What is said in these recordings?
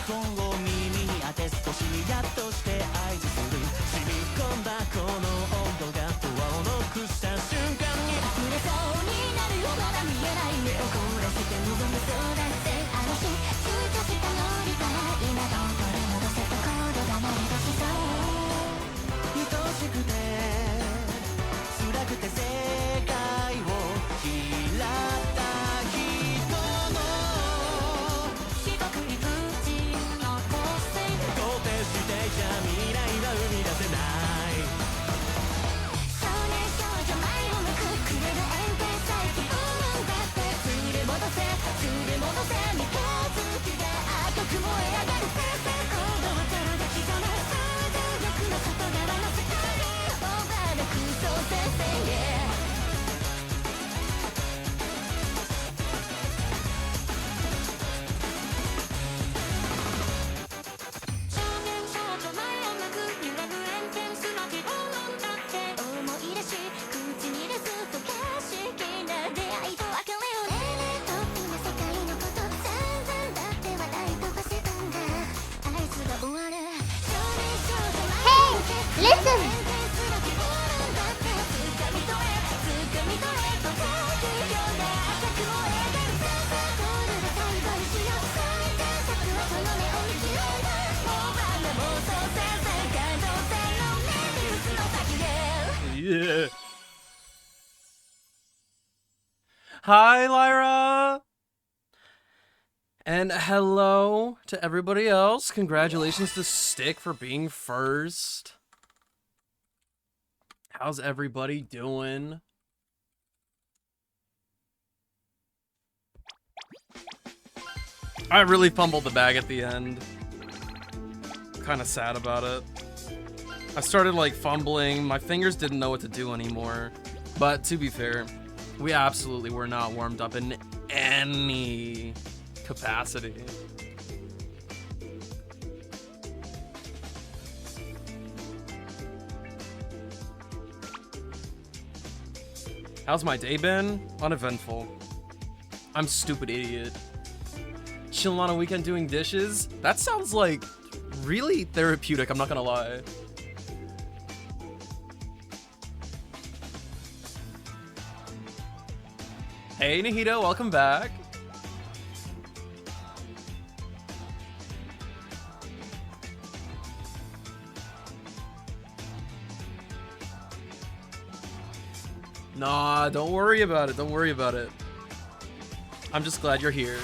本を耳に当て少しニヤッとして合図する染み込んだこの温度がドアをノックした瞬間に溢れそうになるよまだ見えない目を Hi, Lyra! And hello to everybody else. Congratulations to Stick for being first. How's everybody doing? I really fumbled the bag at the end. Kind of sad about it. I started like fumbling. My fingers didn't know what to do anymore. But to be fair, we absolutely were not warmed up in any capacity. How's my day been? Uneventful. I'm stupid idiot. Chilling on a weekend doing dishes? That sounds like really therapeutic, I'm not gonna lie. Hey Nahito, welcome back. Nah, don't worry about it, don't worry about it. I'm just glad you're here.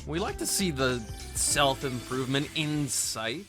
We like to see the self-improvement in sight.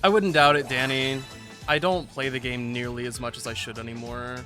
I wouldn't doubt it, Danny. I don't play the game nearly as much as I should anymore.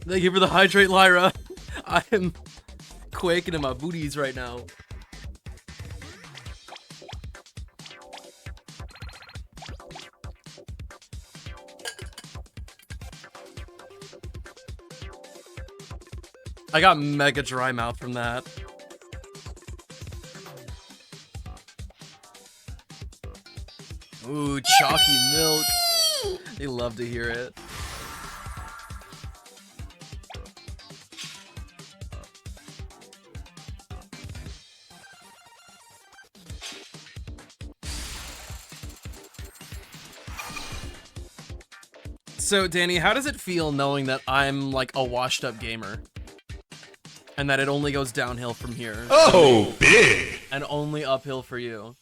Thank you for the hydrate, Lyra. I am quaking in my booties right now. I got mega dry mouth from that. Ooh, chalky milk. They love to hear it. So, Danny, how does it feel knowing that I'm like a washed up gamer? And that it only goes downhill from here? Oh, big! And only uphill for you?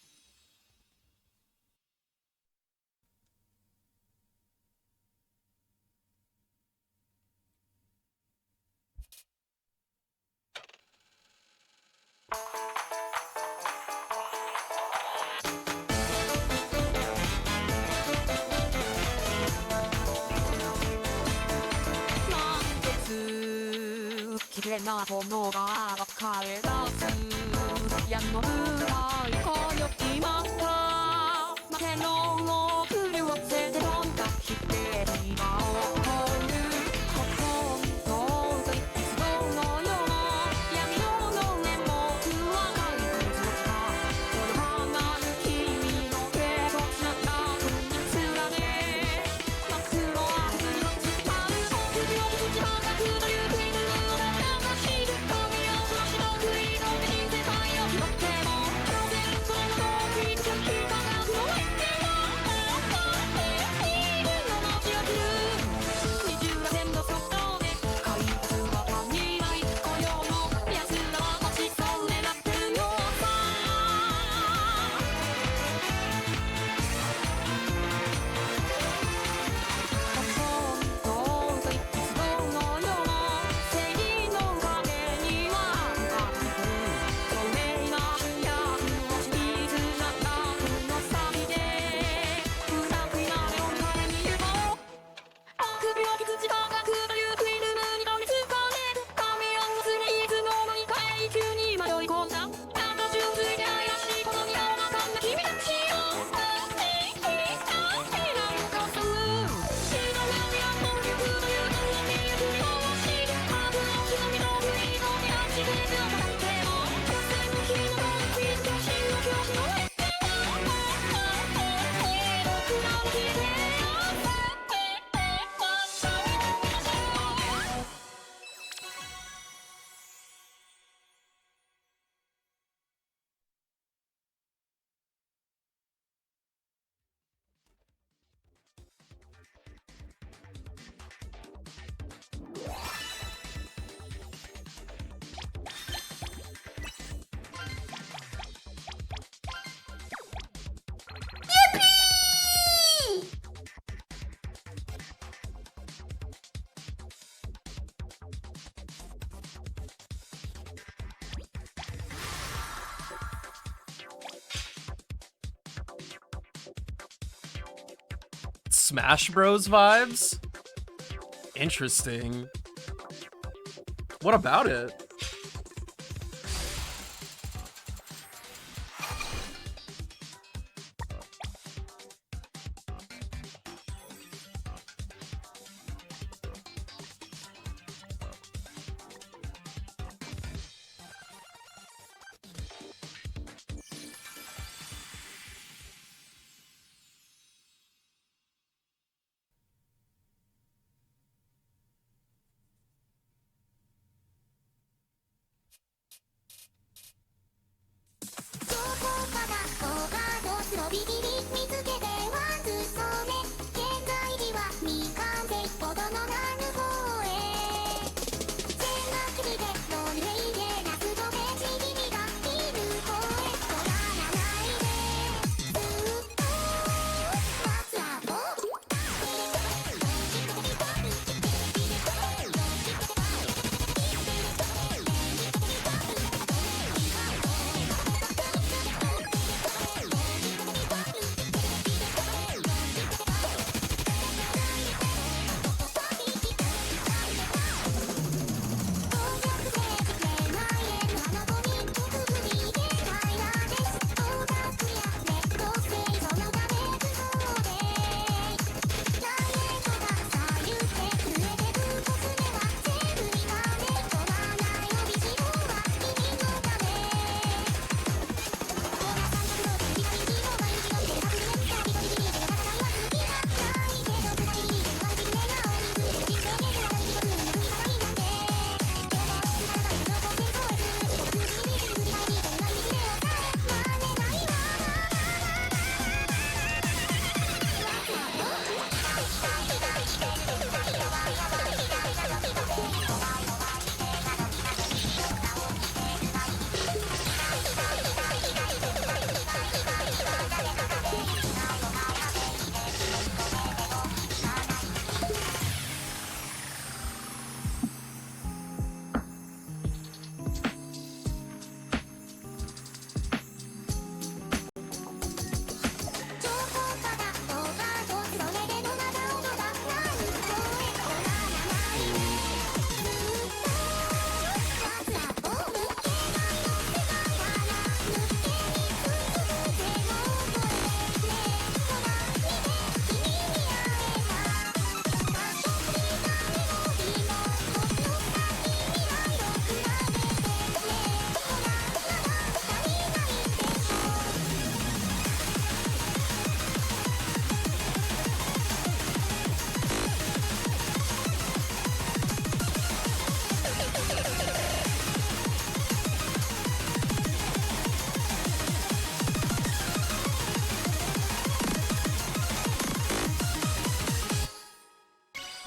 Smash Bros vibes? Interesting. What about it?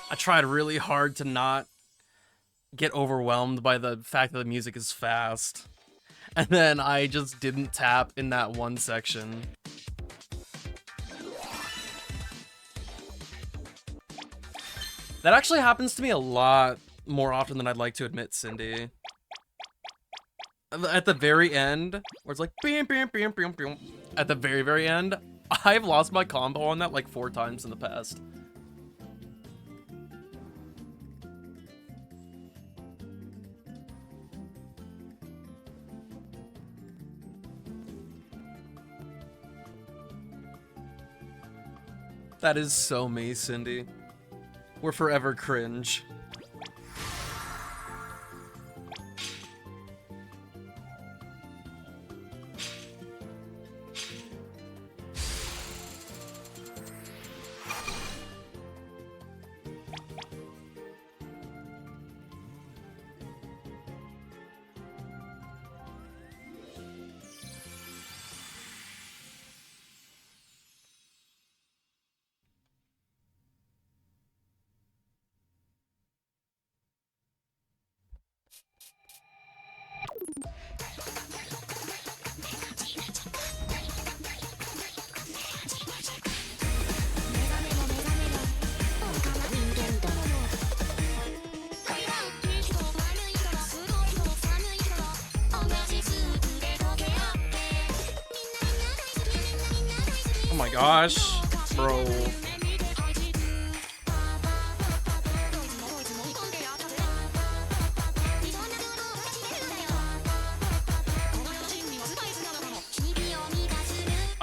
I tried really hard to not get overwhelmed by the fact that the music is fast. And then I just didn't tap in that one section. That actually happens to me a lot more often than I'd like to admit, Cindy. At the very end, where it's like, bam, bam, bam, bam, bam. At the very, very end, I've lost my combo on that like 4 times in the past. That is so me, Cindy. We're forever cringe. Oh my gosh, bro.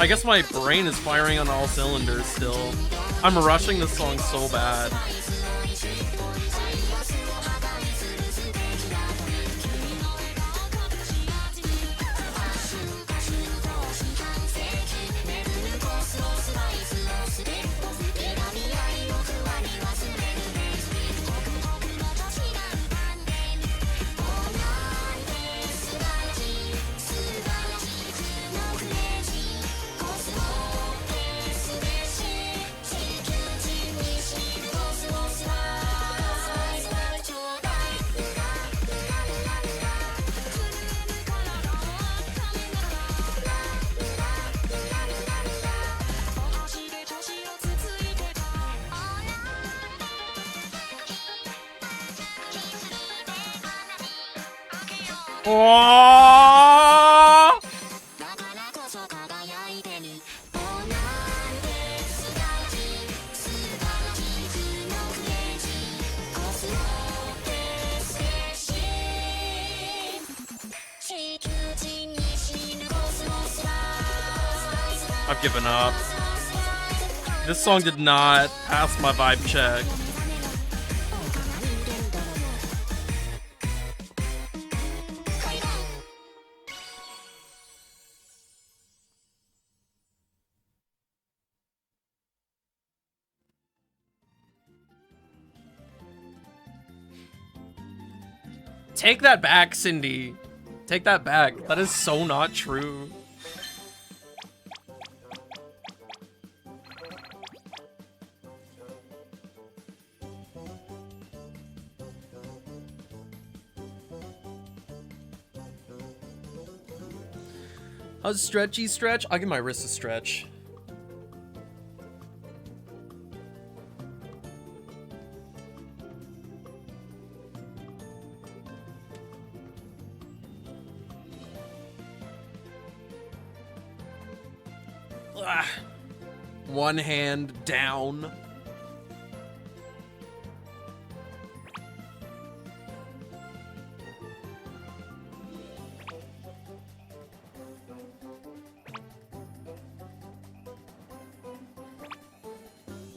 I guess my brain is firing on all cylinders still. I'm rushing this song so bad. Oh! I've given up. This song did not pass my vibe check. Take that back, Cindy. Take that back. That is so not true. How's stretchy stretch? I'll give my wrist a stretch. Ugh. One hand down.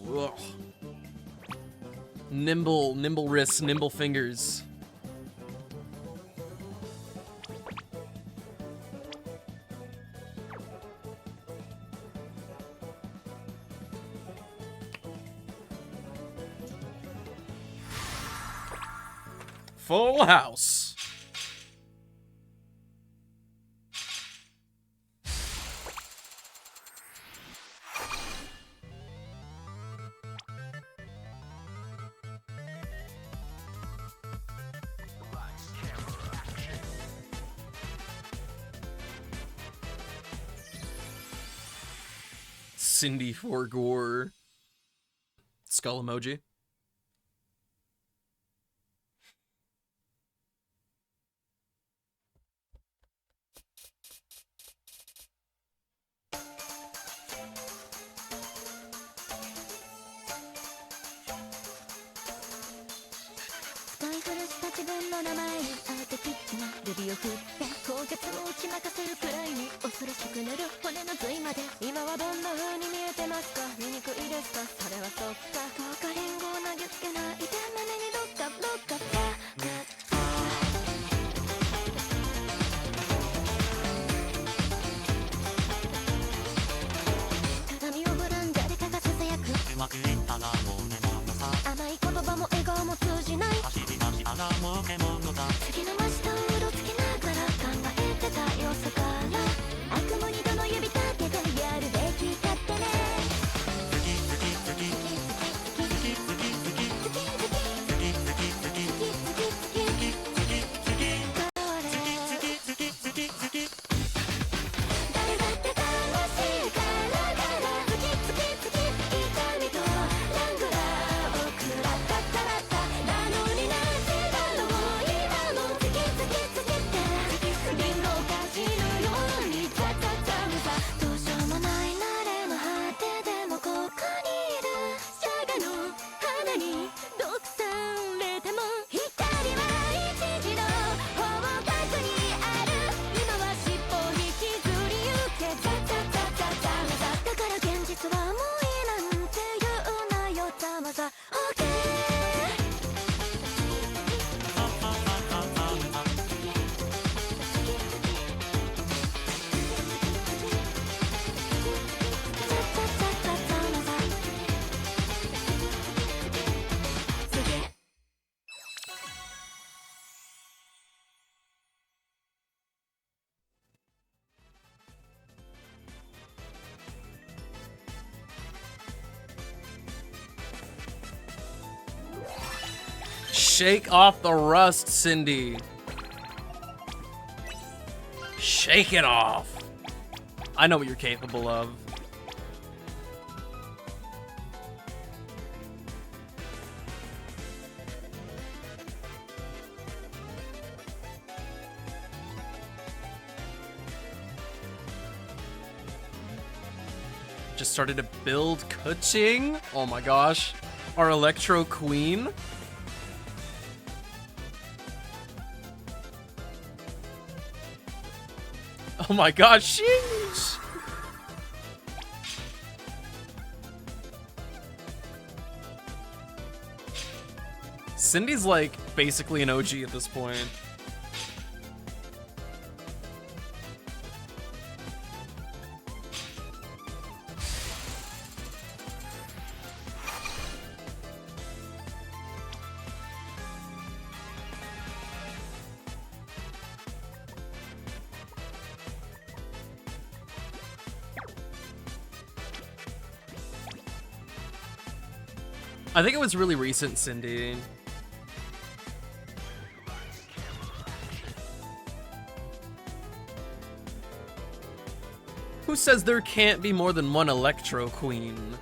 Ugh. Nimble wrists, nimble fingers. Full house. Cindy for gore. Skull emoji. Shake off the rust, Cindy. Shake it off. I know what you're capable of. Just started to build Kuching. Oh my gosh. Our Electro Queen. Oh my gosh, sheesh. Cindy's like basically an OG at this point. I think it was really recent, Cindy. Who says there can't be more than one Electro Queen?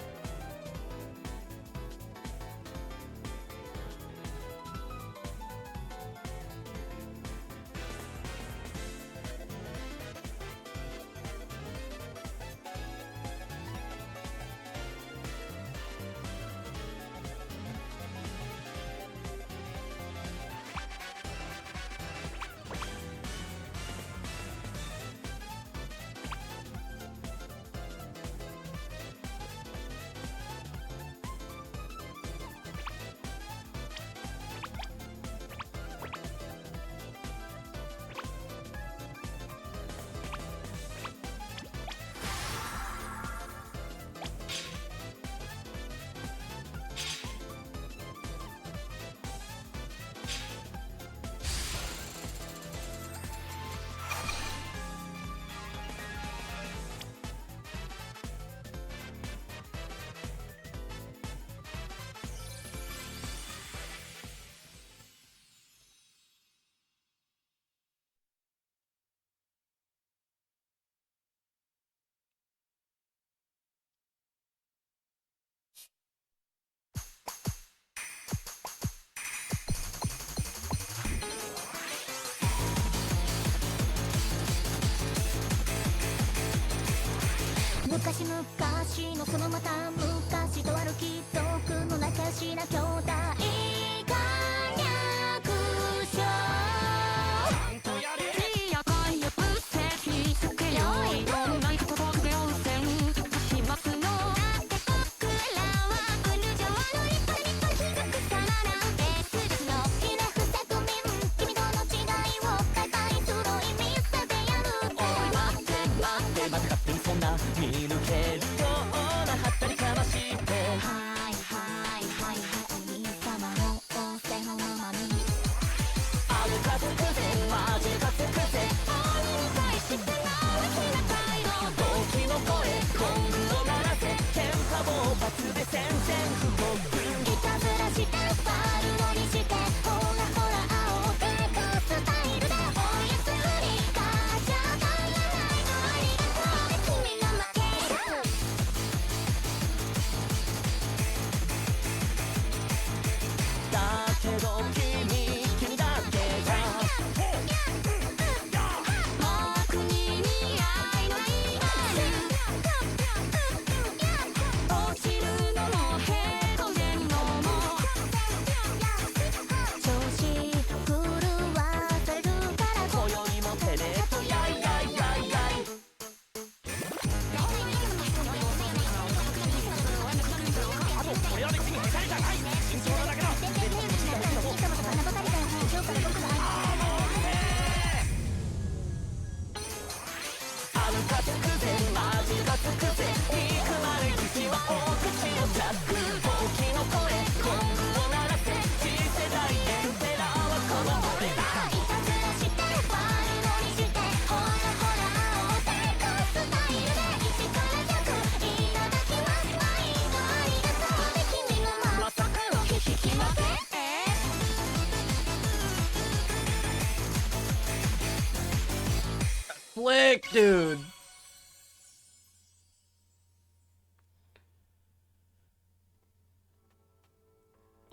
flick, dude.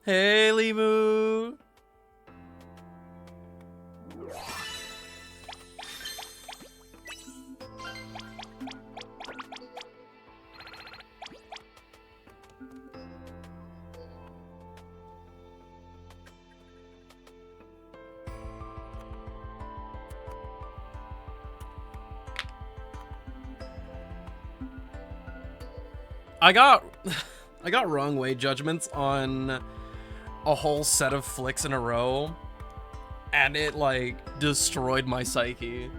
Hey, Limu. I got wrong way judgments on a whole set of flicks in a row, and it like destroyed my psyche.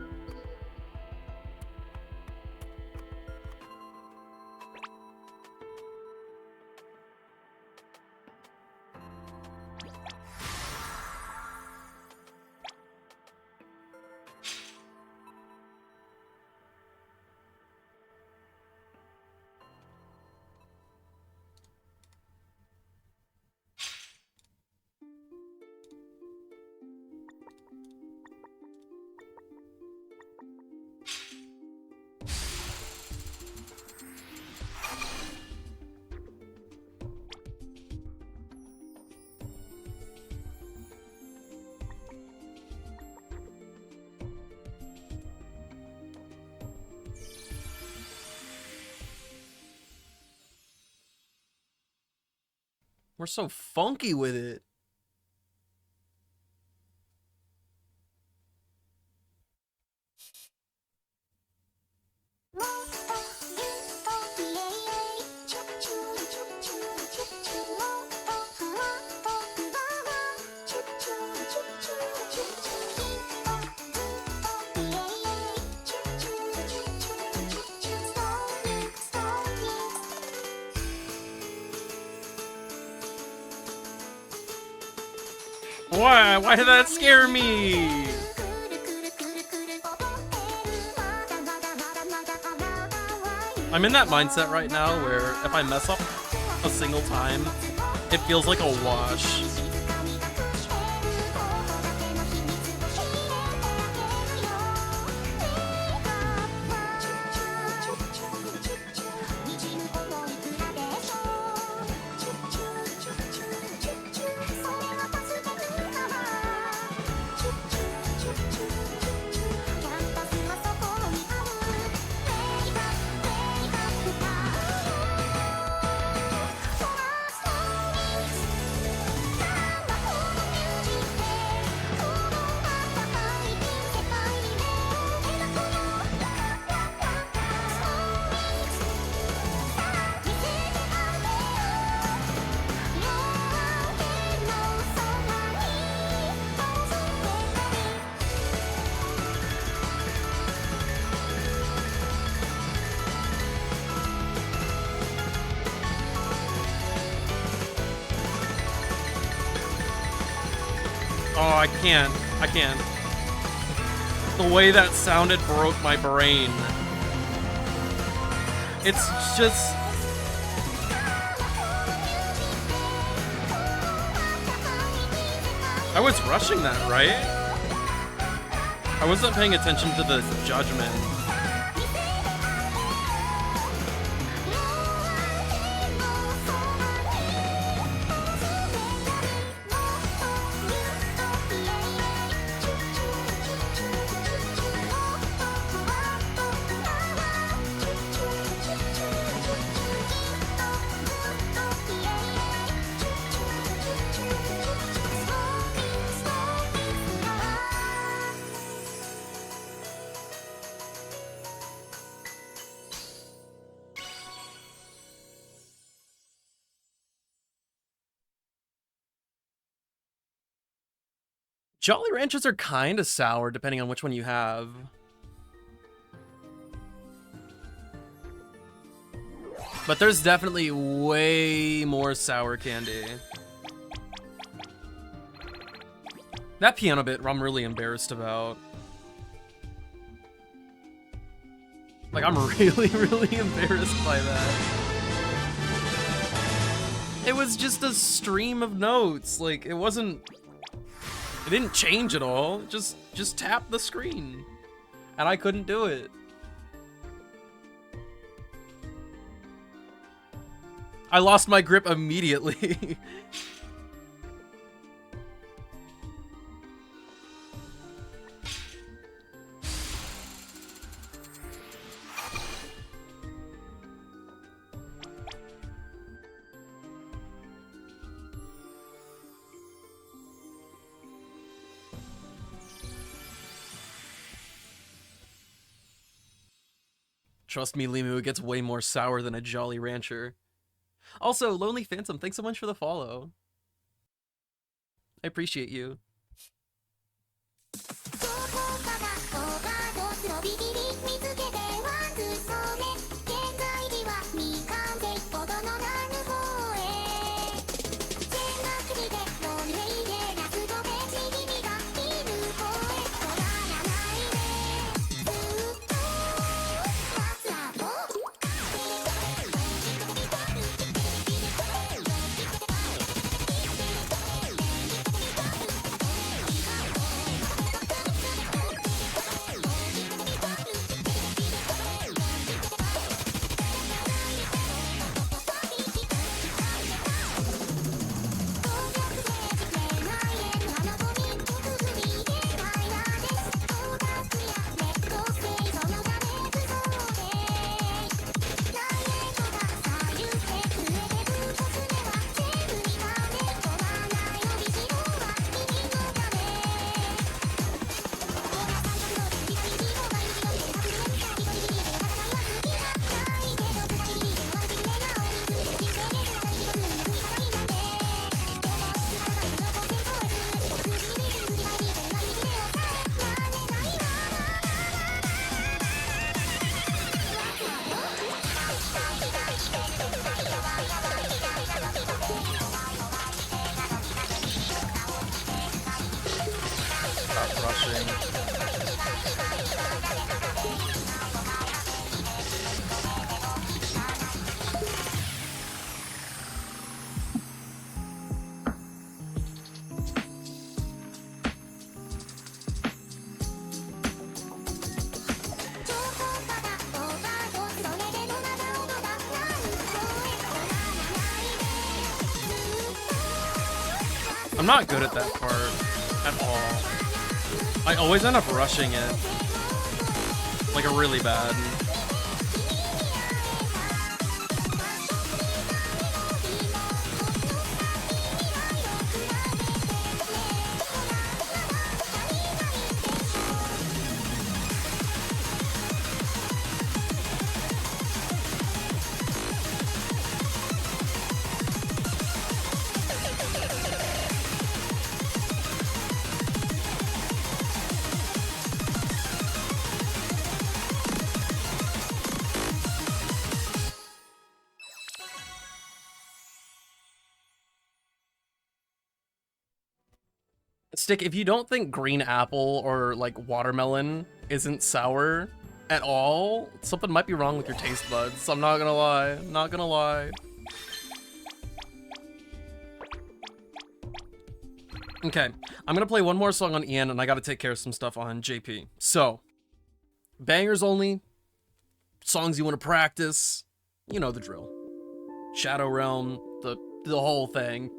We're so funky with it. Why did that scare me? I'm in that mindset right now where if I mess up a single time, it feels like a wash. Oh, I can't. The way that sounded broke my brain. It's just... I was rushing that, right? I wasn't paying attention to the judgment. Jolly Ranchers are kind of sour depending on which one you have. But there's definitely way more sour candy. That piano bit I'm really embarrassed about. Like, I'm really embarrassed by that. It was just a stream of notes. Like, it wasn't... It didn't change at all. Just tap the screen. and I couldn't do it. I lost my grip immediately. Trust me, Limu, it gets way more sour than a Jolly Rancher. Also, Lonely Phantom, thanks so much for the follow. I appreciate you. I'm not good at that part at all. I always end up rushing it. Like, really bad. Stick, if you don't think green apple or like watermelon isn't sour at all, something might be wrong with your taste buds. I'm not gonna lie. Not gonna lie. Okay, I'm gonna play one more song on Ian, and I gotta take care of some stuff on JP. So, bangers only, songs you want to practice, you know the drill. Shadow Realm, the whole thing.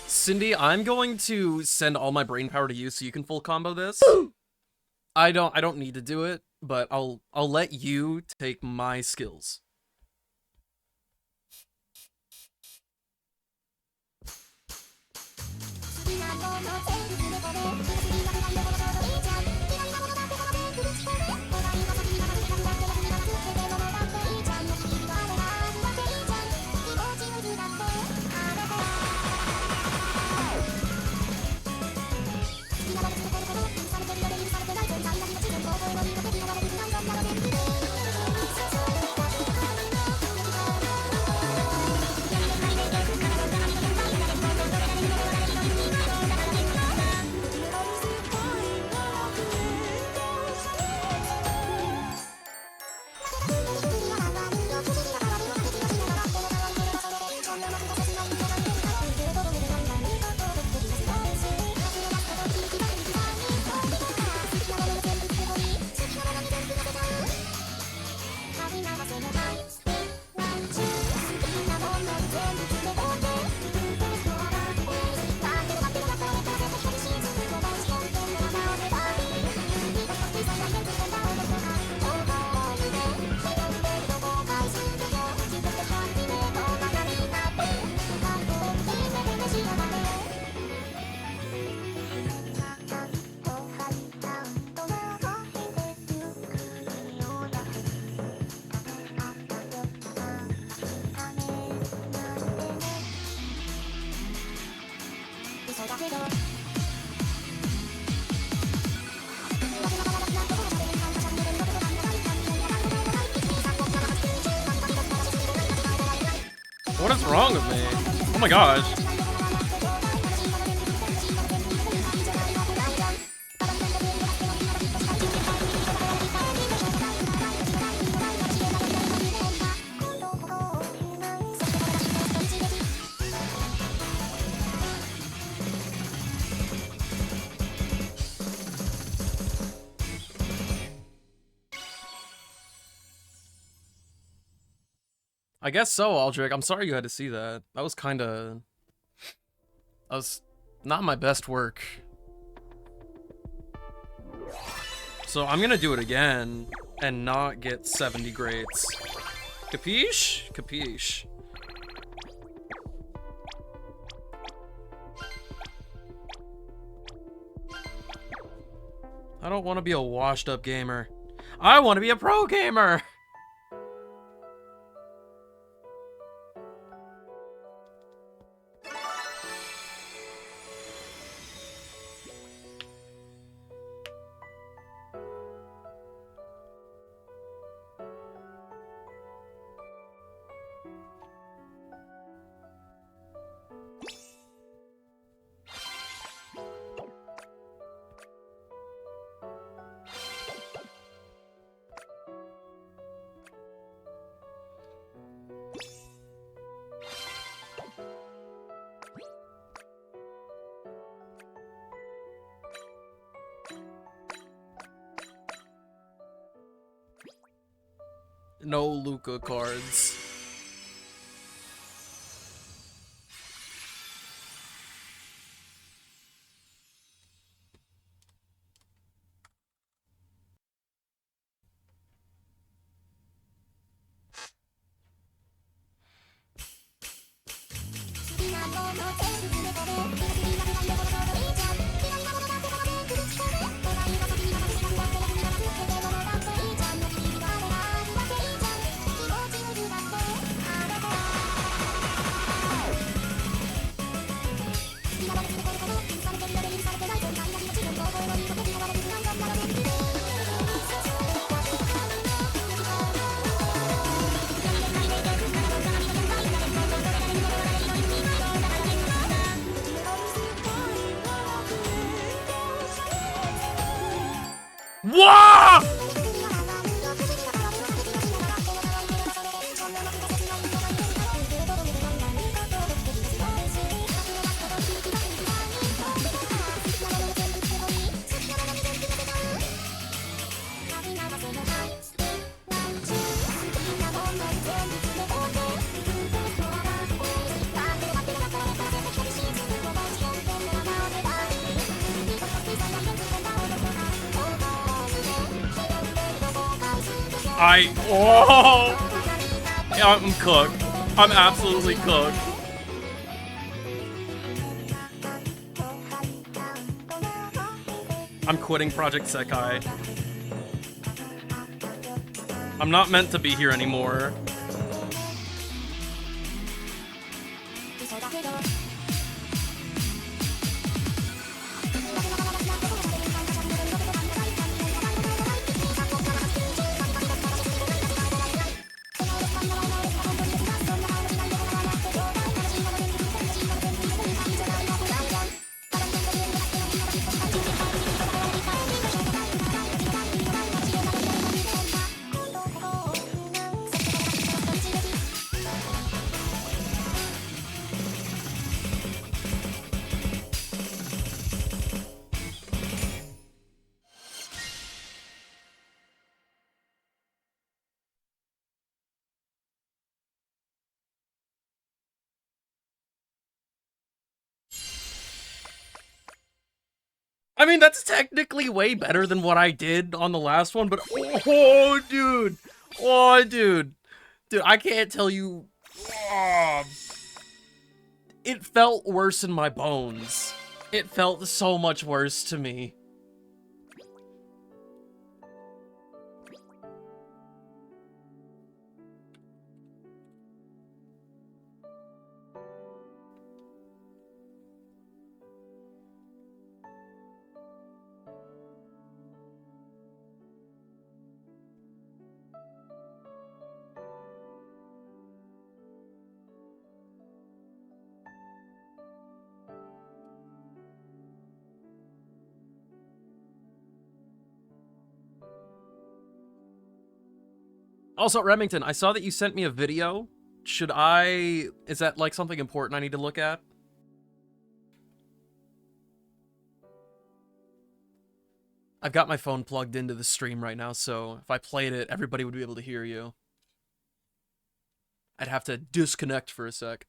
Cindy, I'm going to send all my brain power to you so you can full combo this. I don't need to do it, but I'll let you take my skills. wrong with me? Oh my gosh. I guess so, Aldrich. I'm sorry you had to see that. That was kinda... That was not my best work. So I'm gonna do it again and not get 70 greats. Capiche? Capiche. I don't want to be a washed up gamer. I want to be a pro gamer! No Luca cards. Whoa! Yeah, I'm cooked. I'm absolutely cooked. I'm quitting Project Sekai. I'm not meant to be here anymore. I mean, that's technically way better than what I did on the last one, but oh, dude. Oh, dude. Dude, I can't tell you. Oh, it felt worse in my bones. It felt so much worse to me. Also, Remington, I saw that you sent me a video. Is that like something important I need to look at? I've got my phone plugged into the stream right now, so if I played it, everybody would be able to hear you. I'd have to disconnect for a sec.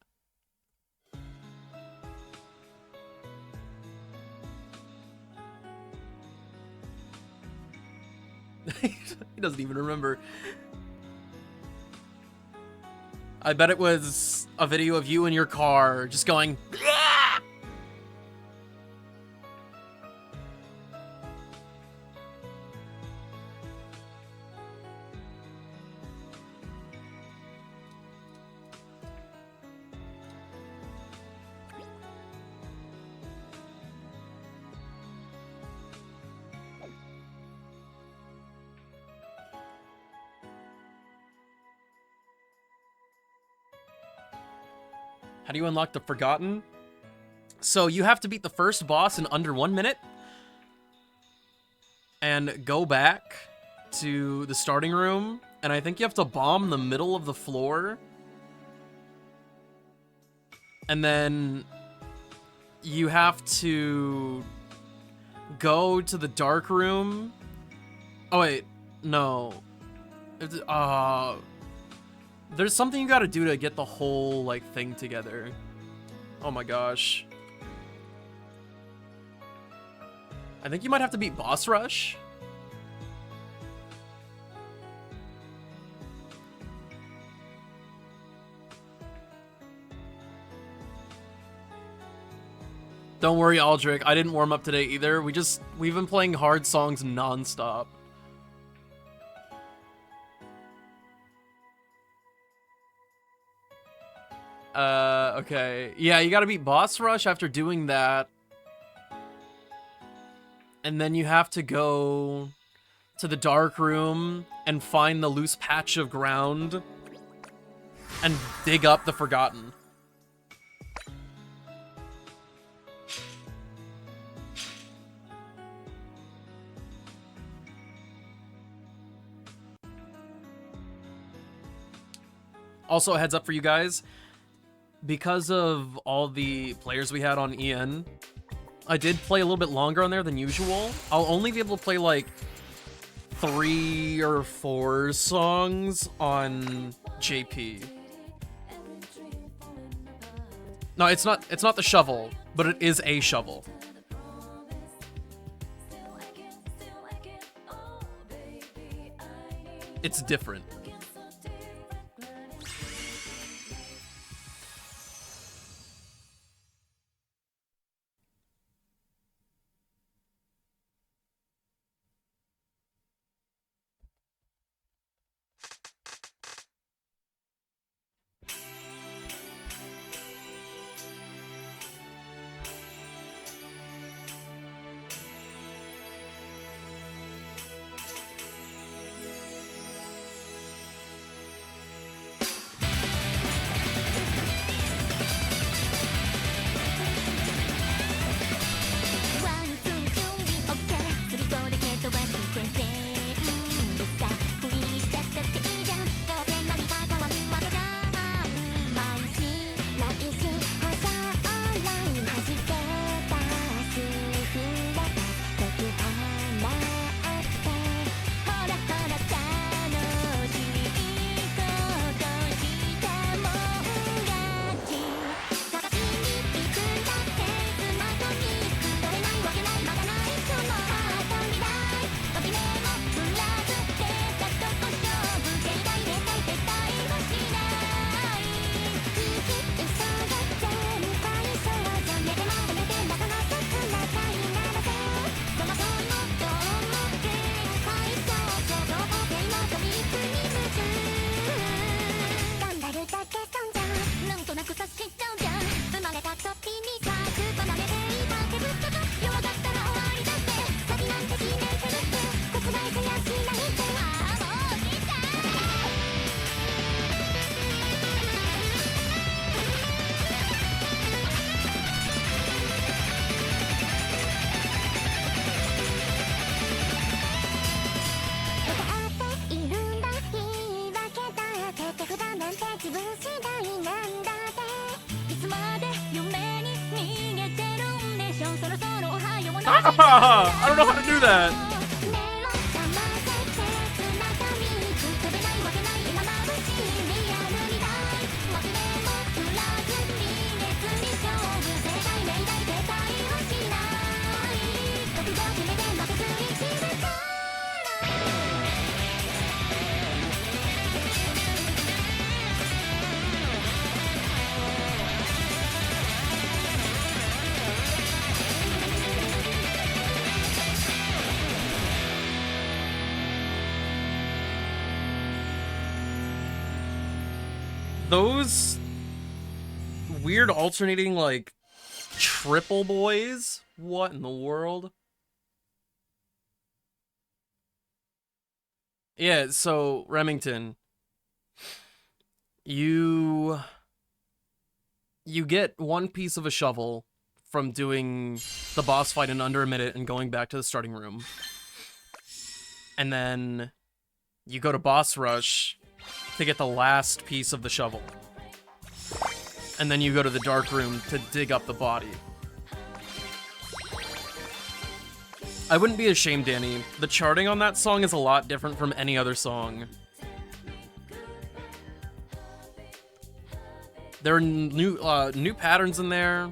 He doesn't even remember. I bet it was a video of you in your car just going, "Ah!" How do you unlock the Forgotten? So you have to beat the first boss in under 1 minute and go back to the starting room, and I think you have to bomb the middle of the floor, and then you have to go to the dark room. Oh wait, no. There's something you gotta do to get the whole, like, thing together. Oh my gosh. I think you might have to beat Boss Rush. Don't worry, Aldrich. I didn't warm up today either. We've been playing hard songs non-stop. Okay. Yeah, you gotta beat Boss Rush after doing that. And then you have to go to the dark room and find the loose patch of ground and dig up the Forgotten. Also, a heads up for you guys, because of all the players we had on EN, I did play a little bit longer on there than usual. I'll only be able to play like 3 or 4 songs on JP. No, it's not the shovel, but it is a shovel. It's different. Ah, I don't know how to do that. Those weird alternating, like, triple boys? What in the world? Yeah, so, Remington, you get one piece of a shovel from doing the boss fight in under a minute and going back to the starting room. And then you go to boss rush to get the last piece of the shovel. And then you go to the dark room to dig up the body. I wouldn't be ashamed, Danny. The charting on that song is a lot different from any other song. There are new patterns in there.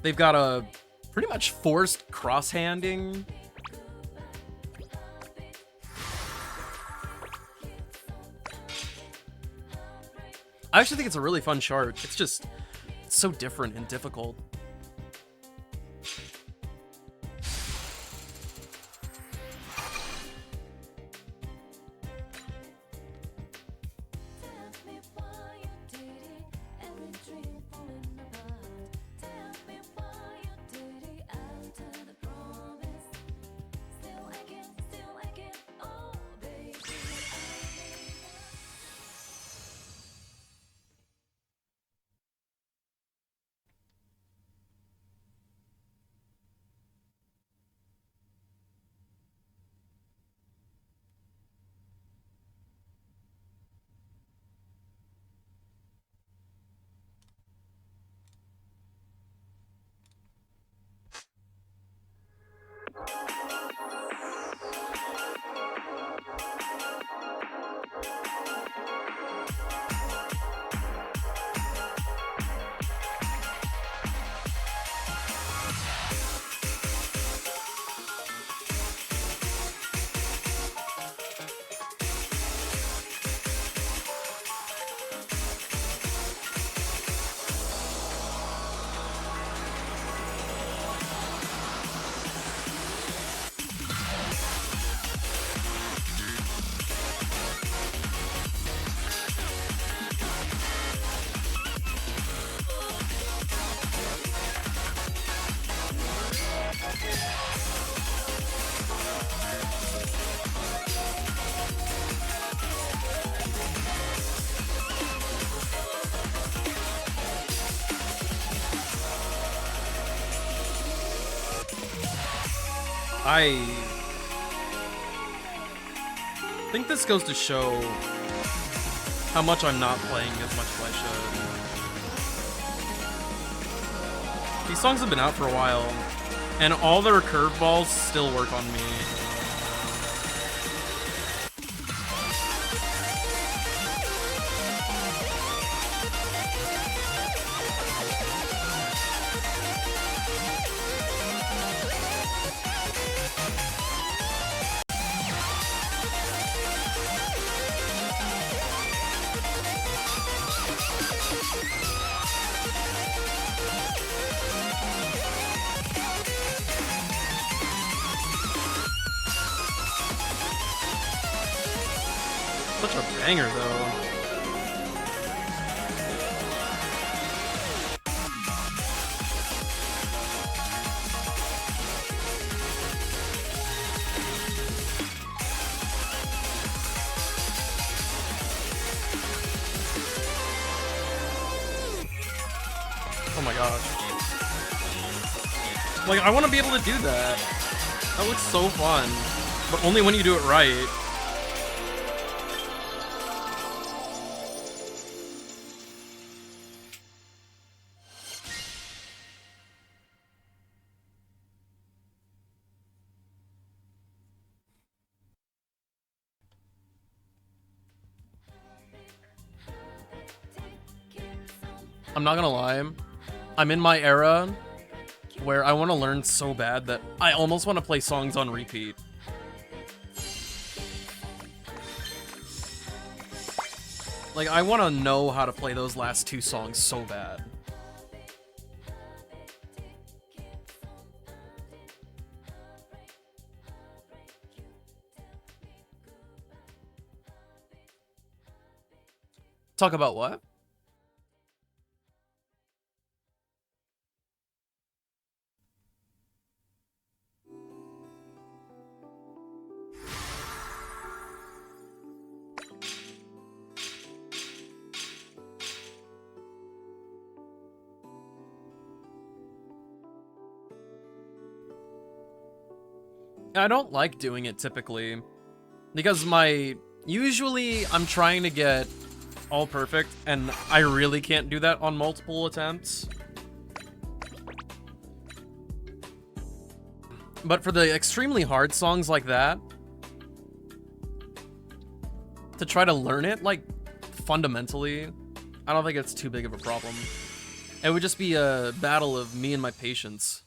They've got a pretty much forced cross-handing. I actually think it's a really fun chart. It's just it's so different and difficult. I think this goes to show how much I'm not playing as much as I should. These songs have been out for a while, and all their curveballs still work on me. Such a banger, though. Oh my gosh. Like, I want to be able to do that. That looks so fun. But only when you do it right. I'm not gonna lie. I'm in my era where I want to learn so bad that I almost want to play songs on repeat. Like, I want to know how to play those last two songs so bad. Talk about what? I don't like doing it typically, because usually I'm trying to get all perfect, and I really can't do that on multiple attempts. But for the extremely hard songs like that, to try to learn it, like, fundamentally, I don't think it's too big of a problem. It would just be a battle of me and my patience.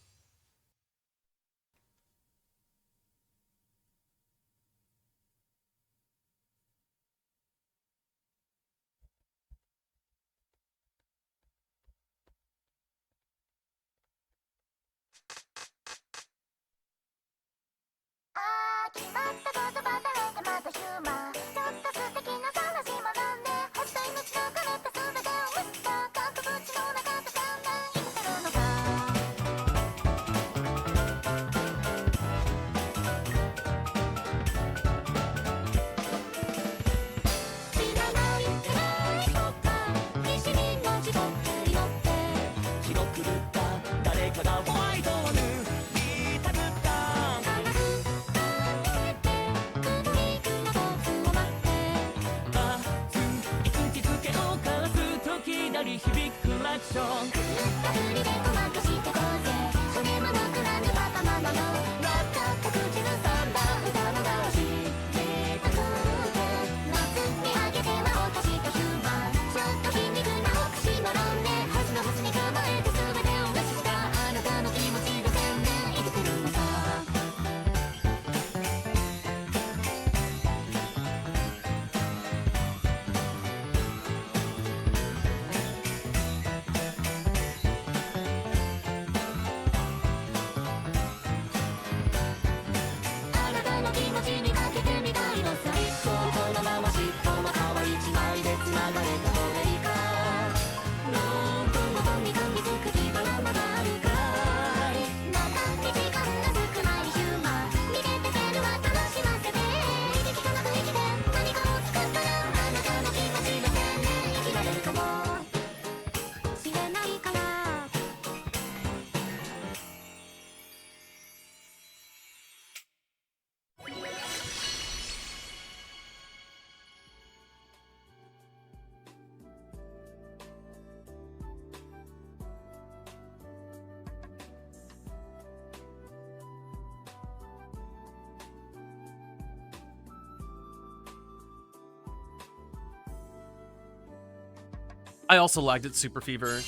I also lagged at Super Fever,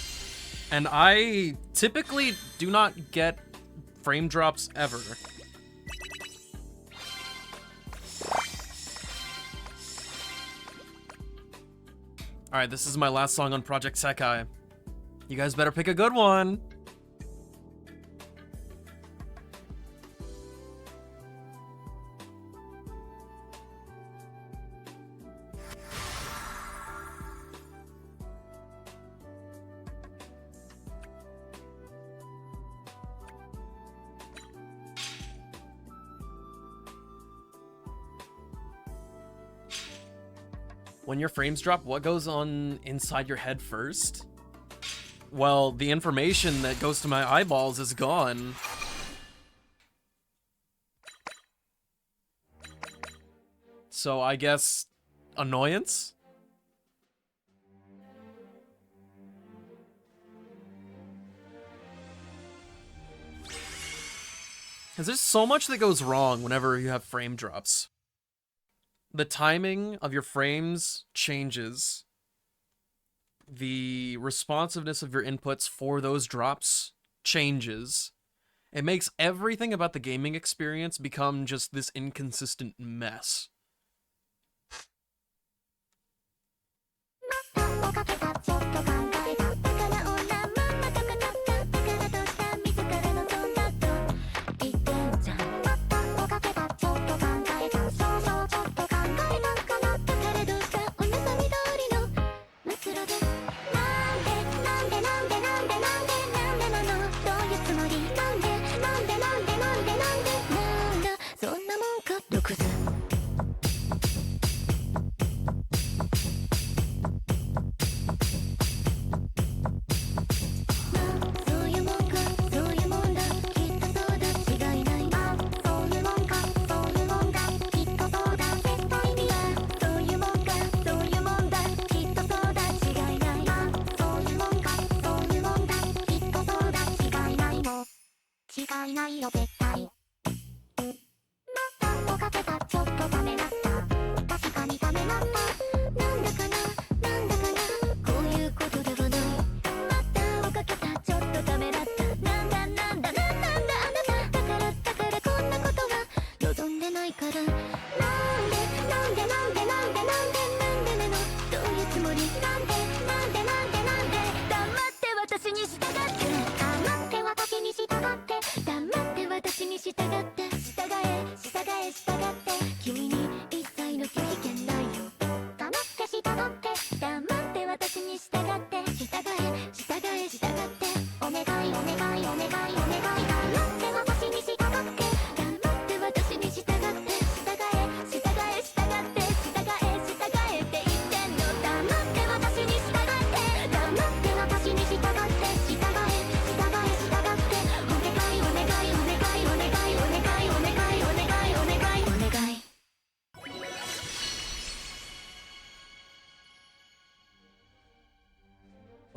and I typically do not get frame drops ever. Alright, this is my last song on Project Sekai. You guys better pick a good one. When your frames drop, what goes on inside your head first? Well, the information that goes to my eyeballs is gone. So I guess annoyance? Because there's so much that goes wrong whenever you have frame drops. The timing of your frames changes. the responsiveness of your inputs for those drops changes. It makes everything about the gaming experience become just this inconsistent mess.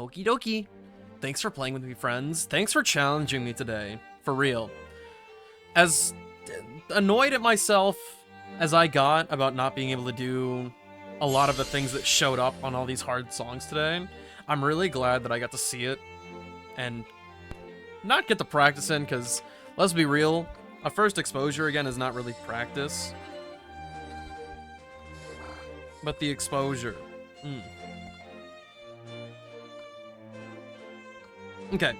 Okie dokie. Thanks for playing with me, friends. Thanks for challenging me today. For real. As annoyed at myself as I got about not being able to do a lot of the things that showed up on all these hard songs today, I'm really glad that I got to see it and not get to practice in, because let's be real, a first exposure again is not really practice. But the exposure. Okay.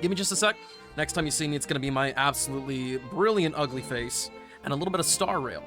Give me just a sec. Next time you see me, it's going to be my absolutely brilliant ugly face and a little bit of Star Rail.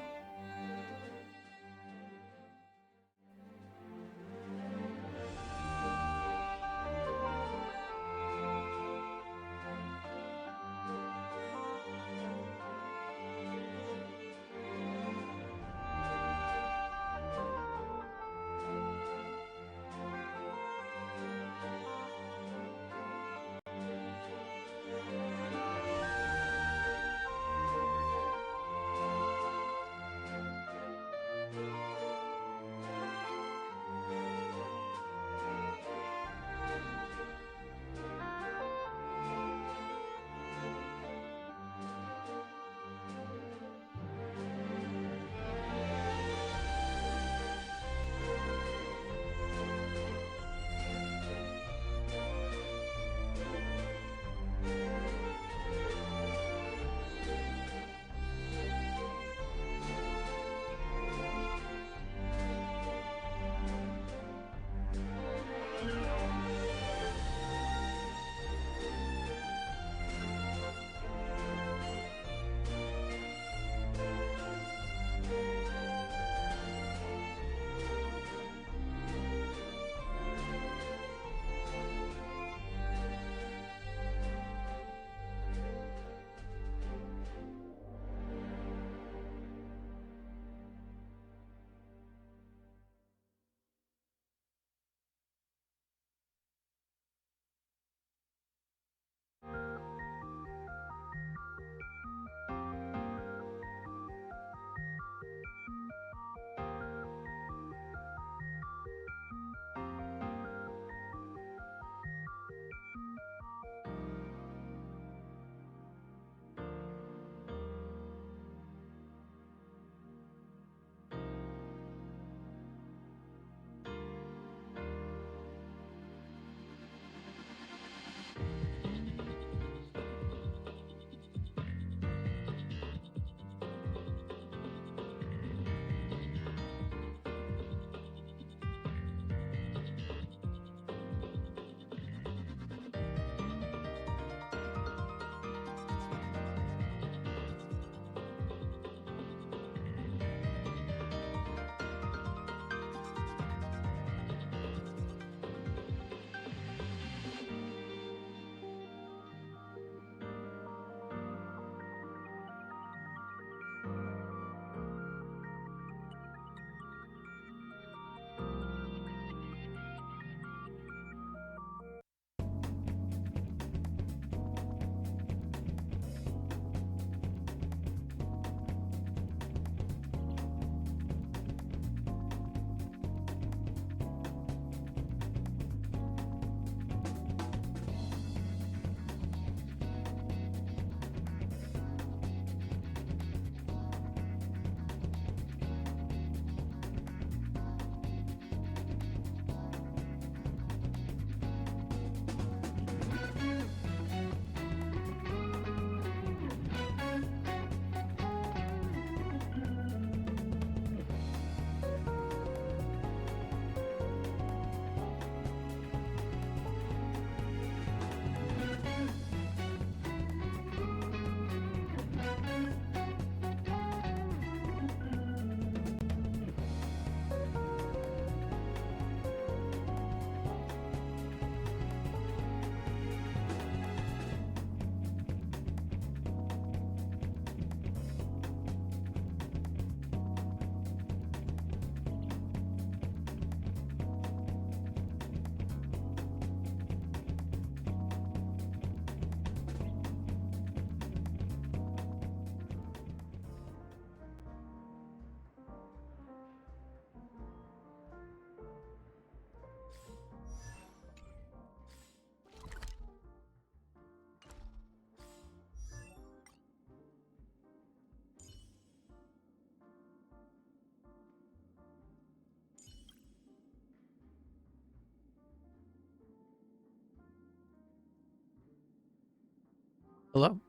Hello.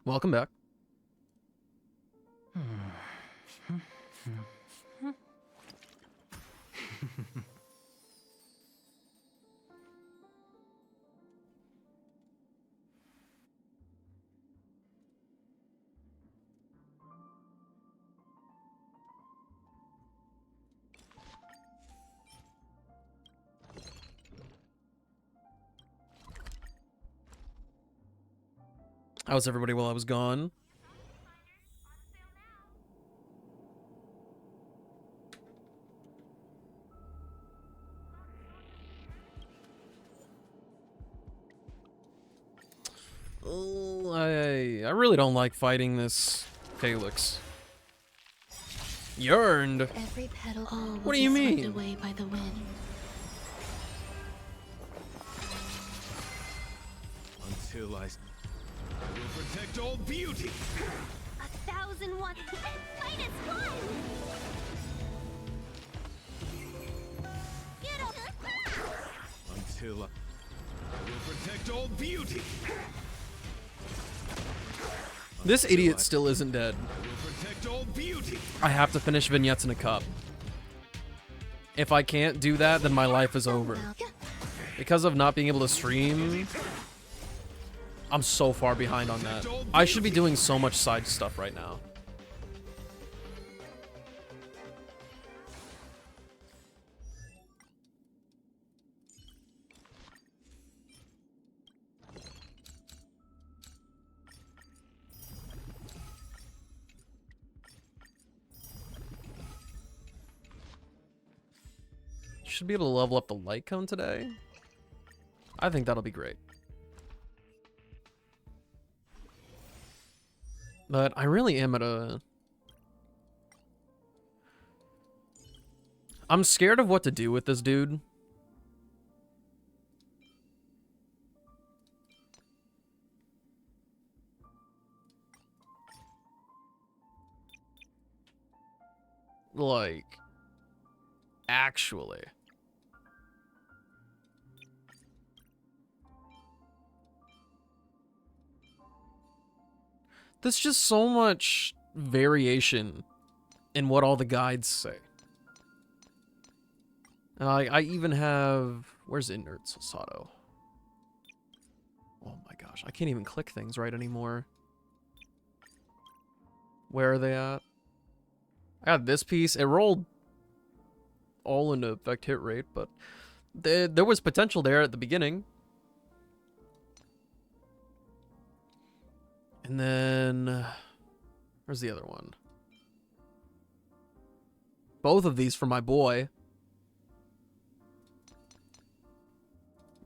Welcome back. How was everybody while I was gone? Oh, I really don't like fighting this Calyx. Yearned? Every petal What do you mean? away by the wind. Until I will protect all beauty. 1,000 watts and minus one. Until I will protect all beauty. This idiot still isn't dead. Will protect all beauty. I have to finish vignettes in a cup. If I can't do that, then my life is over. Because of not being able to stream, I'm so far behind on that. I should be doing so much side stuff right now. Should be able to level up the light cone today. I think that'll be great. But I really am at a... I'm scared of what to do with this dude. Like, actually. There's just so much variation in what all the guides say. And I even have... Where's Inert Sasato? Oh my gosh, I can't even click things right anymore. Where are they at? I got this piece. It rolled all into effect hit rate, but there was potential there at the beginning. And then, where's the other one? Both of these for my boy.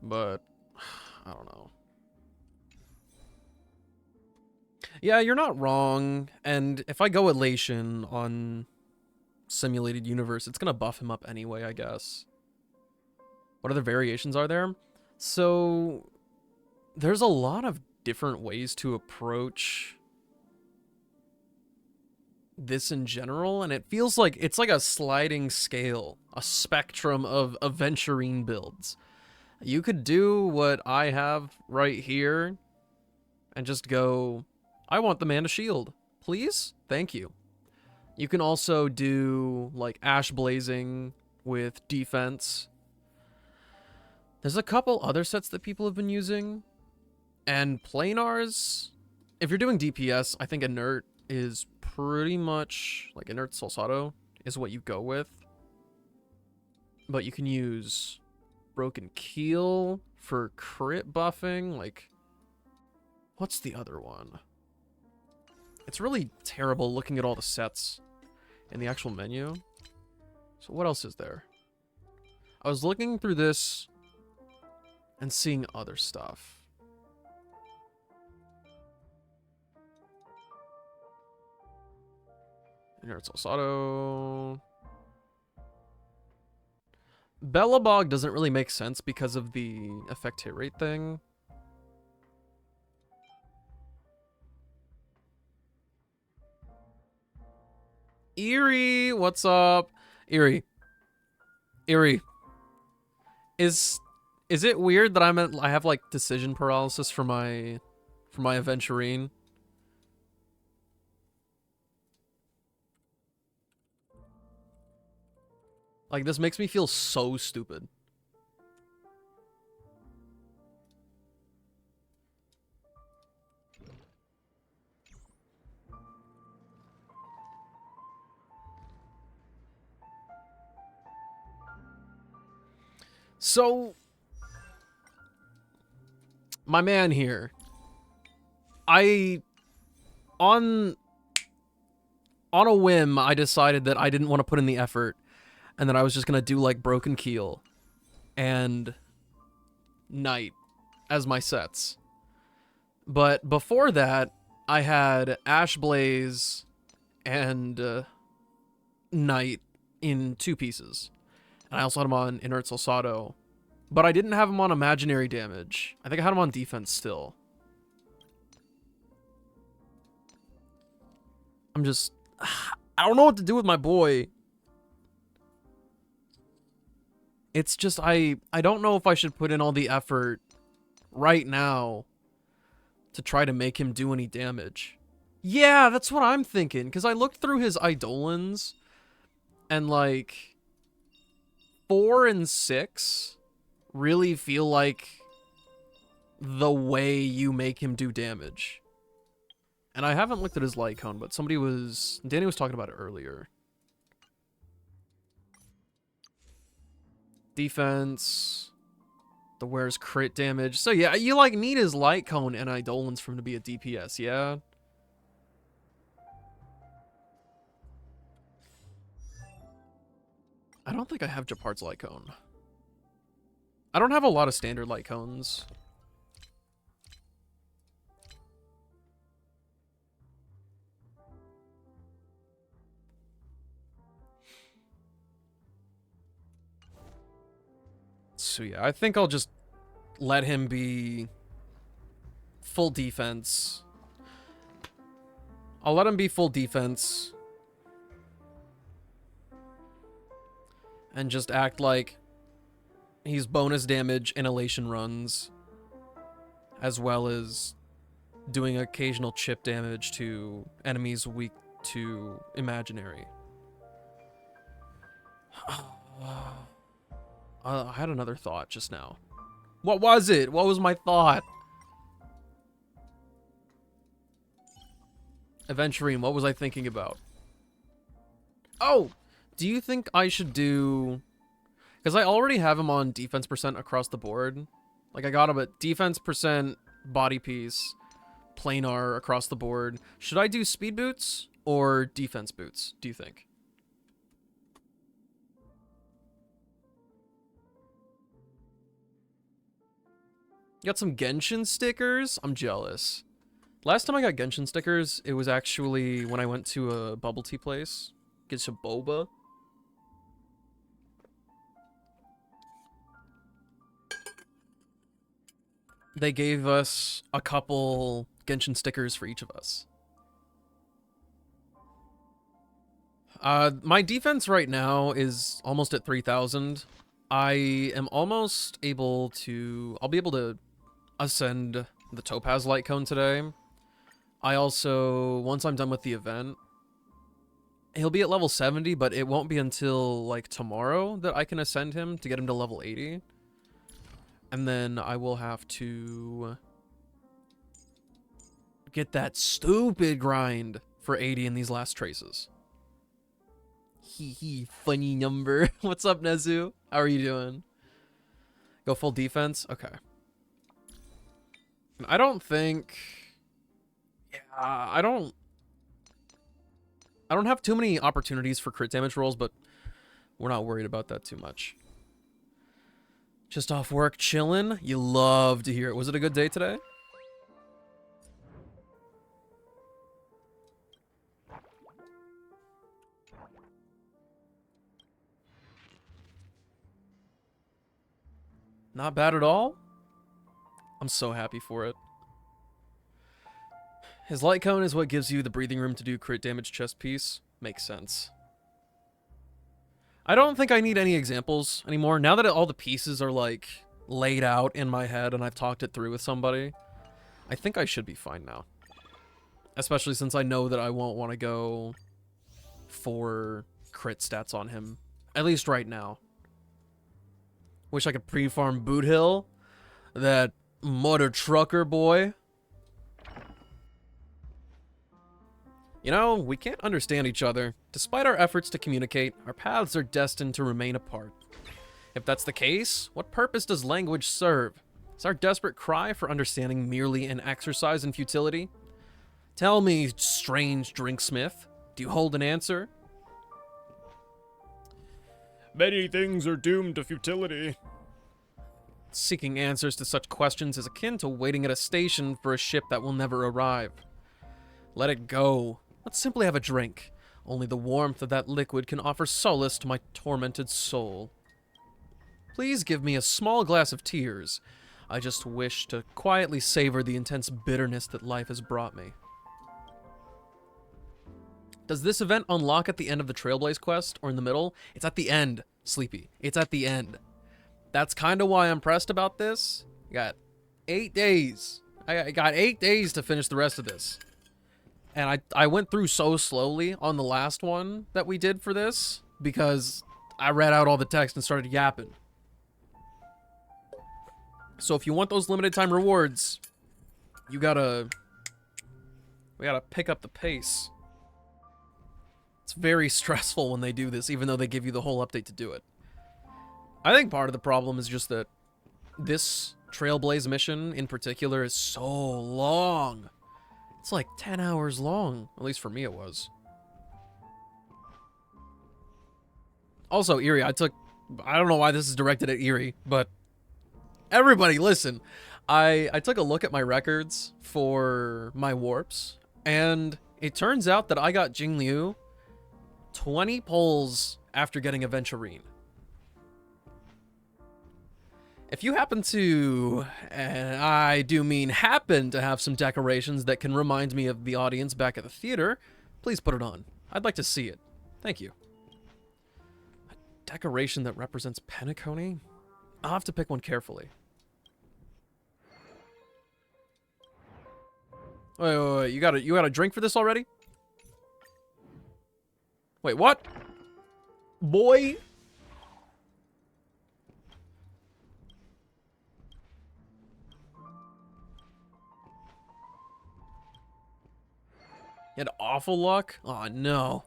But, I don't know. Yeah, you're not wrong. And if I go Elation on Simulated Universe, it's going to buff him up anyway, I guess. What other variations are there? So, there's a lot of different ways to approach this in general, and it feels like it's like a sliding scale, a spectrum of aventurine builds. You could do what I have right here and just go, I want the mana shield, please, thank you. You can also do like Ash Blazing with defense. There's a couple other sets that people have been using. And Planars, if you're doing DPS, I think Inert is pretty much, like Inert Solsato is what you go with. But you can use Broken Keel for crit buffing, like, what's the other one? It's really terrible looking at all the sets in the actual menu. So what else is there? I was looking through this and seeing other stuff. Inert Solsato. Bellabog doesn't really make sense because of the effect hit rate thing. Eerie, what's up? Eerie. Eerie. Is it weird that I have like decision paralysis for my for my Aventurine. Like, this makes me feel so stupid. So, my man here, on a whim, I decided that I didn't want to put in the effort, and that I was just gonna do like Broken Keel and Knight as my sets. But before that, I had Ash Blaze and Knight in 2 pieces. And I also had him on Inert Salsado. But I didn't have him on Imaginary Damage. I think I had him on defense still. I'm just... I don't know what to do with my boy. It's just, I don't know if I should put in all the effort right now to try to make him do any damage. Yeah, that's what I'm thinking. Because I looked through his Eidolons, and like 4 and 6 really feel like the way you make him do damage. And I haven't looked at his light cone, but Danny was talking about it earlier. Defense, the wears crit damage. So yeah, you like need his light cone and Eidolons for him to be a DPS, yeah? I don't think I have Japart's light cone. I don't have a lot of standard light cones. So yeah, I think I'll just let him be full defense. I'll let him be full defense. And just act like he's bonus damage inhalation runs, as well as doing occasional chip damage to enemies weak to imaginary. I had another thought just now. What was it? What was my thought? Aventurine, what was I thinking about? Oh! Do you think I should do... Because I already have him on defense percent across the board. Like, I got him at defense percent, body piece, planar across the board. Should I do speed boots or defense boots, do you think? Got some Genshin stickers? I'm jealous. Last time I got Genshin stickers, it was actually when I went to a bubble tea place. Get some boba. They gave us a couple Genshin stickers for each of us. My defense right now is almost at 3,000. I am almost able to... I'll be able to ascend the Topaz Light Cone today. I also, once I'm done with the event, he'll be at level 70, but it won't be until, like, tomorrow that I can ascend him to get him to level 80. And then I will have to get that stupid grind for 80 in these last traces. Hee, funny number. What's up, Nezu? How are you doing? Go full defense? Okay. I don't think... Yeah, I don't have too many opportunities for crit damage rolls, but we're not worried about that too much. Just off work, chillin'. You love to hear it. Was it a good day today? Not bad at all. I'm so happy for it. His light cone is what gives you the breathing room to do crit damage chest piece. Makes sense. I don't think I need any examples anymore. Now that all the pieces are, like, laid out in my head and I've talked it through with somebody, I think I should be fine now. Especially since I know that I won't want to go for crit stats on him. At least right now. Wish I could pre-farm Boot Hill. That mother trucker boy. You know, we can't understand each other. Despite our efforts to communicate, our paths are destined to remain apart. If that's the case, what purpose does language serve? Is our desperate cry for understanding merely an exercise in futility? Tell me, strange drinksmith, do you hold an answer? Many things are doomed to futility. Seeking answers to such questions is akin to waiting at a station for a ship that will never arrive. Let it go. Let's simply have a drink. Only the warmth of that liquid can offer solace to my tormented soul. Please give me a small glass of tears. I just wish to quietly savor the intense bitterness that life has brought me. Does this event unlock at the end of the Trailblaze quest or in the middle? It's at the end, Sleepy. It's at the end. That's kind of why I'm pressed about this. I got 8 days. I got 8 days to finish the rest of this. And I went through so slowly on the last one that we did for this because I read out all the text and started yapping. So if you want those limited time rewards, we gotta pick up the pace. It's very stressful when they do this, even though they give you the whole update to do it. I think part of the problem is just that this Trailblaze mission in particular is so long. It's like 10 hours long. At least for me it was. Also, Erie, I don't know why this is directed at Erie, but everybody listen. I took a look at my records for my warps, and it turns out that I got Jingliu 20 pulls after getting a Venturine. If you happen to, and I do mean happen to have some decorations that can remind me of the audience back at the theater, please put it on. I'd like to see it. Thank you. A decoration that represents Penacony? I'll have to pick one carefully. Wait, you got a drink for this already? Wait, what? Boy? You had awful luck? Oh no.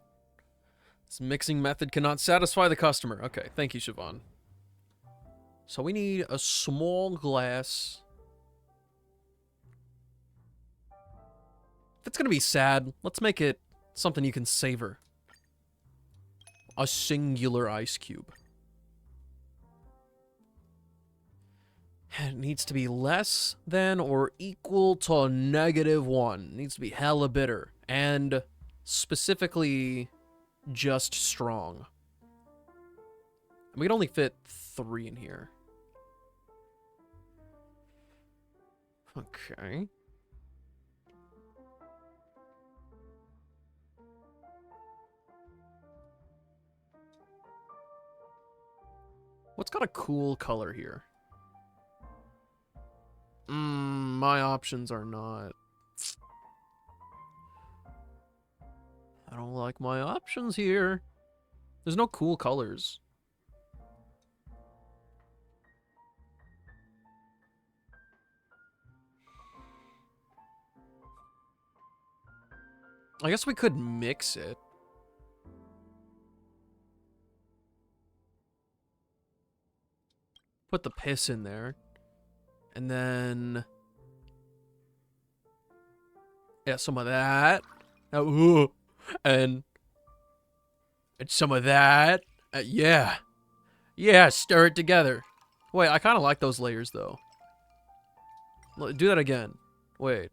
This mixing method cannot satisfy the customer. Okay, thank you, Siobhan. So we need a small glass. If it's gonna be sad, let's make it something you can savor. A singular ice cube. And it needs to be less than or equal to -1. It needs to be hella bitter. And specifically, just strong. We can only fit 3 in here. Okay. What's got a cool color here? My options are not. I don't like my options here. There's no cool colors. I guess we could mix it. Put the piss in there. And then... yeah, some of that. And some of that. Yeah. Yeah, stir it together. Wait, I kind of like those layers, though. Do that again. Wait.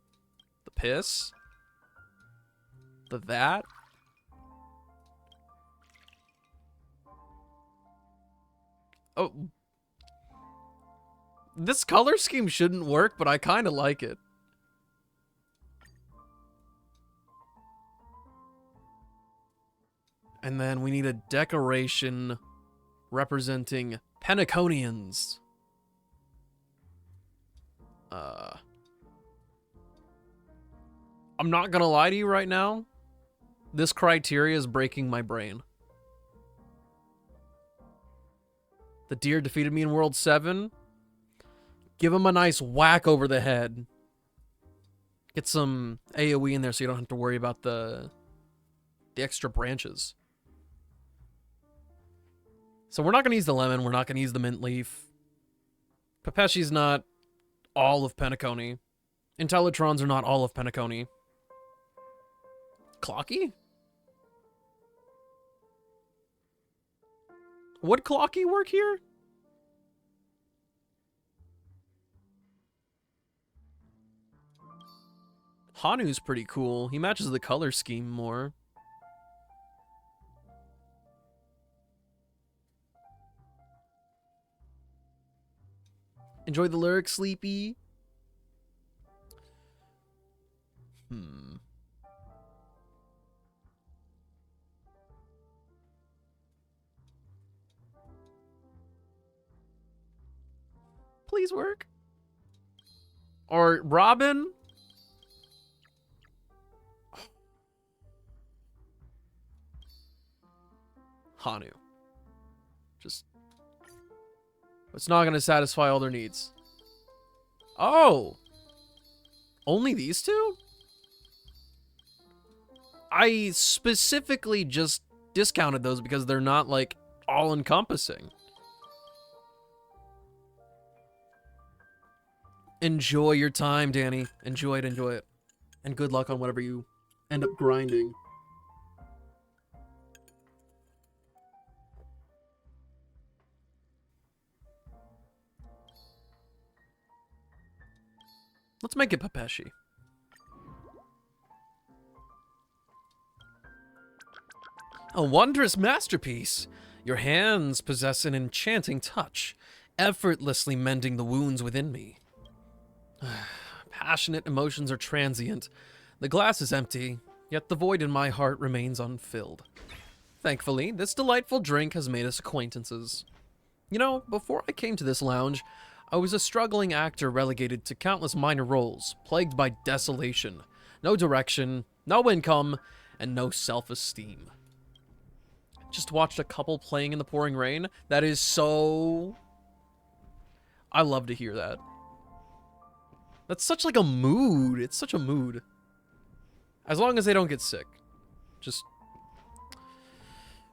The piss? The that? Oh. This color scheme shouldn't work, but I kind of like it. And then we need a decoration representing Penaconians. I'm not gonna lie to you right now. This criteria is breaking my brain. The deer defeated me in World 7. Give him a nice whack over the head. Get some AoE in there so you don't have to worry about the extra branches. So we're not going to use the lemon. We're not going to use the mint leaf. Pepeshi's not all of Penacony. Intellitrons are not all of Penacony. Clocky? Would Clocky work here? Hanu's pretty cool. He matches the color scheme more. Enjoy the lyrics, Sleepy. Please work. Or Robin. Hanu. Just... it's not going to satisfy all their needs. Oh! Only these two? I specifically just discounted those because they're not, like, all-encompassing. Enjoy your time, Danny. Enjoy it, enjoy it. And good luck on whatever you end up grinding. Let's make it Pepeshi. A wondrous masterpiece. Your hands possess an enchanting touch, effortlessly mending the wounds within me. Passionate emotions are transient. The glass is empty, yet the void in my heart remains unfilled. Thankfully, this delightful drink has made us acquaintances. You know, before I came to this lounge, I was a struggling actor relegated to countless minor roles, plagued by desolation, no direction, no income, and no self-esteem. Just watched a couple playing in the pouring rain. That is so... I love to hear that. That's such like a mood. It's such a mood. As long as they don't get sick. Just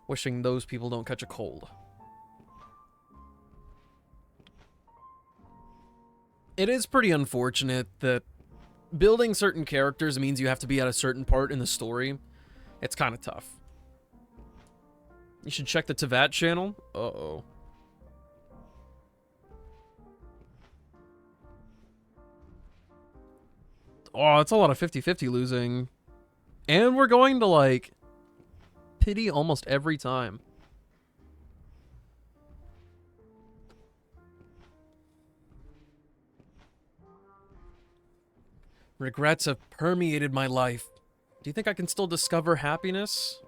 wishing those people don't catch a cold. It is pretty unfortunate that building certain characters means you have to be at a certain part in the story. It's kind of tough. You should check the Tevat channel. Uh-oh. Oh, it's a lot of 50-50 losing. And we're going to, like, pity almost every time. Regrets have permeated my life. Do you think I can still discover happiness?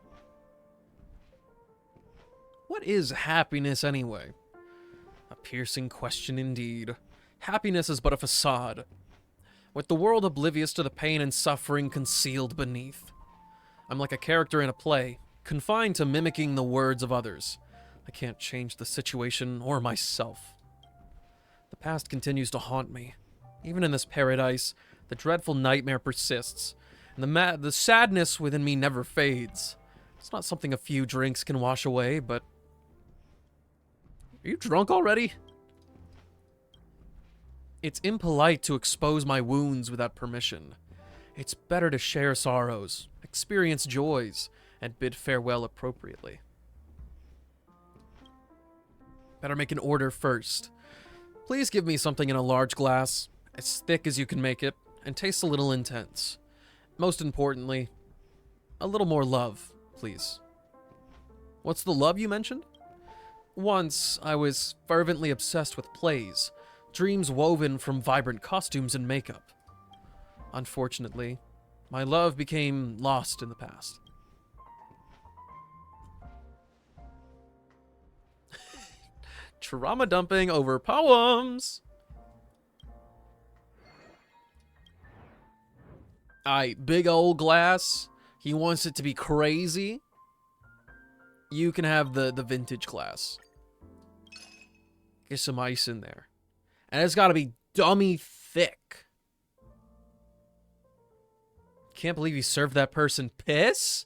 What is happiness anyway? A piercing question indeed. Happiness is but a facade, with the world oblivious to the pain and suffering concealed beneath. I'm like a character in a play, confined to mimicking the words of others. I can't change the situation or myself. The past continues to haunt me. Even in this paradise, the dreadful nightmare persists, and the sadness within me never fades. It's not something a few drinks can wash away, but... Are you drunk already? It's impolite to expose my wounds without permission. It's better to share sorrows, experience joys, and bid farewell appropriately. Better make an order first. Please give me something in a large glass, as thick as you can make it, and taste a little intense. Most importantly, a little more love, please. What's the love you mentioned? Once, I was fervently obsessed with plays, dreams woven from vibrant costumes and makeup. Unfortunately, my love became lost in the past. Trauma dumping over poems! Big old glass. He wants it to be crazy. You can have the vintage glass. Get some ice in there. And it's got to be dummy thick. Can't believe you served that person piss?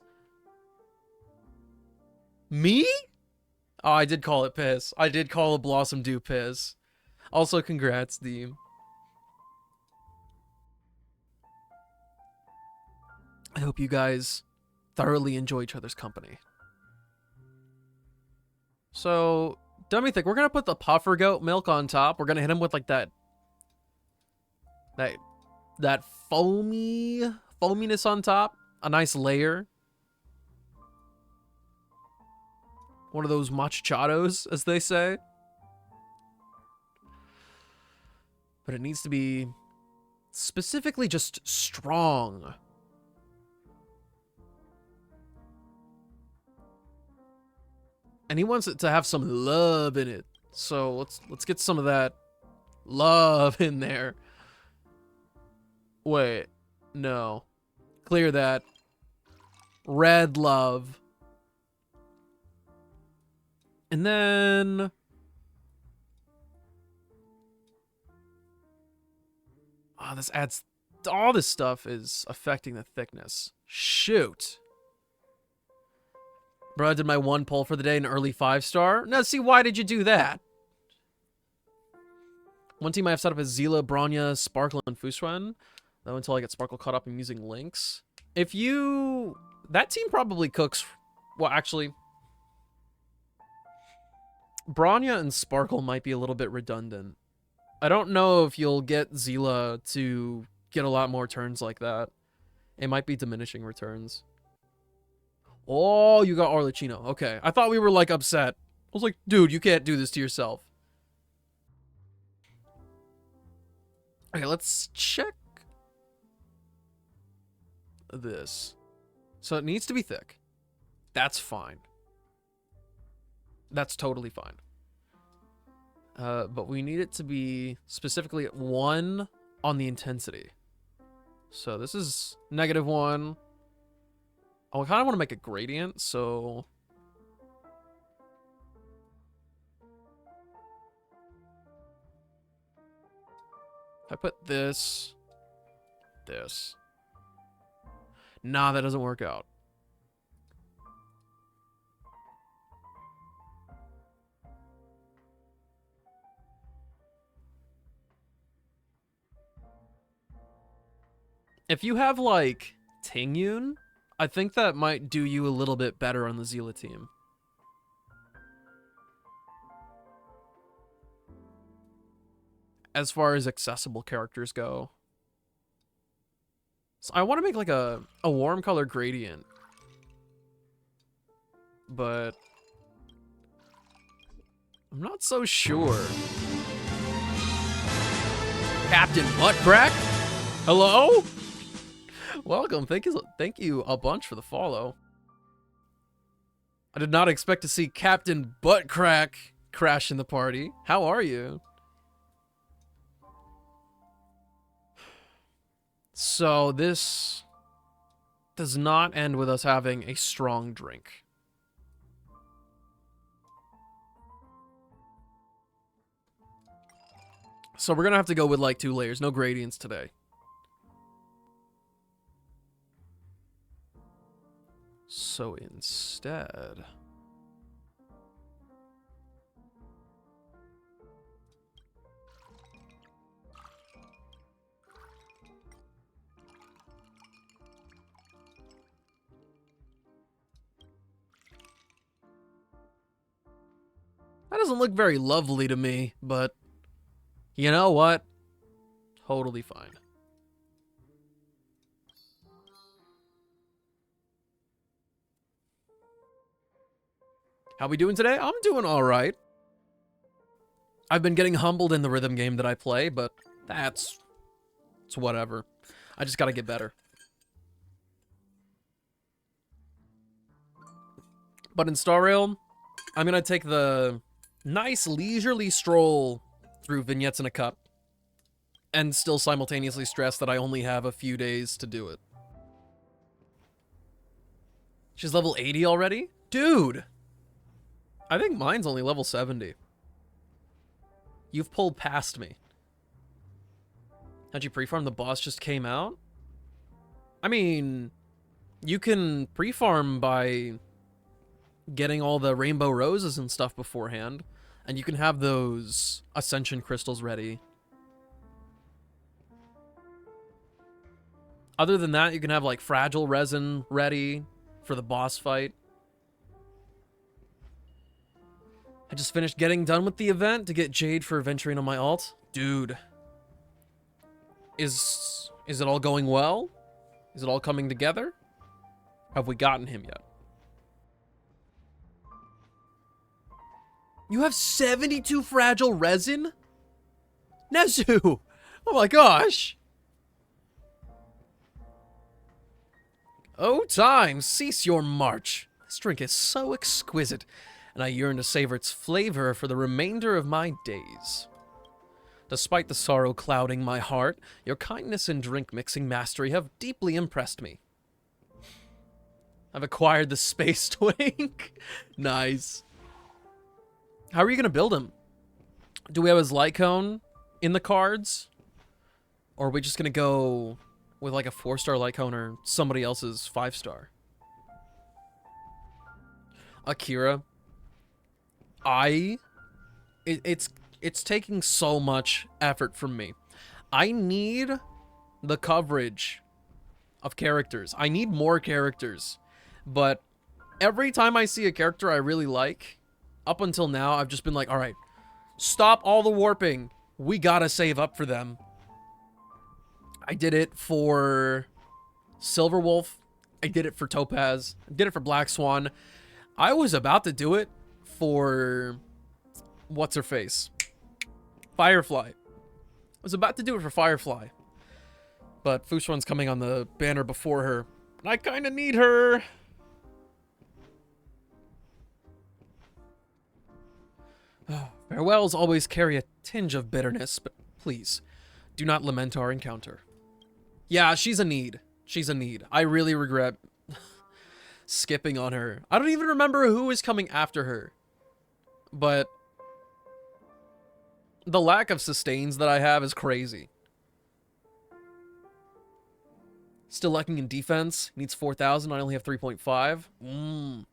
Me? Oh, I did call it piss. I did call a Blossom Dew piss. Also, congrats, Deem. I hope you guys thoroughly enjoy each other's company. So, dummy thick, we're gonna put the puffer goat milk on top. We're gonna hit him with like that foaminess on top. A nice layer. One of those machados, as they say. But it needs to be specifically just strong. And he wants it to have some love in it. So let's get some of that love in there. Wait. No. Clear that. Red love. And then... oh, this adds... all this stuff is affecting the thickness. Shoot. Bro, I did my one poll for the day, an early 5-star. Now, see, why did you do that? One team I have set up is Zila, Bronya, Sparkle, and Fuswen. Though until I get Sparkle caught up, I'm using Lynx. If you... that team probably cooks... well, actually... Bronya and Sparkle might be a little bit redundant. I don't know if you'll get Zila to get a lot more turns like that. It might be diminishing returns. Oh, you got Arlecchino. Okay. I thought we were, like, upset. I was like, dude, you can't do this to yourself. Okay, let's check this. So it needs to be thick. That's fine. That's totally fine. But we need it to be specifically at 1 on the intensity. So this is -1. Oh, I kind of want to make a gradient, so... if I put this... this... nah, that doesn't work out. If you have, like, Tingyun, I think that might do you a little bit better on the Zila team. As far as accessible characters go. So I want to make, like, a warm color gradient. But... I'm not so sure. Captain Buttcrack? Hello? Welcome. Thank you a bunch for the follow. I did not expect to see Captain Buttcrack crash in the party. How are you? So this does not end with us having a strong drink. So we're gonna have to go with like 2 layers, no gradients today. So instead... that doesn't look very lovely to me, but you know what? Totally fine. How we doing today? I'm doing all right. I've been getting humbled in the rhythm game that I play, but it's whatever. I just gotta get better. But in Star Rail, I'm gonna take the nice leisurely stroll through vignettes in a cup and still simultaneously stress that I only have a few days to do it. She's level 80 already? Dude! I think mine's only level 70. You've pulled past me. How'd you pre-farm? The boss just came out? I mean, you can pre-farm by getting all the rainbow roses and stuff beforehand, and you can have those ascension crystals ready. Other than that, you can have like fragile resin ready for the boss fight. I just finished getting done with the event to get Jade for venturing on my alt. Dude. Is it all going well? Is it all coming together? Have we gotten him yet? You have 72 fragile resin? Nezu! Oh my gosh! Oh, time! Cease your march! This drink is so exquisite, and I yearn to savor its flavor for the remainder of my days. Despite the sorrow clouding my heart, your kindness and drink-mixing mastery have deeply impressed me. I've acquired the Space Twink. Nice. How are you going to build him? Do we have his light cone in the cards? Or are we just going to go with like a 4-star light cone or somebody else's 5-star? Akira. It's taking so much effort from me. I need the coverage of characters. I need more characters. But every time I see a character I really like, up until now, I've just been like, all right, stop all the warping. We gotta save up for them. I did it for Silverwolf. I did it for Topaz. I did it for Black Swan. I was about to do it for... what's-her-face? Firefly. I was about to do it for Firefly. But Fushuan's coming on the banner before her. And I kind of need her. Farewells always carry a tinge of bitterness, but please, do not lament our encounter. Yeah, she's a need. She's a need. I really regret skipping on her. I don't even remember who is coming after her. But the lack of sustains that I have is crazy. Still lacking in defense. Needs 4,000. I only have 3.5.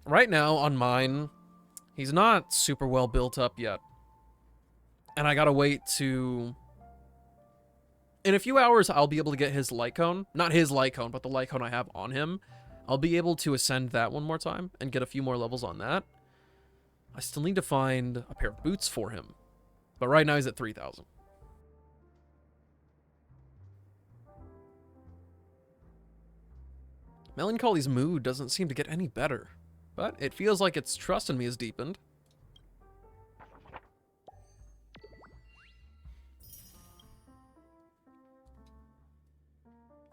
Right now, on mine, he's not super well built up yet. And I gotta wait to... In a few hours, I'll be able to get his light cone. Not his light cone, but the light cone I have on him. I'll be able to ascend that one more time and get a few more levels on that. I still need to find a pair of boots for him. But right now he's at 3,000. Melancholy's mood doesn't seem to get any better. But it feels like its trust in me has deepened.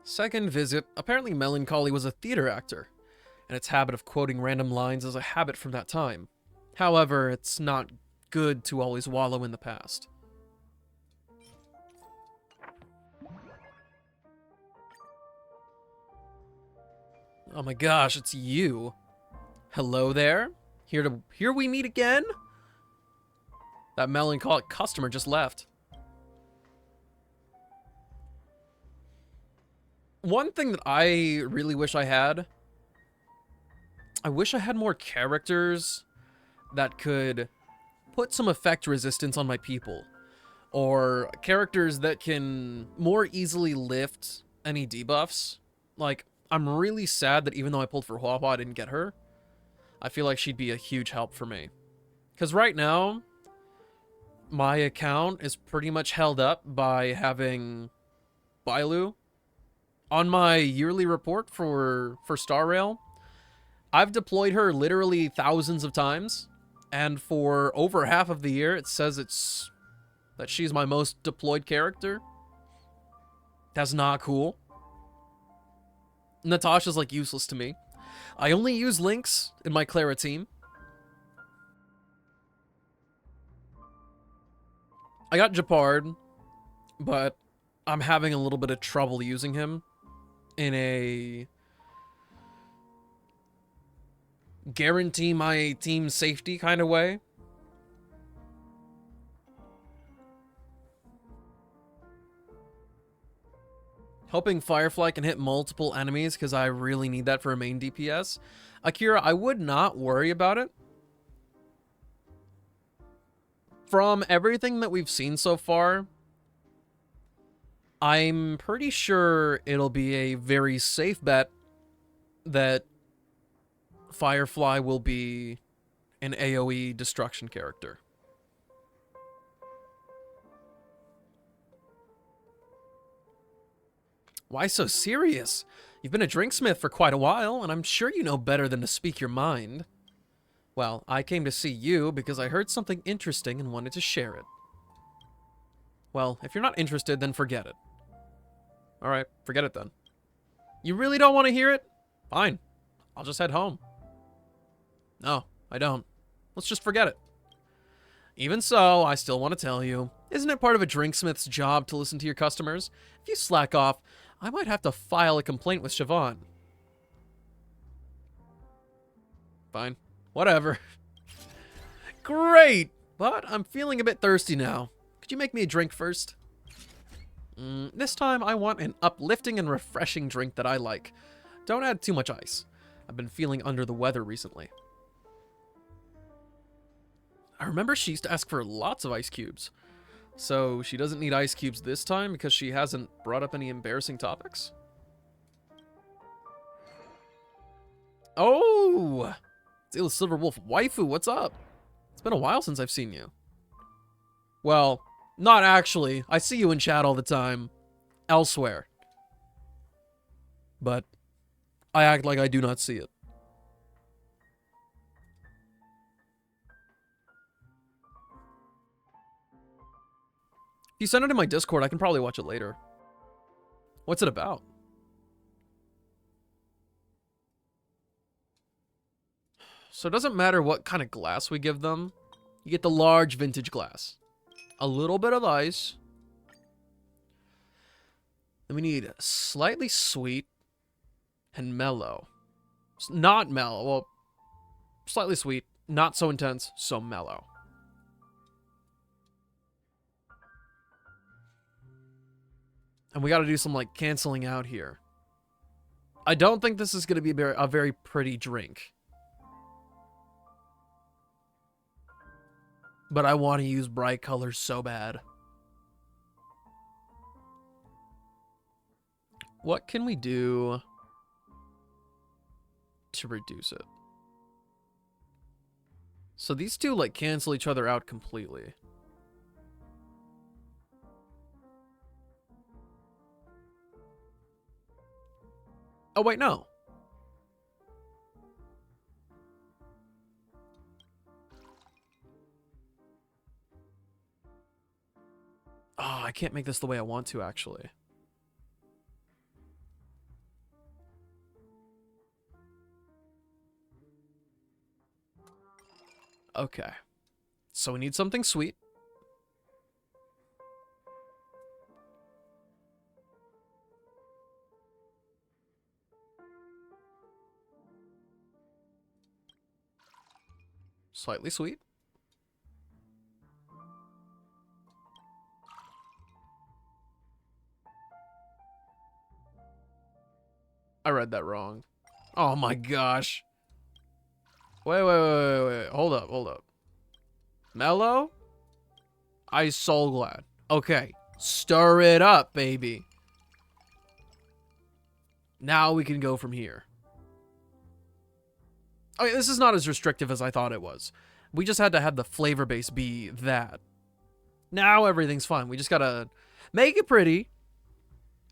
Second visit. Apparently Melancholy was a theater actor, and its habit of quoting random lines is a habit from that time. However, it's not good to always wallow in the past. Oh my gosh, it's you. Hello there. Here we meet again? That melancholic customer just left. One thing that I really wish I had, I wish I had more characters that could put some effect resistance on my people. Or characters that can more easily lift any debuffs. Like, I'm really sad that even though I pulled for Huahua, I didn't get her. I feel like she'd be a huge help for me. Because right now, my account is pretty much held up by having Bailu. On my yearly report for Star Rail, I've deployed her literally thousands of times. And for over half of the year, it says that she's my most deployed character. That's not cool. Natasha's like useless to me. I only use Lynx in my Clara team. I got Japard, but I'm having a little bit of trouble using him in a guarantee my team's safety kind of way. Hoping Firefly can hit multiple enemies because I really need that for a main DPS. Akira, I would not worry about it. From everything that we've seen so far, I'm pretty sure it'll be a very safe bet that Firefly will be an AoE destruction character. Why so serious? You've been a drinksmith for quite a while, and I'm sure you know better than to speak your mind. Well, I came to see you because I heard something interesting and wanted to share it. Well, if you're not interested, then forget it. Alright, forget it then. You really don't want to hear it? Fine. I'll just head home. No, I don't. Let's just forget it. Even so, I still want to tell you, isn't it part of a drinksmith's job to listen to your customers? If you slack off, I might have to file a complaint with Siobhan. Fine. Whatever. Great! But I'm feeling a bit thirsty now. Could you make me a drink first? This time I want an uplifting and refreshing drink that I like. Don't add too much ice. I've been feeling under the weather recently. I remember she used to ask for lots of ice cubes. So she doesn't need ice cubes this time because she hasn't brought up any embarrassing topics? Oh! It's Silver Wolf waifu, what's up? It's been a while since I've seen you. Well, not actually. I see you in chat all the time. Elsewhere. But I act like I do not see it. If you send it in my Discord, I can probably watch it later. What's it about? So it doesn't matter what kind of glass we give them. You get the large vintage glass. A little bit of ice. Then we need slightly sweet and mellow. Not mellow. Well, slightly sweet. Not so intense, so mellow. And we got to do some, like, canceling out here. I don't think this is going to be a very pretty drink. But I want to use bright colors so bad. What can we do to reduce it? So these two, like, cancel each other out completely. Oh, wait, no. Oh, I can't make this the way I want to, actually. Okay. So we need something sweet. Slightly sweet. I read that wrong. Oh my gosh. Wait. Hold up. Mellow? Ice Soul Glad. Okay. Stir it up, baby. Now we can go from here. Okay, this is not as restrictive as I thought it was. We just had to have the flavor base be that. Now everything's fine. We just gotta make it pretty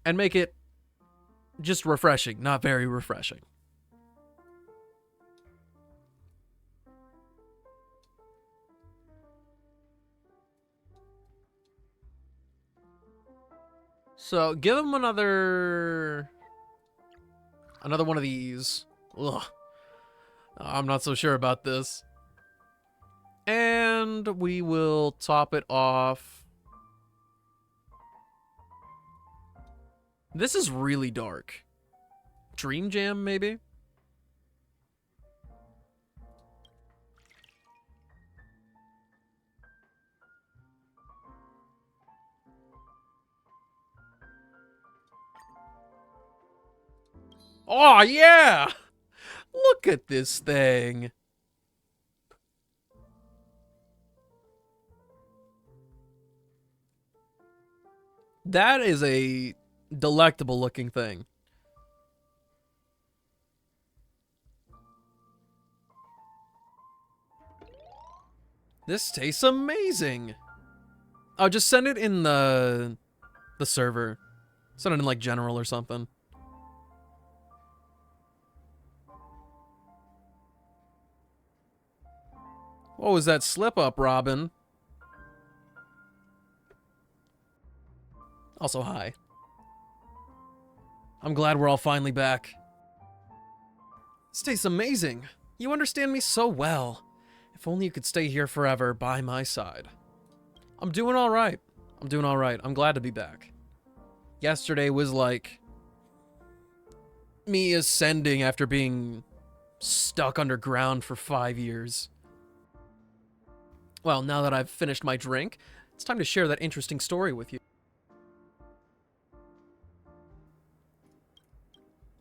and make it just refreshing, not very refreshing. So give him another one of these. Ugh. I'm not so sure about this. And we will top it off. This is really dark. Dream Jam, maybe? Oh, yeah! Look at this thing. That is a delectable looking thing. This tastes amazing. Oh, just send it in the server. Send it in like general or something. What was that slip up, Robin? Also, hi. I'm glad we're all finally back. This tastes amazing. You understand me so well. If only you could stay here forever by my side. I'm doing all right. I'm doing all right. I'm glad to be back. Yesterday was like me ascending after being stuck underground for 5 years. Well, now that I've finished my drink, it's time to share that interesting story with you.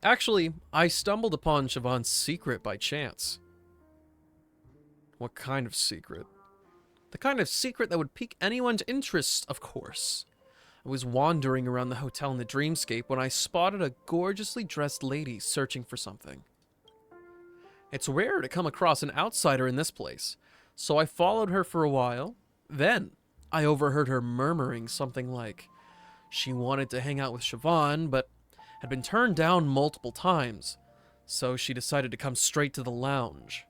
Actually, I stumbled upon Siobhan's secret by chance. What kind of secret? The kind of secret that would pique anyone's interest, of course. I was wandering around the hotel in the dreamscape when I spotted a gorgeously dressed lady searching for something. It's rare to come across an outsider in this place, so I followed her for a while. Then, I overheard her murmuring something like she wanted to hang out with Siobhan, but had been turned down multiple times, so she decided to come straight to the lounge.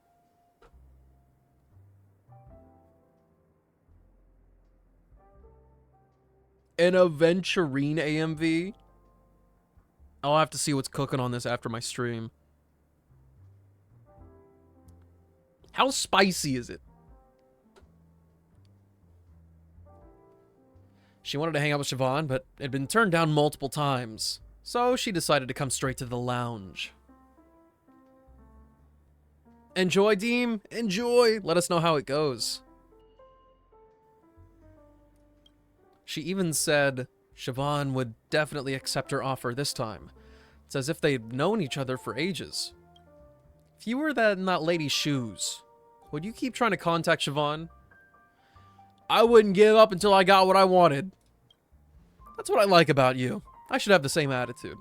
An Aventurine AMV? I'll have to see what's cooking on this after my stream. How spicy is it? She wanted to hang out with Siobhan, but had been turned down multiple times, so she decided to come straight to the lounge. Enjoy, Deem. Enjoy. Let us know how it goes. She even said Siobhan would definitely accept her offer this time. It's as if they'd known each other for ages. If you were in that lady's shoes, would you keep trying to contact Siobhan? I wouldn't give up until I got what I wanted. That's what I like about you. I should have the same attitude.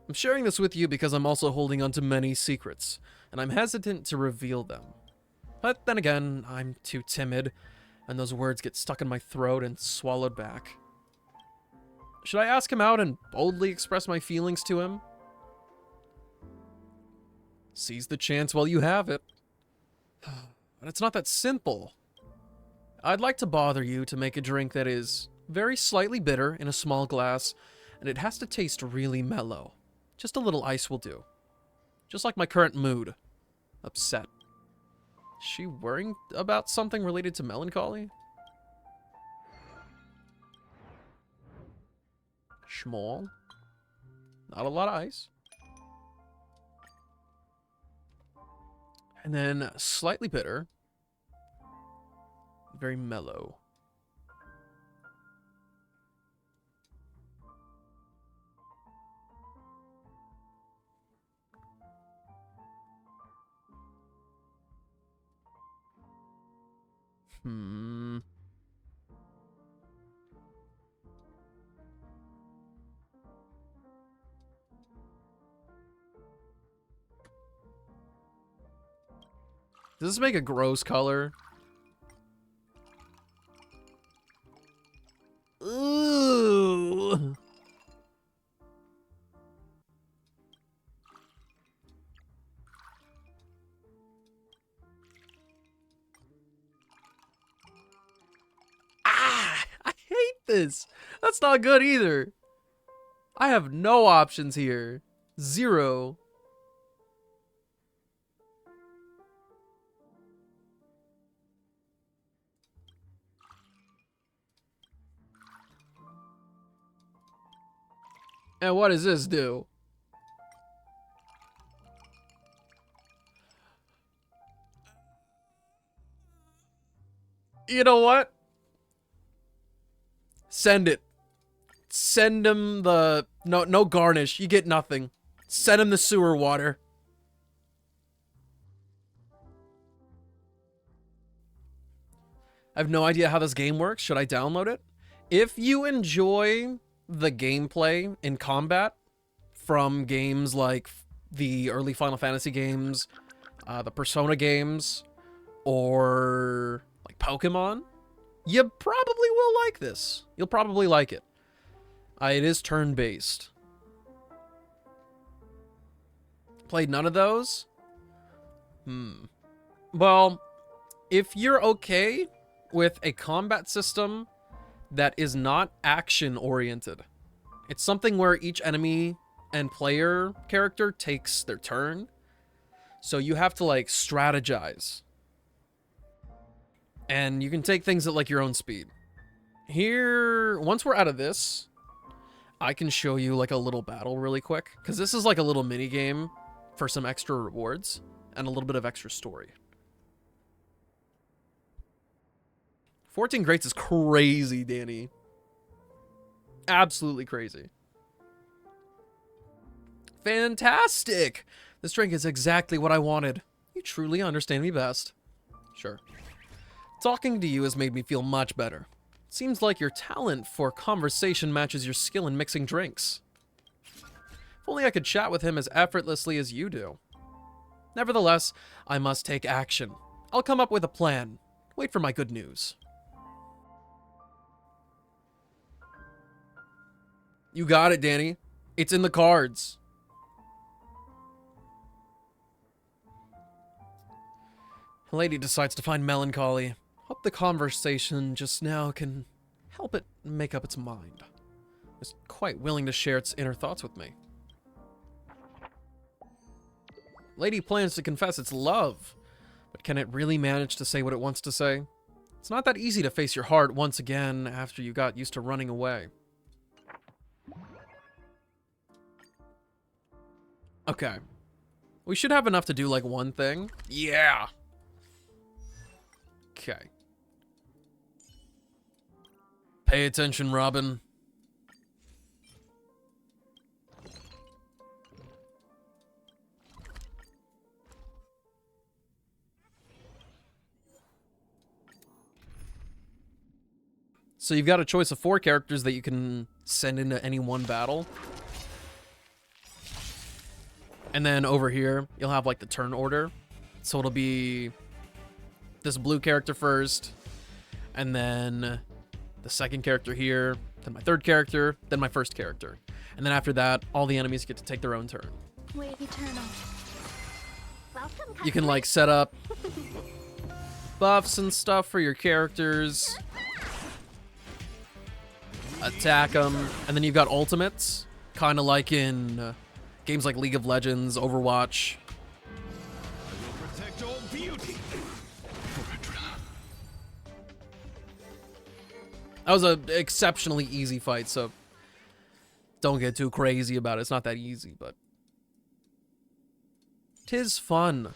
I'm sharing this with you because I'm also holding onto many secrets, and I'm hesitant to reveal them. But then again, I'm too timid, and those words get stuck in my throat and swallowed back. Should I ask him out and boldly express my feelings to him? Seize the chance while you have it. But it's not that simple. I'd like to bother you to make a drink that is very slightly bitter in a small glass, and it has to taste really mellow. Just a little ice will do. Just like my current mood. Upset. Is she worrying about something related to melancholy? Small. Not a lot of ice. And then slightly bitter. Very mellow. Does this make a gross color? Ooh. Ah, I hate this. That's not good either. I have no options here. Zero. And what does this do? You know what? Send it. Send him the... No garnish. You get nothing. Send him the sewer water. I have no idea how this game works. Should I download it? If you enjoy the gameplay in combat from games like the early Final Fantasy games, the Persona games, or like Pokemon, you probably will like this. You'll probably like it. It is turn-based. Played none of those? Well, if you're okay with a combat system that is not action-oriented, it's something where each enemy and player character takes their turn, so you have to, like, strategize. And you can take things at, like, your own speed. Here, once we're out of this, I can show you, like, a little battle really quick, because this is, like, a little mini-game for some extra rewards and a little bit of extra story. 14 Greats is crazy, Danny. Absolutely crazy. Fantastic! This drink is exactly what I wanted. You truly understand me best. Sure. Talking to you has made me feel much better. Seems like your talent for conversation matches your skill in mixing drinks. If only I could chat with him as effortlessly as you do. Nevertheless, I must take action. I'll come up with a plan. Wait for my good news. You got it, Danny. It's in the cards. A lady decides to find melancholy. Hope the conversation just now can help it make up its mind. It's quite willing to share its inner thoughts with me. Lady plans to confess its love, but can it really manage to say what it wants to say? It's not that easy to face your heart once again after you got used to running away. Okay. We should have enough to do, like, one thing. Yeah! Okay. Pay attention, Robin. So you've got a choice of 4 characters that you can send into any one battle. And then over here, you'll have, like, the turn order. So it'll be this blue character first, and then the second character here, then my third character, then my first character. And then after that, all the enemies get to take their own turn. Wait, eternal. Welcome, You can, like, set up buffs and stuff for your characters. Attack them. And then you've got ultimates, kind of like in games like League of Legends, Overwatch. Protect all beauty. That was an exceptionally easy fight, so don't get too crazy about it. It's not that easy, but 'tis fun.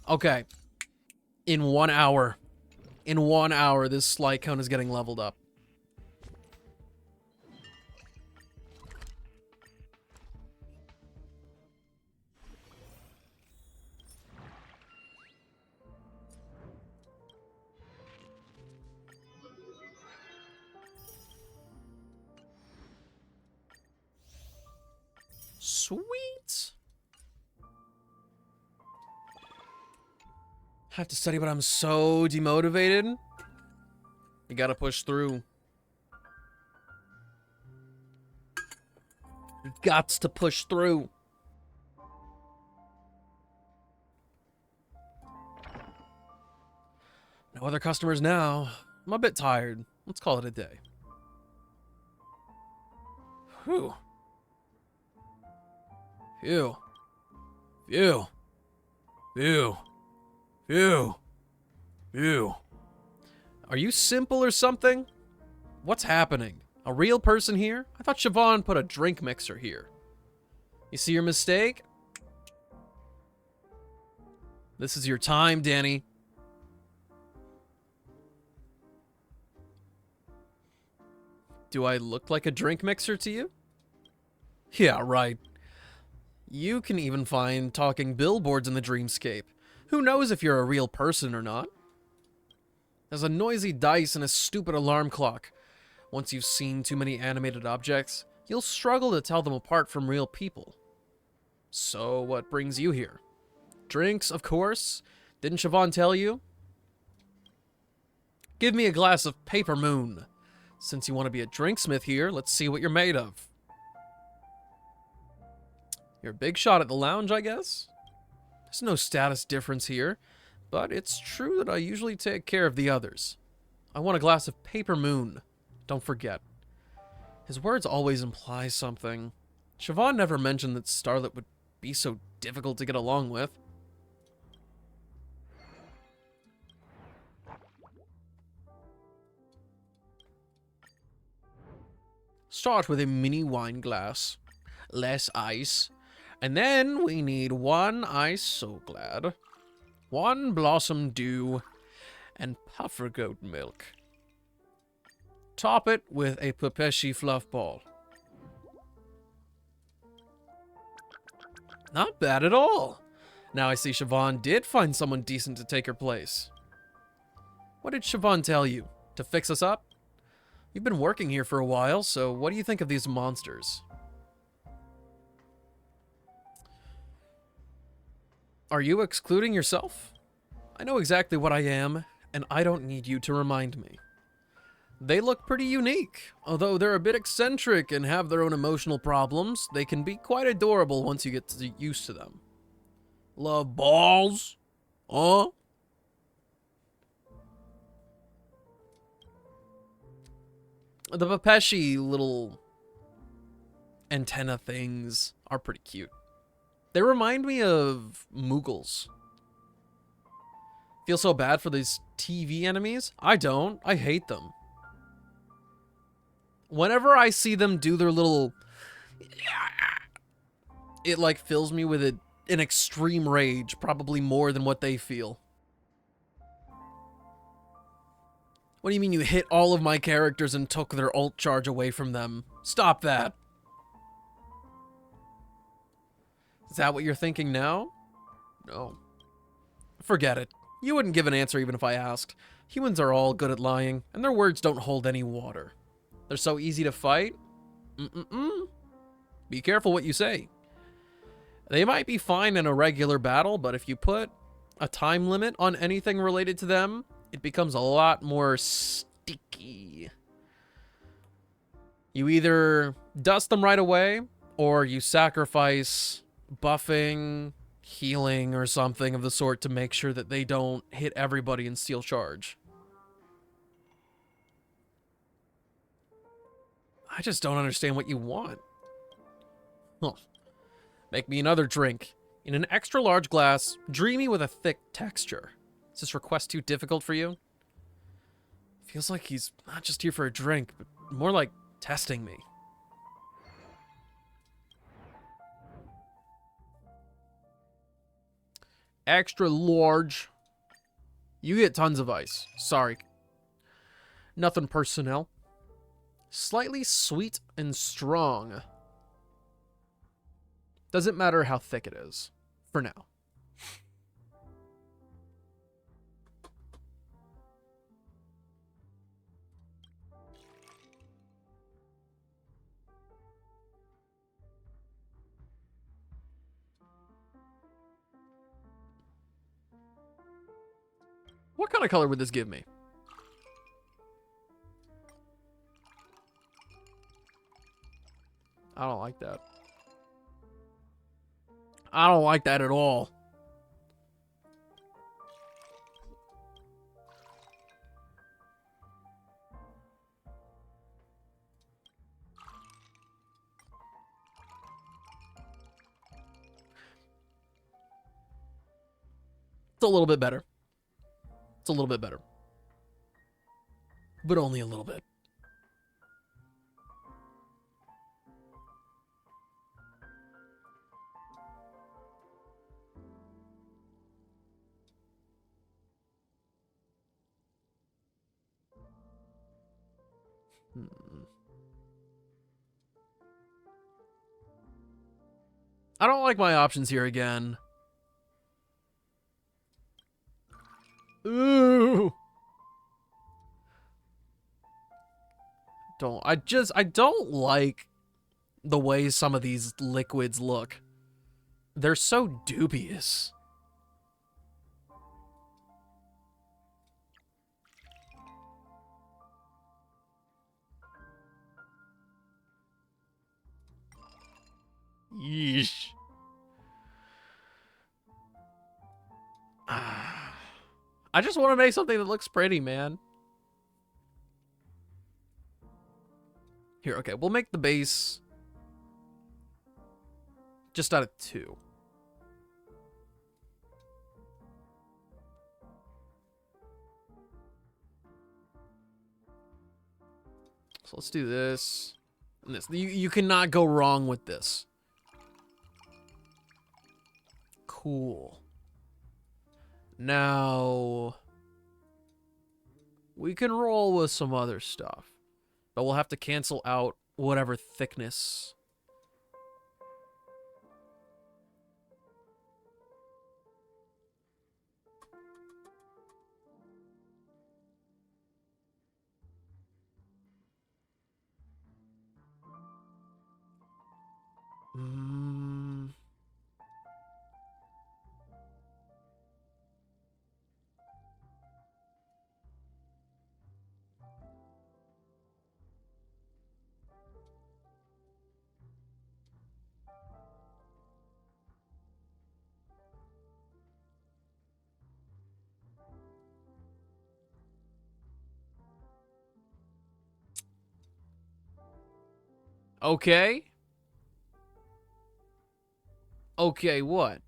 Okay. In 1 hour. In 1 hour, this slight cone is getting leveled up. Sweet. Have to study, but I'm so demotivated. You gotta push through. You gots to push through. No other customers now. I'm a bit tired. Let's call it a day. Whew. Phew. Phew. Phew. Phew. Phew. Are you simple or something? What's happening? A real person here? I thought Siobhan put a drink mixer here. You see your mistake? This is your time, Danny. Do I look like a drink mixer to you? Yeah, right. You can even find talking billboards in the dreamscape. Who knows if you're a real person or not? There's a noisy dice and a stupid alarm clock. Once you've seen too many animated objects, you'll struggle to tell them apart from real people. So, what brings you here? Drinks, of course. Didn't Siobhan tell you? Give me a glass of Paper Moon. Since you want to be a drinksmith here, let's see what you're made of. You're a big shot at the lounge, I guess? There's no status difference here, but it's true that I usually take care of the others. I want a glass of Paper Moon. Don't forget. His words always imply something. Siobhan never mentioned that Starlet would be so difficult to get along with. Start with a mini wine glass. Less ice. And then we need 1 ice so glad, 1 blossom dew, and puffer goat milk. Top it with a Pepeshi fluff ball. Not bad at all. Now I see Siobhan did find someone decent to take her place. What did Siobhan tell you? To fix us up? You've been working here for a while, so what do you think of these monsters? Are you excluding yourself? I know exactly what I am, and I don't need you to remind me. They look pretty unique. Although they're a bit eccentric and have their own emotional problems, they can be quite adorable once you get used to them. Love balls? Huh? The Pepeshi little antenna things are pretty cute. They remind me of Moogles. Feel so bad for these TV enemies? I don't. I hate them. Whenever I see them do their little... It, like, fills me with an extreme rage, probably more than what they feel. What do you mean you hit all of my characters and took their ult charge away from them? Stop that. Is that what you're thinking now? No. Forget it. You wouldn't give an answer even if I asked. Humans are all good at lying, and their words don't hold any water. They're so easy to fight. Be careful what you say. They might be fine in a regular battle, but if you put a time limit on anything related to them, it becomes a lot more sticky. You either dust them right away, or you sacrifice buffing, healing, or something of the sort to make sure that they don't hit everybody and steal charge. I just don't understand what you want. Huh. Make me another drink. In an extra large glass, dreamy with a thick texture. Is this request too difficult for you? Feels like he's not just here for a drink, but more like testing me. Extra large. You get tons of ice. Sorry. Nothing personnel. Slightly sweet and strong. Doesn't matter how thick it is. For now. What kind of color would this give me? I don't like that. I don't like that at all. It's a little bit better. It's a little bit better. But only a little bit. I don't like my options here again. Ooh. I don't like the way some of these liquids look. They're so dubious. Yeesh. I just want to make something that looks pretty, man. Here, okay, we'll make the base just out of 2. So let's do this and this. You cannot go wrong with this. Cool. Now, we can roll with some other stuff, but we'll have to cancel out whatever thickness. Okay. Okay, what?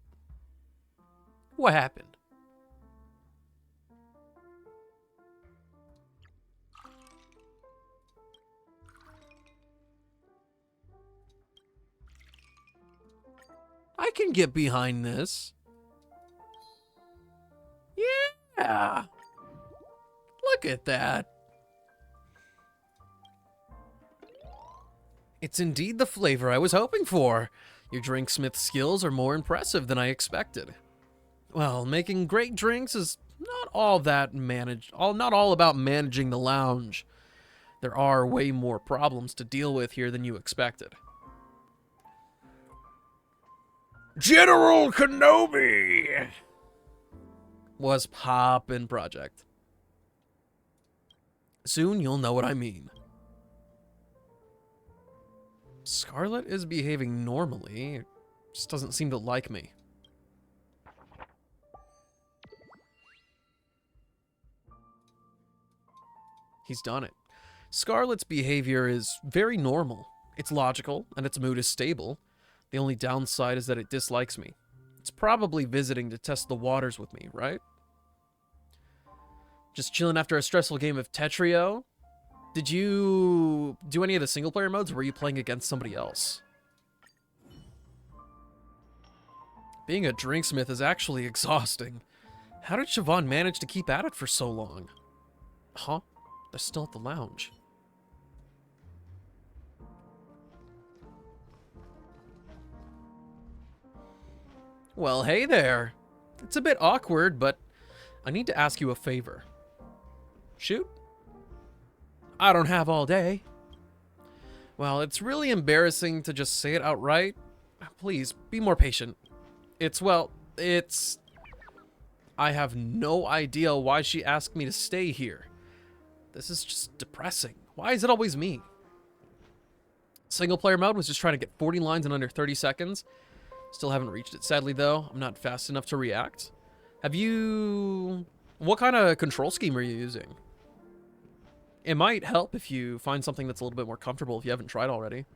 What happened? I can get behind this. Yeah. Look at that. It's indeed the flavor I was hoping for. Your drinksmith skills are more impressive than I expected. Well, making great drinks is not all about managing the lounge. There are way more problems to deal with here than you expected. General Kenobi! Was poppin' project. Soon you'll know what I mean. Scarlet is behaving normally. It just doesn't seem to like me. He's done it. Scarlet's behavior is very normal. It's logical, and its mood is stable. The only downside is that it dislikes me. It's probably visiting to test the waters with me, right? Just chilling after a stressful game of Tetrio? Did you do any of the single-player modes, or were you playing against somebody else? Being a drinksmith is actually exhausting. How did Siobhan manage to keep at it for so long? Huh? They're still at the lounge. Well, hey there. It's a bit awkward, but I need to ask you a favor. Shoot. I don't have all day. Well, it's really embarrassing to just say it outright. Please, be more patient. I have no idea why she asked me to stay here. This is just depressing. Why is it always me? Single player mode was just trying to get 40 lines in under 30 seconds. Still haven't reached it. Sadly, though, I'm not fast enough to react. What kind of control scheme are you using? It might help if you find something that's a little bit more comfortable if you haven't tried already.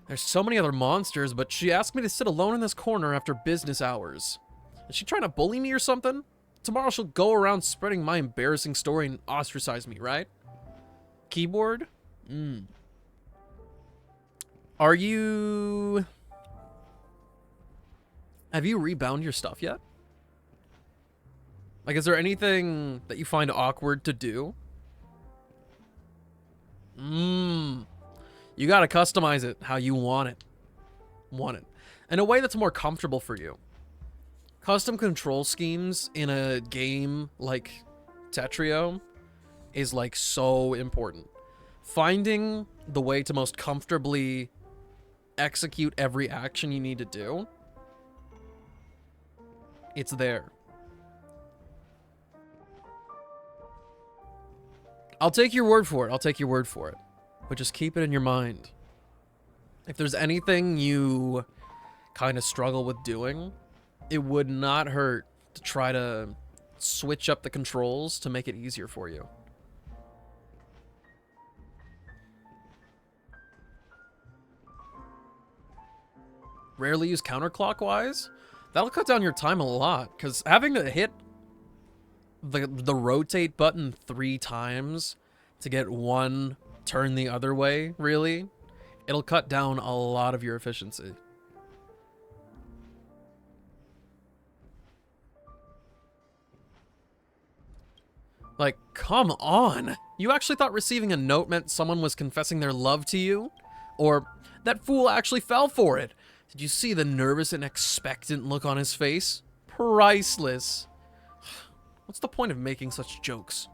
There's so many other monsters, but she asked me to sit alone in this corner after business hours. Is she trying to bully me or something? Tomorrow she'll go around spreading my embarrassing story and ostracize me, right? Keyboard? Have you rebound your stuff yet? Like, is there anything that you find awkward to do? You gotta customize it how you want it. want it. In a way that's more comfortable for you. Custom control schemes in a game like Tetrio is like so important. Finding the way to most comfortably execute every action you need to do, it's there. I'll take your word for it. I'll take your word for it. But just keep it in your mind. If there's anything you kind of struggle with doing, it would not hurt to try to switch up the controls to make it easier for you. Rarely use counterclockwise? That'll cut down your time a lot, because having to hit the rotate button 3 times to get one turn the other way, really, it'll cut down a lot of your efficiency. Like, come on! You actually thought receiving a note meant someone was confessing their love to you? Or, that fool actually fell for it? Did you see the nervous and expectant look on his face? Priceless. What's the point of making such jokes?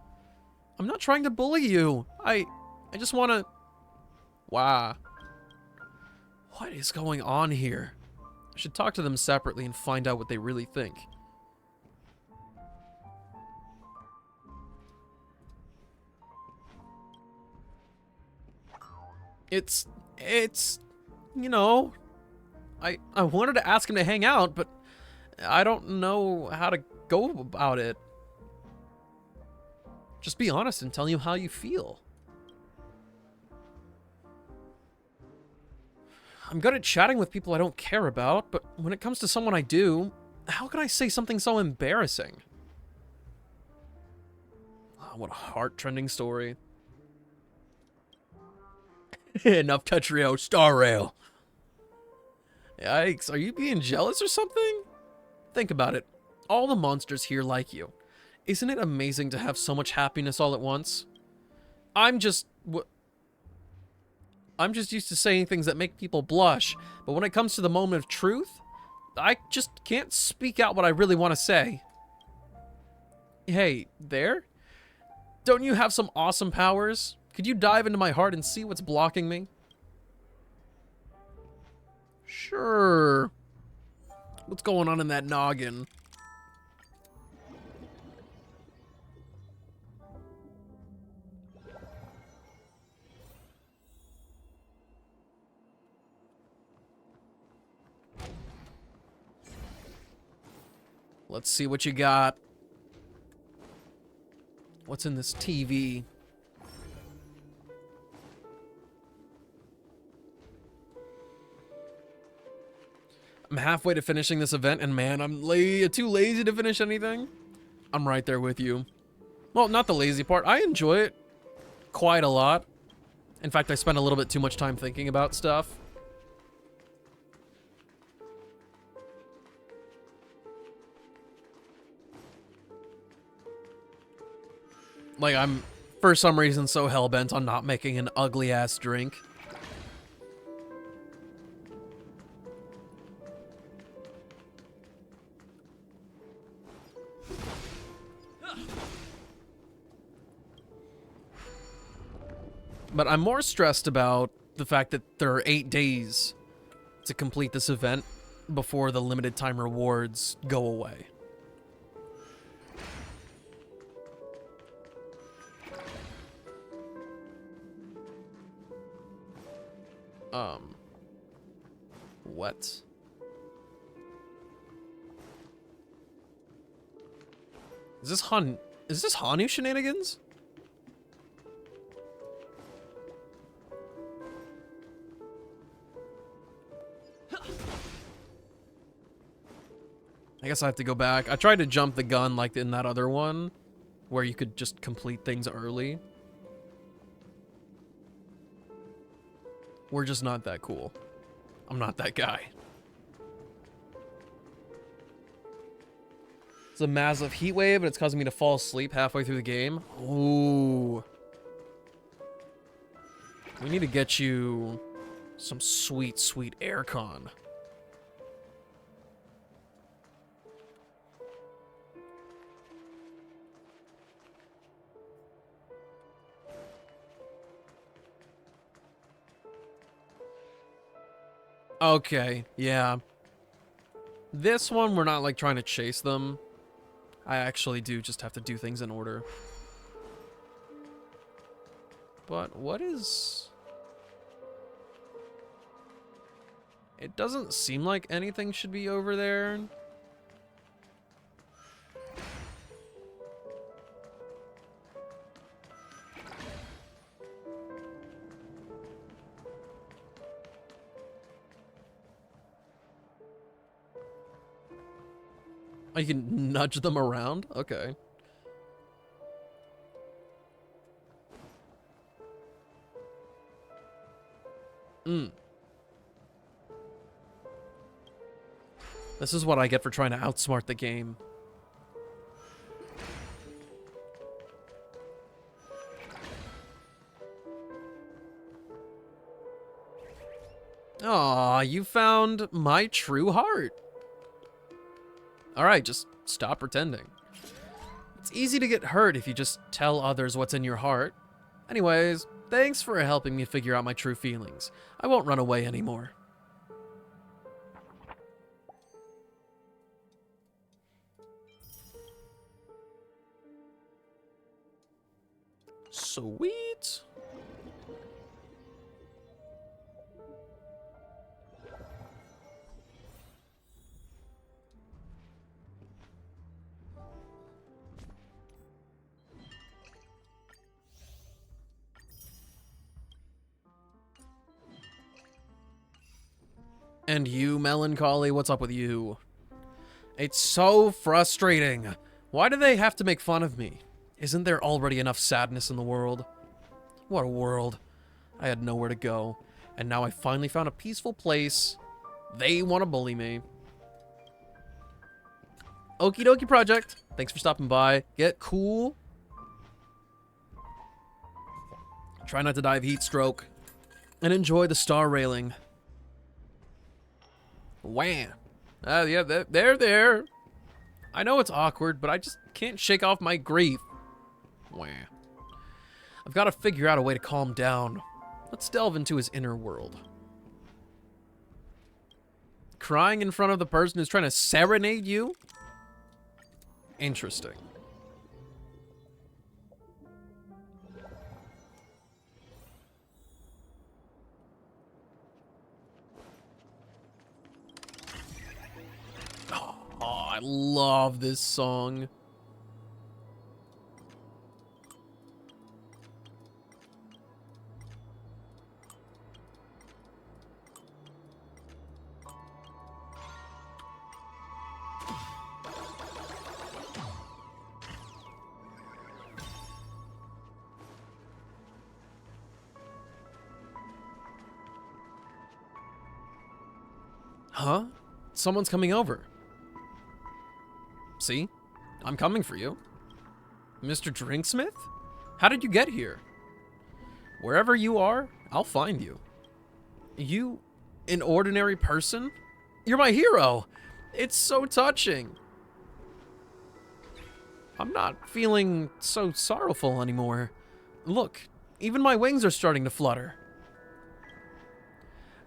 I'm not trying to bully you. I just want to... Wow. What is going on here? I should talk to them separately and find out what they really think. It's, you know, I wanted to ask him to hang out, but I don't know how to go about it. Just be honest and tell you how you feel. I'm good at chatting with people I don't care about, but when it comes to someone I do, how can I say something so embarrassing? Oh, what a heart-trending story. Enough Tetrio, Star Rail. Yikes, are you being jealous or something? Think about it. All the monsters here like you. Isn't it amazing to have so much happiness all at once? I'm just used to saying things that make people blush, but when it comes to the moment of truth, I just can't speak out what I really want to say. Hey, there? Don't you have some awesome powers? Could you dive into my heart and see what's blocking me? Sure. What's going on in that noggin? Let's see what you got. What's in this TV? I'm halfway to finishing this event, and man, I'm too lazy to finish anything. I'm right there with you. Well, not the lazy part. I enjoy it quite a lot. In fact, I spend a little bit too much time thinking about stuff. Like, I'm, for some reason, so hell-bent on not making an ugly-ass drink. But I'm more stressed about the fact that there are 8 days to complete this event before the limited time rewards go away. What? Is this Hanu shenanigans? I guess I have to go back. I tried to jump the gun like in that other one, where you could just complete things early. We're just not that cool. I'm not that guy. It's a massive heat wave, and it's causing me to fall asleep halfway through the game. Ooh. We need to get you some sweet, sweet aircon. Okay, yeah. This one, we're not, like, trying to chase them. I actually do just have to do things in order. But what is... It doesn't seem like anything should be over there. Oh, you can nudge them around? Okay. This is what I get for trying to outsmart the game. Aw, you found my true heart. Alright, just stop pretending. It's easy to get hurt if you just tell others what's in your heart. Anyways, thanks for helping me figure out my true feelings. I won't run away anymore. Sweet. And you, Melancholy, what's up with you? It's so frustrating. Why do they have to make fun of me? Isn't there already enough sadness in the world? What a world. I had nowhere to go, and now I finally found a peaceful place. They want to bully me. Okie dokie project. Thanks for stopping by. Get cool. Try not to die of heat stroke. And enjoy the star railing. Wham. Yeah, they're there. I know it's awkward, but I just can't shake off my grief. Wham. I've got to figure out a way to calm down. Let's delve into his inner world. Crying in front of the person who's trying to serenade you? Interesting. Oh, I love this song. Huh? Someone's coming over. See? I'm coming for you. Mr. Drinksmith? How did you get here? Wherever you are, I'll find you. You, an ordinary person? You're my hero! It's so touching. I'm not feeling so sorrowful anymore. Look, even my wings are starting to flutter.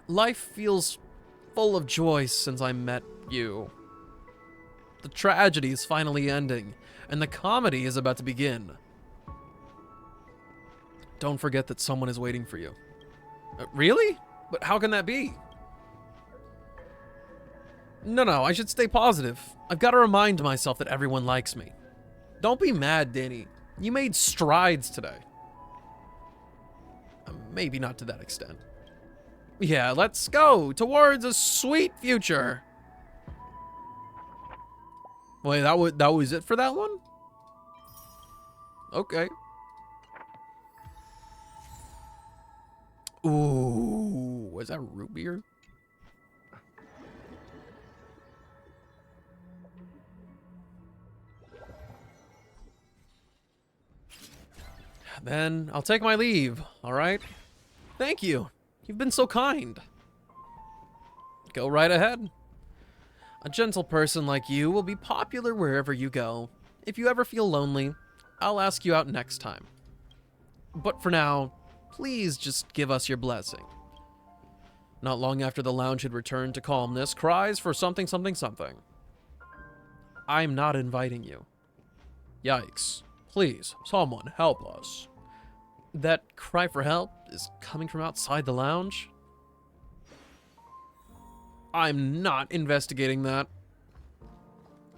Life feels full of joy since I met you. The tragedy is finally ending, and the comedy is about to begin. Don't forget that someone is waiting for you. Really? But how can that be? No, I should stay positive. I've got to remind myself that everyone likes me. Don't be mad, Danny. You made strides today. Maybe not to that extent. Yeah, let's go towards a sweet future. Wait, that was it for that one? Okay. Ooh, was that root beer? Then I'll take my leave, all right? Thank you. You've been so kind. Go right ahead. A gentle person like you will be popular wherever you go. If you ever feel lonely, I'll ask you out next time. But for now, please just give us your blessing. Not long after the lounge had returned to calmness, cries for something, something, something. I'm not inviting you. Yikes. Please, someone help us. That cry for help is coming from outside the lounge? I'm not investigating that.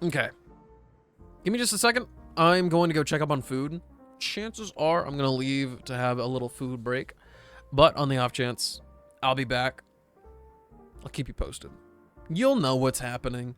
Okay. Give me just a second. I'm going to go check up on food. Chances are I'm going to leave to have a little food break. But on the off chance, I'll be back. I'll keep you posted. You'll know what's happening.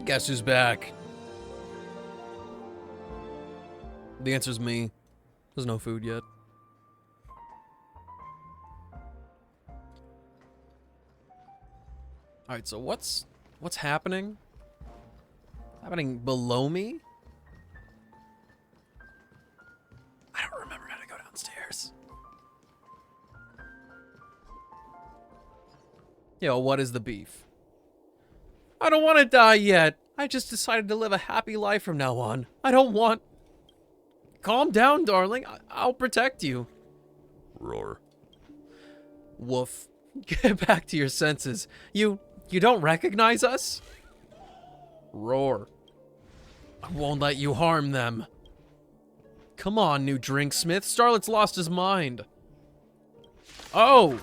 Guess who's back? The answer's me. There's no food yet. Alright, so what's happening? Happening below me? I don't remember how to go downstairs. Yo, what is the beef? I don't want to die yet. I just decided to live a happy life from now on. I don't want... Calm down, darling. I'll protect you. Roar. Woof. Get back to your senses. You don't recognize us? Roar. I won't let you harm them. Come on, new drinksmith. Starlet's lost his mind. Oh!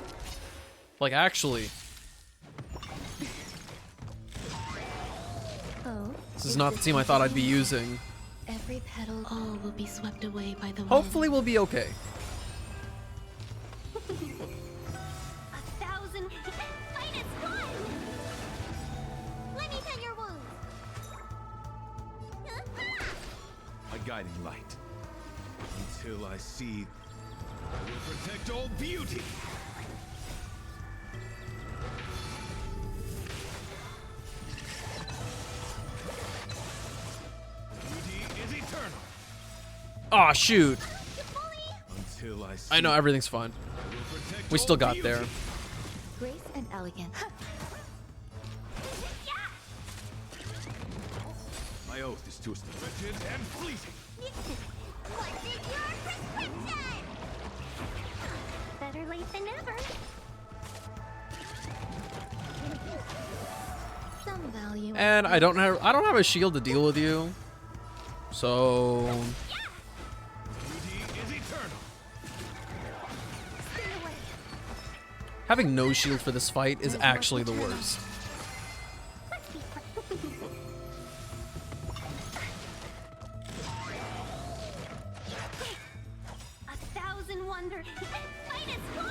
Like, actually. Oh, This is not the team I thought I'd be using. every petal all will be swept away by the wind. Hopefully we'll be okay. 1,000 fight as one. Let me tend your wounds. A guiding light. Until I see, I will protect all beauty. Beauty is eternal. Aw, shoot. Until I see, I know everything's fine. I will protect We all still got beauty. there. Grace and elegance. My oath is to wretched and fleeting. What's in your prescription? Better late than never. Some value. And I don't have a shield to deal with you. So Beauty is eternal. Stay away. having no shield for this fight is actually the worst. Let's be friends. 1,000 wonders. Fight as one.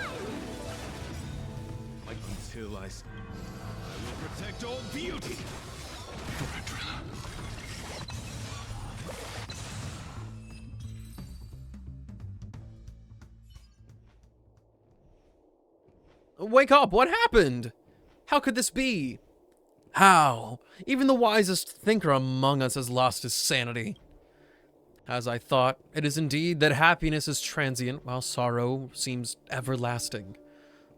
Until I will protect all beauty. Wake up! What happened? How could this be? How? Even the wisest thinker among us has lost his sanity. As I thought, it is indeed that happiness is transient, while sorrow seems everlasting.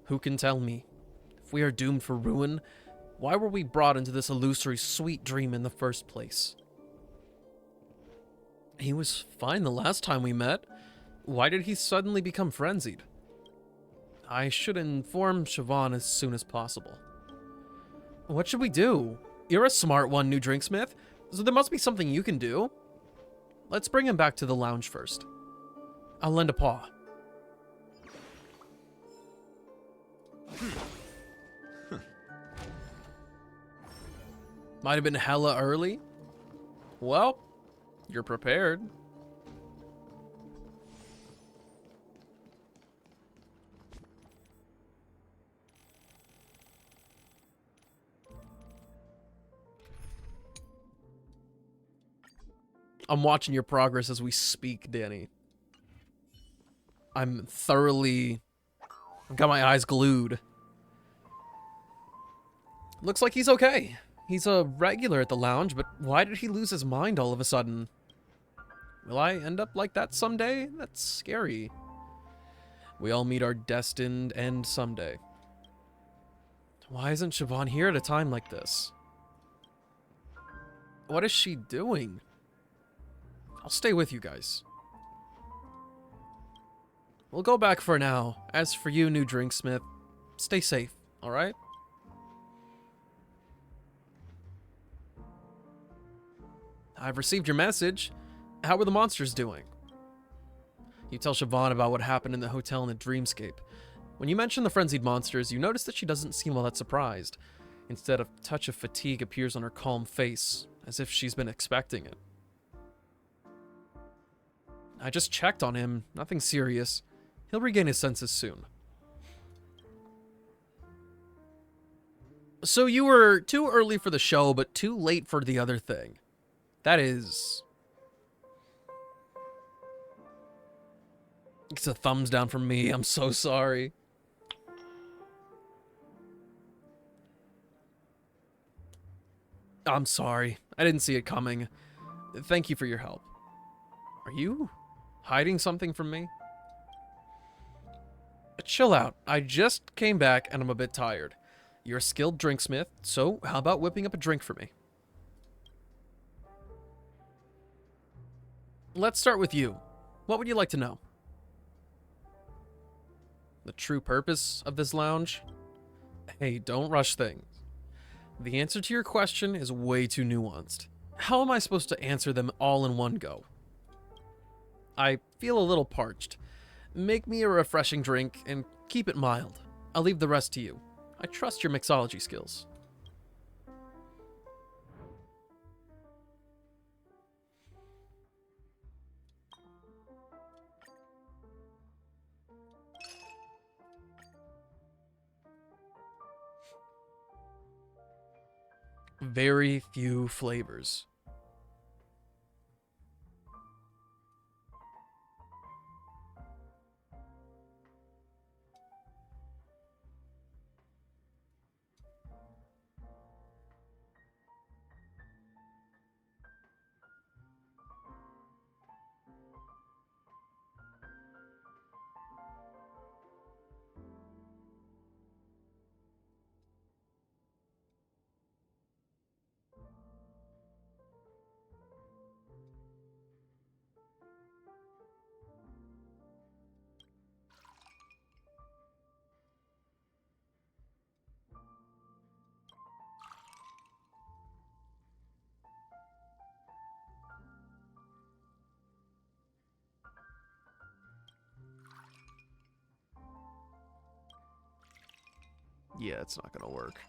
Who can tell me? If we are doomed for ruin, why were we brought into this illusory sweet dream in the first place? He was fine the last time we met. Why did he suddenly become frenzied? I should inform Siobhan as soon as possible. What should we do? You're a smart one, new drinksmith, so there must be something you can do. Let's bring him back to the lounge first. I'll lend a paw. Might have been hella early. Well, you're prepared. I'm watching your progress as we speak, Danny. I've got my eyes glued. Looks like he's okay. He's a regular at the lounge, but why did he lose his mind all of a sudden? Will I end up like that someday? That's scary. We all meet our destined end someday. Why isn't Siobhan here at a time like this? What is she doing? I'll stay with you guys. We'll go back for now. As for you, new drinksmith, stay safe, alright? I've received your message. How are the monsters doing? You tell Siobhan about what happened in the hotel in the dreamscape. When you mention the frenzied monsters, you notice that she doesn't seem all that surprised. Instead, a touch of fatigue appears on her calm face, as if she's been expecting it. I just checked on him. Nothing serious. He'll regain his senses soon. So you were too early for the show, but too late for the other thing. That is... It's a thumbs down from me. I'm so sorry. I'm sorry. I didn't see it coming. Thank you for your help. Are you hiding something from me? Chill out. I just came back and I'm a bit tired. You're a skilled drinksmith, so how about whipping up a drink for me? Let's start with you. What would you like to know? The true purpose of this lounge? Hey, don't rush things. The answer to your question is way too nuanced. How am I supposed to answer them all in one go? I feel a little parched. Make me a refreshing drink and keep it mild. I'll leave the rest to you. I trust your mixology skills. Very few flavors. Yeah, it's not gonna work.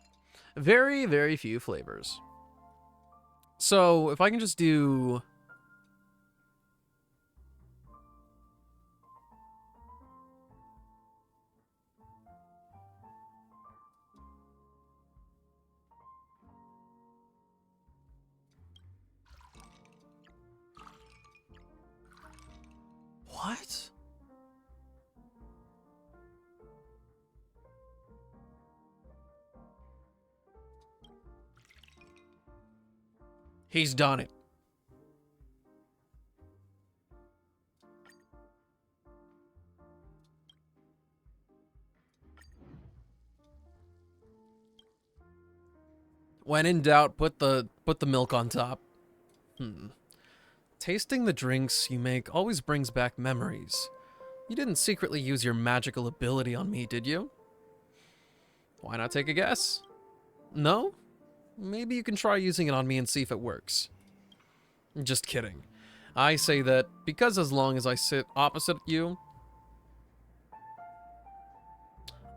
Very, very few flavors. So, if I can just do... What? He's done it. When in doubt, put the milk on top. Tasting the drinks you make always brings back memories. You didn't secretly use your magical ability on me, did you? Why not take a guess? No? Maybe you can try using it on me and see if it works. Just kidding. I say that because as long as I sit opposite you,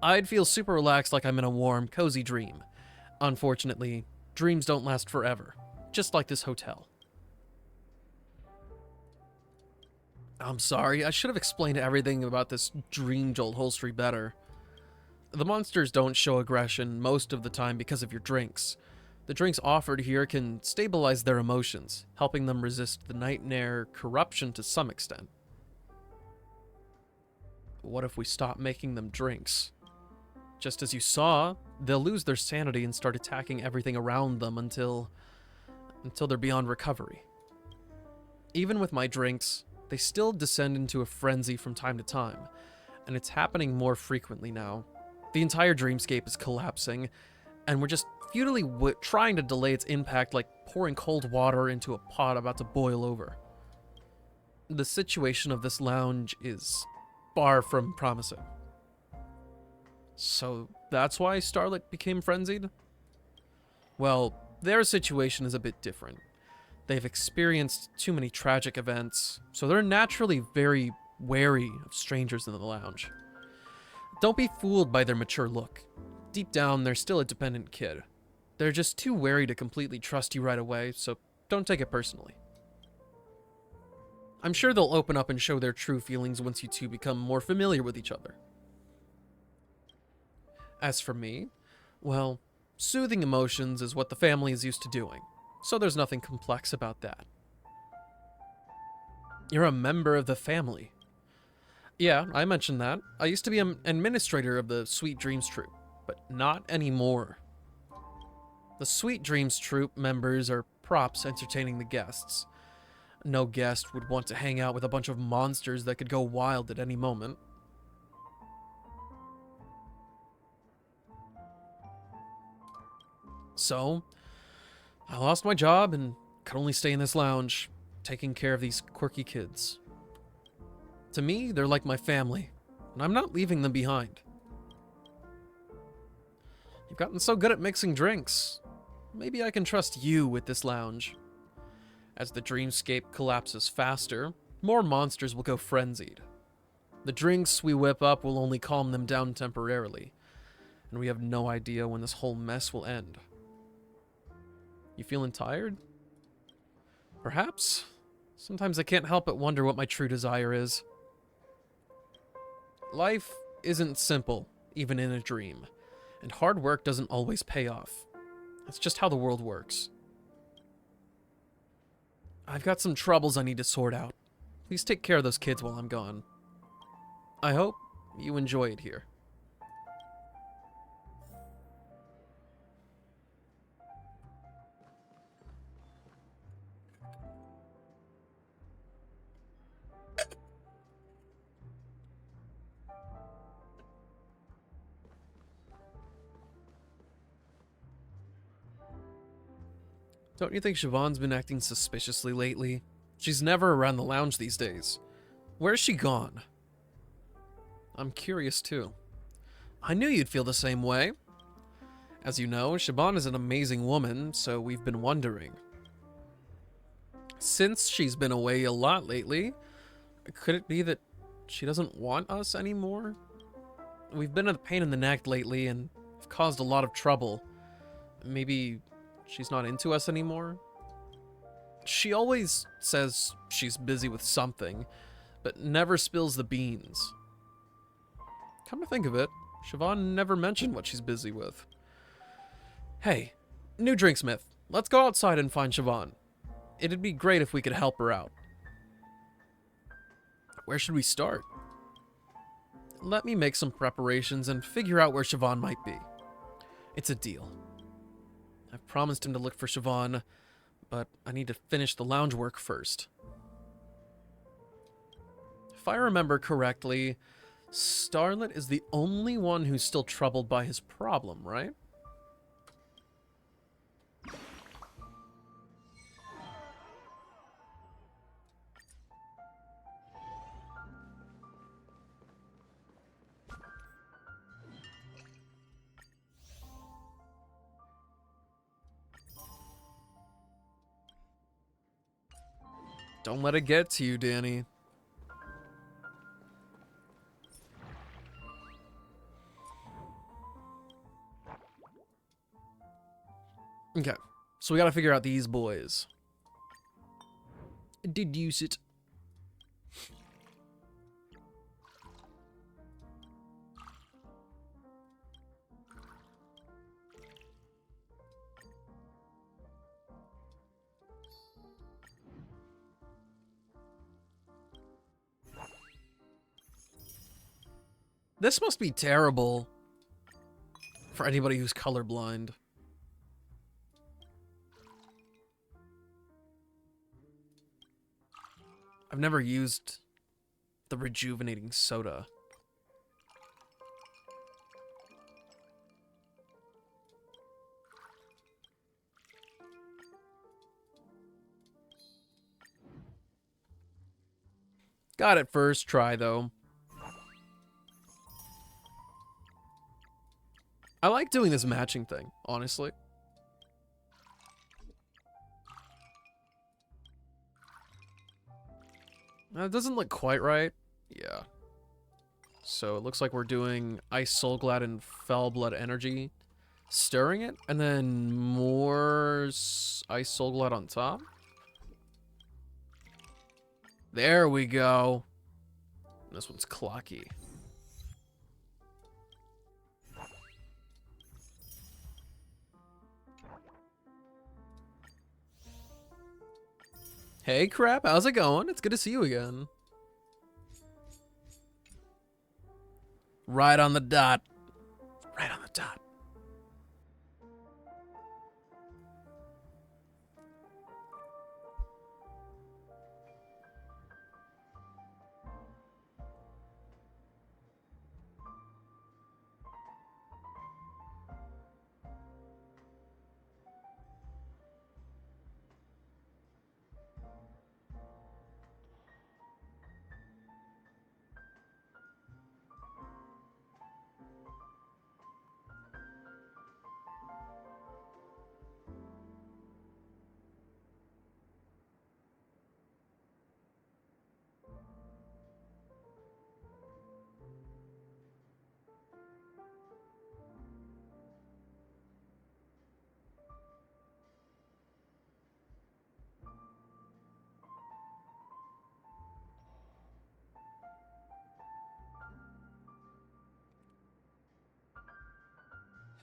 I'd feel super relaxed like I'm in a warm, cozy dream. Unfortunately, dreams don't last forever, just like this hotel. I'm sorry, I should have explained everything about this dream jolt holstery better. The monsters don't show aggression most of the time because of your drinks. The drinks offered here can stabilize their emotions, helping them resist the nightmare corruption to some extent. What if we stop making them drinks? Just as you saw, they'll lose their sanity and start attacking everything around them until they're beyond recovery. Even with my drinks, they still descend into a frenzy from time to time, and it's happening more frequently now. The entire dreamscape is collapsing, and we're just futilely trying to delay its impact like pouring cold water into a pot about to boil over. The situation of this lounge is far from promising. So that's why Starlight became frenzied? Well, their situation is a bit different. They've experienced too many tragic events, so they're naturally very wary of strangers in the lounge. Don't be fooled by their mature look. Deep down, they're still a dependent kid. They're just too wary to completely trust you right away, so don't take it personally. I'm sure they'll open up and show their true feelings once you two become more familiar with each other. As for me, well, Soothing emotions is what the family is used to doing, so there's nothing complex about that. You're a member of the family. Yeah, I mentioned that. I used to be an administrator of the Sweet Dreams troupe, but not anymore. The Sweet Dreams troupe members are props entertaining the guests. No guest would want to hang out with a bunch of monsters that could go wild at any moment. So, I lost my job and could only stay in this lounge, taking care of these quirky kids. To me, they're like my family, and I'm not leaving them behind. You've gotten so good at mixing drinks. Maybe I can trust you with this lounge. As the dreamscape collapses faster, more monsters will go frenzied. The drinks we whip up will only calm them down temporarily, and we have no idea when this whole mess will end. You feeling tired? Perhaps? Sometimes I can't help but wonder what my true desire is. Life isn't simple, even in a dream, and hard work doesn't always pay off. That's just how the world works. I've got some troubles I need to sort out. Please take care of those kids while I'm gone. I hope you enjoy it here. Don't you think Siobhan's been acting suspiciously lately? She's never around the lounge these days. Where's she gone? I'm curious too. I knew you'd feel the same way. As you know, Siobhan is an amazing woman, so we've been wondering. Since she's been away a lot lately, could it be that she doesn't want us anymore? We've been a pain in the neck lately and have caused a lot of trouble. Maybe she's not into us anymore? She always says she's busy with something, but never spills the beans. Come to think of it, Siobhan never mentioned what she's busy with. Hey, new drinksmith, let's go outside and find Siobhan. It'd be great if we could help her out. Where should we start? Let me make some preparations and figure out where Siobhan might be. It's a deal. I've promised him to look for Siobhan, but I need to finish the lounge work first. If I remember correctly, Starlet is the only one who's still troubled by his problem, right? Don't let it get to you, Danny. Okay, so we gotta figure out these boys. Deduce it. This must be terrible for anybody who's colorblind. I've never used the rejuvenating soda. Got it first try, though. I like doing this matching thing, honestly. It doesn't look quite right. Yeah. So it looks like we're doing Ice Soul Glad and Fell Blood Energy. Stirring it, and then more Ice Soul Glad on top. There we go. This one's clocky. Hey, Crap, how's it going? It's good to see you again. Right on the dot. Right on the dot.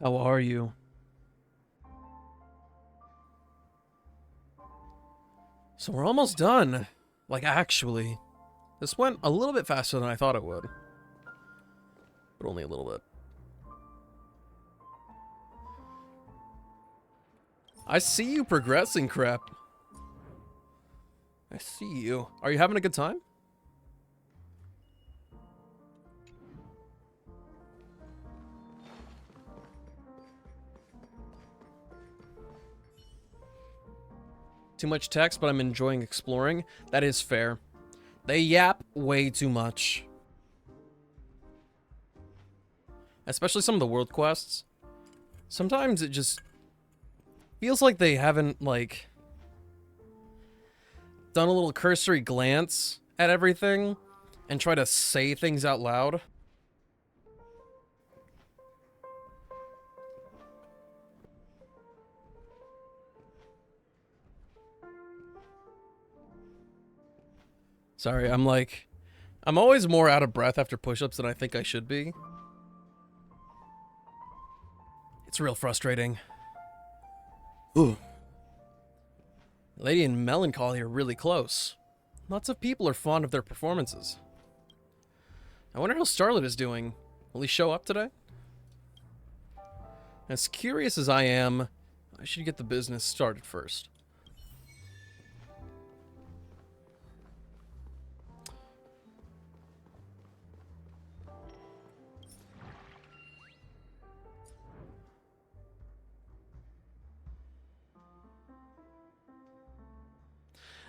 How are you? So we're almost done. Like, actually. This went a little bit faster than I thought it would. But only a little bit. I see you progressing, Crap. I see you. Are you having a good time? Too much text, but I'm enjoying exploring. That is fair. They yap way too much. Especially some of the world quests. Sometimes it just feels like they haven't, like, done a little cursory glance at everything and try to say things out loud. Sorry, I'm always more out of breath after push-ups than I think I should be. It's real frustrating. Ooh. Lady and Melancholy are really close. Lots of people are fond of their performances. I wonder how Starlet is doing. Will he show up today? As curious as I am, I should get the business started first.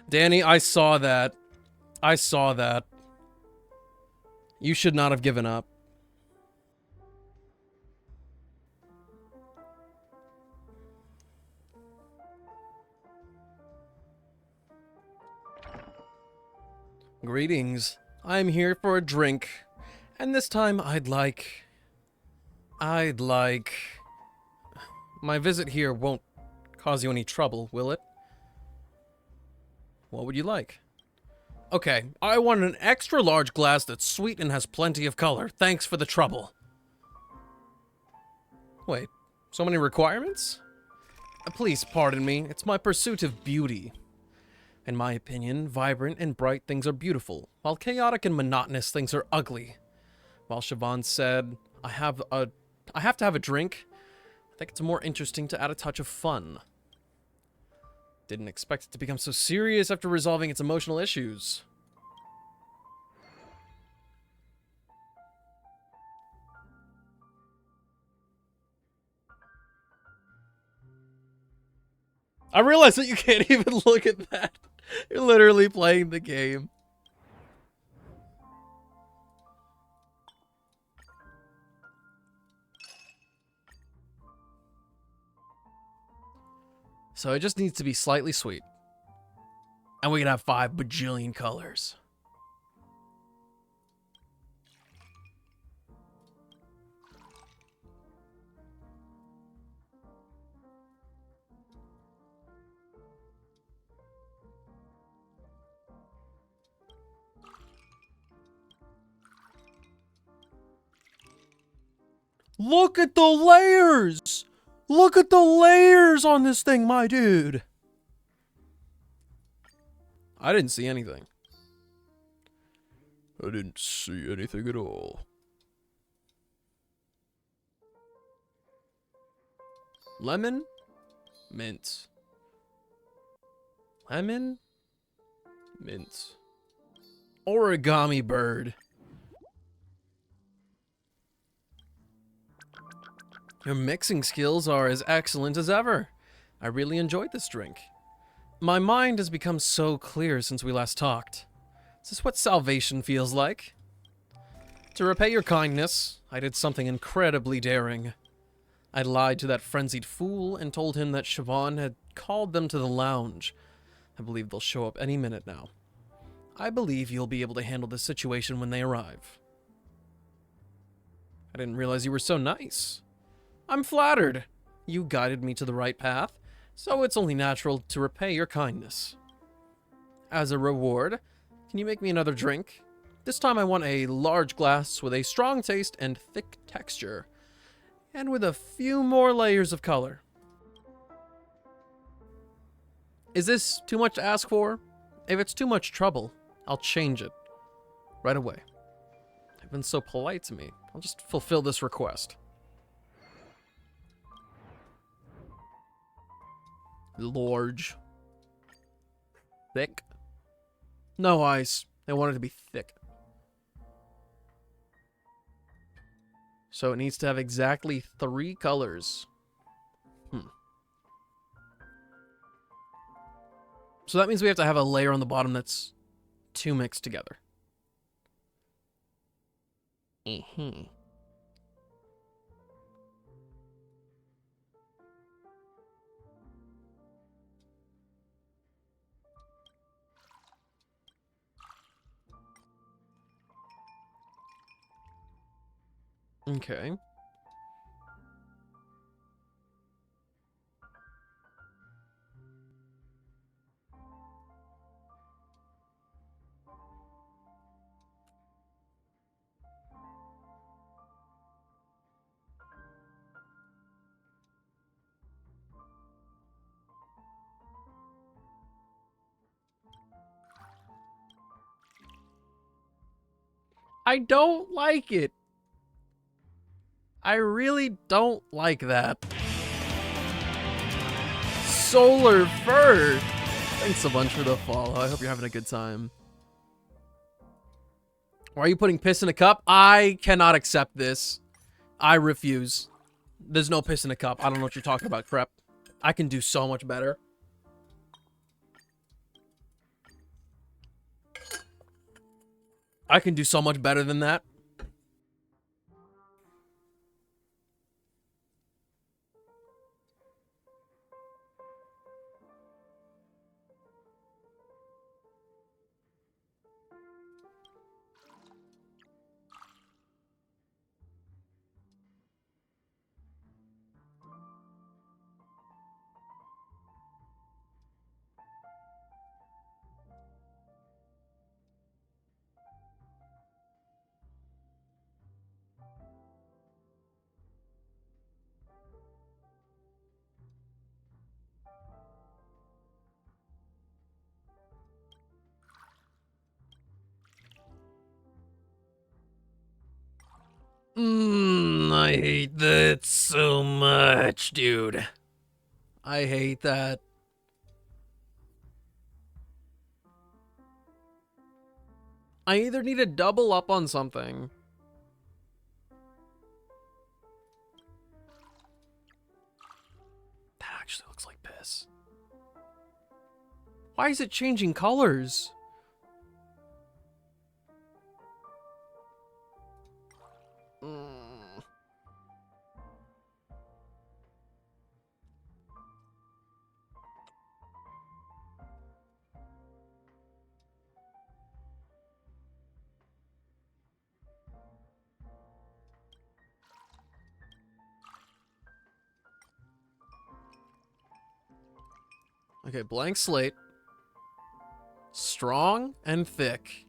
Danny, I saw that. I saw that. You should not have given up. Greetings. I'm here for a drink. And this time I'd like... My visit here won't cause you any trouble, will it? What would you like? Okay, I want an extra large glass that's sweet and has plenty of color. Thanks for the trouble. Wait, so many requirements? Please pardon me, it's my pursuit of beauty. In my opinion, vibrant and bright things are beautiful, while chaotic and monotonous things are ugly. While Siobhan said, I have to have a drink, I think it's more interesting to add a touch of fun. Didn't expect it to become so serious after resolving its emotional issues. I realize that you can't even look at that. You're literally playing the game. So it just needs to be slightly sweet. And we can have 5 bajillion colors. Look at the layers! Look at the layers on this thing, my dude! I didn't see anything. I didn't see anything at all. Lemon, mint. Lemon, mint. Origami bird. Your mixing skills are as excellent as ever. I really enjoyed this drink. My mind has become so clear since we last talked. Is this what salvation feels like? To repay your kindness, I did something incredibly daring. I lied to that frenzied fool and told him that Siobhan had called them to the lounge. I believe they'll show up any minute now. I believe you'll be able to handle this situation when they arrive. I didn't realize you were so nice. I'm flattered. You guided me to the right path, so it's only natural to repay your kindness. As a reward, can you make me another drink? This time I want a large glass with a strong taste and thick texture, and with a few more layers of color. Is this too much to ask for? If it's too much trouble, I'll change it right away. You've been so polite to me. I'll just fulfill this request. Large. Thick. No ice. I want it to be thick. So it needs to have exactly 3 colors. So that means we have to have a layer on the bottom that's 2 mixed together. Okay. I don't like it. I really don't like that. Solar Fur! Thanks a bunch for the follow. I hope you're having a good time. Why are you putting piss in a cup? I cannot accept this. I refuse. There's no piss in a cup. I don't know what you're talking about, crap. I can do so much better. I can do so much better than that. I hate that so much, dude. I hate that. I either need to double up on something. That actually looks like piss. Why is it changing colors? Okay, blank slate. Strong and thick.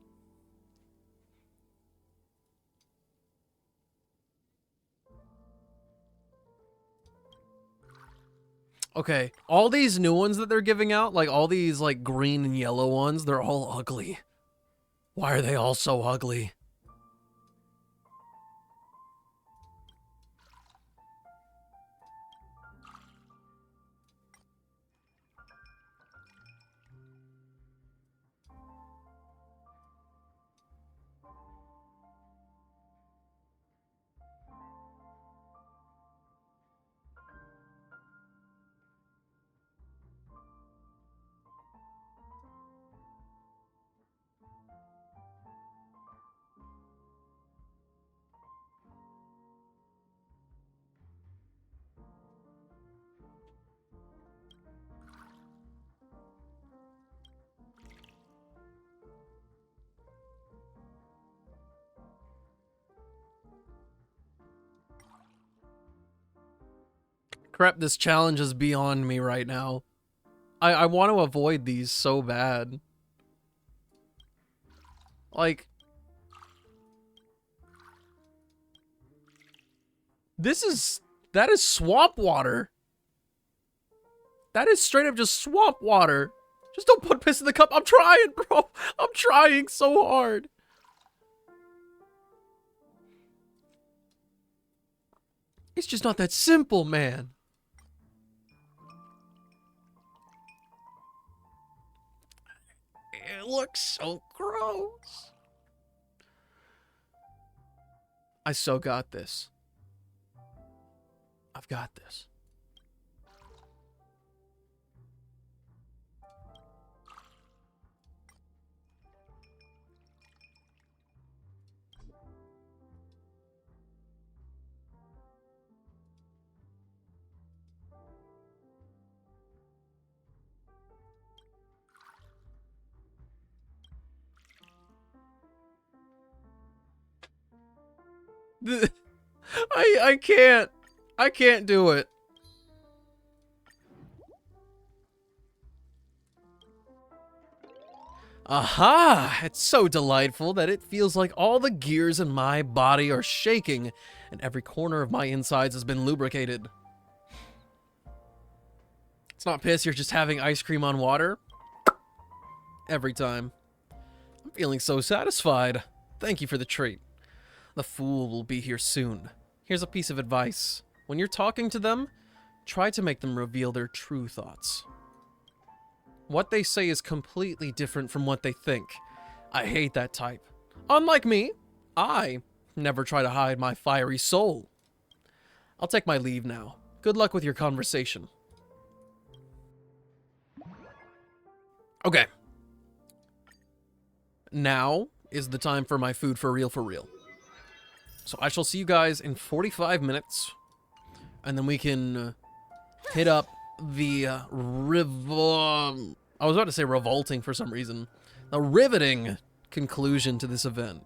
Okay, all these new ones that they're giving out, like all these like green and yellow ones, they're all ugly. Why are they all so ugly? Crap, this challenge is beyond me right now. I want to avoid these so bad. Like, that is swamp water. That is straight up just swamp water. Just don't put piss in the cup. I'm trying, bro. I'm trying so hard. It's just not that simple, man. It looks so gross. I so got this. I've got this. I can't. I can't do it. Aha! It's so delightful that it feels like all the gears in my body are shaking and every corner of my insides has been lubricated. It's not piss, you're just having ice cream on water. Every time. I'm feeling so satisfied. Thank you for the treat. The fool will be here soon. Here's a piece of advice. When you're talking to them, try to make them reveal their true thoughts. What they say is completely different from what they think. I hate that type. Unlike me, I never try to hide my fiery soul. I'll take my leave now. Good luck with your conversation. Okay. Now is the time for my food for real for real. So I shall see you guys in 45 minutes. And then we can hit up the I was about to say revolting for some reason. The riveting conclusion to this event.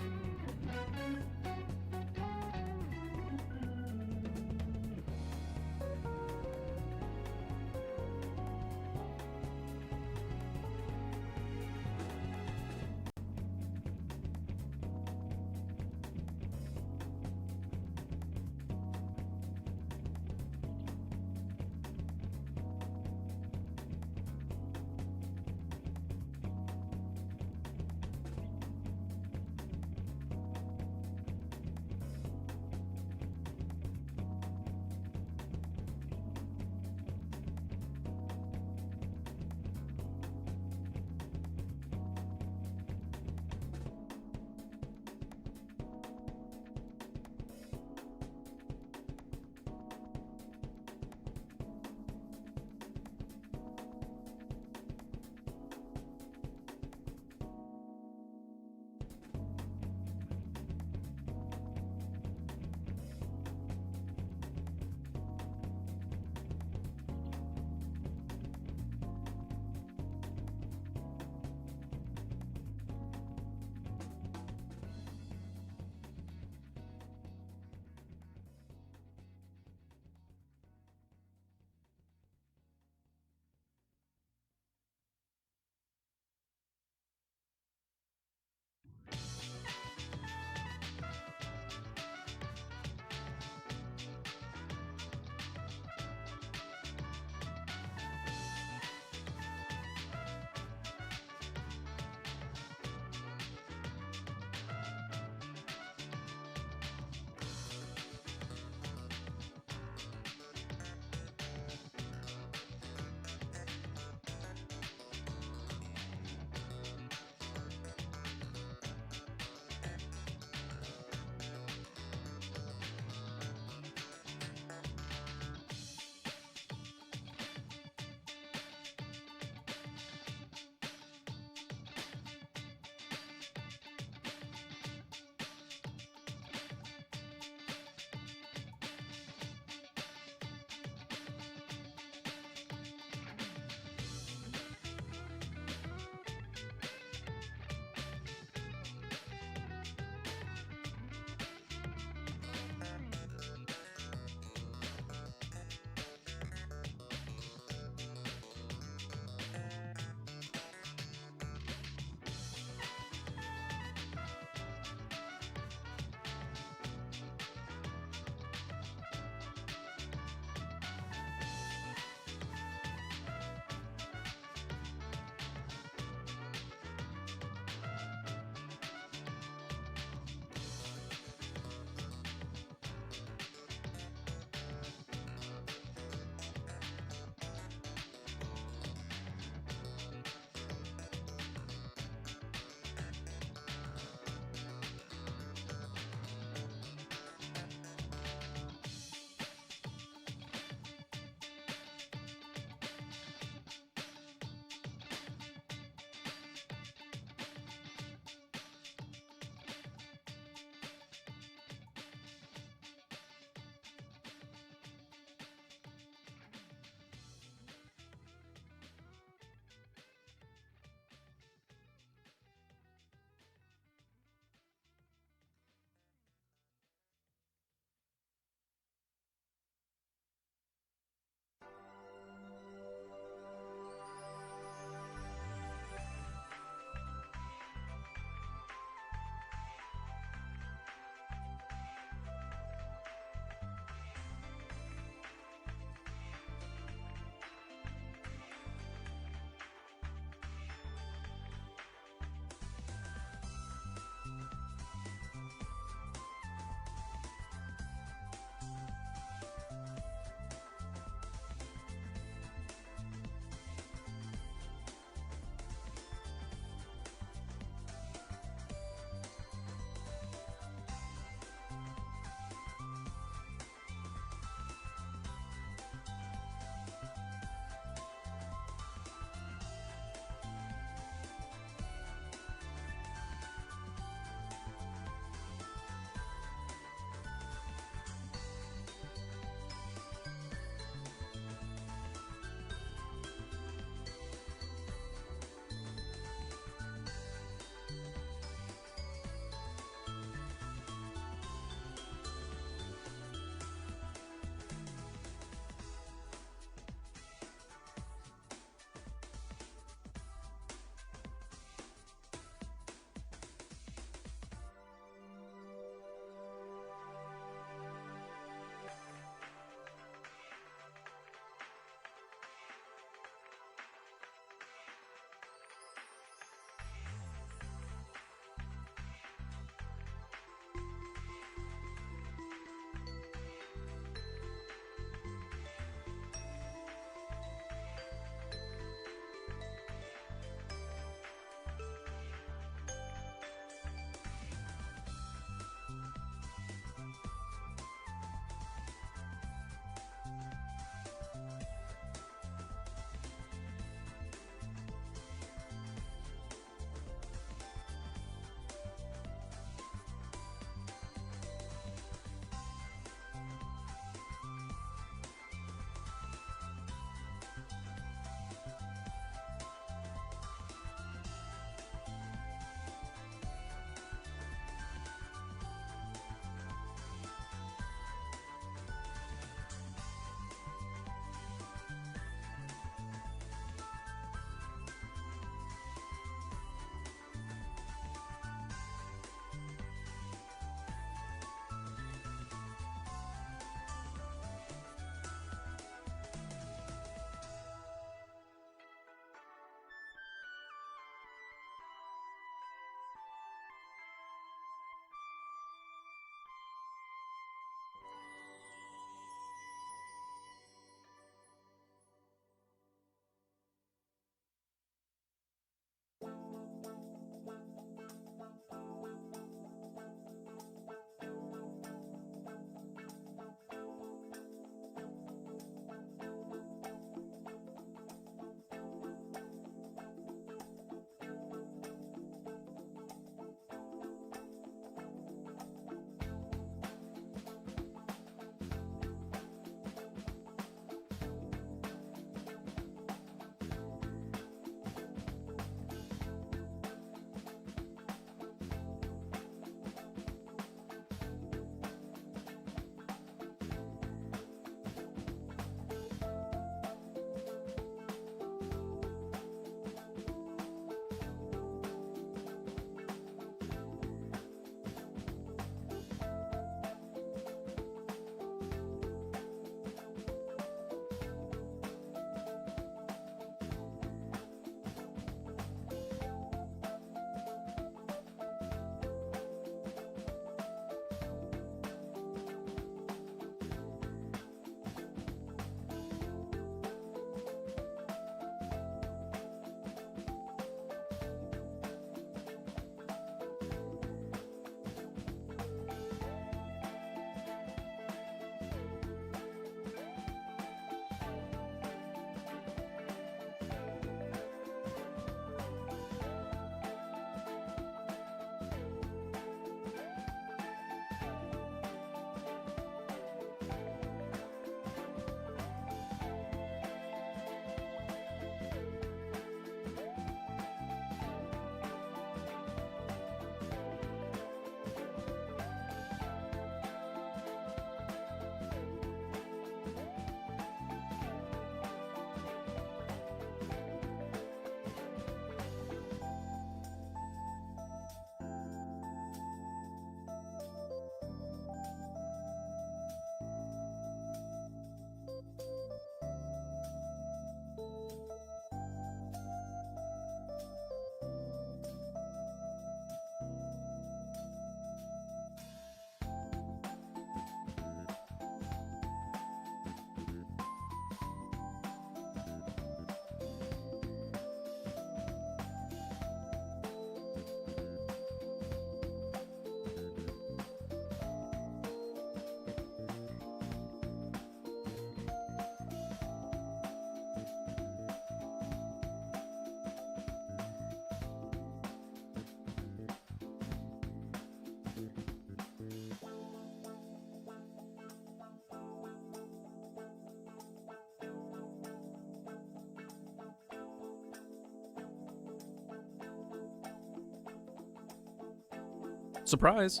Surprise.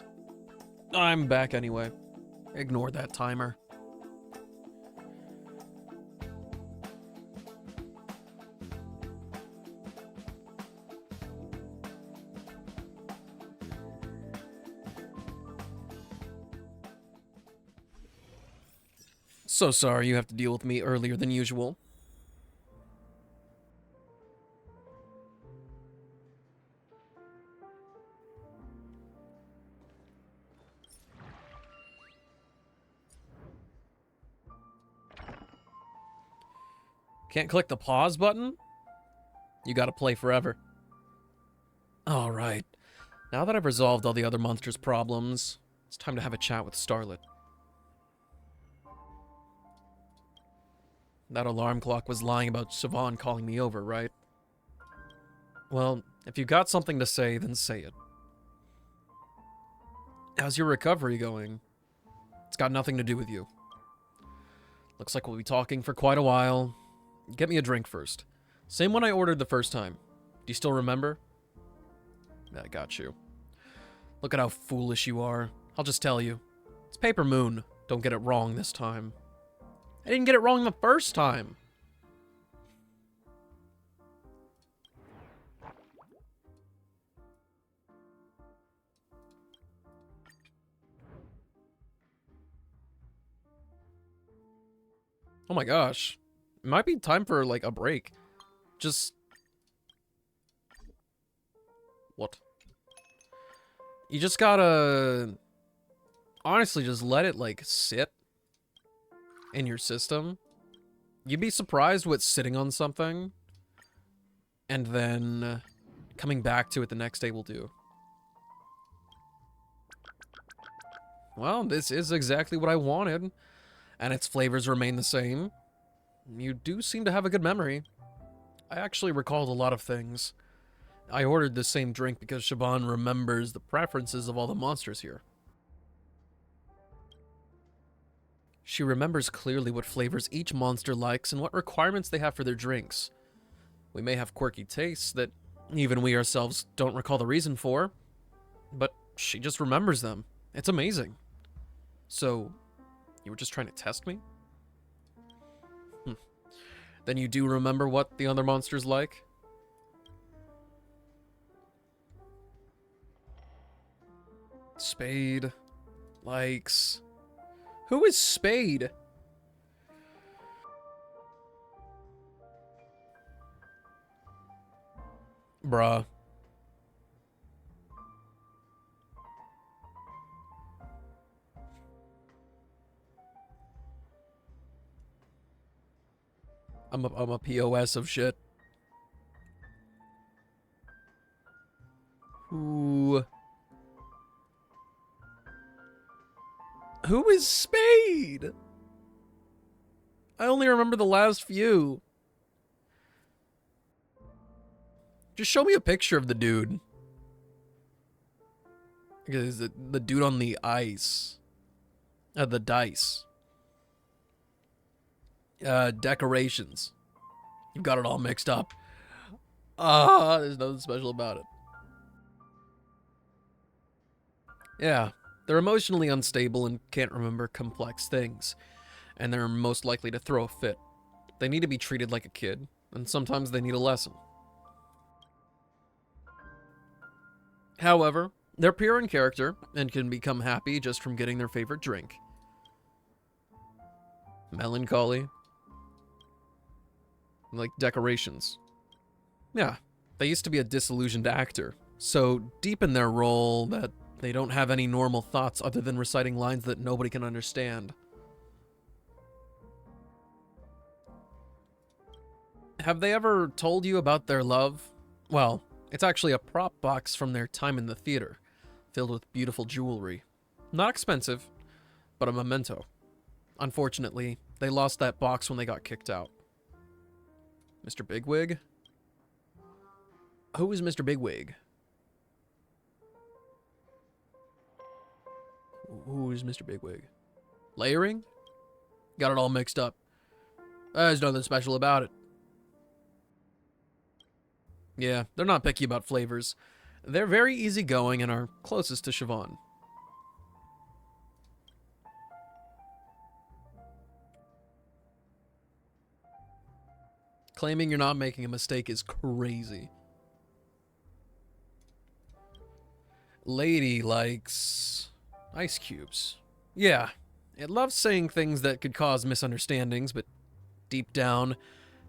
I'm back anyway. Ignore that timer. So sorry you have to deal with me earlier than usual. Can't click the pause button? You gotta play forever. Alright. Now that I've resolved all the other monsters' problems, it's time to have a chat with Starlet. That alarm clock was lying about Siobhan calling me over, right? Well, if you got something to say, then say it. How's your recovery going? It's got nothing to do with you. Looks like we'll be talking for quite a while. Get me a drink first. Same one I ordered the first time. Do you still remember? I got you. Look at how foolish you are. I'll just tell you. It's Paper Moon. Don't get it wrong this time. I didn't get it wrong the first time. Oh my gosh. It might be time for, like, a break. Just... What? You just gotta... Honestly, just let it, like, sit in your system. You'd be surprised what's sitting on something. And then coming back to it the next day will do. Well, this is exactly what I wanted. And its flavors remain the same. You do seem to have a good memory. I actually recalled a lot of things. I ordered the same drink because Siobhan remembers the preferences of all the monsters here. She remembers clearly what flavors each monster likes and what requirements they have for their drinks. We may have quirky tastes that even we ourselves don't recall the reason for, but she just remembers them. It's amazing. So, you were just trying to test me? Then you do remember what the other monsters like? Spade likes... Who is Spade? Bruh. I'm a POS of shit. Who is Spade? I only remember the last few. Just show me a picture of the dude. Is it the dude on the ice? The dice. Decorations. You've got it all mixed up. There's nothing special about it. Yeah, they're emotionally unstable and can't remember complex things, and they're most likely to throw a fit. They need to be treated like a kid, and sometimes they need a lesson. However, they're pure in character and can become happy just from getting their favorite drink. Melancholy. Like decorations. Yeah, they used to be a disillusioned actor, so deep in their role that they don't have any normal thoughts other than reciting lines that nobody can understand. Have they ever told you about their love? Well, it's actually a prop box from their time in the theater, filled with beautiful jewelry. Not expensive, but a memento. Unfortunately, they lost that box when they got kicked out. Mr. Bigwig? Who is Mr. Bigwig? Who is Mr. Bigwig? Layering? Got it all mixed up. There's nothing special about it. Yeah, they're not picky about flavors. They're very easygoing and are closest to Siobhan. Claiming you're not making a mistake is crazy. Lady likes ice cubes. Yeah, it loves saying things that could cause misunderstandings, but deep down,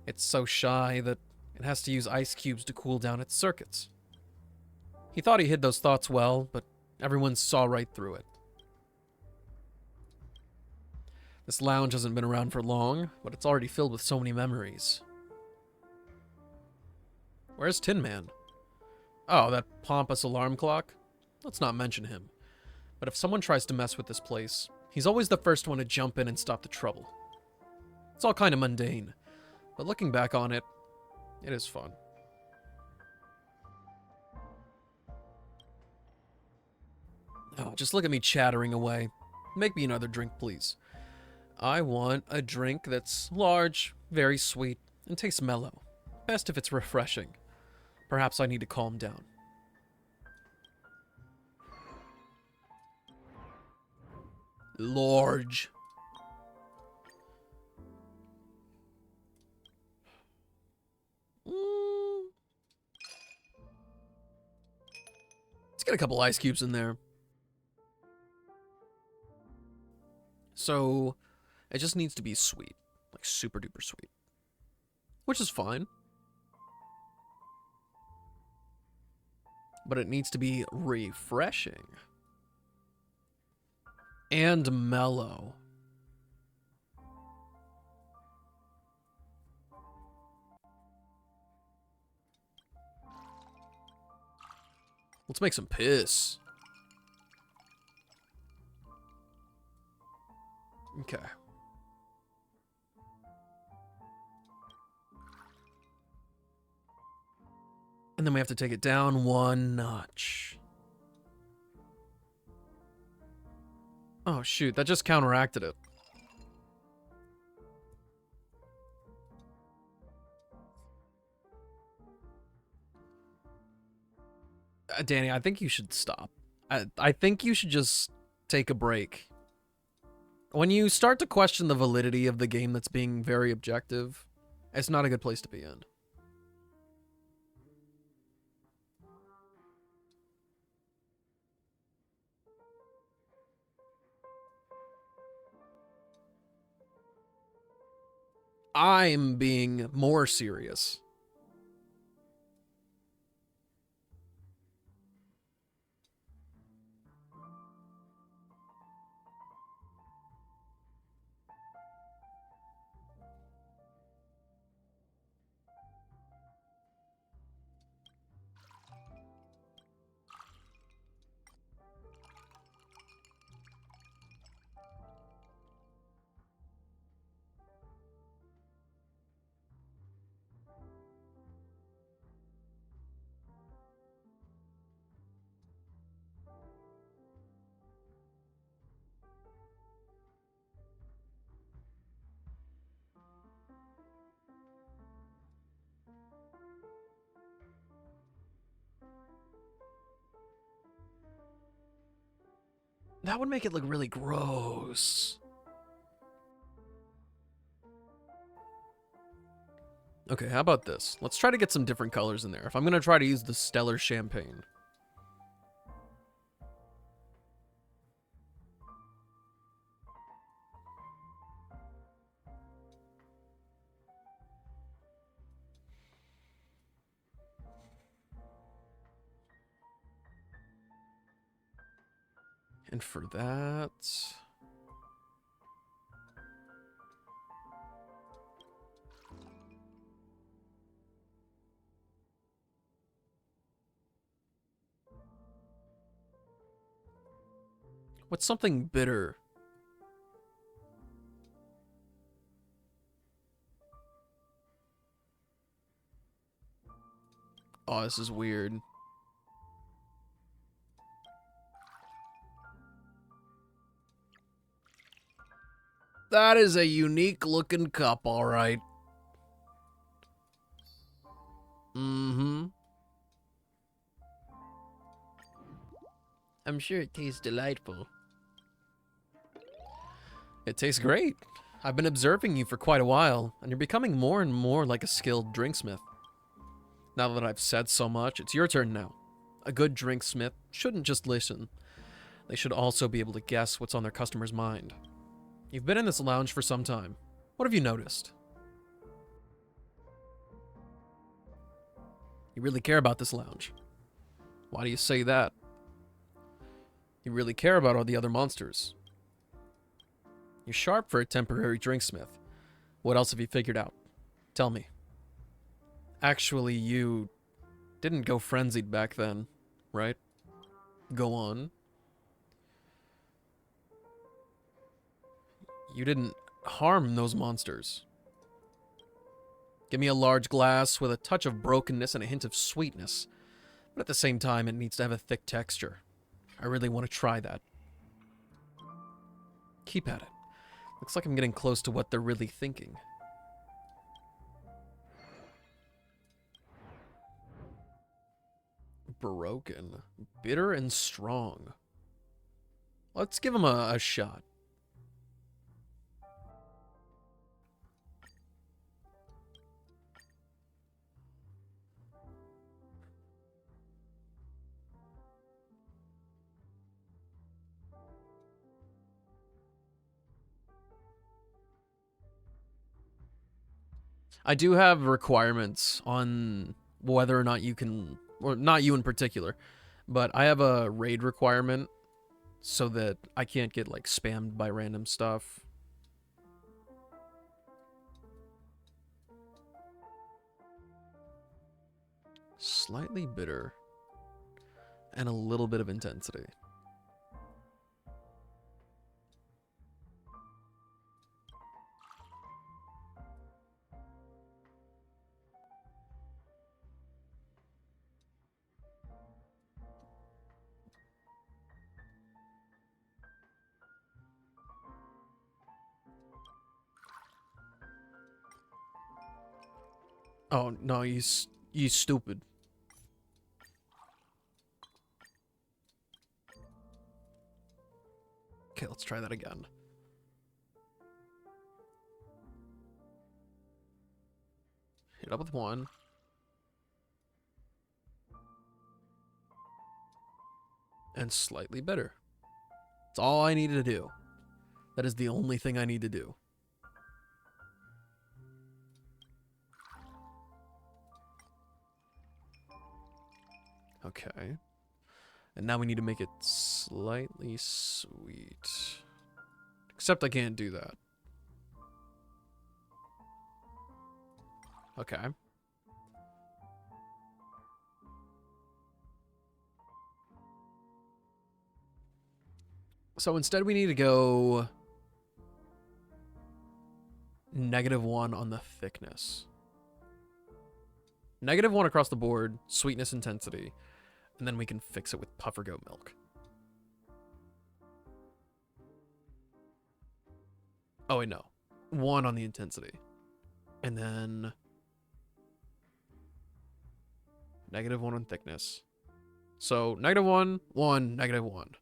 it's so shy that it has to use ice cubes to cool down its circuits. He thought he hid those thoughts well, but everyone saw right through it. This lounge hasn't been around for long, but it's already filled with so many memories. Where's Tin Man? Oh, that pompous alarm clock? Let's not mention him. But if someone tries to mess with this place, he's always the first one to jump in and stop the trouble. It's all kind of mundane, but looking back on it, it is fun. Oh, just look at me chattering away. Make me another drink, please. I want a drink that's large, very sweet, and tastes mellow. Best if it's refreshing. Perhaps I need to calm down. Large. Let's get a couple ice cubes in there. So, it just needs to be sweet. Like super duper sweet. Which is fine. But it needs to be refreshing. And mellow. Let's make some piss. Okay. And then we have to take it down one notch. Oh, shoot. That just counteracted it. Danny, I think you should stop. I think you should just take a break. When you start to question the validity of the game that's being very objective, it's not a good place to be in. I'm being more serious. That would make it look really gross. Okay, how about this? Let's try to get some different colors in there. If I'm going to try to use the Stellar Champagne. And for that... what's something bitter? Oh, this is weird. That is a unique looking cup, all right. Mm-hmm. I'm sure it tastes delightful. It tastes great. I've been observing you for quite a while, and you're becoming more and more like a skilled drinksmith. Now that I've said so much, it's your turn now. A good drinksmith shouldn't just listen. They should also be able to guess what's on their customer's mind. You've been in this lounge for some time. What have you noticed? You really care about this lounge. Why do you say that? You really care about all the other monsters. You're sharp for a temporary drinksmith. What else have you figured out? Tell me. Actually, you didn't go frenzied back then, right? Go on. You didn't harm those monsters. Give me a large glass with a touch of brokenness and a hint of sweetness. But at the same time, it needs to have a thick texture. I really want to try that. Keep at it. Looks like I'm getting close to what they're really thinking. Broken. Bitter and strong. Let's give him a shot. I do have requirements on whether or not you can, or not you in particular, but I have a raid requirement so that I can't get like spammed by random stuff. Slightly bitter and a little bit of intensity. Oh, no, you stupid. Okay, let's try that again. Hit up with one. And slightly bitter. That's all I needed to do. That is the only thing I need to do. Okay. And now we need to make it slightly sweet. Except I can't do that. Okay. So instead we need to go -1 on the thickness. -1 across the board, sweetness intensity, and then we can fix it with puffer goat milk. Oh wait, no. 1 on the intensity. And then -1 on thickness. So -1, 1, -1.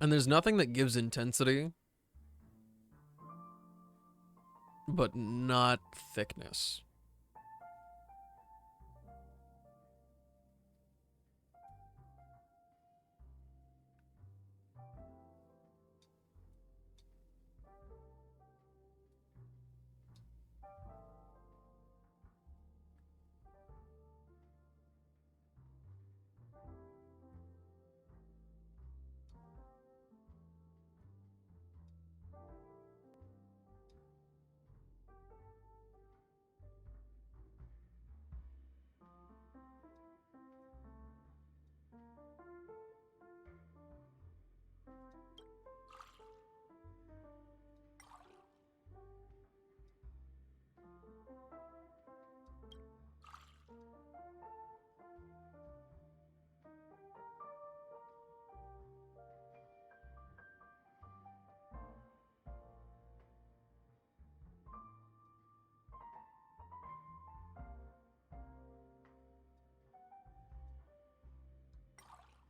And there's nothing that gives intensity, but not thickness.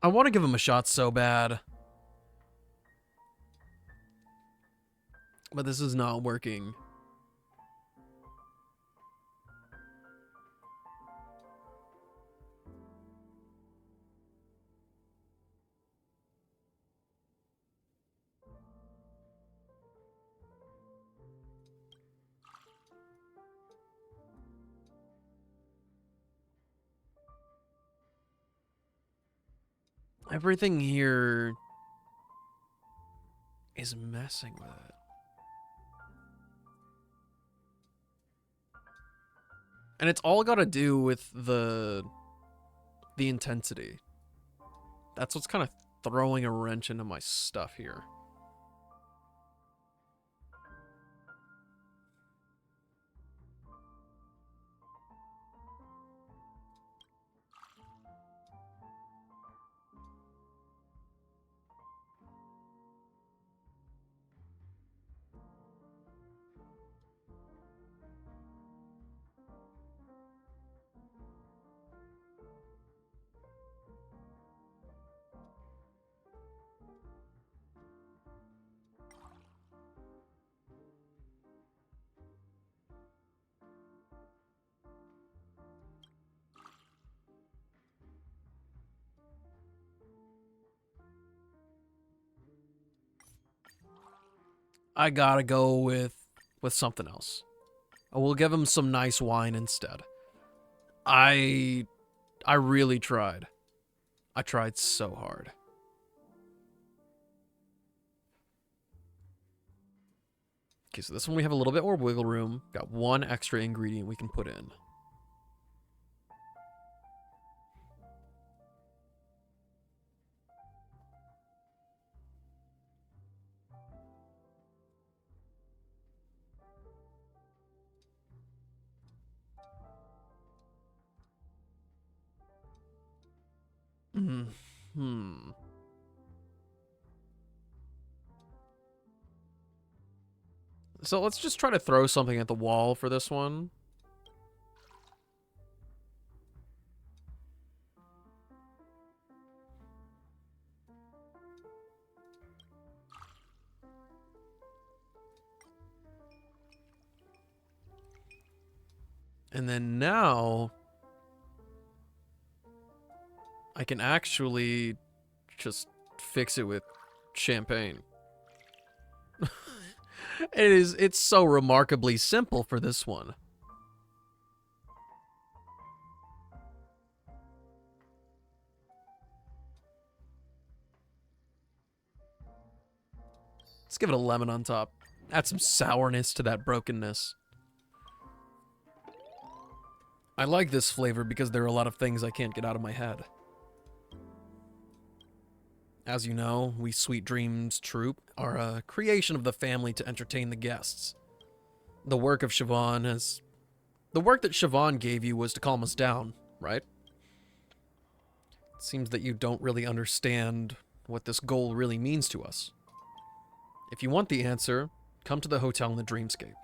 I want to give him a shot so bad. But this is not working. Everything here is messing with it. And it's all got to do with the intensity. That's what's kind of throwing a wrench into my stuff here. I gotta go with something else. I will give him some nice wine instead. I really tried. I tried so hard. Okay, so this one we have a little bit more wiggle room. Got one extra ingredient we can put in. Hmm. So let's just try to throw something at the wall for this one. And then now I can actually just fix it with champagne. It's so remarkably simple for this one. Let's give it a lemon on top. Add some sourness to that brokenness. I like this flavor because there are a lot of things I can't get out of my head. As you know, we Sweet Dreams troupe are a creation of the family to entertain the guests. The work that Siobhan gave you was to calm us down, right? It seems that you don't really understand what this goal really means to us. If you want the answer, come to the hotel in the dreamscape.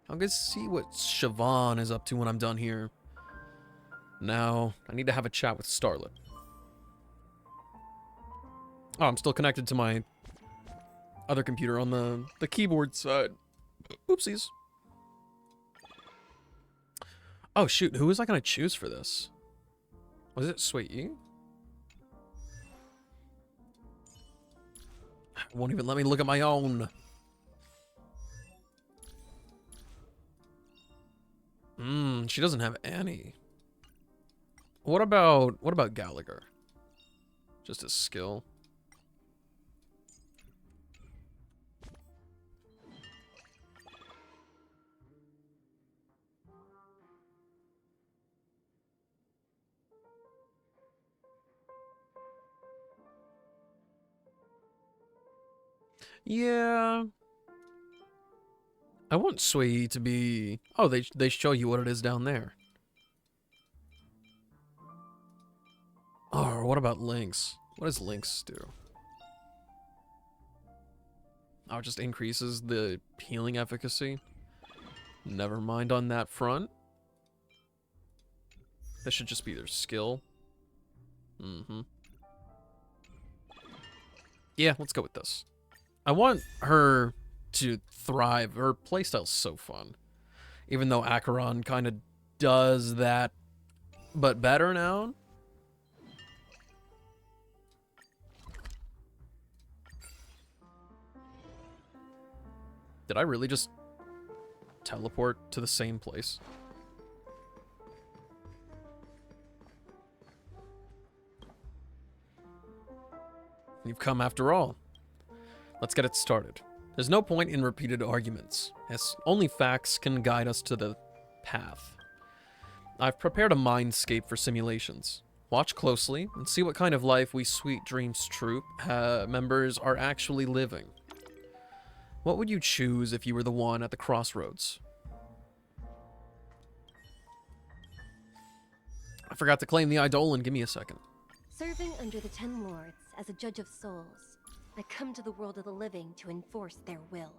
I'll go see what Siobhan is up to when I'm done here. Now, I need to have a chat with Starlet. Oh, I'm still connected to my other computer on the keyboard side. Oopsies. Oh, shoot. Who was I going to choose for this? Was it Sui Yi? Won't even let me look at my own. She doesn't have any. What about Gallagher? Just a skill. Yeah. I want Sui to be... Oh, they show you what it is down there. Oh, what about Lynx? What does Lynx do? Oh, it just increases the healing efficacy. Never mind on that front. This should just be their skill. Mm-hmm. Yeah, let's go with this. I want her to thrive. Her playstyle's so fun. Even though Acheron kind of does that, but better now. Did I really just teleport to the same place? You've come after all. Let's get it started. There's no point in repeated arguments, as only facts can guide us to the path. I've prepared a mindscape for simulations. Watch closely and see what kind of life we Sweet Dreams Troop members are actually living. What would you choose if you were the one at the crossroads? I forgot to claim the Eidolon. Give me a second. Serving under the 10 lords as a judge of souls, I come to the world of the living to enforce their will.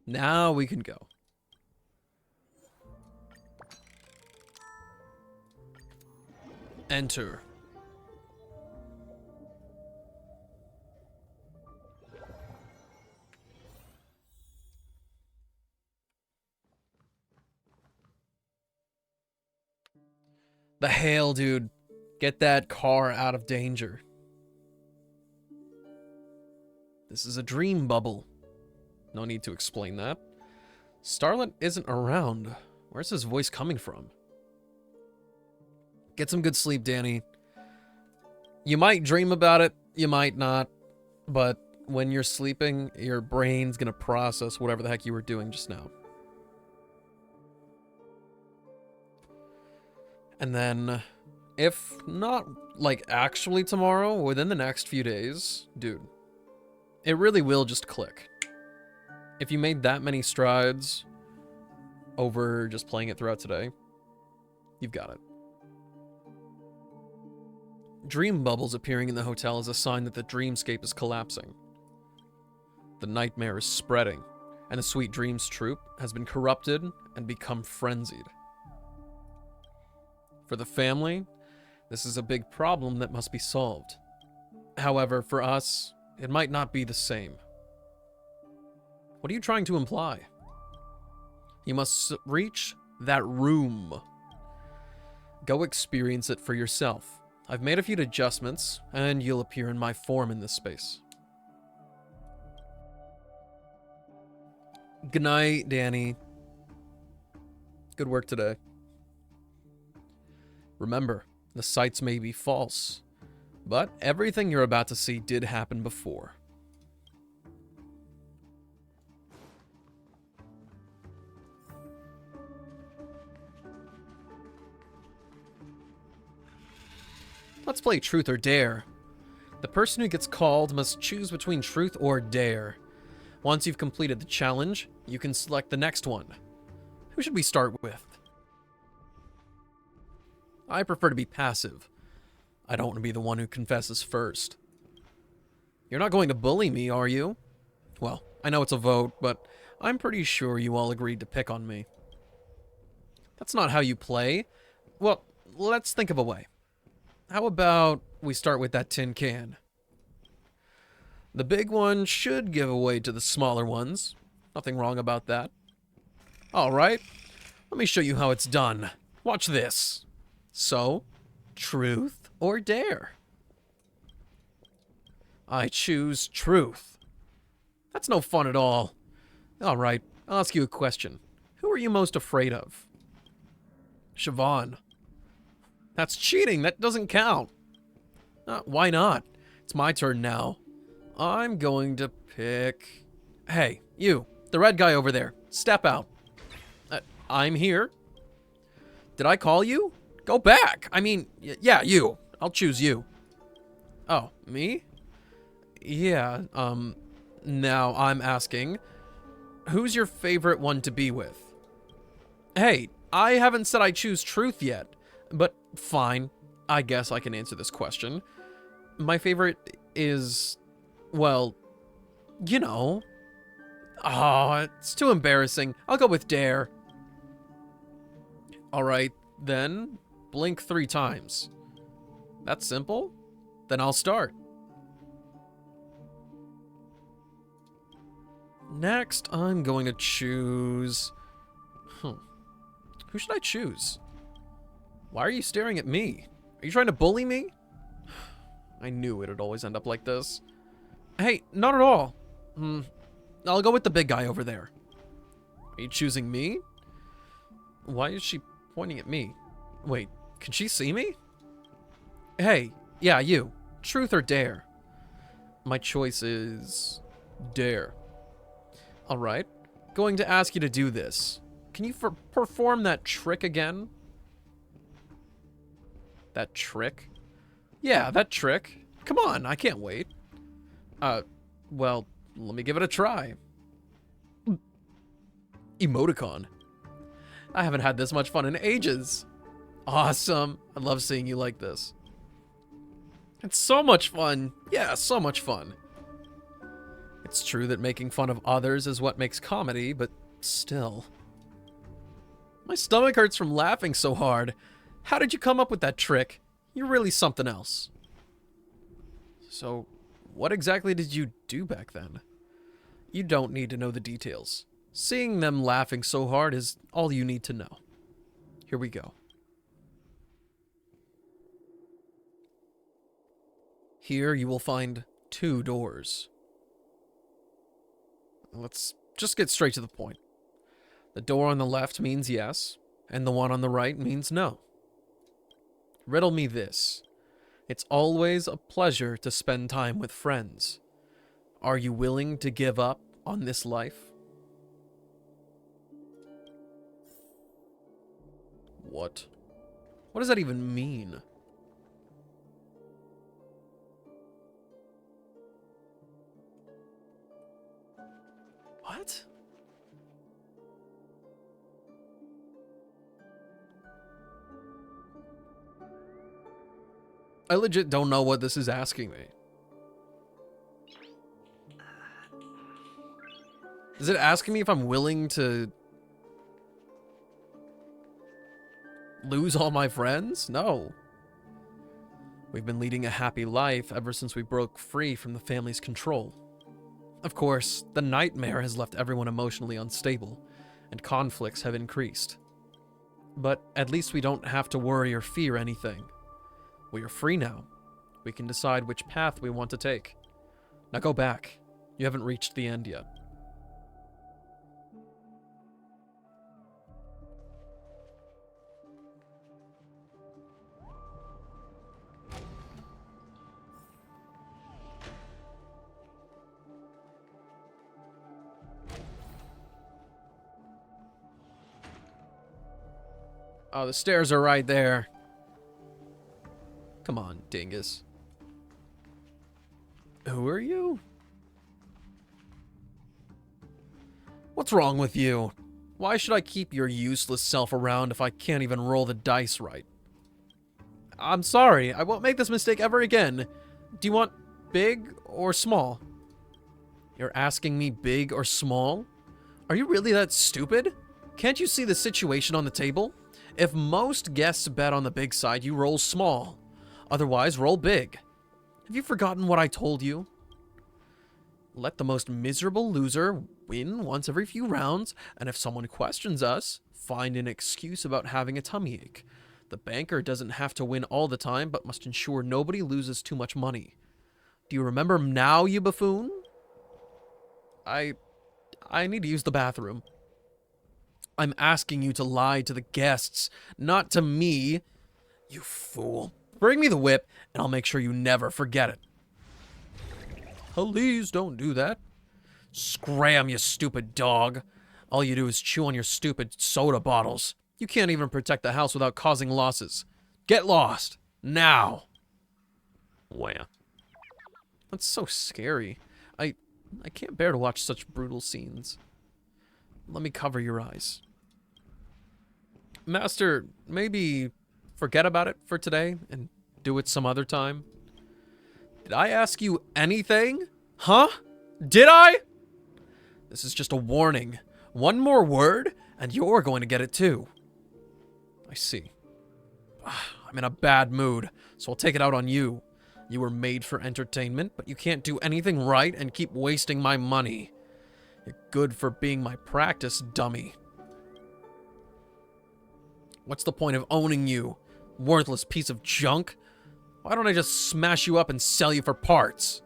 Now we can go. Enter. The hail, dude. Get that car out of danger. This is a dream bubble. No need to explain that. Starlet isn't around. Where's his voice coming from? Get some good sleep, Danny. You might dream about it, you might not. But when you're sleeping, your brain's gonna process whatever the heck you were doing just now. And then, if not, like, actually tomorrow, within the next few days, dude, it really will just click. If you made that many strides over just playing it throughout today, you've got it. Dream bubbles appearing in the hotel is a sign that the dreamscape is collapsing. The nightmare is spreading, and the Sweet Dreams Troop has been corrupted and become frenzied. For the family, this is a big problem that must be solved. However, for us, it might not be the same. What are you trying to imply? You must reach that room. Go experience it for yourself. I've made a few adjustments, and you'll appear in my form in this space. Good night, Danny. Good work today. Remember, the sights may be false, but everything you're about to see did happen before. Let's play Truth or Dare. The person who gets called must choose between Truth or Dare. Once you've completed the challenge, you can select the next one. Who should we start with? I prefer to be passive. I don't want to be the one who confesses first. You're not going to bully me, are you? Well, I know it's a vote, but I'm pretty sure you all agreed to pick on me. That's not how you play. Well, let's think of a way. How about we start with that tin can? The big one should give away to the smaller ones. Nothing wrong about that. All right, let me show you how it's done. Watch this. So, truth or dare? I choose truth. That's no fun at all. All right, I'll ask you a question. Who are you most afraid of? Siobhan. That's cheating. That doesn't count. Why not? It's my turn now. I'm going to pick... Hey, you, the red guy over there. Step out. I'm here. Did I call you? Go back. I mean, yeah, you. I'll choose you. Oh, me? Yeah, now I'm asking, who's your favorite one to be with? Hey, I haven't said I choose truth yet, but fine. I guess I can answer this question. My favorite is, well, You know. Oh, it's too embarrassing. I'll go with dare. Alright, then. Blink 3 times. That's simple? Then I'll start. Next, I'm going to choose... Who should I choose? Why are you staring at me? Are you trying to bully me? I knew it'd always end up like this. Hey, not at all. I'll go with the big guy over there. Are you choosing me? Why is she pointing at me? Wait, can she see me? Hey, yeah, you. Truth or dare? My choice is... dare. Alright. Going to ask you to do this. Can you perform that trick again? That trick? Yeah, that trick. Come on, I can't wait. Well, let me give it a try. Emoticon. I haven't had this much fun in ages. Awesome. I love seeing you like this. It's so much fun. Yeah, so much fun. It's true that making fun of others is what makes comedy, but still. My stomach hurts from laughing so hard. How did you come up with that trick? You're really something else. So, what exactly did you do back then? You don't need to know the details. Seeing them laughing so hard is all you need to know. Here we go. Here you will find 2 doors. Let's just get straight to the point. The door on the left means yes, and the one on the right means no. Riddle me this. It's always a pleasure to spend time with friends. Are you willing to give up on this life? What? What does that even mean? What? I legit don't know what this is asking me. Is it asking me if I'm willing to lose all my friends? No. We've been leading a happy life ever since we broke free from the family's control. Of course, the nightmare has left everyone emotionally unstable, and conflicts have increased. But at least we don't have to worry or fear anything. We are free now. We can decide which path we want to take. Now go back. You haven't reached the end yet. Oh, the stairs are right there. Come on, dingus. Who are you? What's wrong with you? Why should I keep your useless self around if I can't even roll the dice right? I'm sorry, I won't make this mistake ever again. Do you want big or small? You're asking me big or small? Are you really that stupid? Can't you see the situation on the table? If most guests bet on the big side, you roll small. Otherwise, roll big. Have you forgotten what I told you? Let the most miserable loser win once every few rounds, and if someone questions us, find an excuse about having a tummy ache. The banker doesn't have to win all the time, but must ensure nobody loses too much money. Do you remember now, you buffoon? I need to use the bathroom. I'm asking you to lie to the guests, not to me. You fool. Bring me the whip, and I'll make sure you never forget it. Please don't do that. Scram, you stupid dog. All you do is chew on your stupid soda bottles. You can't even protect the house without causing losses. Get lost. Now. Wham. That's so scary. I can't bear to watch such brutal scenes. Let me cover your eyes. Master, maybe forget about it for today and do it some other time. Did I ask you anything? Huh? Did I? This is just a warning. One more word, and you're going to get it too. I see. I'm in a bad mood, so I'll take it out on you. You were made for entertainment, but you can't do anything right and keep wasting my money. You're good for being my practice dummy. What's the point of owning you? Worthless piece of junk? Why don't I just smash you up and sell you for parts?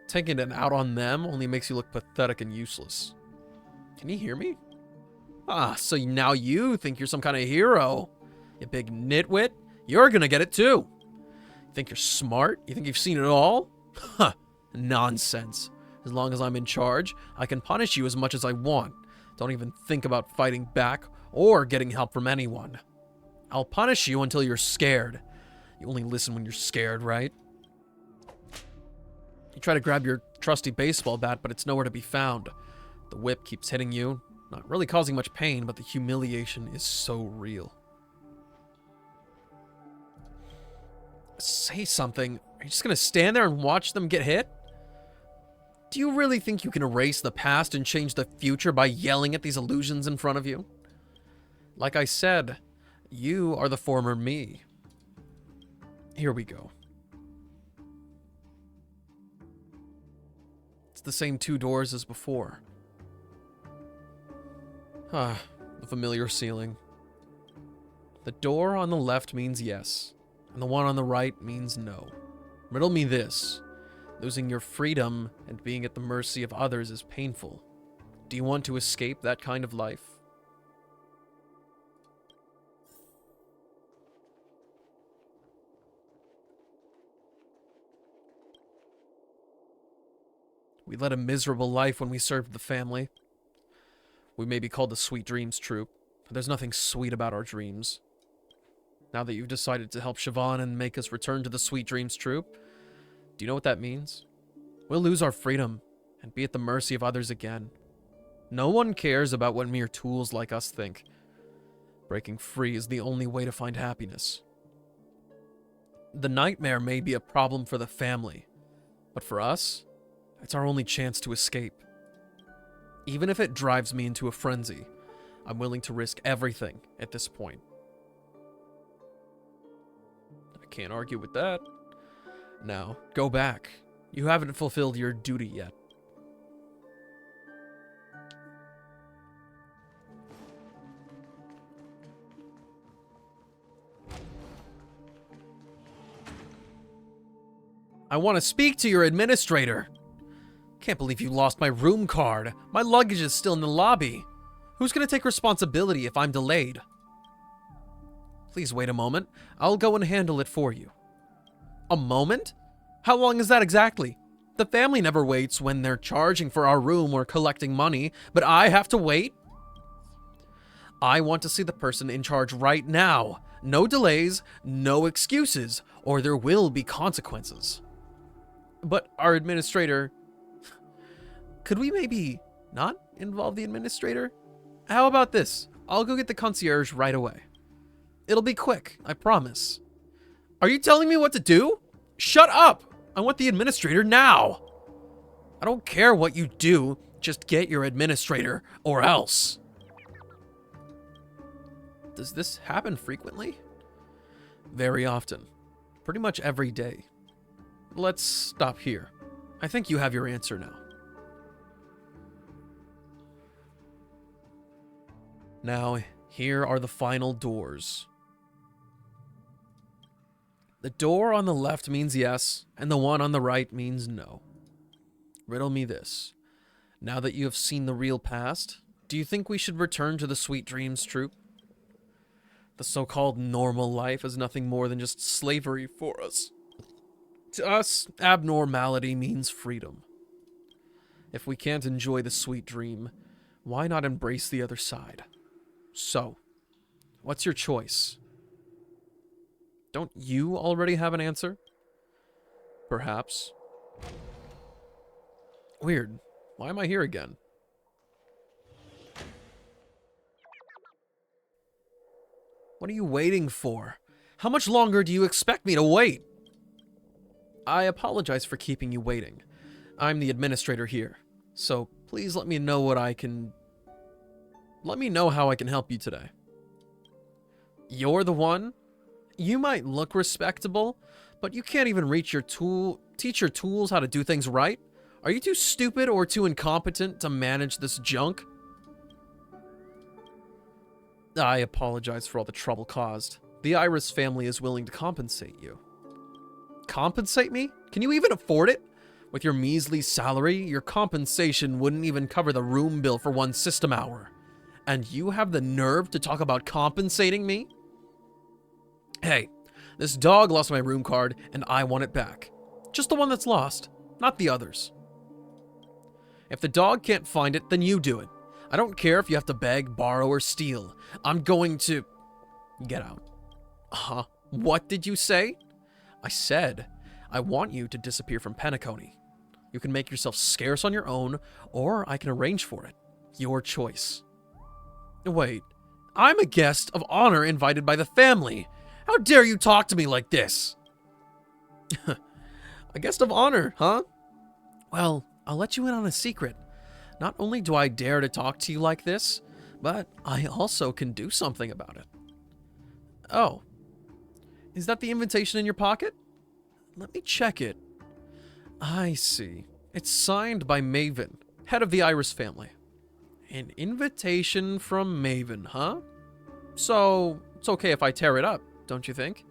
Taking it out on them only makes you look pathetic and useless. Can you hear me? Ah, so now you think you're some kind of hero. You big nitwit. You're gonna get it too. You think you're smart? You think you've seen it all? Huh. Nonsense. As long as I'm in charge, I can punish you as much as I want. Don't even think about fighting back or getting help from anyone. I'll punish you until you're scared. You only listen when you're scared, right? You try to grab your trusty baseball bat, but it's nowhere to be found. The whip keeps hitting you, not really causing much pain, but the humiliation is so real. Say something. Are you just gonna stand there and watch them get hit? Do you really think you can erase the past and change the future by yelling at these illusions in front of you? Like I said, you are the former me. Here we go. It's the same 2 doors as before. Ah, the familiar ceiling. The door on the left means yes, and the one on the right means no. Riddle me this. Losing your freedom and being at the mercy of others is painful. Do you want to escape that kind of life? We led a miserable life when we served the family. We may be called the Sweet Dreams Troop, but there's nothing sweet about our dreams. Now that you've decided to help Siobhan and make us return to the Sweet Dreams Troop, do you know what that means? We'll lose our freedom and be at the mercy of others again. No one cares about what mere tools like us think. Breaking free is the only way to find happiness. The nightmare may be a problem for the family, but for us, it's our only chance to escape. Even if it drives me into a frenzy, I'm willing to risk everything at this point. I can't argue with that. Now, go back. You haven't fulfilled your duty yet. I want to speak to your administrator. Can't believe you lost my room card. My luggage is still in the lobby. Who's going to take responsibility if I'm delayed? Please wait a moment. I'll go and handle it for you. A moment? How long is that exactly? The family never waits when they're charging for our room or collecting money, but I have to wait? I want to see the person in charge right now. No delays, no excuses, or there will be consequences. But our administrator... Could we maybe not involve the administrator? How about this? I'll go get the concierge right away. It'll be quick, I promise. Are you telling me what to do? Shut up! I want the administrator now! I don't care what you do, just get your administrator, or else. Does this happen frequently? Very often. Pretty much every day. Let's stop here. I think you have your answer now. Now, here are the final doors. The door on the left means yes, and the one on the right means no. Riddle me this. Now that you have seen the real past, do you think we should return to the Sweet Dreams Troop? The so-called normal life is nothing more than just slavery for us. To us, abnormality means freedom. If we can't enjoy the sweet dream, why not embrace the other side? So, what's your choice? Don't you already have an answer? Perhaps. Weird. Why am I here again? What are you waiting for? How much longer do you expect me to wait? I apologize for keeping you waiting. I'm the administrator here, so please let me know what I can... Let me know how I can help you today. You're the one? You might look respectable, but you can't even teach your tools how to do things right? Are you too stupid or too incompetent to manage this junk? I apologize for all the trouble caused. The Iris family is willing to compensate you. Compensate me? Can you even afford it? With your measly salary, your compensation wouldn't even cover the room bill for one system hour. And you have the nerve to talk about compensating me? Hey, this dog lost my room card, and I want it back. Just the one that's lost, not the others. If the dog can't find it, then you do it. I don't care if you have to beg, borrow, or steal. I'm going to... Get out. Huh? What did you say? I said, I want you to disappear from Penacony. You can make yourself scarce on your own, or I can arrange for it. Your choice. Wait, I'm a guest of honor invited by the family. How dare you talk to me like this? A guest of honor, huh? Well, I'll let you in on a secret. Not only do I dare to talk to you like this, but I also can do something about it. Oh. Is that the invitation in your pocket? Let me check it. I see. It's signed by Maven, head of the Iris family. An invitation from Maven, huh? So, it's okay if I tear it up, don't you think?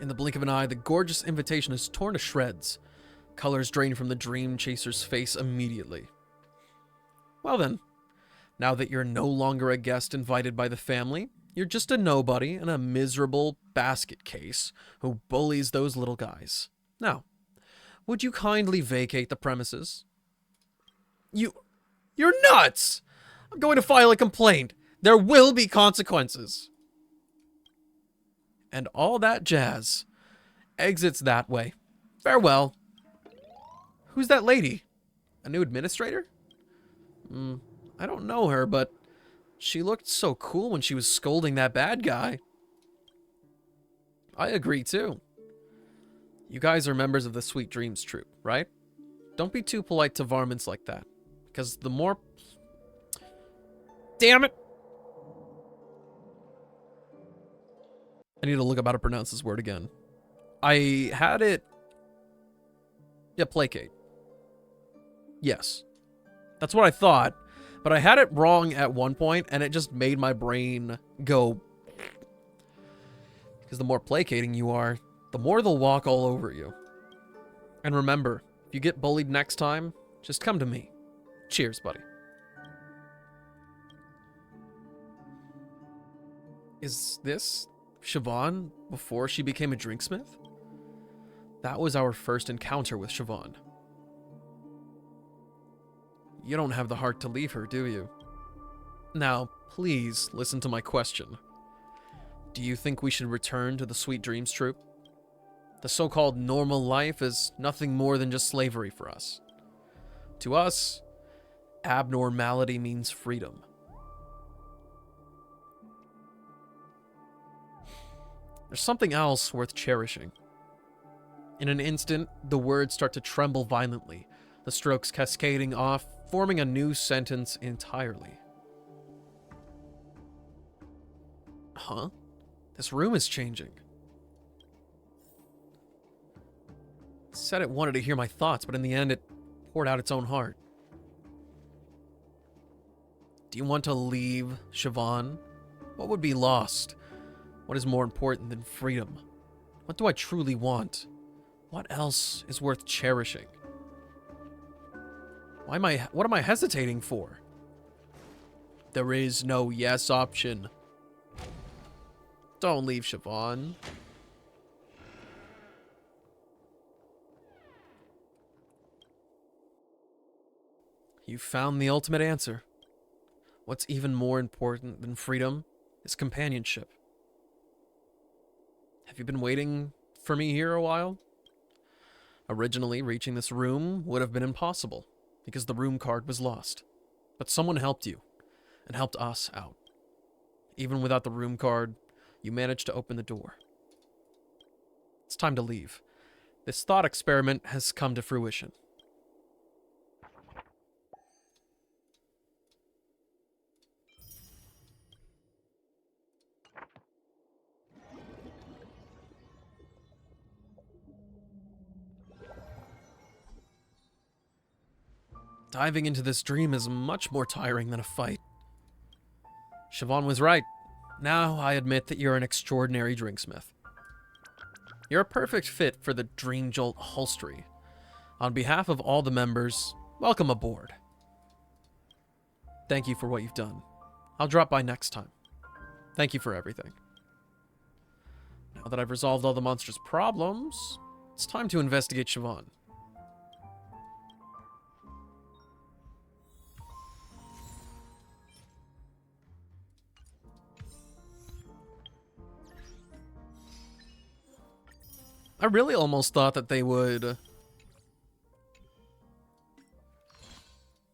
In the blink of an eye, the gorgeous invitation is torn to shreds. Colors drain from the dream chaser's face immediately. Well then, now that you're no longer a guest invited by the family, you're just a nobody and a miserable basket case who bullies those little guys. Now, would you kindly vacate the premises? You're nuts! I'm going to file a complaint. There will be consequences. And all that jazz. Exits that way. Farewell. Who's that lady? A new administrator? I don't know her, but she looked so cool when she was scolding that bad guy. I agree, too. You guys are members of the Sweet Dreams troupe, right? Don't be too polite to varmints like that, because the more... Damn it! I need to look up how to pronounce this word again. I had it... Yeah, placate. Yes. That's what I thought, but I had it wrong at one point, and it just made my brain go... Because the more placating you are, the more they'll walk all over you. And remember, if you get bullied next time, just come to me. Cheers, buddy. Is this Siobhan before she became a drinksmith? That was our first encounter with Siobhan. You don't have the heart to leave her, do you? Now, please listen to my question. Do you think we should return to the Sweet Dreams troupe? The so-called normal life is nothing more than just slavery for us. To us, abnormality means freedom. There's something else worth cherishing. In an instant, the words start to tremble violently, the strokes cascading off, forming a new sentence entirely. Huh? This room is changing. It said it wanted to hear my thoughts, but in the end, it poured out its own heart. Do you want to leave, Siobhan? What would be lost? What is more important than freedom? What do I truly want? What else is worth cherishing? What am I hesitating for? There is no yes option. Don't leave, Siobhan. You found the ultimate answer. What's even more important than freedom is companionship. Have you been waiting for me here a while? Originally, reaching this room would have been impossible, because the room card was lost. But someone helped you, and helped us out. Even without the room card, you managed to open the door. It's time to leave. This thought experiment has come to fruition. Diving into this dream is much more tiring than a fight. Siobhan was right. Now I admit that you're an extraordinary drinksmith. You're a perfect fit for the Dream Jolt Holstery. On behalf of all the members, welcome aboard. Thank you for what you've done. I'll drop by next time. Thank you for everything. Now that I've resolved all the monster's problems, it's time to investigate Siobhan. I really almost thought that they would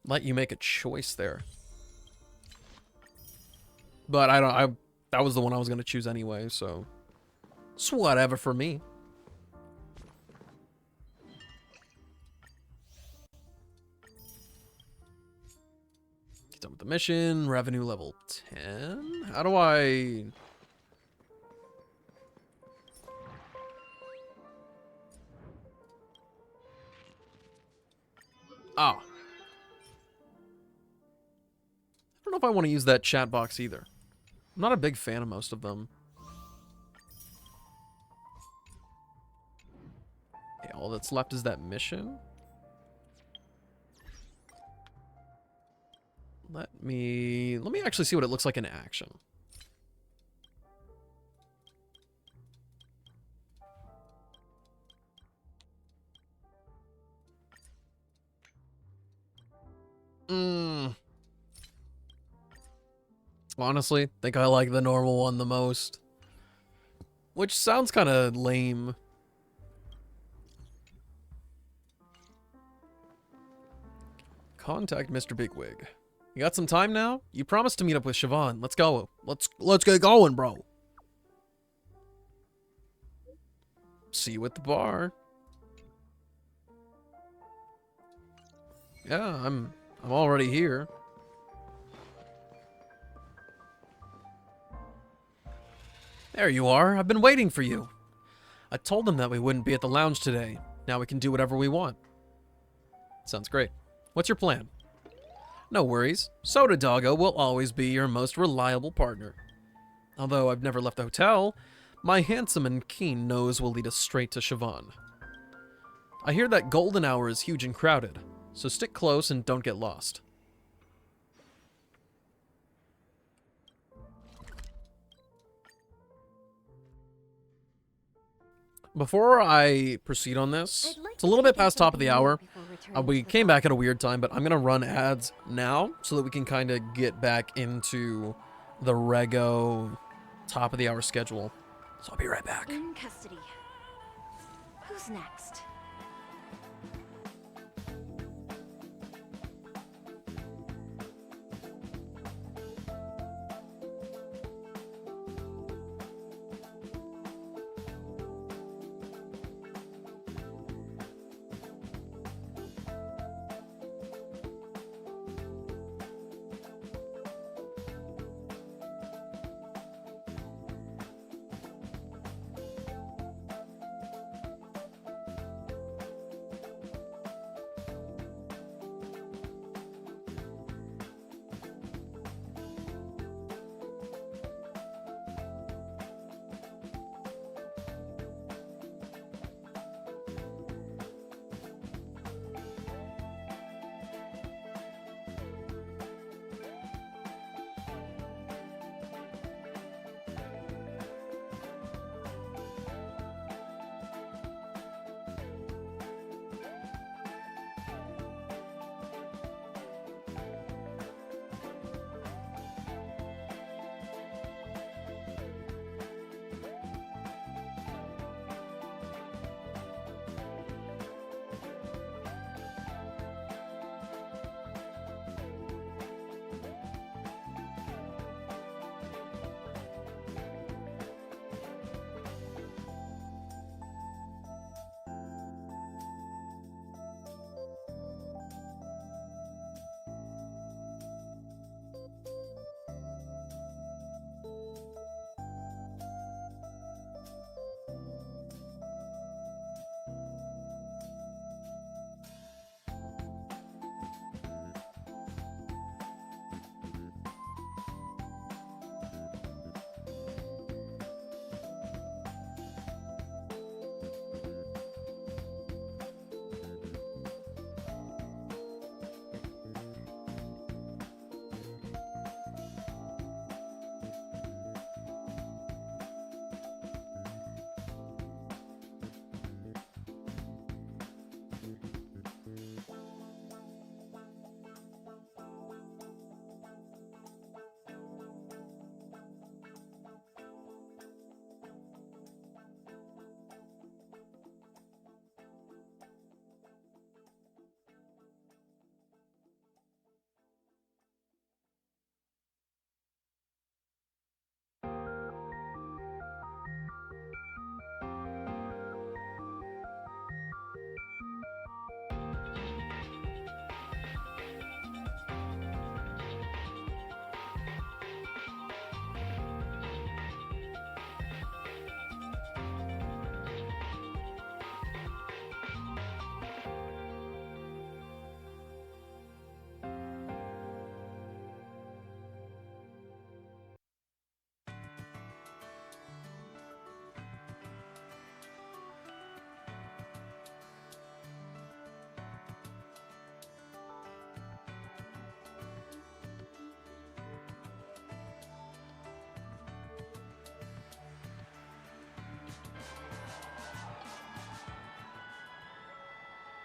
let you make a choice there. But that was the one I was going to choose anyway, so it's whatever for me. Get done with the mission, revenue level 10. How do I... Oh. I don't know if I want to use that chat box either. I'm not a big fan of most of them. Okay, all that's left is that mission. Let me actually see what it looks like in action. Honestly, think I like the normal one the most. Which sounds kind of lame. Contact Mr. Bigwig. You got some time now? You promised to meet up with Siobhan. Let's go. Let's get going, bro. See you at the bar. Yeah, I'm already here. There you are. I've been waiting for you. I told them that we wouldn't be at the lounge today. Now we can do whatever we want. Sounds great. What's your plan? No worries. Soda Doggo will always be your most reliable partner. Although I've never left the hotel, my handsome and keen nose will lead us straight to Siobhan. I hear that golden hour is huge and crowded, so stick close and don't get lost. Before I proceed on this, it's a little bit past top of the hour. We came back at a weird time, but I'm going to run ads now so that we can kind of get back into the Rego top of the hour schedule. So I'll be right back. In custody. Who's next?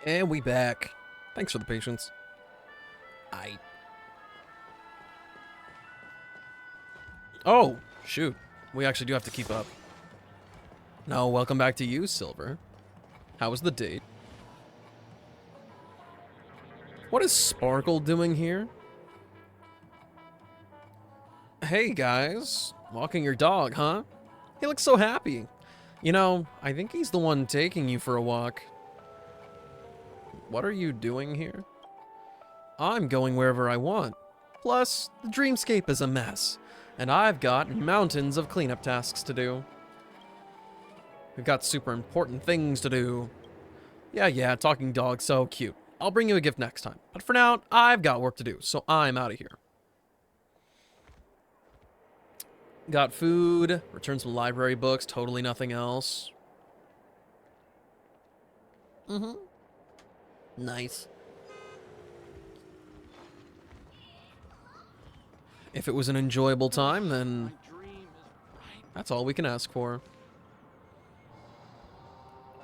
And we back. Thanks for the patience. Oh, shoot. We actually do have to keep up. No, welcome back to you, Silver. How was the date? What is Sparkle doing here? Hey, guys. Walking your dog, huh? He looks so happy. You know, I think he's the one taking you for a walk. What are you doing here? I'm going wherever I want. Plus, the dreamscape is a mess, and I've got mountains of cleanup tasks to do. We've got super important things to do. Yeah, talking dog, so cute. I'll bring you a gift next time. But for now, I've got work to do, so I'm out of here. Got food, returned some library books, totally nothing else. Nice. If it was an enjoyable time, then that's all we can ask for.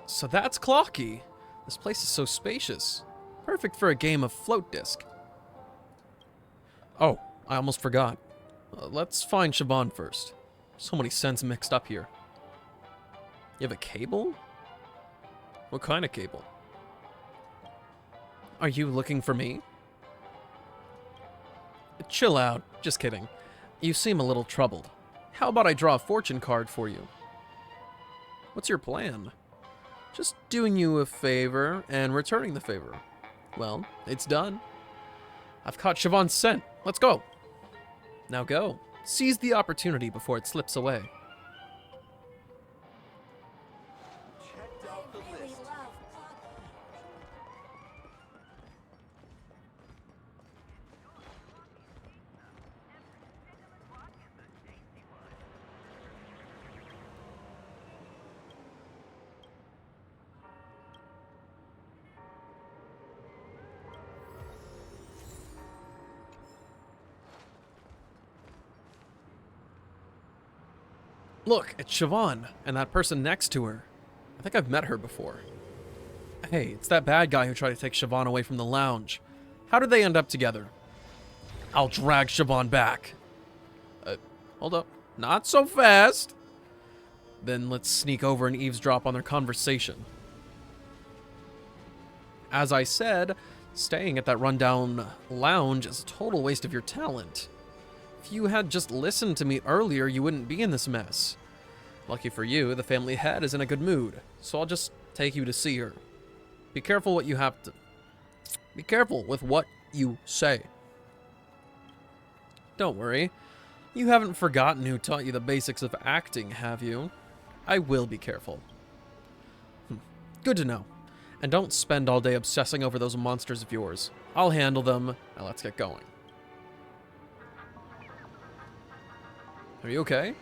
So that's Clocky. This place is so spacious. Perfect for a game of float disc. Oh, I almost forgot. Let's find Siobhan first. So many scents mixed up here. You have a cable? What kind of cable? Are you looking for me? Chill out. Just kidding. You seem a little troubled. How about I draw a fortune card for you? What's your plan? Just doing you a favor and returning the favor. Well, it's done. I've caught Siobhan's scent. Let's go. Now go. Seize the opportunity before it slips away. Look, it's Siobhan, and that person next to her. I think I've met her before. Hey, it's that bad guy who tried to take Siobhan away from the lounge. How did they end up together? I'll drag Siobhan back. Hold up. Not so fast. Then let's sneak over and eavesdrop on their conversation. As I said, staying at that rundown lounge is a total waste of your talent. If you had just listened to me earlier, you wouldn't be in this mess. Lucky for you, the family head is in a good mood, so I'll just take you to see her. Be careful what you have to... Be careful with what you say. Don't worry. You haven't forgotten who taught you the basics of acting, have you? I will be careful. Good to know. And don't spend all day obsessing over those monsters of yours. I'll handle them. Now let's get going. Are you okay?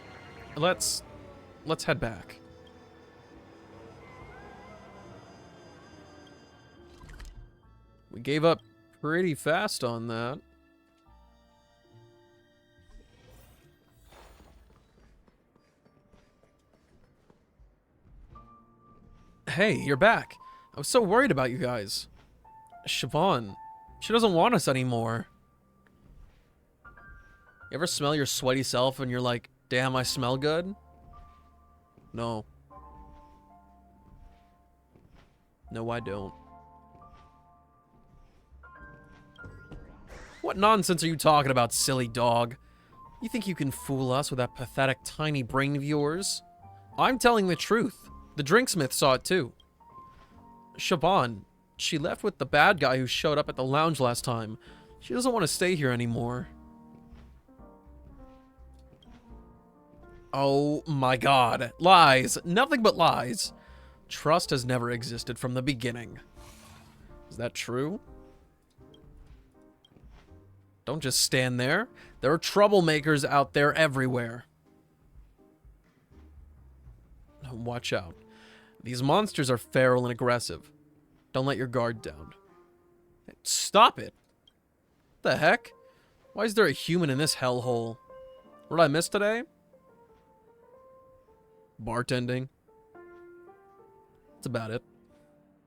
Let's head back. We gave up pretty fast on that. Hey, you're back. I was so worried about you guys. Siobhan, she doesn't want us anymore. You ever smell your sweaty self and you're like, damn, I smell good? No. No, I don't. What nonsense are you talking about, silly dog? You think you can fool us with that pathetic tiny brain of yours? I'm telling the truth. The Drinksmith saw it too. Siobhan, she left with the bad guy who showed up at the lounge last time. She doesn't want to stay here anymore. Oh my god. Lies. Nothing but lies. Trust has never existed from the beginning. Is that true? Don't just stand there. There are troublemakers out there everywhere. Watch out. These monsters are feral and aggressive. Don't let your guard down. Stop it. What the heck? Why is there a human in this hellhole? What did I miss today? Bartending. That's about it.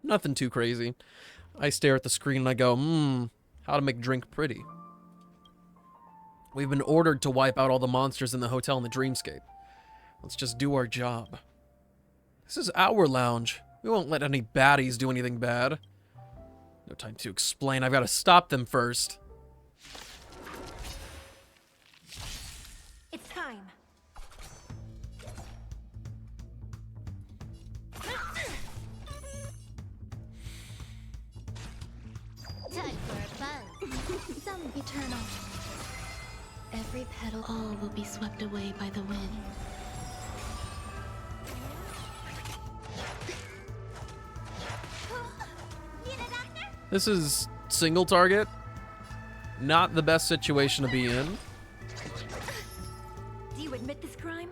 Nothing too crazy. I stare at the screen and I go, how to make drink pretty. We've been ordered to wipe out all the monsters in the hotel in the dreamscape. Let's just do our job. This is our lounge. We won't let any baddies do anything bad. No time to explain. I've got to stop them first. It's time. Time for a buzz. Some eternal. Every petal, all will be swept away by the wind. Need a doctor? This is single target. Not the best situation to be in. Do you admit this crime?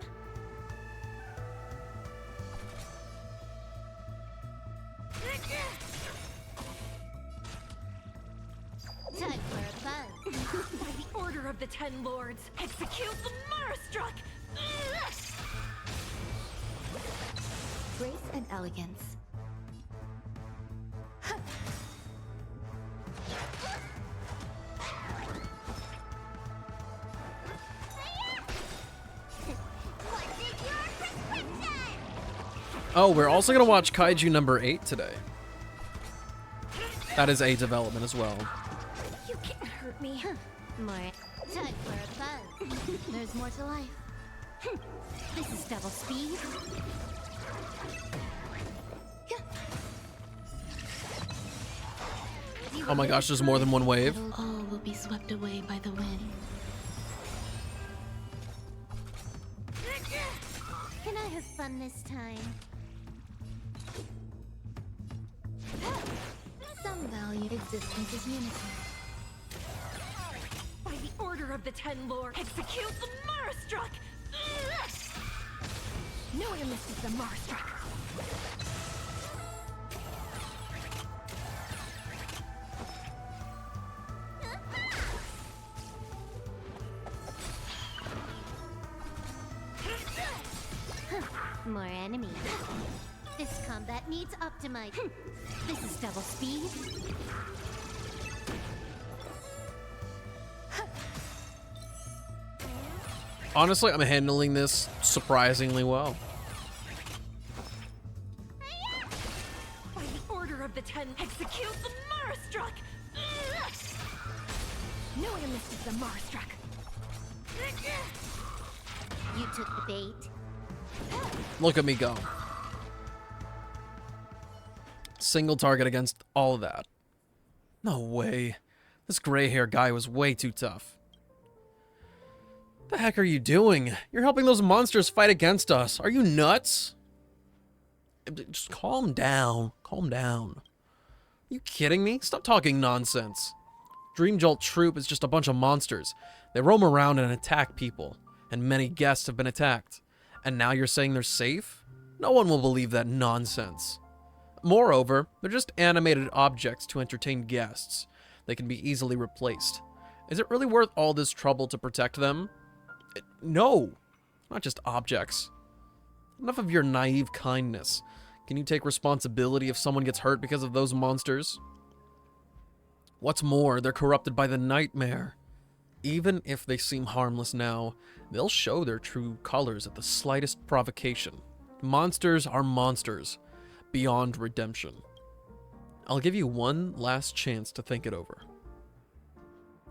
Time for a buzz. By the order of the Ten Lords, execute the Marastruck! Grace and elegance. What is your prescription? Oh, we're also going to watch Kaiju number 8 today. That is a development as well. You can't hurt me. More. Time for a buzz. There's more to life. This is double speed. Oh my gosh, there's more than one wave. All will be swept away by the wind. Can I have fun this time? Some value existence is unity. By the order of the Ten Lords, execute the Marastruck! No one misses the Marastruck. More enemies. This combat needs optimized. This is double speed. Honestly, I'm handling this surprisingly well. By the order of the Ten, execute the Marastruck! No one misses the Marastruck. You took the bait. Look at me go. Single target against all of that. No way. This gray hair guy was way too tough. The heck are you doing? You're helping those monsters fight against us. Are you nuts? Just calm down. Calm down. Are you kidding me? Stop talking nonsense. Dream Jolt Troop is just a bunch of monsters. They roam around and attack people, and many guests have been attacked. And now you're saying they're safe? No one will believe that nonsense. Moreover, they're just animated objects to entertain guests. They can be easily replaced. Is it really worth all this trouble to protect them? No, not just objects. Enough of your naive kindness. Can you take responsibility if someone gets hurt because of those monsters? What's more, they're corrupted by the nightmare. Even if they seem harmless now, they'll show their true colors at the slightest provocation. Monsters are monsters, beyond redemption. I'll give you one last chance to think it over.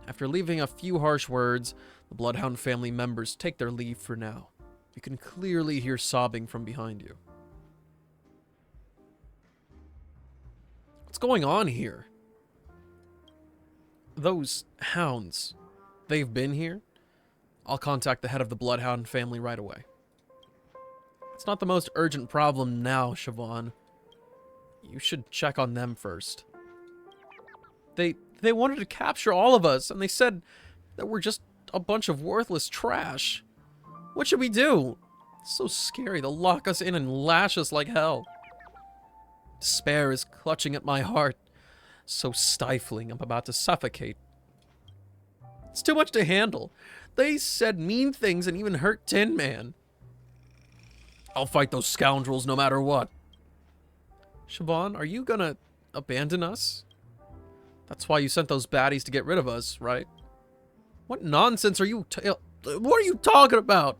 After leaving a few harsh words, the Bloodhound family members take their leave for now. You can clearly hear sobbing from behind you. What's going on here? Those hounds, they've been here? I'll contact the head of the Bloodhound family right away. It's not the most urgent problem now, Siobhan. You should check on them first. They wanted to capture all of us, and they said that we're just a bunch of worthless trash. What should we do? It's so scary. They'll lock us in and lash us like hell. Despair is clutching at my heart. So stifling, I'm about to suffocate. It's too much to handle. They said mean things and even hurt Tin Man. I'll fight those scoundrels no matter what. Siobhan, are you gonna abandon us? That's why you sent those baddies to get rid of us, right? What nonsense are you what are you talking about?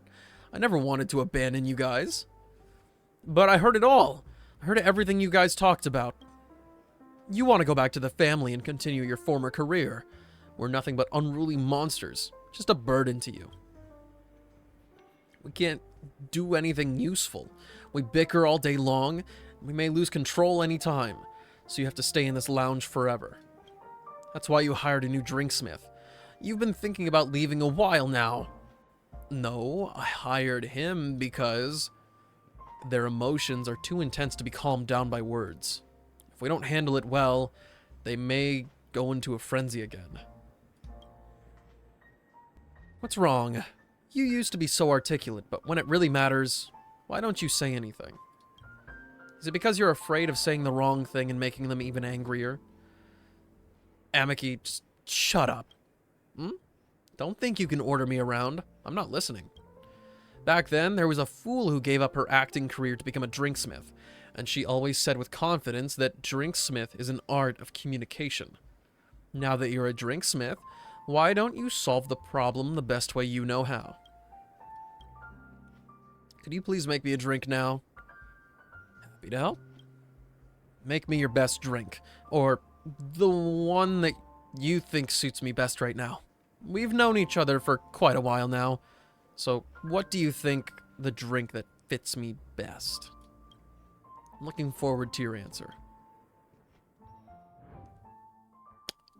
I never wanted to abandon you guys. But I heard it all. I heard everything you guys talked about. You want to go back to the family and continue your former career. We're nothing but unruly monsters. Just a burden to you. We can't do anything useful. We bicker all day long. We may lose control any time. So you have to stay in this lounge forever. That's why you hired a new drinksmith. You've been thinking about leaving a while now. No, I hired him because their emotions are too intense to be calmed down by words. If we don't handle it well, they may go into a frenzy again. What's wrong? You used to be so articulate, but when it really matters, why don't you say anything? Is it because you're afraid of saying the wrong thing and making them even angrier? Amiki, just shut up. Don't think you can order me around. I'm not listening. Back then, there was a fool who gave up her acting career to become a drinksmith, and she always said with confidence that drinksmith is an art of communication. Now that you're a drinksmith, why don't you solve the problem the best way you know how? Could you please make me a drink now? Happy to help. Make me your best drink, or the one that you think suits me best right now. We've known each other for quite a while now, so what do you think the drink that fits me best? I'm looking forward to your answer.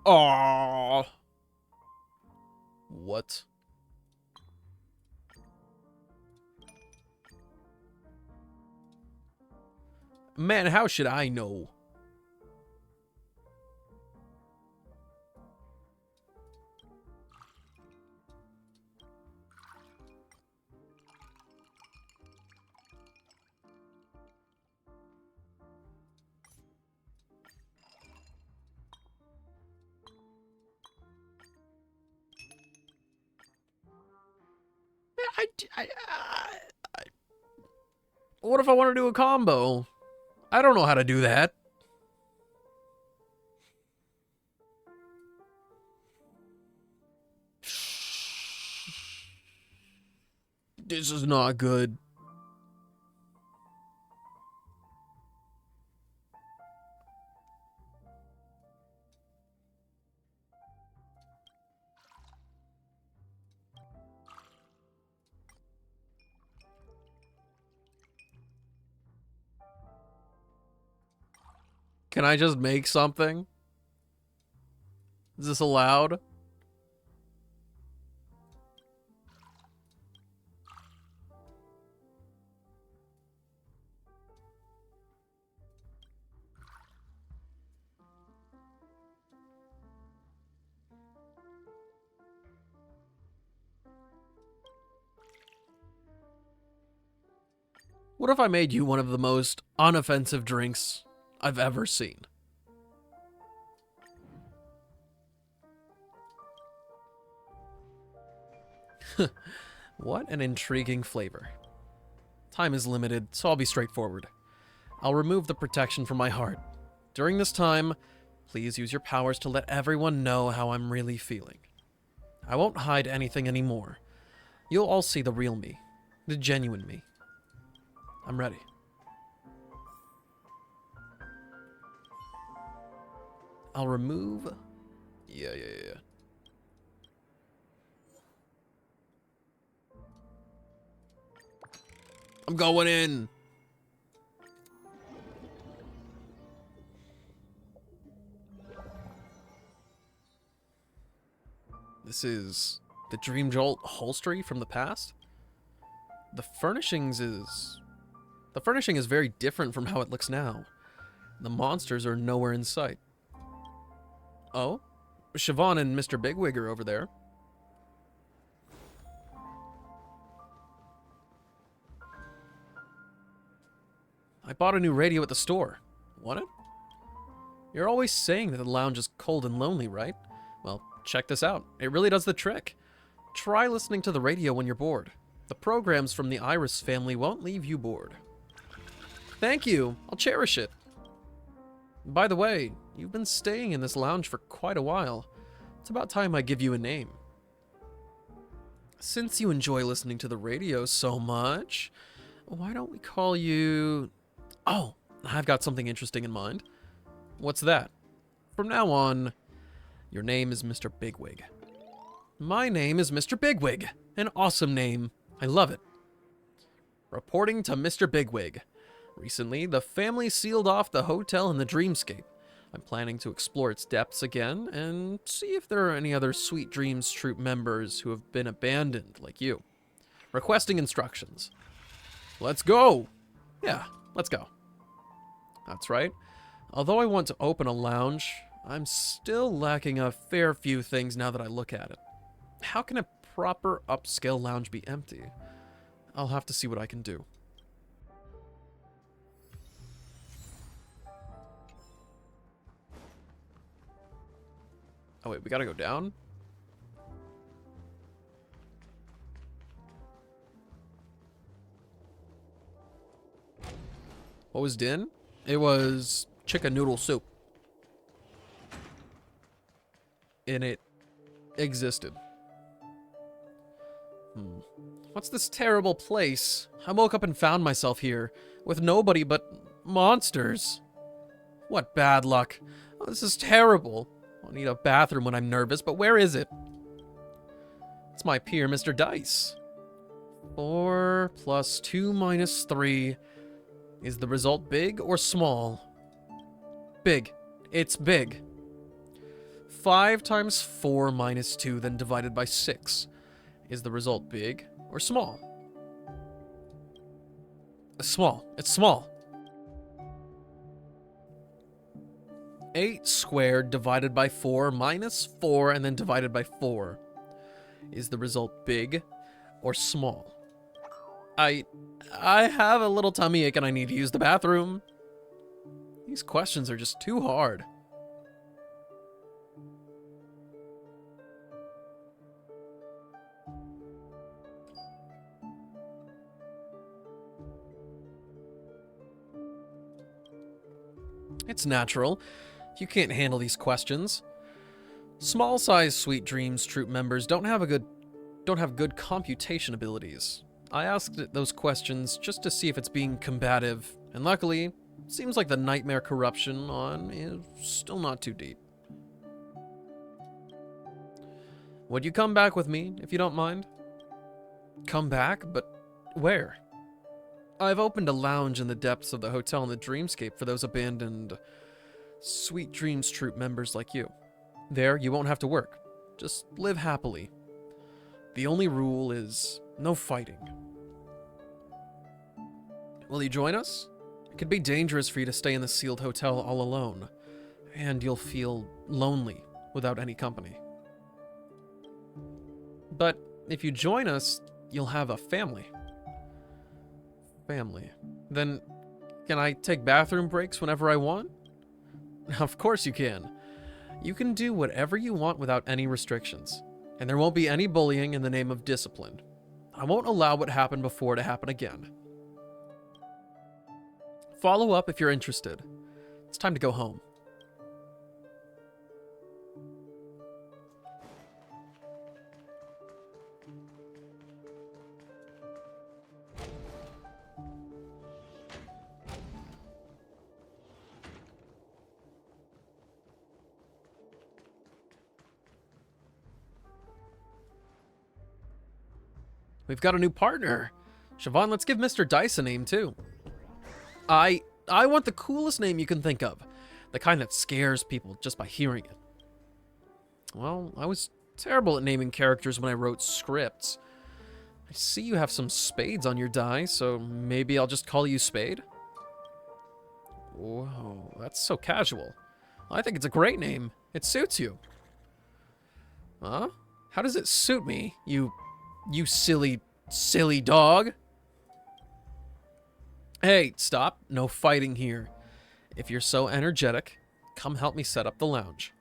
Aww. What? Man, how should I know? What if I want to do a combo? I don't know how to do that. This is not good. Can I just make something? Is this allowed? What if I made you one of the most unoffensive drinks I've ever seen? What an intriguing flavor. Time is limited, so I'll be straightforward. I'll remove the protection from my heart. During this time, please use your powers to let everyone know how I'm really feeling. I won't hide anything anymore. You'll all see the real me, the genuine me. I'm ready. I'll remove... Yeah. I'm going in! This is the Dream Jolt holstery from the past? The furnishing is very different from how it looks now. The monsters are nowhere in sight. Oh? Siobhan and Mr. Bigwig are over there. I bought a new radio at the store. Want it? You're always saying that the lounge is cold and lonely, right? Well, check this out. It really does the trick. Try listening to the radio when you're bored. The programs from the Iris family won't leave you bored. Thank you. I'll cherish it. By the way, you've been staying in this lounge for quite a while. It's about time I give you a name. Since you enjoy listening to the radio so much, why don't we call you... Oh, I've got something interesting in mind. What's that? From now on, your name is Mr. Bigwig. My name is Mr. Bigwig. An awesome name. I love it. Reporting to Mr. Bigwig. Recently, the family sealed off the hotel in the Dreamscape. I'm planning to explore its depths again and see if there are any other Sweet Dreams Troop members who have been abandoned like you. Requesting instructions. Let's go! Yeah, let's go. That's right. Although I want to open a lounge, I'm still lacking a fair few things now that I look at it. How can a proper upscale lounge be empty? I'll have to see what I can do. Oh wait, we gotta go down? What was din? It was chicken noodle soup. And it existed. What's this terrible place? I woke up and found myself here, with nobody but monsters. What bad luck. Oh, this is terrible. I need a bathroom when I'm nervous, but where is it? It's my peer, Mr. Dice. 4 plus 2 minus 3. Is the result big or small? Big. It's big. 5 times 4 minus 2, then divided by 6. Is the result big or small? Small. It's small. 8 squared divided by 4 minus 4 and then divided by 4. Is the result big or small? I have a little tummy ache and I need to use the bathroom. These questions are just too hard. It's natural. You can't handle these questions. Small-sized Sweet Dreams Troop members don't have good computation abilities. I asked it those questions just to see if it's being combative, and luckily, it seems like the nightmare corruption on is still not too deep. Would you come back with me, if you don't mind? Come back? But where? I've opened a lounge in the depths of the hotel in the Dreamscape for those abandoned Sweet Dreams Troop members like you. There, you won't have to work. Just live happily. The only rule is no fighting. Will you join us? It could be dangerous for you to stay in the sealed hotel all alone, and you'll feel lonely without any company. But if you join us, you'll have a family. Family. Then, can I take bathroom breaks whenever I want? Of course you can. You can do whatever you want without any restrictions, and there won't be any bullying in the name of discipline. I won't allow what happened before to happen again. Follow up if you're interested. It's time to go home. We've got a new partner. Siobhan, let's give Mr. Dice a name, too. I want the coolest name you can think of. The kind that scares people just by hearing it. Well, I was terrible at naming characters when I wrote scripts. I see you have some spades on your die, so maybe I'll just call you Spade? Whoa, that's so casual. I think it's a great name. It suits you. Huh? How does it suit me, you silly dog? Hey, stop. No fighting here. If you're so energetic, come help me set up the lounge.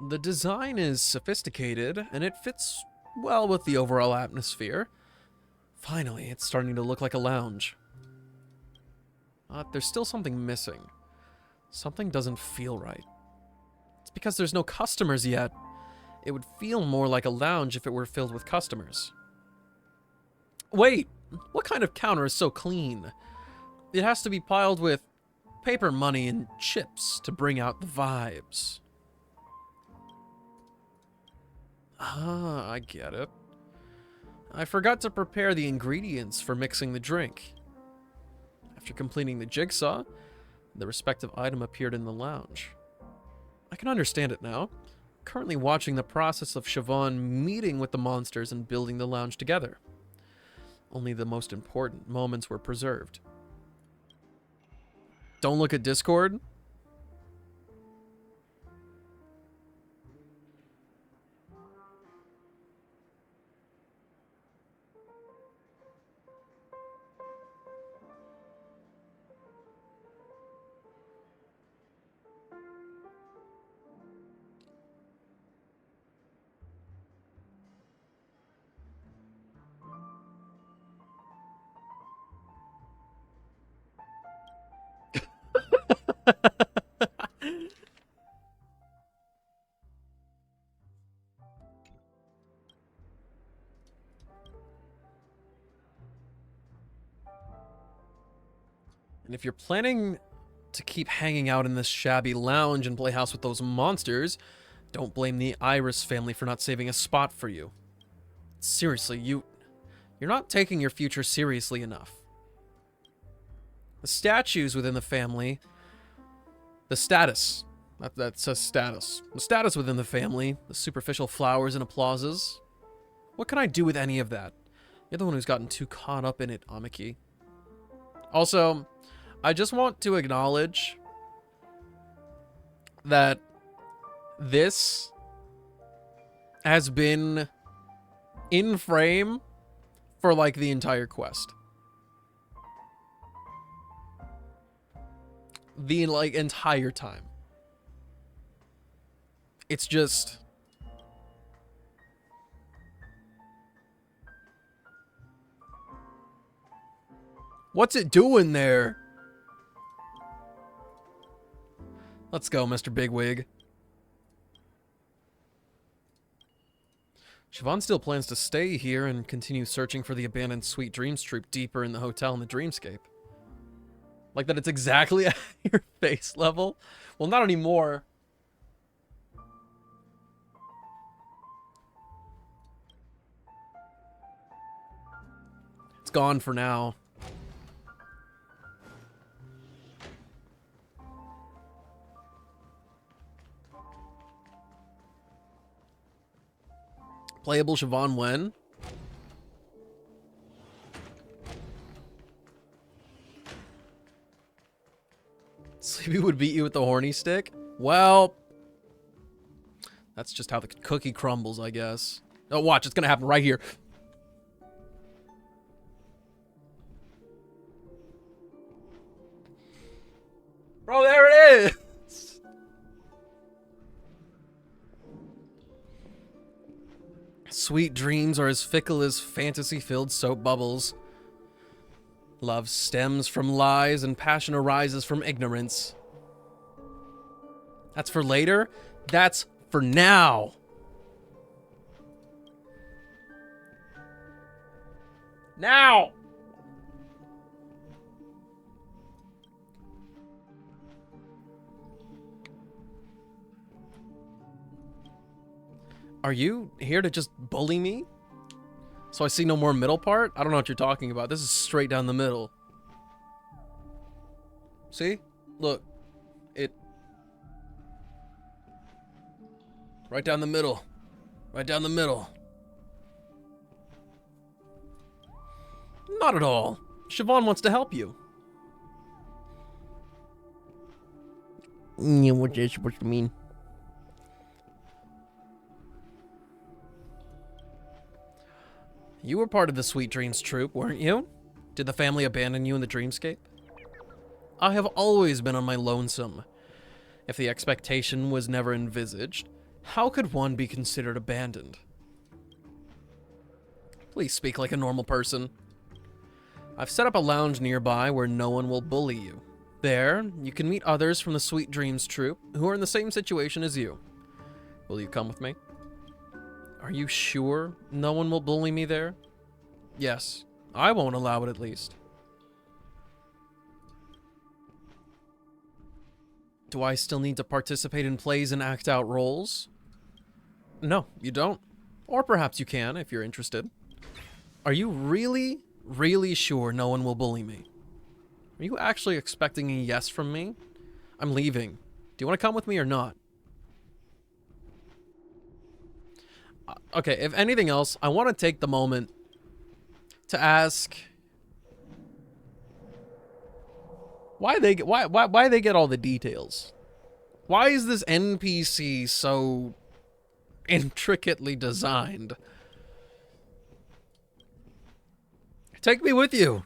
The design is sophisticated, and it fits well with the overall atmosphere. Finally, it's starting to look like a lounge. There's still something missing. Something doesn't feel right. It's because there's no customers yet. It would feel more like a lounge if it were filled with customers. Wait, what kind of counter is so clean? It has to be piled with paper money and chips to bring out the vibes. Ah, I get it. I forgot to prepare the ingredients for mixing the drink. After completing the jigsaw, the respective item appeared in the lounge. I can understand it now. Currently watching the process of Siobhan meeting with the monsters and building the lounge together. Only the most important moments were preserved. Don't look at Discord. And if you're planning to keep hanging out in this shabby lounge and play house with those monsters, don't blame the Iris family for not saving a spot for you. Seriously, you're not taking your future seriously enough. The statues within the family, the status, that says status. The status within the family, the superficial flowers and applauses. What can I do with any of that? You're the one who's gotten too caught up in it, Amiki. Also, I just want to acknowledge that this has been in frame for like the entire quest. The like entire time. It's just what's it doing there? Let's go, Mr. Bigwig. Siobhan still plans to stay here and continue searching for the abandoned Sweet Dreams troupe deeper in the hotel in the dreamscape. Like that it's exactly at your face level? Well, not anymore. It's gone for now. Playable Siobhan when? Sleepy would beat you with the horny stick? Well, that's just how the cookie crumbles, I guess. Oh, watch, it's gonna happen right here. Bro, there it is! Sweet dreams are as fickle as fantasy-filled soap bubbles. Love stems from lies and passion arises from ignorance. That's for later. That's for now. Now! Are you here to just bully me? So I see no more middle part? I don't know what you're talking about. This is straight down the middle. See? Look. It... Right down the middle. Right down the middle. Not at all. Siobhan wants to help you. Yeah, what's that supposed to mean? You were part of the Sweet Dreams troupe, weren't you? Did the family abandon you in the dreamscape? I have always been on my lonesome. If the expectation was never envisaged, How could one be considered abandoned? Please speak like a normal person. I've set up a lounge nearby where no one will bully you. There, you can meet others from the Sweet Dreams troupe who are in the same situation as you. Will you come with me? Are you sure no one will bully me there? Yes, I won't allow it at least. Do I still need to participate in plays and act out roles? No, you don't. Or perhaps you can, if you're interested. Are you really, really sure no one will bully me? Are you actually expecting a yes from me? I'm leaving. Do you want to come with me or not? Okay, if anything else, I want to take the moment to ask why they get all the details. Why is this NPC so intricately designed? Take me with you.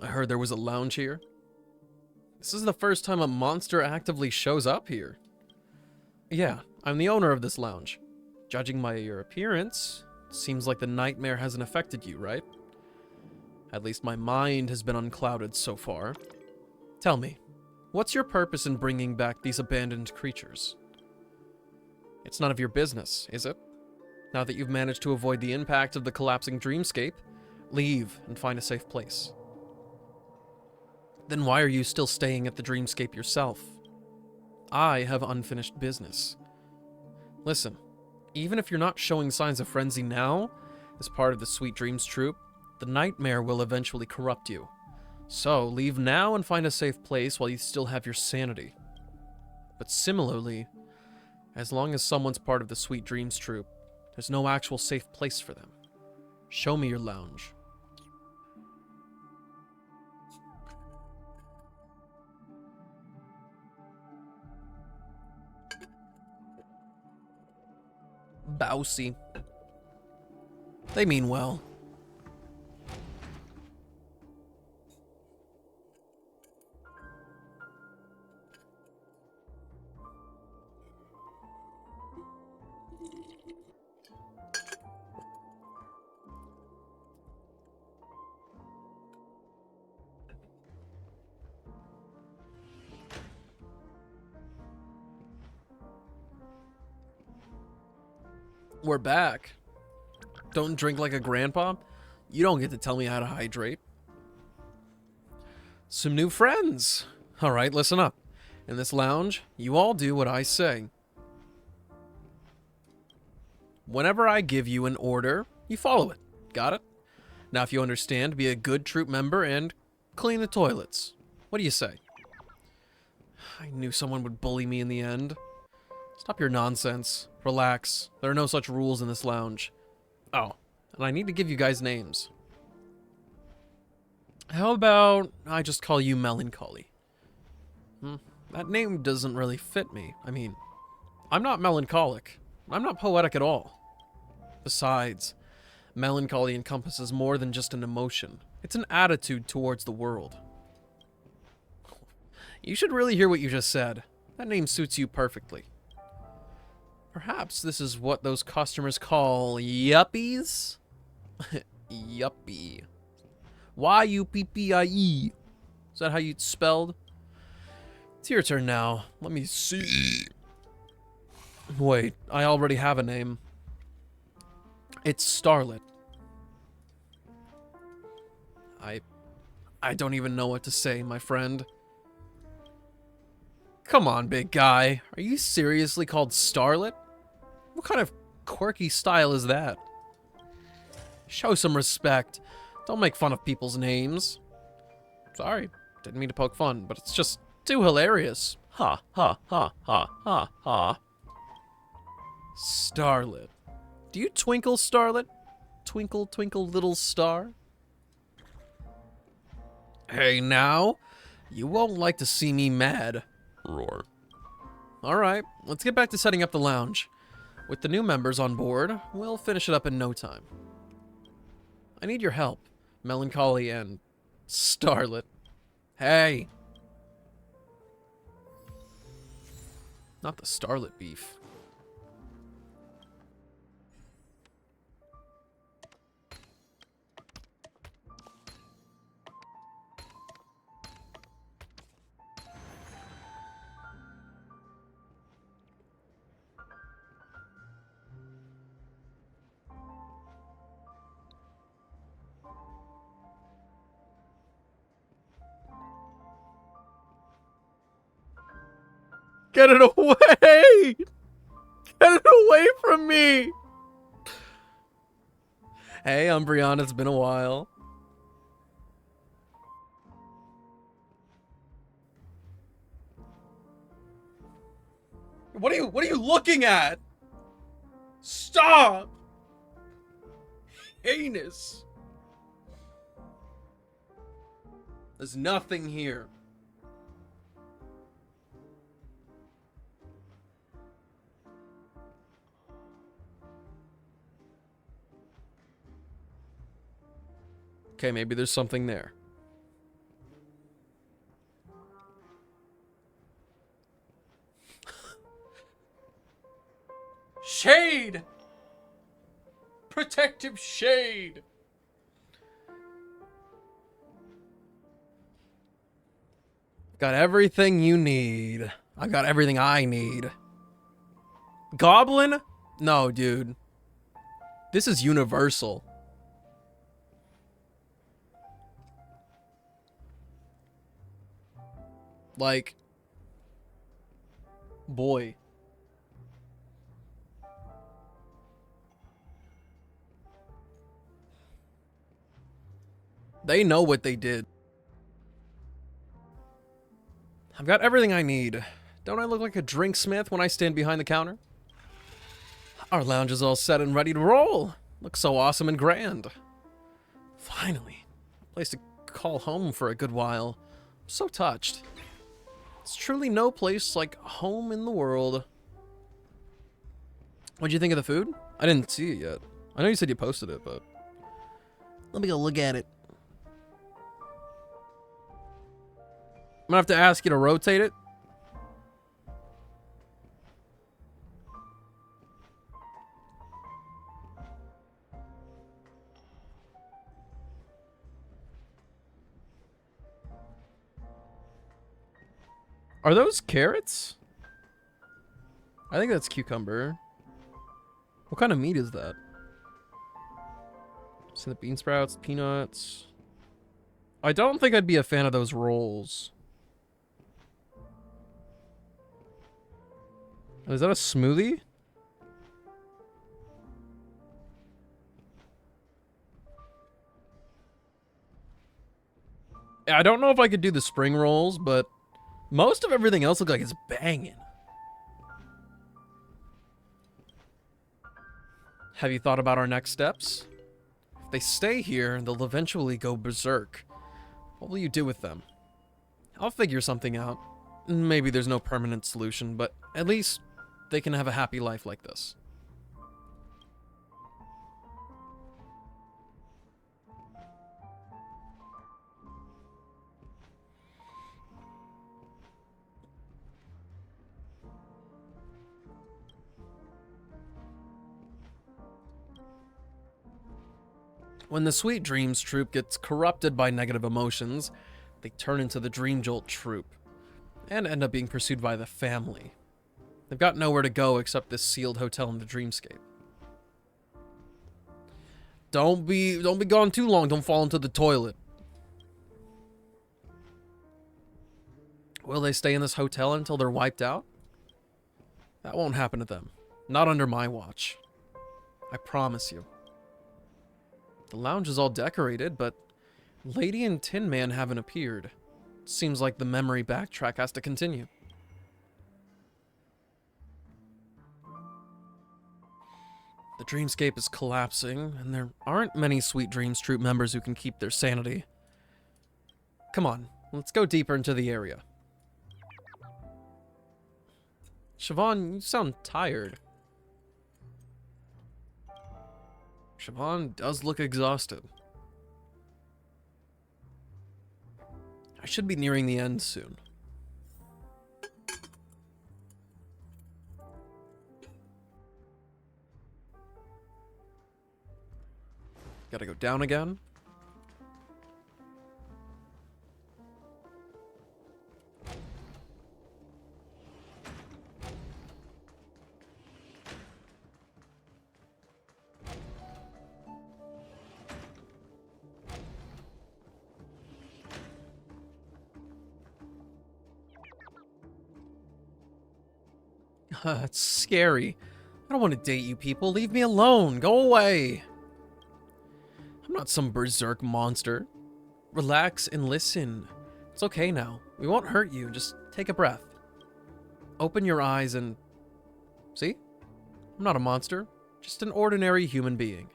I heard there was a lounge here. This is the first time a monster actively shows up here. Yeah, I'm the owner of this lounge. Judging by your appearance, seems like the nightmare hasn't affected you, right? At least my mind has been unclouded so far. Tell me, what's your purpose in bringing back these abandoned creatures? It's none of your business, is it? Now that you've managed to avoid the impact of the collapsing dreamscape, leave and find a safe place. Then why are you still staying at the dreamscape yourself? I have unfinished business. Listen, even if you're not showing signs of frenzy now, as part of the Sweet Dreams troupe, the nightmare will eventually corrupt you. So, leave now and find a safe place while you still have your sanity. But similarly, as long as someone's part of the Sweet Dreams troupe, there's no actual safe place for them. Show me your lounge. Bousy. They mean well. We're back. Don't drink like a grandpa? You don't get to tell me how to hydrate. Some new friends. Alright, listen up. In this lounge, you all do what I say. Whenever I give you an order, you follow it. Got it? Now if you understand, be a good troop member and clean the toilets. What do you say? I knew someone would bully me in the end. Stop your nonsense. Relax. There are no such rules in this lounge. Oh, and I need to give you guys names. How about I just call you Melancholy? That name doesn't really fit me. I mean, I'm not melancholic. I'm not poetic at all. Besides, melancholy encompasses more than just an emotion. It's an attitude towards the world. You should really hear what you just said. That name suits you perfectly. Perhaps this is what those customers call yuppies? Yuppie. Y-U-P-P-I-E. Is that how you spelled? It's your turn now. Let me see. Wait, I already have a name. It's Starlet. I don't even know what to say, my friend. Come on, big guy. Are you seriously called Starlet? What kind of quirky style is that? Show some respect. Don't make fun of people's names. Sorry, didn't mean to poke fun, but it's just too hilarious. Ha, ha, ha, ha, ha, ha. Starlet. Do you twinkle, Starlet? Twinkle, twinkle, little star? Hey, now. You won't like to see me mad. Roar. Alright, let's get back to setting up the lounge. With the new members on board, we'll finish it up in no time. I need your help, Melancholy and Starlet. Hey! Not the Starlet beef. Get it away! Get it away from me! Hey, Umbreon, it's been a while. What are you looking at? Stop! Heinous. There's nothing here. Okay, maybe there's something there. Shade! Protective shade! Got everything you need. I got everything I need. Goblin? No, dude. This is universal. Like, boy. They know what they did. I've got everything I need. Don't I look like a drink smith when I stand behind the counter? Our lounge is all set and ready to roll. Looks so awesome and grand. Finally, a place to call home for a good while. I'm so touched. It's truly no place like home in the world. What'd you think of the food? I didn't see it yet. I know you said you posted it, but let me go look at it. I'm gonna have to ask you to rotate it. Are those carrots? I think that's cucumber. What kind of meat is that? So the bean sprouts, peanuts. I don't think I'd be a fan of those rolls. Is that a smoothie? I don't know if I could do the spring rolls, but most of everything else looks like it's banging. Have you thought about our next steps? If they stay here, they'll eventually go berserk. What will you do with them? I'll figure something out. Maybe there's no permanent solution, but at least they can have a happy life like this. When the Sweet Dreams troupe gets corrupted by negative emotions, they turn into the Dream Jolt troupe and end up being pursued by the family. They've got nowhere to go except this sealed hotel in the dreamscape. Don't be gone too long, don't fall into the toilet. Will they stay in this hotel until they're wiped out? That won't happen to them. Not under my watch. I promise you. The lounge is all decorated, but Lady and Tin Man haven't appeared. Seems like the memory backtrack has to continue. The dreamscape is collapsing, and there aren't many Sweet Dreams troupe members who can keep their sanity. Come on, let's go deeper into the area. Siobhan, you sound tired. Siobhan does look exhausted. I should be nearing the end soon. Gotta go down again. It's scary. I don't want to date you people. Leave me alone. Go away. I'm not some berserk monster. Relax and listen. It's okay now. We won't hurt you. Just take a breath. Open your eyes and... See? I'm not a monster. Just an ordinary human being.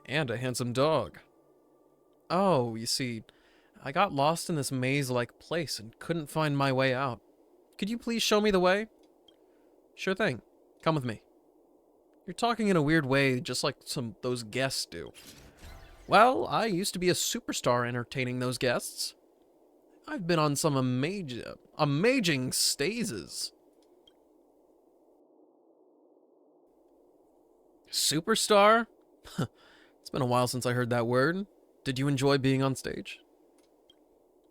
And a handsome dog. Oh, you see, I got lost in this maze-like place and couldn't find my way out. Could you please show me the way? Sure thing. Come with me. You're talking in a weird way, just like those guests do. Well, I used to be a superstar entertaining those guests. I've been on some amazing stages. Superstar? It's been a while since I heard that word. Did you enjoy being on stage?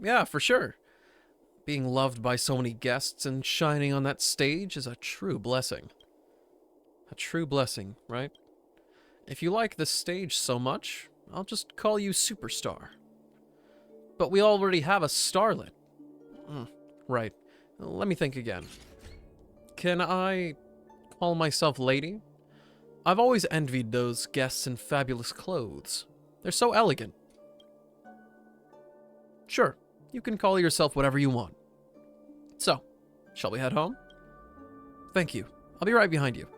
Yeah, for sure. Being loved by so many guests and shining on that stage is a true blessing. A true blessing, right? If you like this stage so much, I'll just call you Superstar. But we already have a starlet. Right. Let me think again. Can I call myself Lady? I've always envied those guests in fabulous clothes. They're so elegant. Sure, you can call yourself whatever you want. So, shall we head home? Thank you. I'll be right behind you.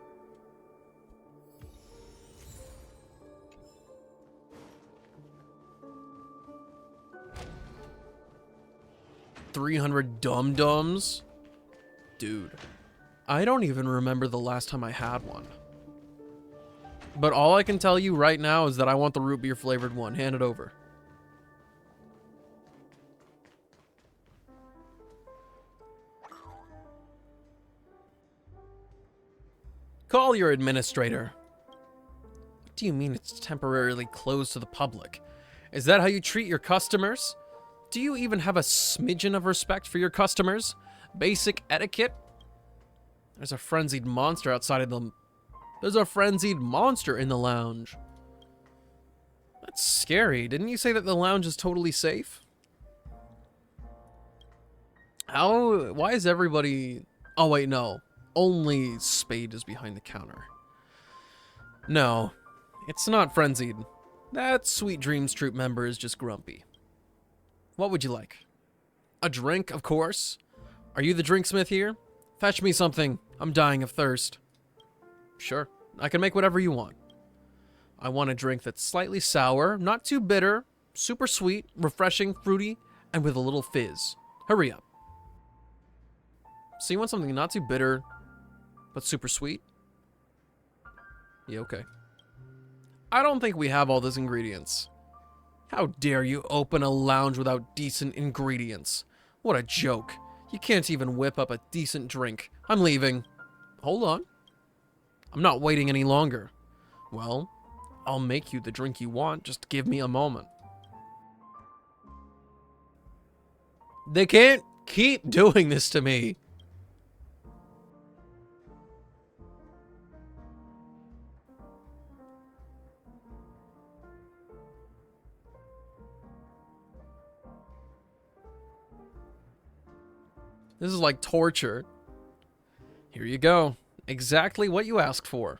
$300 dum-dums? Dude, I don't even remember the last time I had one. But all I can tell you right now is that I want the root beer flavored one. Hand it over. Call your administrator. What do you mean it's temporarily closed to the public? Is that how you treat your customers? Do you even have a smidgen of respect for your customers? Basic etiquette? There's a frenzied monster outside of them. There's a frenzied monster in the lounge. That's scary. Didn't you say that the lounge is totally safe? How? Why is everybody... Oh, wait, no. Only Spade is behind the counter. No, it's not frenzied. That Sweet Dreams Troop member is just grumpy. What would you like? A drink, of course. Are you the drinksmith here? Fetch me something. I'm dying of thirst. Sure, I can make whatever you want. I want a drink that's slightly sour, not too bitter, super sweet, refreshing, fruity, and with a little fizz. Hurry up. So you want something not too bitter, but super sweet? Yeah, okay. I don't think we have all those ingredients. How dare you open a lounge without decent ingredients? What a joke. You can't even whip up a decent drink. I'm leaving. Hold on. I'm not waiting any longer. Well, I'll make you the drink you want. Just give me a moment. They can't keep doing this to me. This is like torture. Here you go. Exactly what you asked for.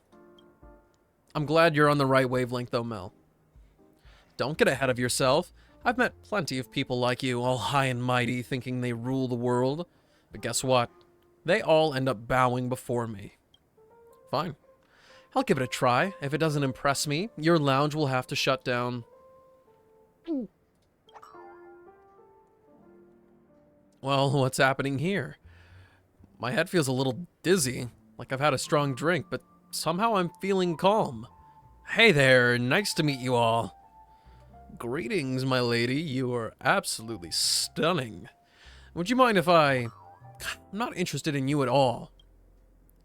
I'm glad you're on the right wavelength though, Mel. Don't get ahead of yourself. I've met plenty of people like you, all high and mighty, thinking they rule the world. But guess what? They all end up bowing before me. Fine. I'll give it a try. If it doesn't impress me, your lounge will have to shut down. Well, what's happening here? My head feels a little dizzy, like I've had a strong drink, but somehow I'm feeling calm. Hey there, nice to meet you all. Greetings, my lady. You are absolutely stunning. Would you mind if I'm not interested in you at all.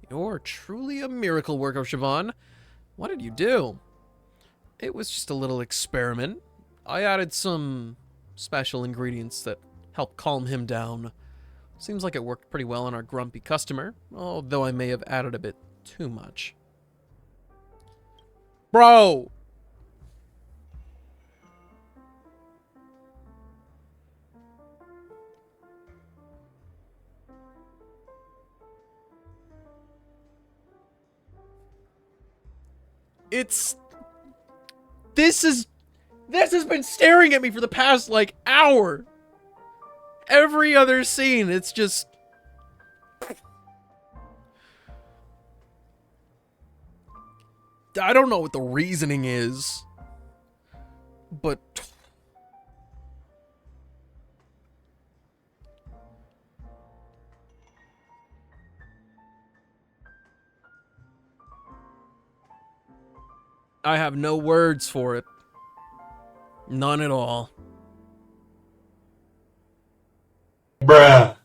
You're truly a miracle worker, Siobhan. What did you do? It was just a little experiment. I added some special ingredients that help calm him down. Seems like it worked pretty well on our grumpy customer, although I may have added a bit too much. Bro! This has been staring at me for the past, like, hour. Every other scene, it's just... I don't know what the reasoning is, but... I have no words for it. None at all. Bruh.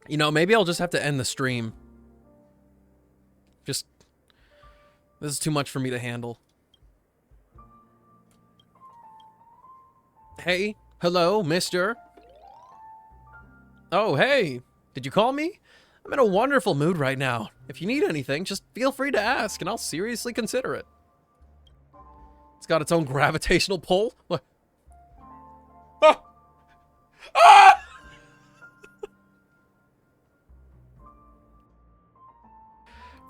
You know, maybe I'll just have to end the stream. This is too much for me to handle. Hey, hello, mister. Oh, hey, did you call me? I'm in a wonderful mood right now. If you need anything, just feel free to ask, and I'll seriously consider it. It's got its own gravitational pull. What? Ah! Ah!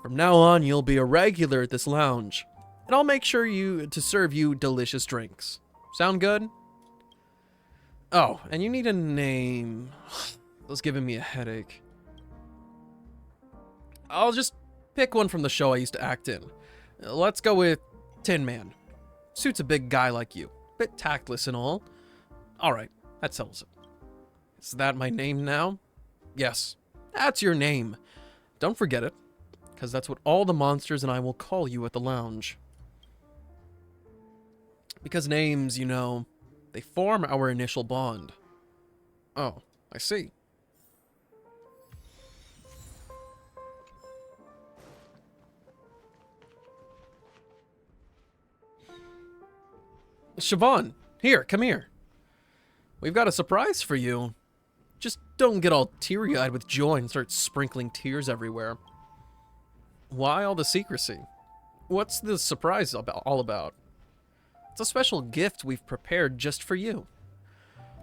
From now on, you'll be a regular at this lounge, and I'll make sure to serve you delicious drinks. Sound good? Oh, and you need a name. That's giving me a headache. I'll just pick one from the show I used to act in. Let's go with Tin Man. Suits a big guy like you. Bit tactless and all. Alright, that settles it. Is that my name now? Yes, that's your name. Don't forget it, because that's what all the monsters and I will call you at the lounge. Because names, you know, they form our initial bond. Oh, I see. Siobhan, here, come here. We've got a surprise for you. Just don't get all teary-eyed with joy and start sprinkling tears everywhere. Why all the secrecy? What's the surprise all about? It's a special gift we've prepared just for you.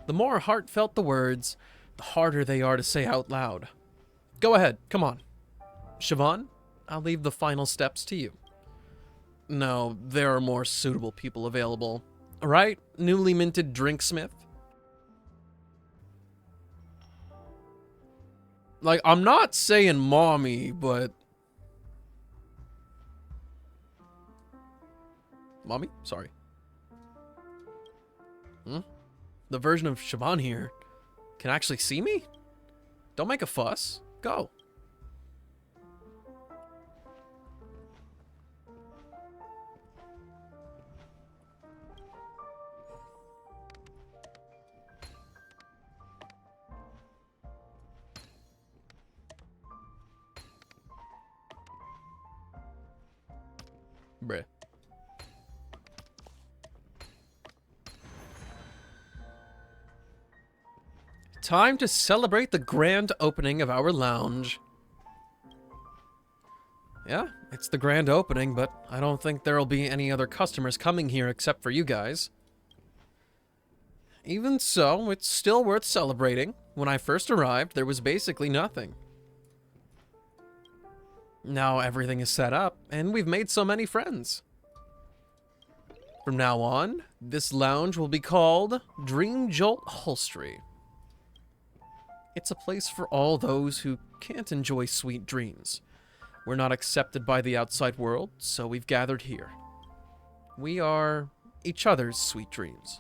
The more heartfelt the words, the harder they are to say out loud. Go ahead, come on. Siobhan, I'll leave the final steps to you. No, there are more suitable people available. Right, newly minted drinksmith? Like, I'm not saying mommy, but... Mommy? Sorry. The version of Siobhan here can actually see me? Don't make a fuss. Go. Bruh. Time to celebrate the grand opening of our lounge. Yeah, it's the grand opening, but I don't think there'll be any other customers coming here except for you guys. Even so, it's still worth celebrating. When I first arrived, there was basically nothing. Now everything is set up, and we've made so many friends. From now on, this lounge will be called Dream Jolt Upholstery. It's a place for all those who can't enjoy sweet dreams. We're not accepted by the outside world, so we've gathered here. We are each other's sweet dreams.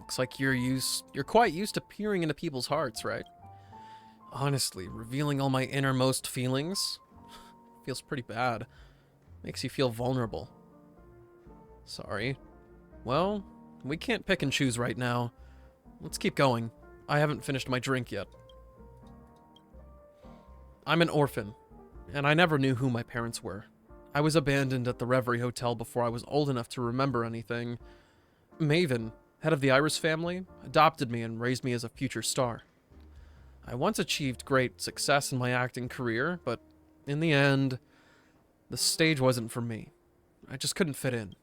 Looks like you're quite used to peering into people's hearts, right? Honestly, revealing all my innermost feelings feels pretty bad. Makes you feel vulnerable. Sorry. Well, we can't pick and choose right now. Let's keep going. I haven't finished my drink yet. I'm an orphan, and I never knew who my parents were. I was abandoned at the Reverie Hotel before I was old enough to remember anything. Maven, head of the Iris family, adopted me and raised me as a future star. I once achieved great success in my acting career, but in the end, the stage wasn't for me. I just couldn't fit in.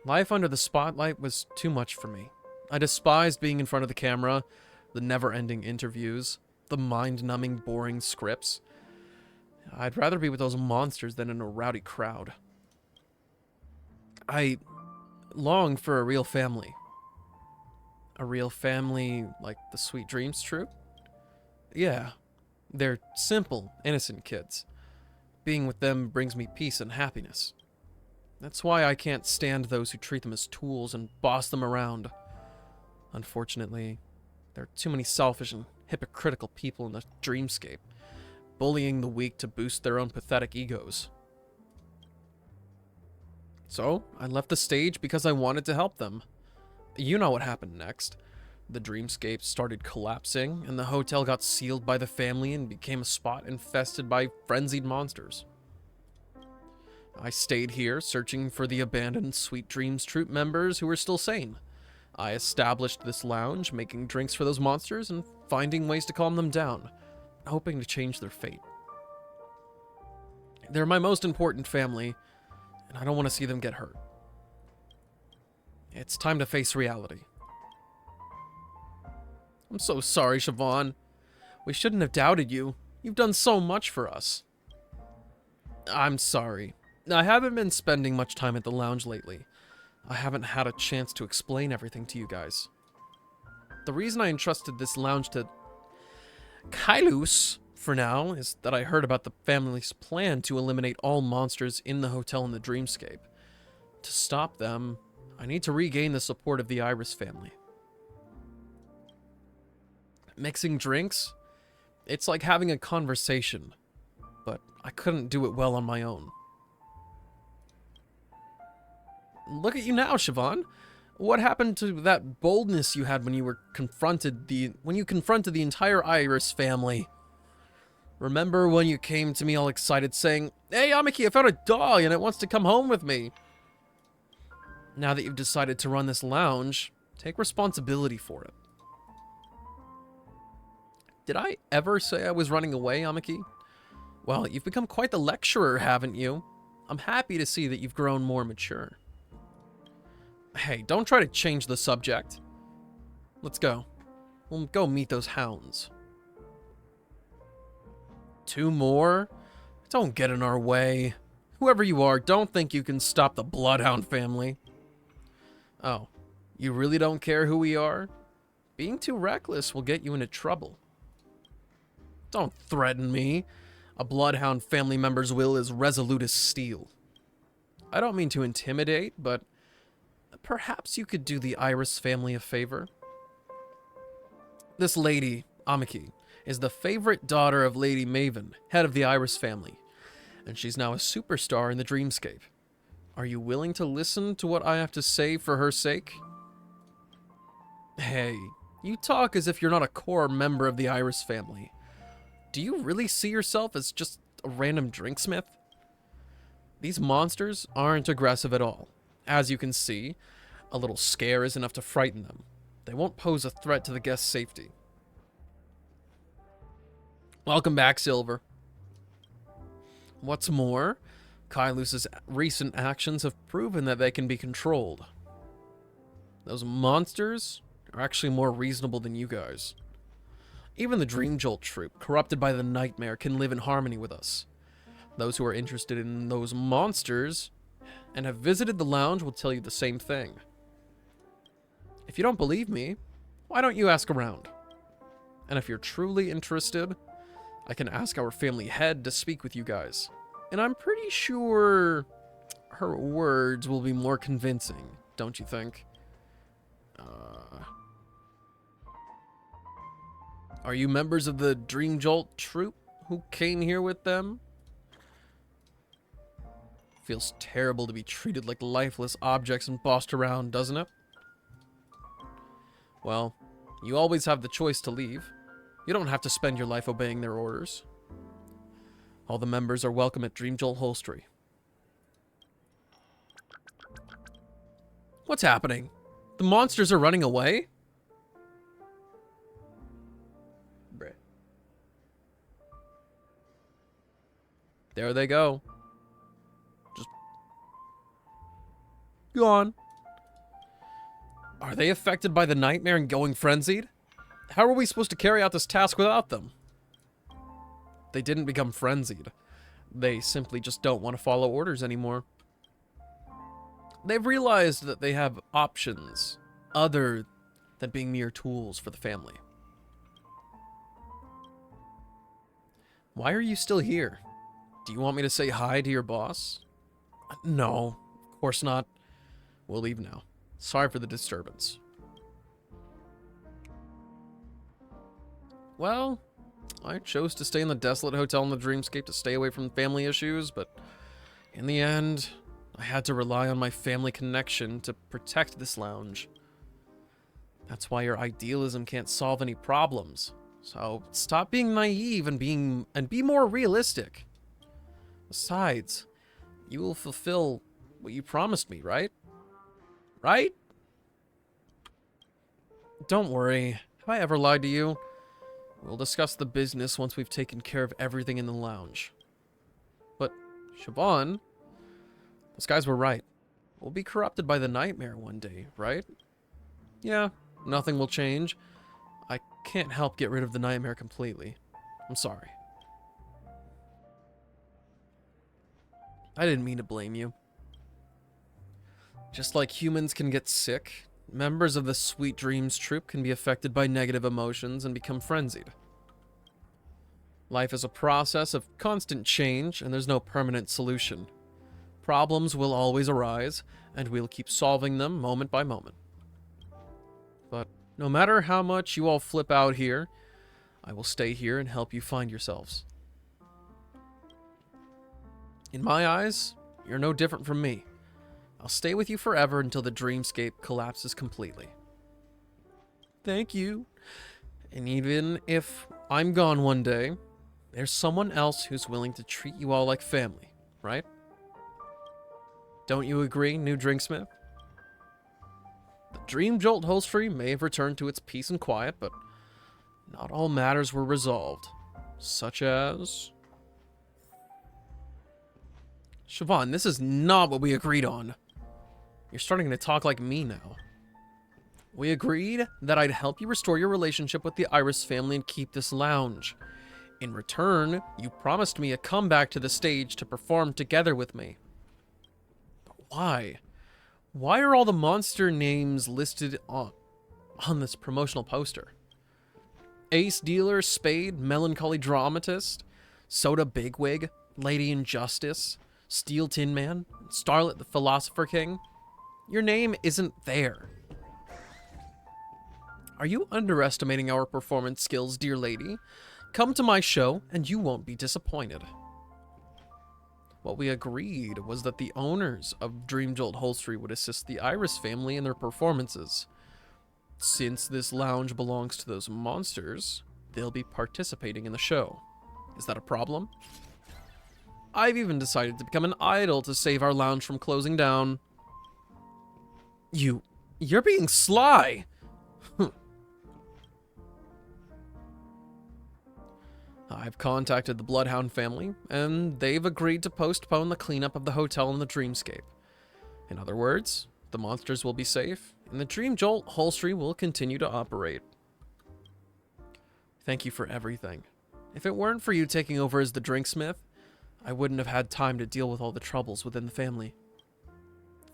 Life under the spotlight was too much for me. I despised being in front of the camera, the never-ending interviews, the mind-numbing, boring scripts. I'd rather be with those monsters than in a rowdy crowd. I long for a real family. A real family like the Sweet Dreams troupe? Yeah, they're simple, innocent kids. Being with them brings me peace and happiness. That's why I can't stand those who treat them as tools and boss them around. Unfortunately, there are too many selfish and hypocritical people in the dreamscape, bullying the weak to boost their own pathetic egos. So, I left the stage because I wanted to help them. You know what happened next. The dreamscape started collapsing, and the hotel got sealed by the family and became a spot infested by frenzied monsters. I stayed here, searching for the abandoned Sweet Dreams troupe members who were still sane. I established this lounge, making drinks for those monsters and finding ways to calm them down, hoping to change their fate. They're my most important family, and I don't want to see them get hurt. It's time to face reality. I'm so sorry, Siobhan. We shouldn't have doubted you. You've done so much for us. I'm sorry. I haven't been spending much time at the lounge lately. I haven't had a chance to explain everything to you guys. The reason I entrusted this lounge to Kailus for now is that I heard about the family's plan to eliminate all monsters in the hotel in the dreamscape. To stop them, I need to regain the support of the Iris family. Mixing drinks? It's like having a conversation, but I couldn't do it well on my own. Look at you now, Siobhan. What happened to that boldness you had when you confronted the entire Iris family? Remember when you came to me all excited saying, "Hey, Amiki, I found a dog and it wants to come home with me." Now that you've decided to run this lounge, take responsibility for it. Did I ever say I was running away, Amiki? Well, you've become quite the lecturer, haven't you? I'm happy to see that you've grown more mature. Hey, don't try to change the subject. Let's go. We'll go meet those hounds. 2 more? Don't get in our way. Whoever you are, don't think you can stop the Bloodhound family. Oh, you really don't care who we are? Being too reckless will get you into trouble. Don't threaten me. A Bloodhound family member's will is resolute as steel. I don't mean to intimidate, but perhaps you could do the Iris family a favor. This lady, Amiki, is the favorite daughter of Lady Maven, head of the Iris family, and she's now a superstar in the dreamscape. Are you willing to listen to what I have to say for her sake? Hey, you talk as if you're not a core member of the Iris family. Do you really see yourself as just a random drinksmith? These monsters aren't aggressive at all. As you can see, a little scare is enough to frighten them. They won't pose a threat to the guest's safety. Welcome back, Silver. What's more, Kailus's recent actions have proven that they can be controlled. Those monsters are actually more reasonable than you guys. Even the Dream Jolt troupe, corrupted by the nightmare, can live in harmony with us. Those who are interested in those monsters and have visited the lounge will tell you the same thing. If you don't believe me, why don't you ask around? And if you're truly interested, I can ask our family head to speak with you guys. And I'm pretty sure her words will be more convincing, don't you think? Are you members of the Dream Jolt troupe who came here with them? Feels terrible to be treated like lifeless objects and bossed around, doesn't it? Well, you always have the choice to leave. You don't have to spend your life obeying their orders. All the members are welcome at Dream Jolt Holstery. What's happening? The monsters are running away? Bruh. There they go. Just gone. Are they affected by the nightmare and going frenzied? How are we supposed to carry out this task without them? They didn't become frenzied. They simply just don't want to follow orders anymore. They've realized that they have options other than being mere tools for the family. Why are you still here? Do you want me to say hi to your boss? No, of course not. We'll leave now. Sorry for the disturbance. Well, I chose to stay in the desolate hotel in the dreamscape to stay away from family issues, but in the end, I had to rely on my family connection to protect this lounge. That's why your idealism can't solve any problems. So stop being naive and be more realistic. Besides, you will fulfill what you promised me, right? Right? Don't worry. Have I ever lied to you? We'll discuss the business once we've taken care of everything in the lounge. But, Siobhan, those guys were right. We'll be corrupted by the nightmare one day, right? Yeah, nothing will change. I can't help get rid of the nightmare completely. I'm sorry. I didn't mean to blame you. Just like humans can get sick, members of the Sweet Dreams troupe can be affected by negative emotions and become frenzied. Life is a process of constant change, and there's no permanent solution. Problems will always arise, and we'll keep solving them moment by moment. But no matter how much you all flip out here, I will stay here and help you find yourselves. In my eyes, you're no different from me. I'll stay with you forever until the dreamscape collapses completely. Thank you. And even if I'm gone one day, there's someone else who's willing to treat you all like family, right? Don't you agree, new Drinksmith? The Dream Jolt Holstery may have returned to its peace and quiet, but not all matters were resolved. Such as... Siobhan, this is not what we agreed on. You're starting to talk like me now. We agreed that I'd help you restore your relationship with the Iris family and keep this lounge. In return, you promised me a comeback to the stage to perform together with me. But why? Why are all the monster names listed on this promotional poster? Ace Dealer, Spade, Melancholy Dramatist, Soda Bigwig, Lady Injustice, Steel Tin Man, Starlet the Philosopher King. Your name isn't there. Are you underestimating our performance skills, dear lady? Come to my show, and you won't be disappointed. What we agreed was that the owners of Dream Jolt Holstery would assist the Iris family in their performances. Since this lounge belongs to those monsters, they'll be participating in the show. Is that a problem? I've even decided to become an idol to save our lounge from closing down. You're being sly! I've contacted the Bloodhound family, and they've agreed to postpone the cleanup of the hotel in the dreamscape. In other words, the monsters will be safe, and the Dream Jolt Holstery will continue to operate. Thank you for everything. If it weren't for you taking over as the Drinksmith, I wouldn't have had time to deal with all the troubles within the family.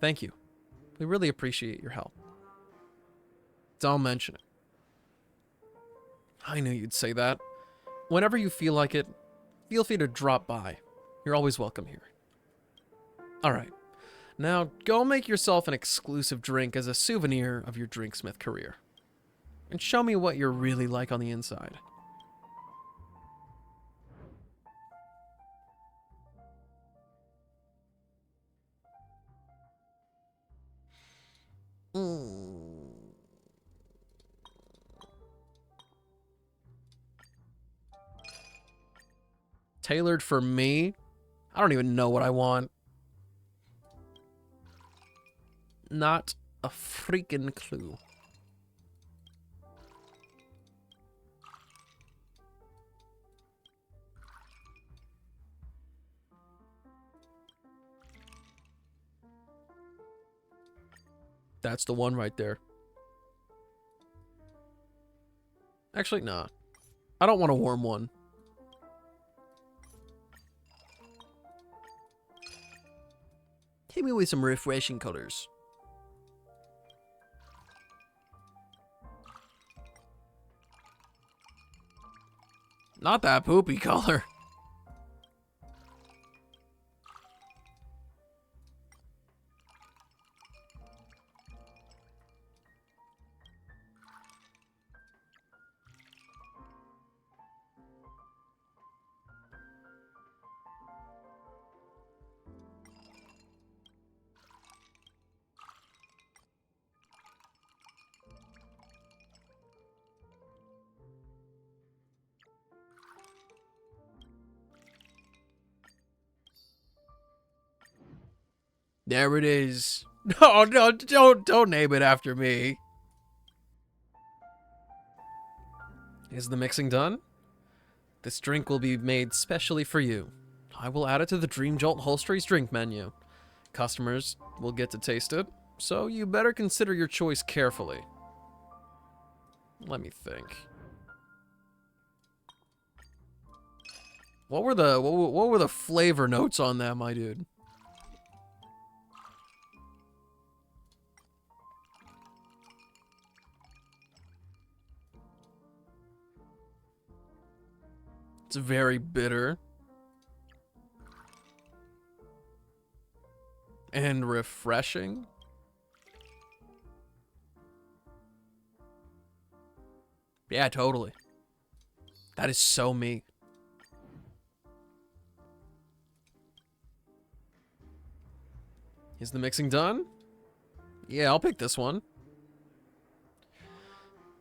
Thank you. We really appreciate your help. Don't mention it. I knew you'd say that. Whenever you feel like it, feel free to drop by. You're always welcome here. Alright, now go make yourself an exclusive drink as a souvenir of your Drinksmith career. And show me what you're really like on the inside. Tailored for me? I don't even know what I want. Not a freaking clue. That's the one right there. Actually, nah. I don't want a warm one. Hit me with some refreshing colors. Not that poopy color. There it is. No, no, don't name it after me. Is the mixing done? This drink will be made specially for you. I will add it to the Dream Jolt Holstery's drink menu. Customers will get to taste it, so you better consider your choice carefully. Let me think. What were the flavor notes on that, my dude? It's very bitter. And refreshing. Yeah, totally. That is so me. Is the mixing done? Yeah, I'll pick this one.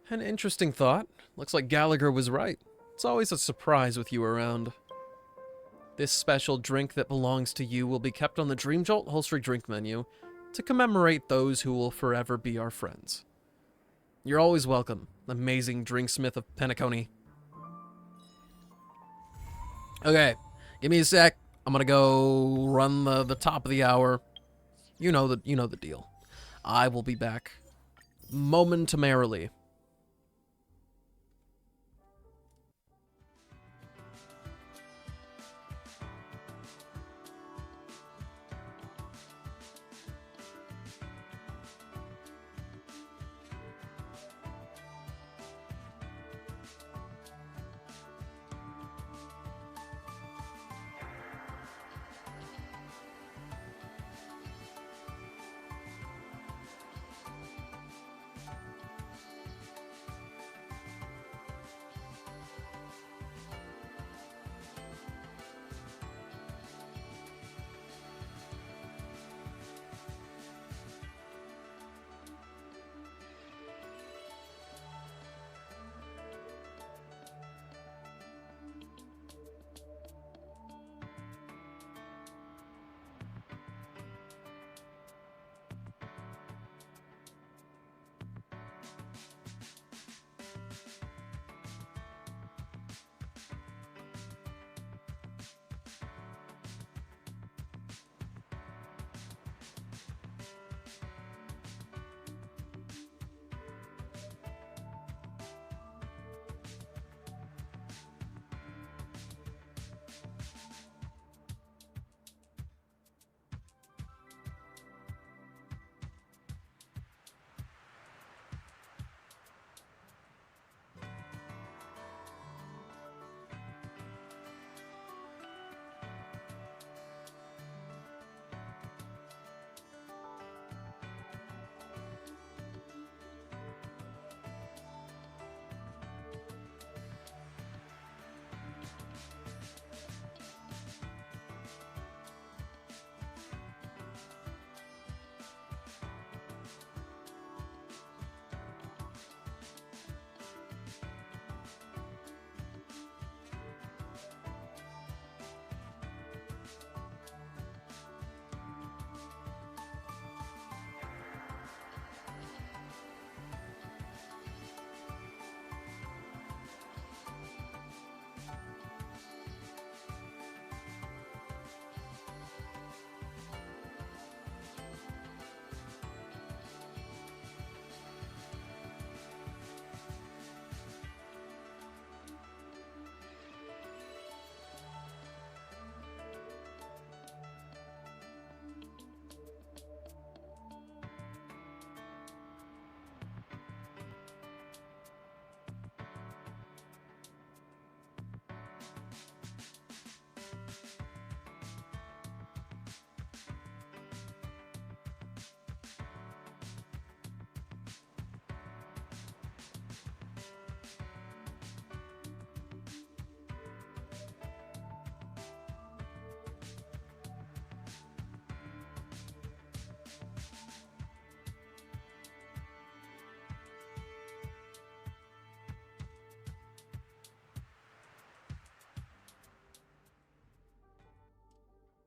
An interesting thought. Looks like Gallagher was right. It's always a surprise with you around. This special drink that belongs to you will be kept on the Dream Jolt Holstery drink menu to commemorate those who will forever be our friends. You're always welcome, amazing drinksmith of Penacony. Okay, give me a sec. I'm gonna go run the top of the hour. You know the deal. I will be back momentarily.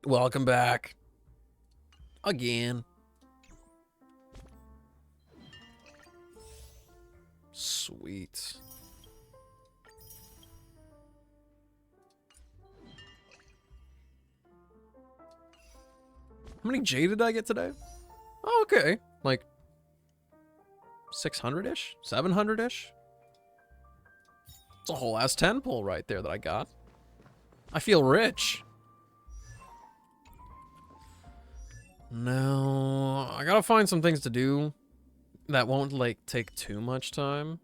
Welcome back. Again. Sweet. How many J did I get today? Oh, okay. Like 600-ish? 700-ish? It's a whole ass 10 pull right there that I got. I feel rich. No, I gotta find some things to do that won't, like, take too much time.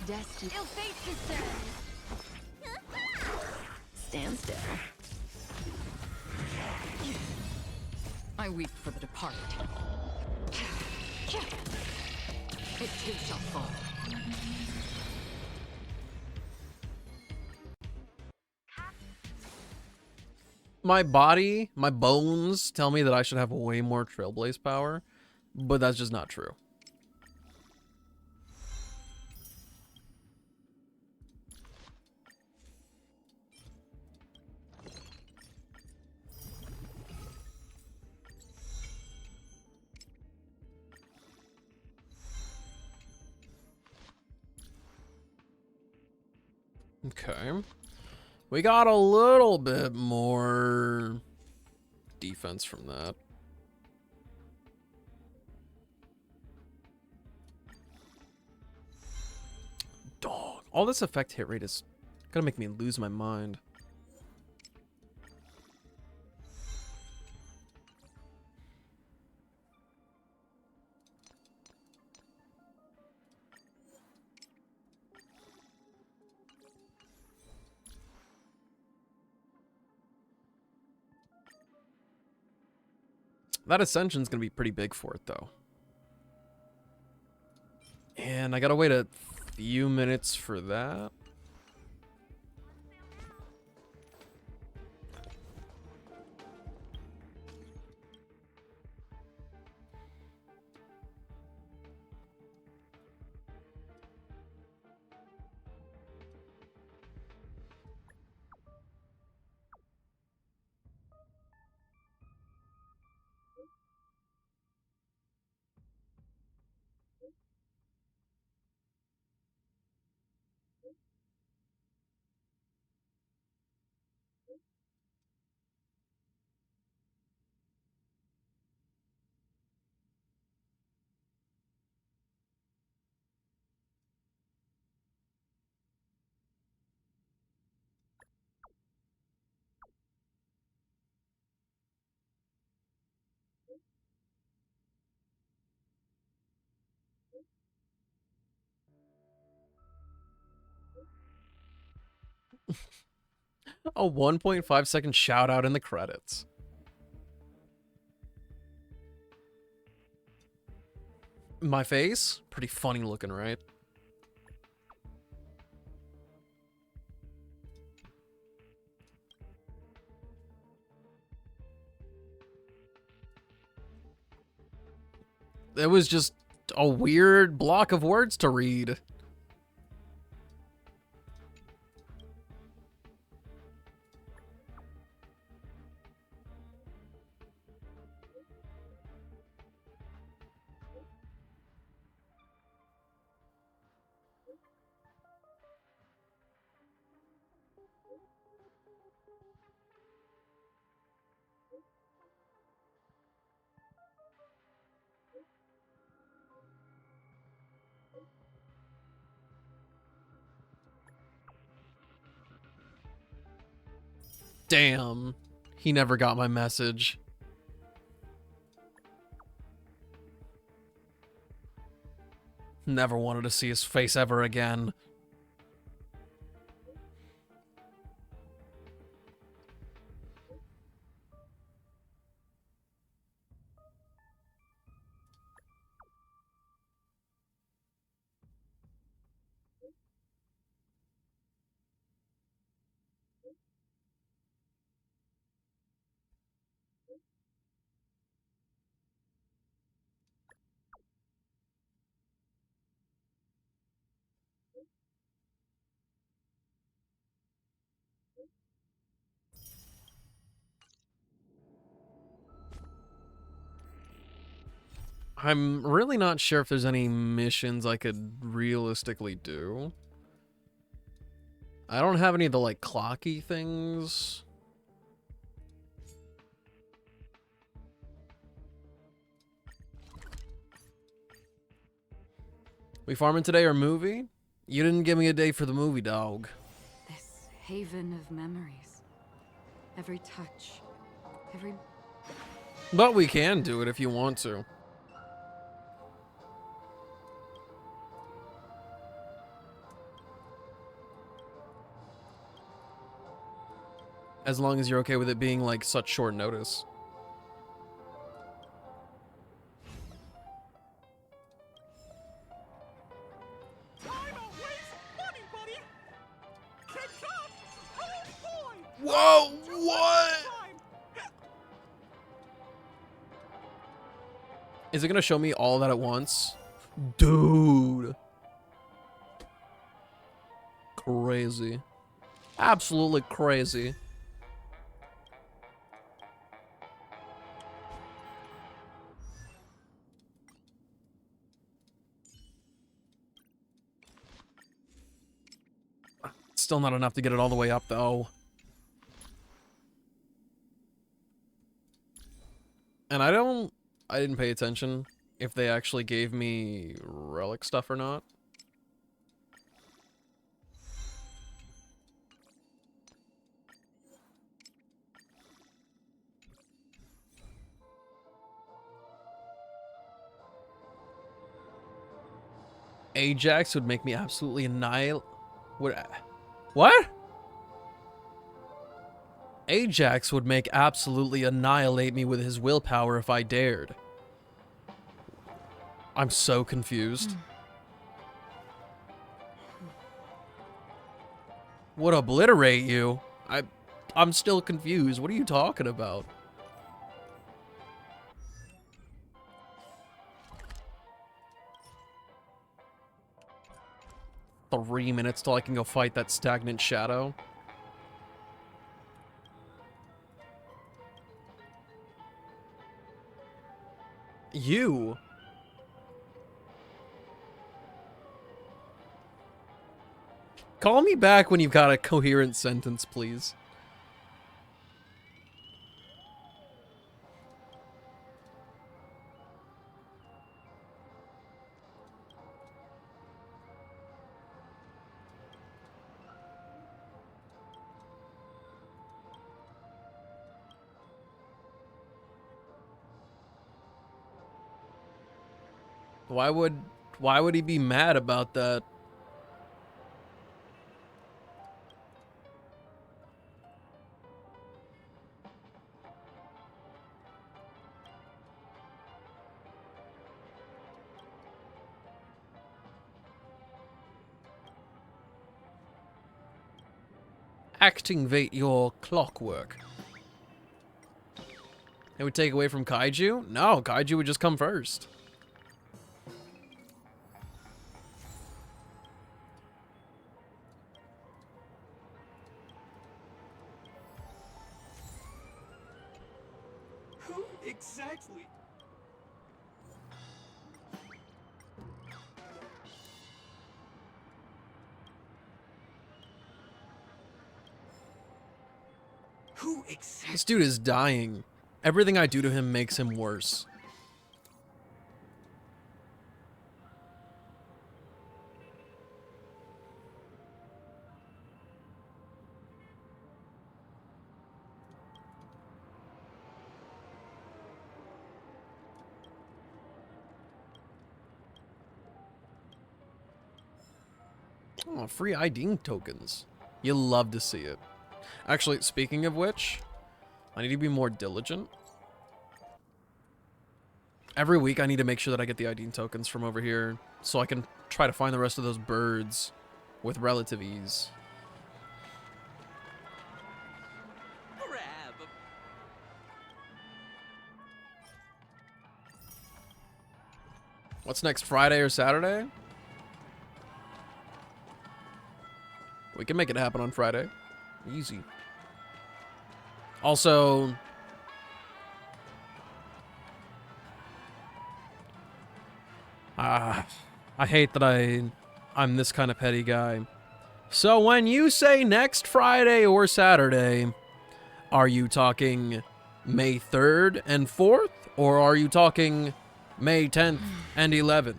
Destiny. Ill fate discerned. Stand still. I weep for the departed. It too shall fall. My body, my bones tell me that I should have way more Trailblaze power, but that's just not true. Okay. We got a little bit more defense from that. Dog. All this effect hit rate is gonna make me lose my mind. That Ascension's gonna be pretty big for it, though. And I gotta wait a few minutes for that. A 1.5-second shout out in the credits. My face? Pretty funny looking, right? It was just a weird block of words to read. Damn. He never got my message. Never wanted to see his face ever again. I'm really not sure if there's any missions I could realistically do. I don't have any of the, like, clocky things. We farming today or movie? You didn't give me a day for the movie, dog. This haven of memories. Every touch. Every... But we can do it if you want to. As long as you're okay with it being, like, such short notice. Whoa, what? Is it gonna show me all that at once? Dude. Crazy. Absolutely crazy. Still not enough to get it all the way up, though. And I didn't pay attention if they actually gave me relic stuff or not. Ajax would make me absolutely annihilate. What? Ajax would make absolutely annihilate me with his willpower if I dared. I'm so confused. Would obliterate you? I'm still confused. What are you talking about? Three minutes till I can go fight that stagnant shadow. You? Call me back when you've got a coherent sentence, please. Why would he be mad about that? Activate your clockwork. It would take away from Kaiju? No, Kaiju would just come first. Who exactly? Who exactly? This dude is dying. Everything I do to him makes him worse. Oh, free ID tokens. You'll love to see it. Actually, speaking of which, I need to be more diligent. Every week I need to make sure that I get the ID tokens from over here so I can try to find the rest of those birds with relative ease. Grab. What's next, Friday or Saturday? We can make it happen on Friday. Easy. Also, I hate that I'm this kind of petty guy. So when you say next Friday or Saturday, are you talking May 3rd and 4th? Or are you talking May 10th and 11th?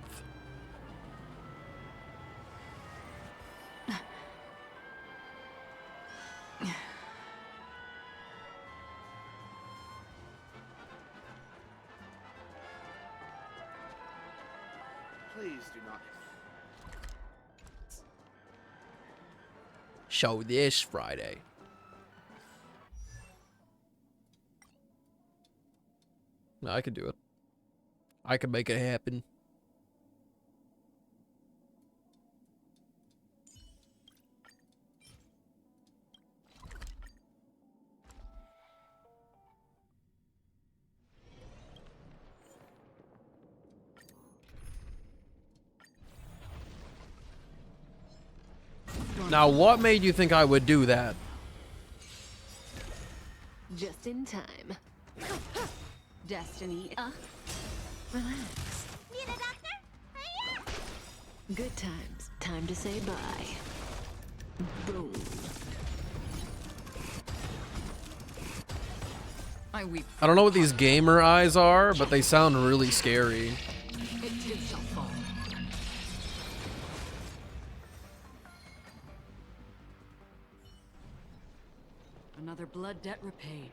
Please do not. Show this Friday. I could do it. I could make it happen. Now, what made you think I would do that? Just in time. Destiny. Relax. Need a doctor? Hurry up! Good times. Time to say bye. Boom. I weep. I don't know what these gamer eyes are, but they sound really scary. It too shall fall. Another blood debt repaid.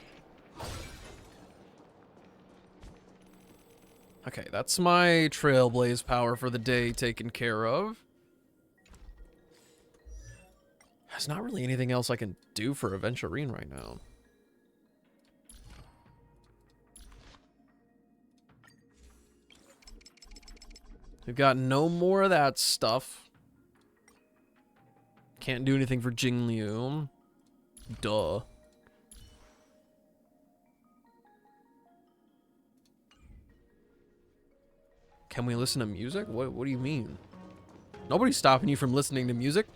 Okay, that's my Trailblaze power for the day taken care of. There's not really anything else I can do for Aventurine right now. We've got no more of that stuff. Can't do anything for Jingliu. Duh. Can we listen to music? What do you mean? Nobody's stopping you from listening to music.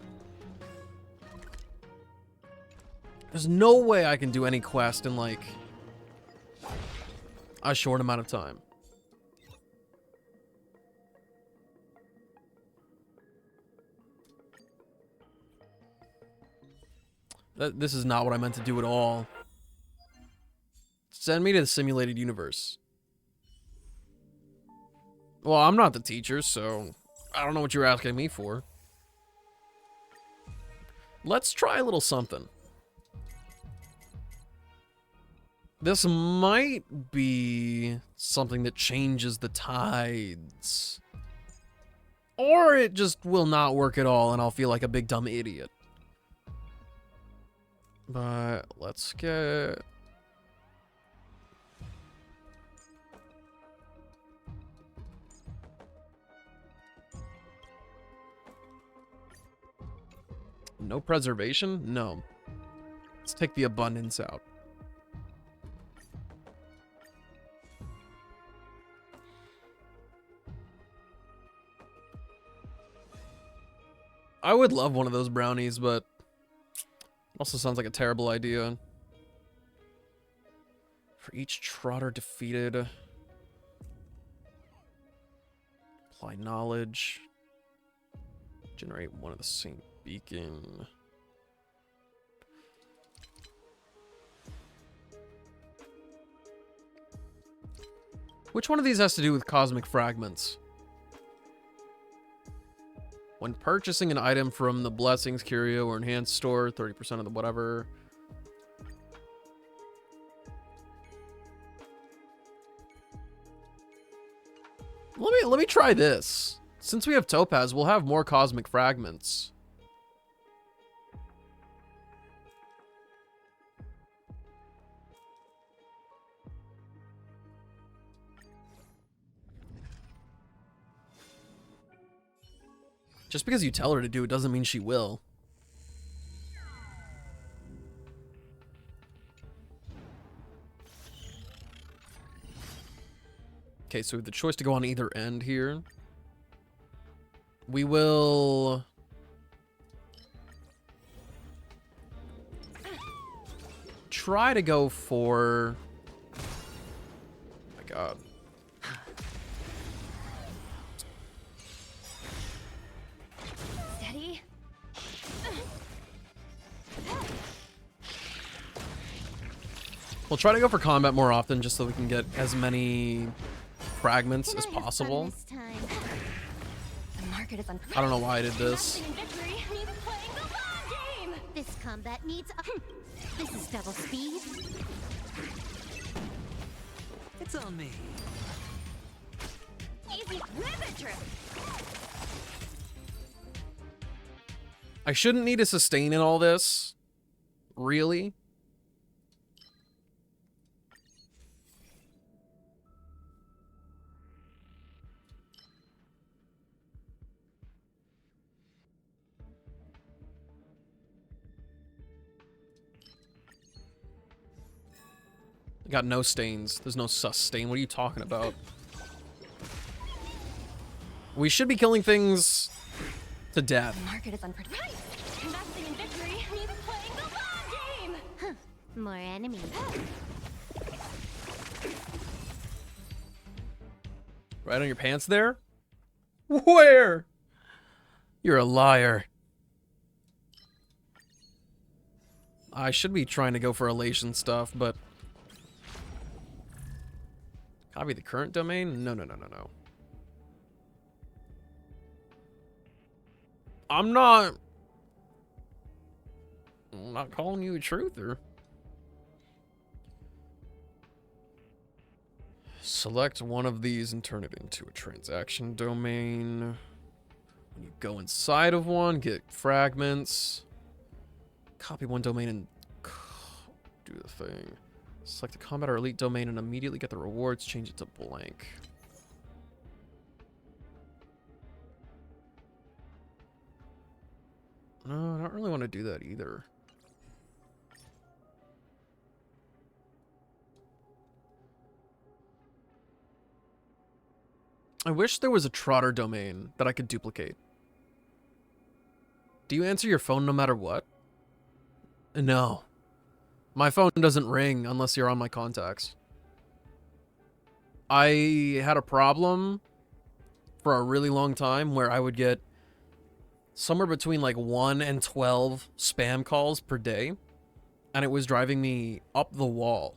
There's no way I can do any quest in, like, a short amount of time. This is not what I meant to do at all. Send me to the simulated universe. Well, I'm not the teacher, so I don't know what you're asking me for. Let's try a little something. This might be something that changes the tides. Or it just will not work at all and I'll feel like a big dumb idiot. But let's get... No preservation? No. Let's take the abundance out. I would love one of those brownies, but also sounds like a terrible idea. For each trotter defeated, apply knowledge, generate one of the same beacon. Which one of these has to do with cosmic fragments? When purchasing an item from the Blessings, Curio, or Enhanced store, 30% of the whatever. Let me try this. Since we have Topaz, we'll have more cosmic fragments. Just because you tell her to do it doesn't mean she will. Okay, so we have the choice to go on either end here. We will... try to go for... oh my god. We'll try to go for combat more often just so we can get as many fragments as possible. This time. The market is I don't know why I did this. This combat needs This is double speed. It's on me. Easy ribbon trip. I shouldn't need a sustain in all this. Really? I got no stains. There's no sustain. What are you talking about? We should be killing things to death. The market is unpredictable. Investing in victory means playing the long game. Huh. More enemies. Right on your pants there? Where? You're a liar. I should be trying to go for elation stuff, but... Copy the current domain? No. I'm not calling you a truther. Select one of these and turn it into a transaction domain. When you go inside of one, get fragments. Copy one domain and do the thing. Select the combat or elite domain and immediately get the rewards. Change it to blank. No, I don't really want to do that either. I wish there was a Trotter domain that I could duplicate. Do you answer your phone no matter what? No. My phone doesn't ring unless you're on my contacts. I had a problem for a really long time where I would get somewhere between like 1 and 12 spam calls per day, and it was driving me up the wall.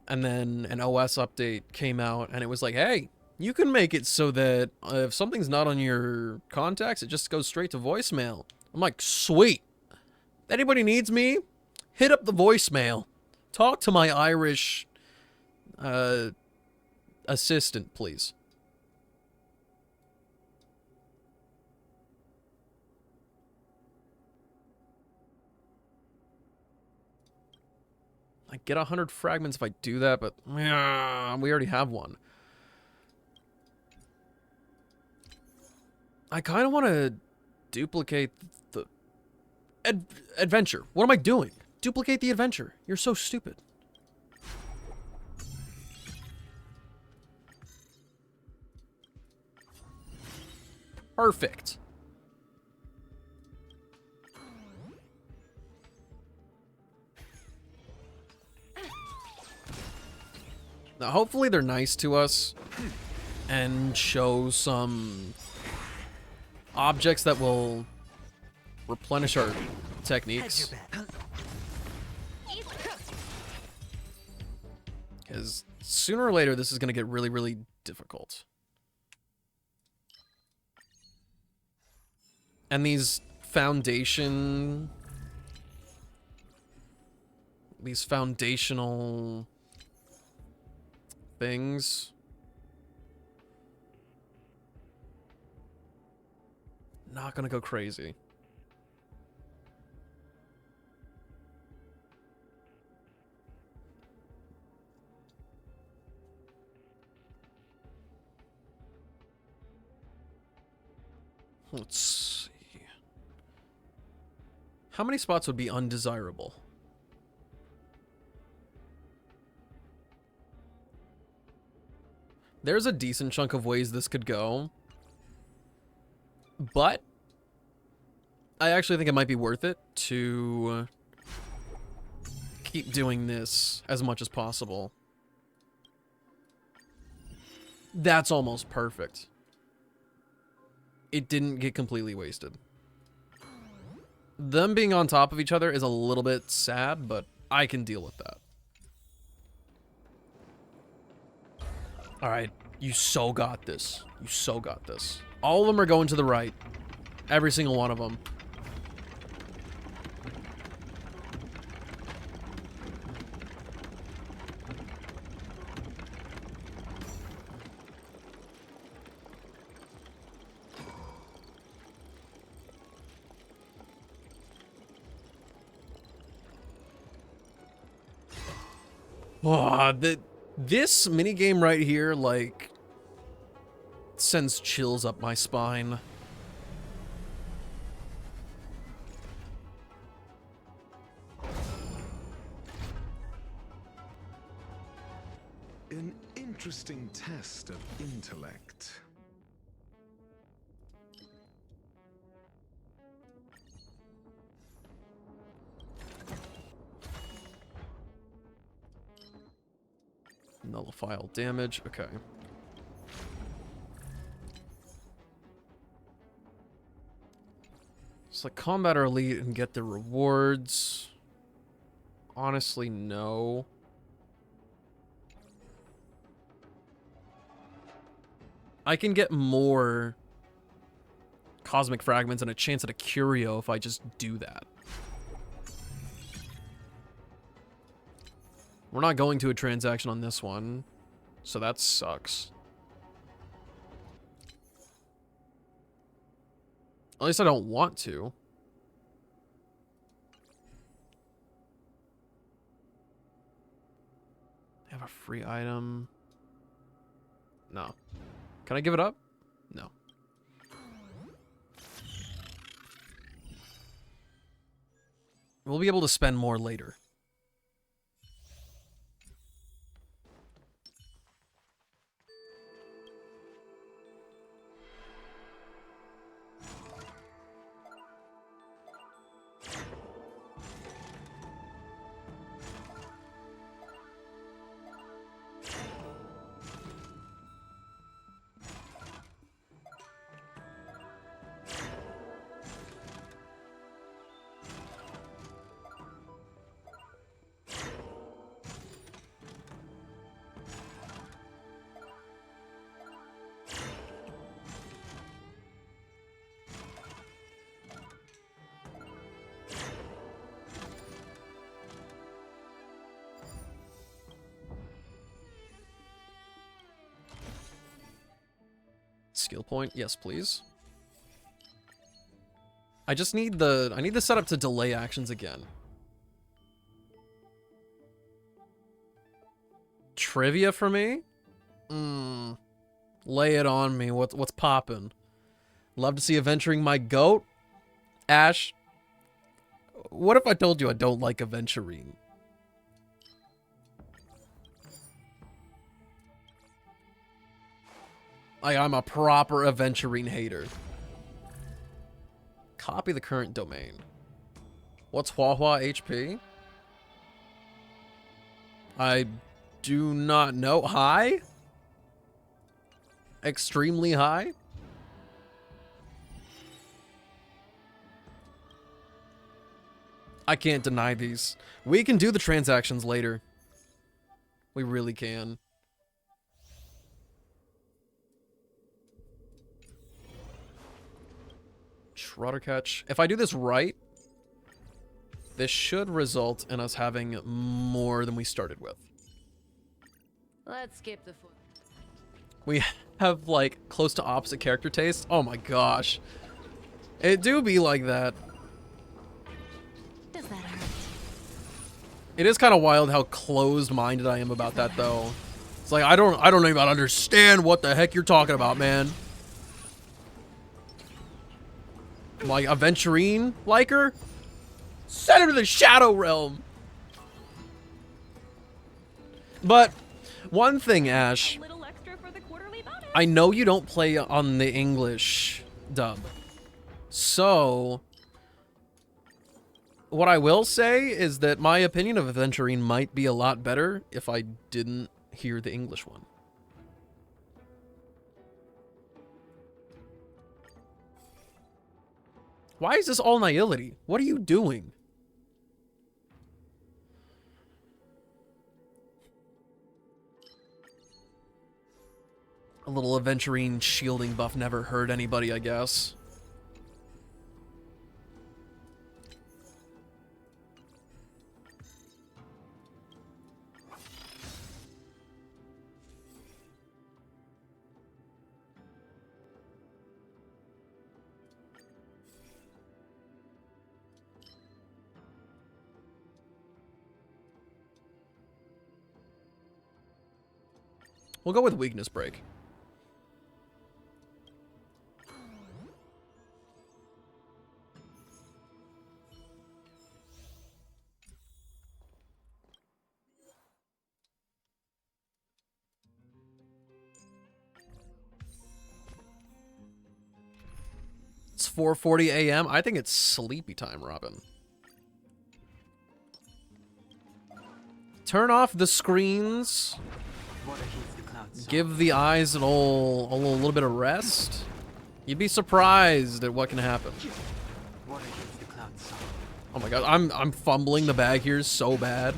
And then an OS update came out and it was like, hey, you can make it so that if something's not on your contacts, it just goes straight to voicemail. I'm like, sweet. If anybody needs me, hit up the voicemail. Talk to my Irish assistant, please. I get 100 fragments if I do that, but we already have one. I kind of want to duplicate the adventure. What am I doing? Duplicate the adventure. You're so stupid. Perfect. Now, hopefully they're nice to us and show some objects that will replenish our techniques. Because sooner or later, this is going to get really, really difficult. And these foundational things. Not gonna go crazy. Let's see. How many spots would be undesirable? There's a decent chunk of ways this could go. But I actually think it might be worth it to keep doing this as much as possible. That's almost perfect. It didn't get completely wasted. Them being on top of each other is a little bit sad, but I can deal with that. Alright, you so got this. You so got this. All of them are going to the right. Every single one of them. Oh, this minigame right here, like, sends chills up my spine. An interesting test of intellect. Nullify all damage. Okay. So combat or elite and get the rewards. Honestly, no. I can get more cosmic fragments and a chance at a curio if I just do that. We're not going to a transaction on this one, so that sucks. At least I don't want to. Have a free item. No. Can I give it up? No. We'll be able to spend more later. Skill point, yes, please. I just need I need the setup to delay actions again. Trivia for me? Lay it on me. What's poppin'? Love to see adventuring my goat? Ash, what if I told you I don't like adventuring? I'm a proper adventuring hater. Copy the current domain. What's Huahua HP? I do not know. High? Extremely high? I can't deny these. We can do the transactions later. We really can. Rudder catch. If I do this right, this should result in us having more than we started with. Let's skip the foot. We have, like, close to opposite character taste. Oh my gosh. It do be like that. Does that hurt? It is kind of wild how closed-minded I am about that, though. It's like, I don't even understand what the heck you're talking about, man. Like, Aventurine like her? Send her to the Shadow Realm! But, one thing, Ash. I know you don't play on the English dub. So, what I will say is that my opinion of Aventurine might be a lot better if I didn't hear the English one. Why is this all nihility? What are you doing? little aventurine shielding buff never hurt anybody, I guess. We'll go with weakness break. It's 4:40 a.m. I think it's sleepy time, Robin. Turn off the screens. Give the eyes a little bit of rest. You'd be surprised at what can happen. Oh my god, I'm fumbling the bag here so bad.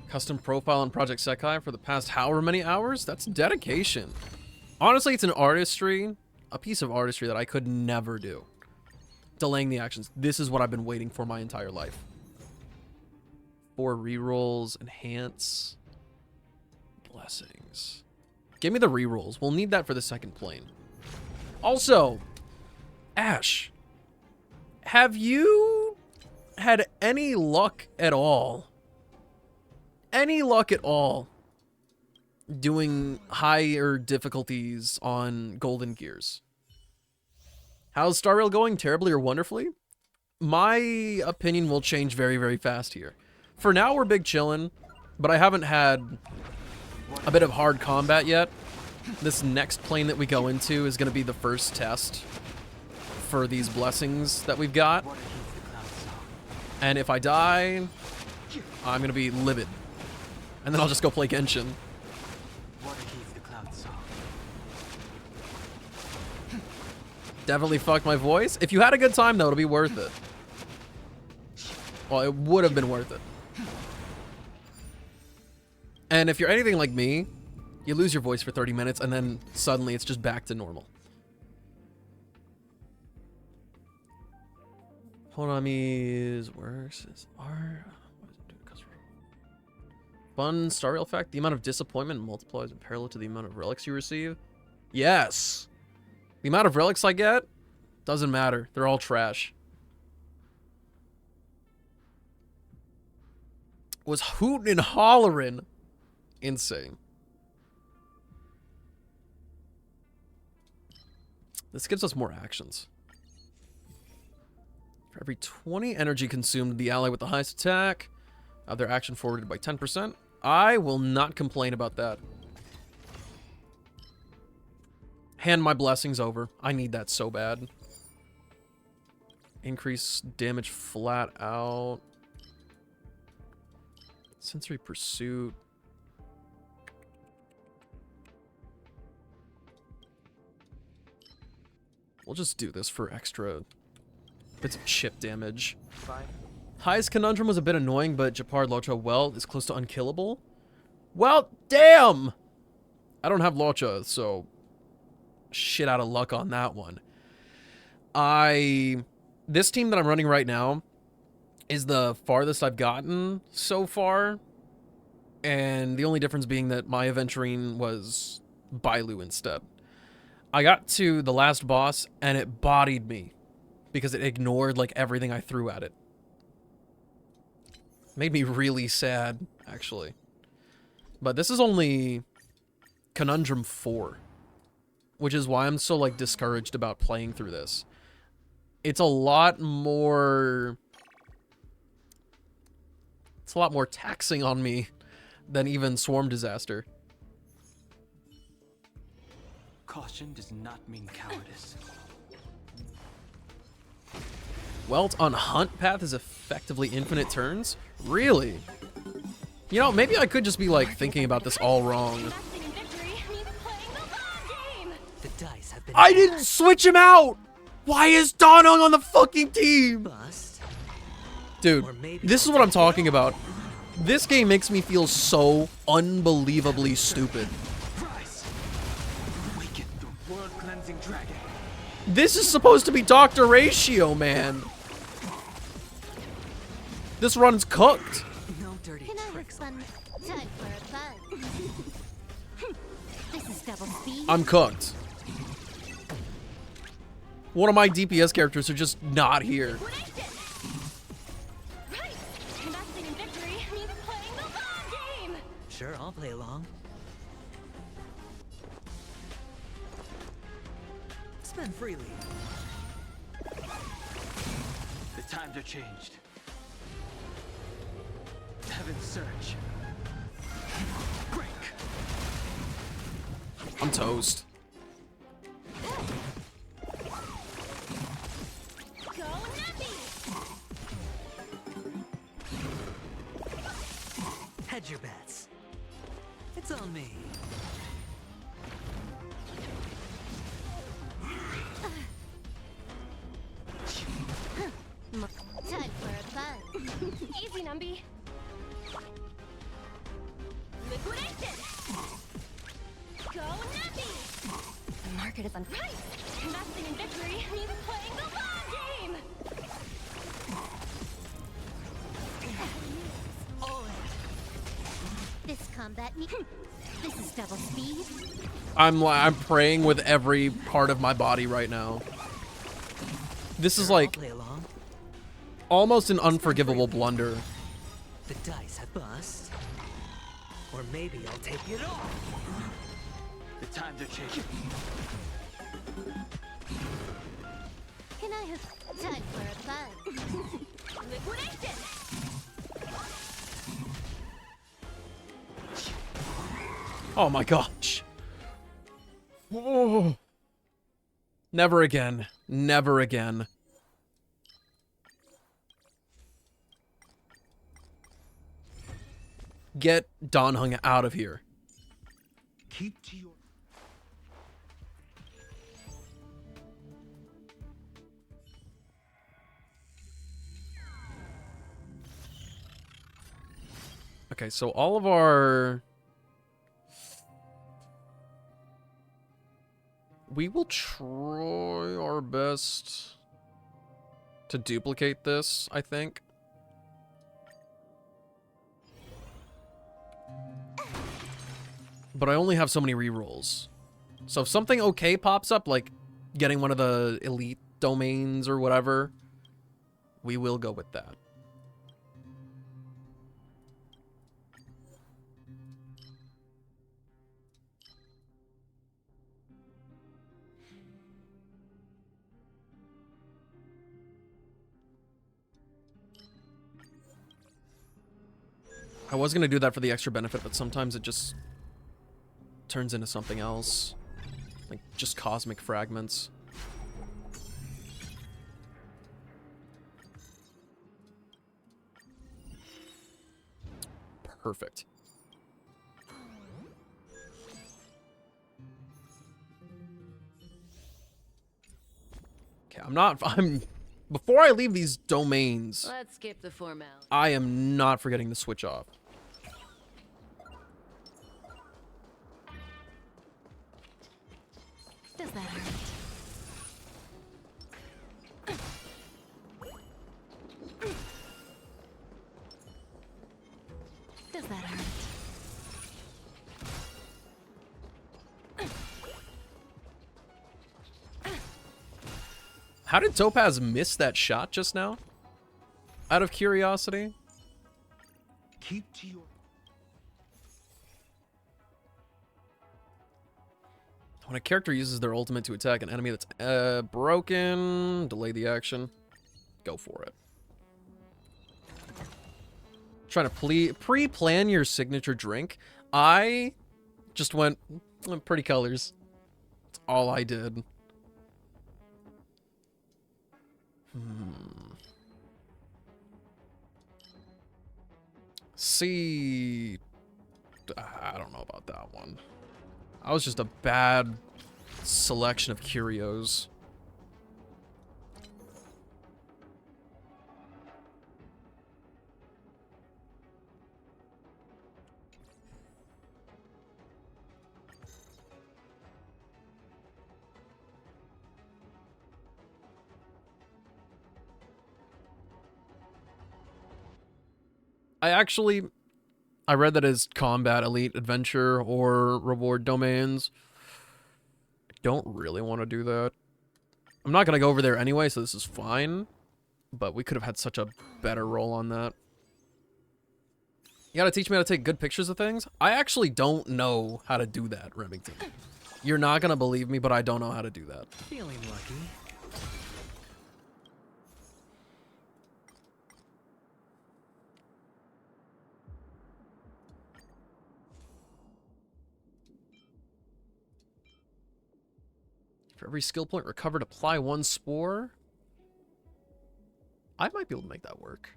Custom profile on Project Sekai for the past however many hours? That's dedication. Honestly, it's an artistry, a piece of artistry that I could never do. Delaying the actions. This is what I've been waiting for my entire life. 4 rerolls, enhance, blessings. Give me the rerolls. We'll need that for the second plane. Also, Ash, have you had any luck at all? Any luck at all doing higher difficulties on Golden Gears? How's Star Rail going? Terribly or wonderfully? My opinion will change very, very fast here. For now, we're big chillin', but I haven't had a bit of hard combat yet. This next plane that we go into is going to be the first test for these blessings that we've got. And if I die, I'm going to be livid. And then I'll just go play Genshin. Definitely fucked my voice. If you had a good time, though, it'll be worth it. Well, it would have been worth it. And if you're anything like me, you lose your voice for 30 minutes, and then suddenly it's just back to normal. Honami's worse is art. Fun Star Rail fact, the amount of disappointment multiplies in parallel to the amount of relics you receive. Yes. The amount of relics I get doesn't matter. They're all trash. Was hootin' and hollerin'. Insane. This gives us more actions. For every 20 energy consumed, the ally with the highest attack, their action forwarded by 10%. I will not complain about that. Hand my blessings over. I need that so bad. Increase damage flat out. Sensory pursuit. We'll just do this for extra bits of chip damage. Fine. Highest Conundrum was a bit annoying, but Japard Locha, well, is close to unkillable. Well, damn! I don't have Locha, so shit out of luck on that one. This team that I'm running right now is the farthest I've gotten so far, and the only difference being that my aventurine was Bailu instead. I got to the last boss, and it bodied me because it ignored, like, everything I threw at it. Made me really sad, actually. But this is only Conundrum 4, which is why I'm so, like, discouraged about playing through this. It's a lot more... It's a lot more taxing on me than even Swarm Disaster. Caution does not mean cowardice. Welt on Hunt path is effectively infinite turns? Really? You know, maybe I could just be like thinking about this all wrong. The dice have been I didn't switch him out! Why is Donung on the fucking team? bust. Dude, this is what I'm talking about. This game makes me feel so unbelievably stupid. Awaken the world-cleansing dragon. This is supposed to be Dr. Ratio, man. This run's cooked. No dirty Can I have tricks. fun? Time for a fun. This is double speed. I'm cooked. One of my DPS characters are just not here. Sure, I'll play along. Spend freely. The times are changed. Heaven's surge. Break. I'm toast. Hedge your bets. It's on me. Time for a fun. Easy, Numby. Liquidation. Go, Numby. The market is on. Right. Investing in victory means playing the long game. This combat me. This is double speed. I'm praying with every part of my body right now. This is like Play along. almost an unforgivable blunder. The dice have bust. Or maybe I'll take it all. The times are changing. Can I have time for a fun? Liquidation. Oh my gosh. Oh. Never again. Never again. Get Donhung out of here. Keep to your... Okay, so all of our... We will try our best to duplicate this, I think. But I only have so many rerolls. So if something okay pops up, like getting one of the elite domains or whatever, we will go with that. I was going to do that for the extra benefit, but sometimes it just turns into something else. Like, just cosmic fragments. Perfect. Okay, I'm... Before I leave these domains, Let's skip the formality. I am not forgetting to switch off. Does that hurt? Does that hurt? How did Topaz miss that shot just now? Out of curiosity? Keep to your... When a character uses their ultimate to attack an enemy that's broken, delay the action. Go for it. Trying to pre-plan your signature drink. I just went pretty colors. That's all I did. See, I don't know about that one. I was just a bad selection of curios. I read that as combat, elite, adventure, or reward domains. I don't really want to do that. I'm not going to go over there anyway, so this is fine. But we could have had such a better roll on that. You gotta teach me how to take good pictures of things? I actually don't know how to do that, Remington. You're not gonna believe me, but I don't know how to do that. Feeling lucky. For every skill point recovered, apply 1 spore. I might be able to make that work.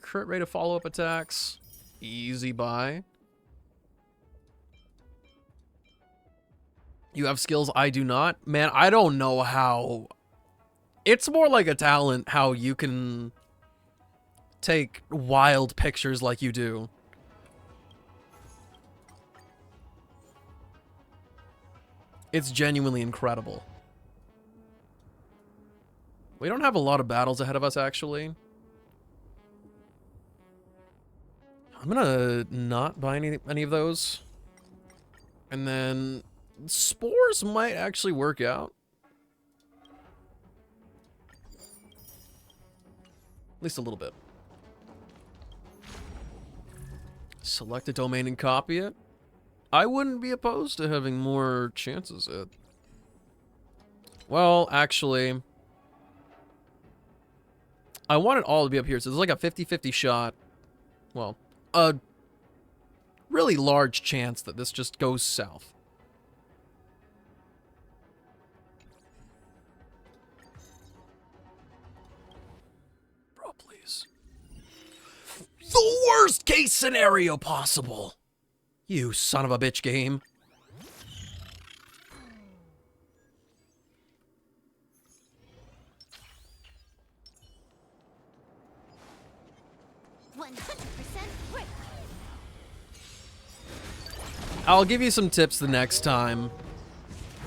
Crit rate of follow-up attacks. Easy buy. You have skills I do not? Man, I don't know how. It's more like a talent how you can take wild pictures like you do. It's genuinely incredible. We don't have a lot of battles ahead of us, actually. I'm gonna not buy any of those. And then spores might actually work out. At least a little bit. Select a domain and copy it. I wouldn't be opposed to having more chances at... Well, actually... I want it all to be up here, so there's like a 50-50 shot. Well, a really large chance that this just goes south. Bro, please. The worst case scenario possible! You son of a bitch game. 100% quick. I'll give you some tips the next time.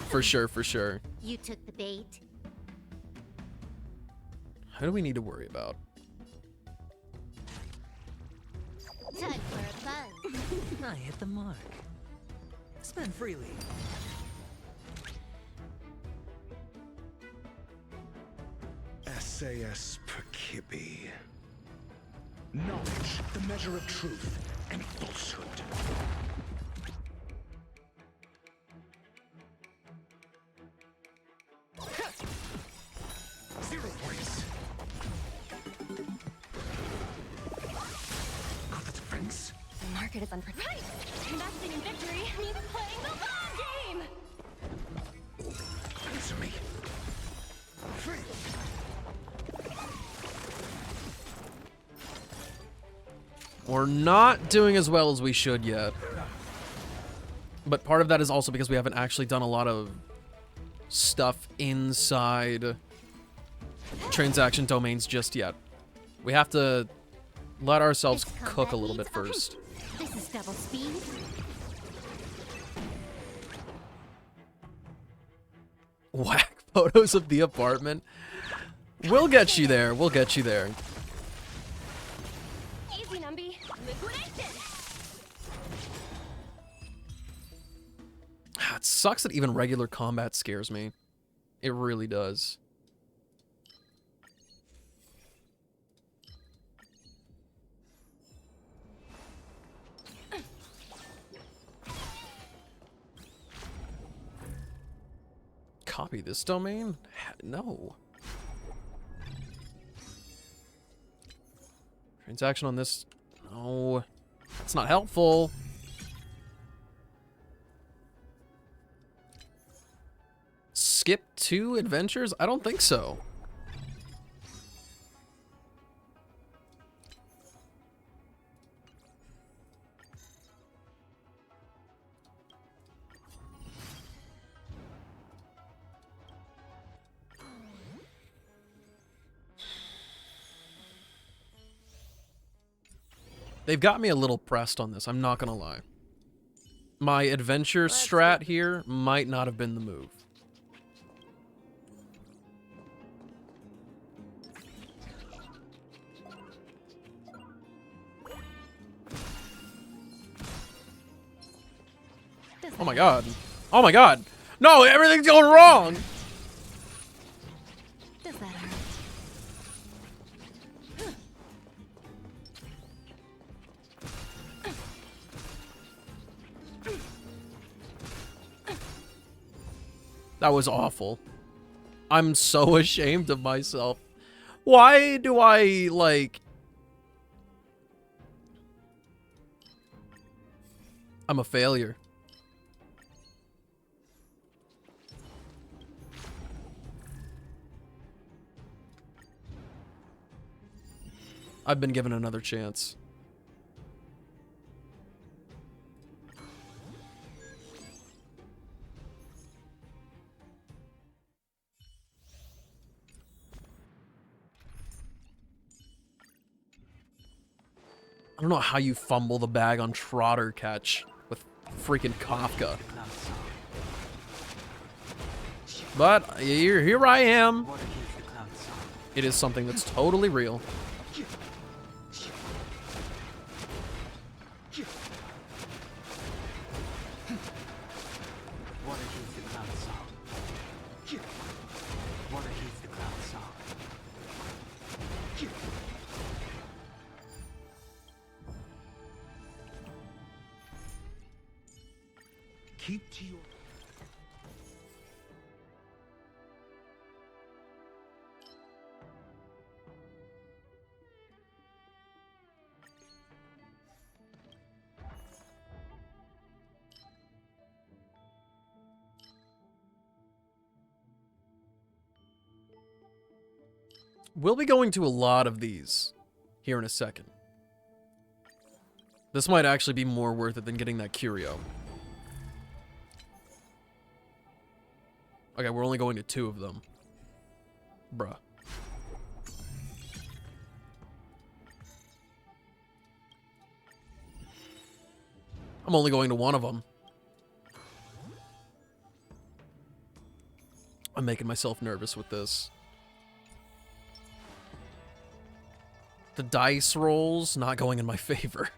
For sure, for sure. You took the bait. How do we need to worry about? Time for a fun. I hit the mark. Spend freely. SAS Perkibi. Knowledge, the measure of truth and falsehood. Zero points. Not the defense. The market is unpredictable. Investing in victory means playing the long game! Answer me. Free. We're not doing as well as we should yet. But part of that is also because we haven't actually done a lot of stuff inside transaction domains just yet. We have to let ourselves cook a little bit first. This is double speed. Whack photos of the apartment. We'll get you there. We'll get you there. Easy, Numby. Liquidation! It sucks that even regular combat scares me. It really does. Copy this domain? No. Transaction on this? No. That's not helpful. Skip 2 adventures? I don't think so. They've got me a little pressed on this, I'm not gonna lie. My adventure strat here might not have been the move. Oh my god. Oh my god. No, everything's going wrong! Does that hurt? That was awful. I'm so ashamed of myself. Why do I, like... I'm a failure. I've been given another chance. I don't know how you fumble the bag on Trotter catch with freaking Kafka. But here I am. It is something that's totally real. Keep to your... We'll be going to a lot of these here in a second. This might actually be more worth it than getting that curio. Okay, we're only going to 2 of them. Bruh. I'm only going to 1 of them. I'm making myself nervous with this. The dice rolls not going in my favor.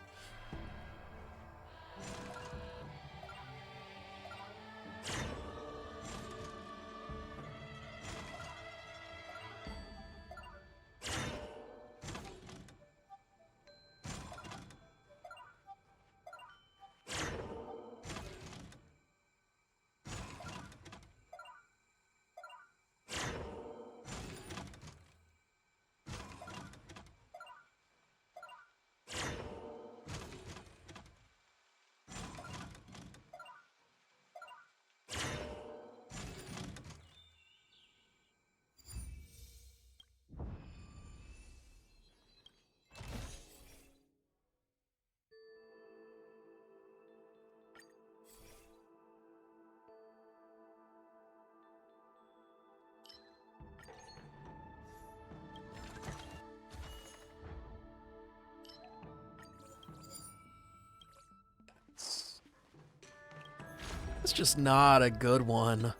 It's just not a good one.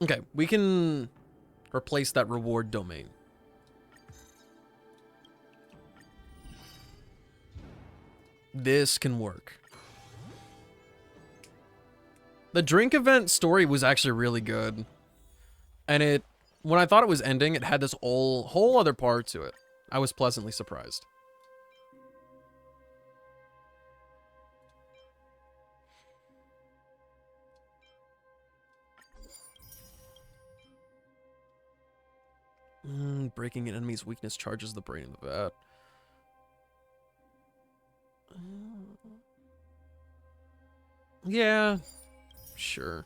Okay, we can replace that reward domain. This can work. The drink event story was actually really good. And when I thought it was ending, it had this whole other part to it. I was pleasantly surprised. Breaking an enemy's weakness charges the brain of the vat. Yeah, sure.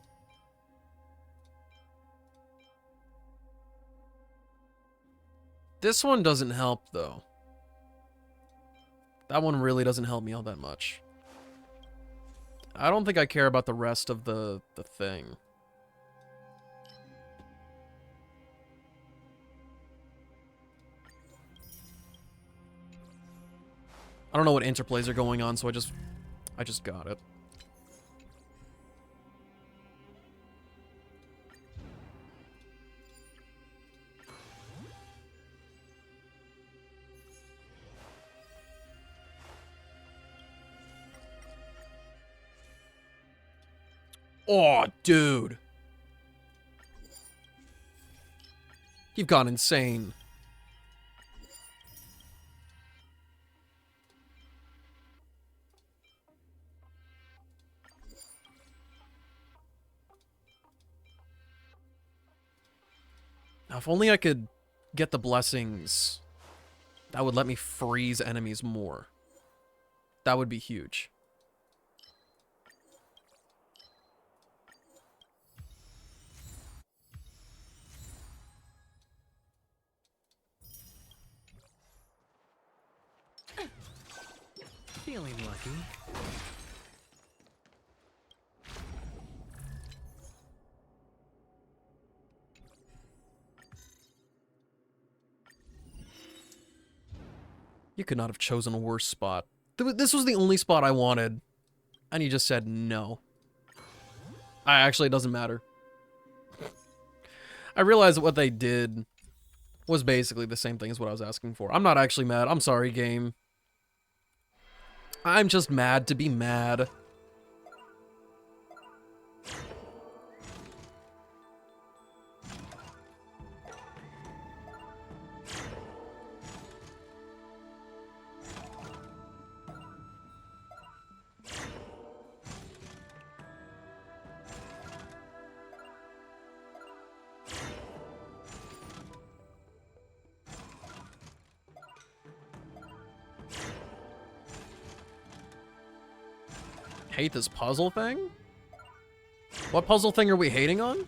This one doesn't help, though. That one really doesn't help me all that much. I don't think I care about the rest of the thing. I don't know what interplays are going on, so I just got it. Oh, dude. You've gone insane. Now, if only I could get the blessings, that would let me freeze enemies more. That would be huge. Feeling lucky. You could not have chosen a worse spot. This was the only spot I wanted, and you just said no. Actually, it doesn't matter. I realized that what they did was basically the same thing as what I was asking for. I'm not actually mad. I'm sorry, game. I'm just mad to be mad. Hate this puzzle thing? What puzzle thing are we hating on?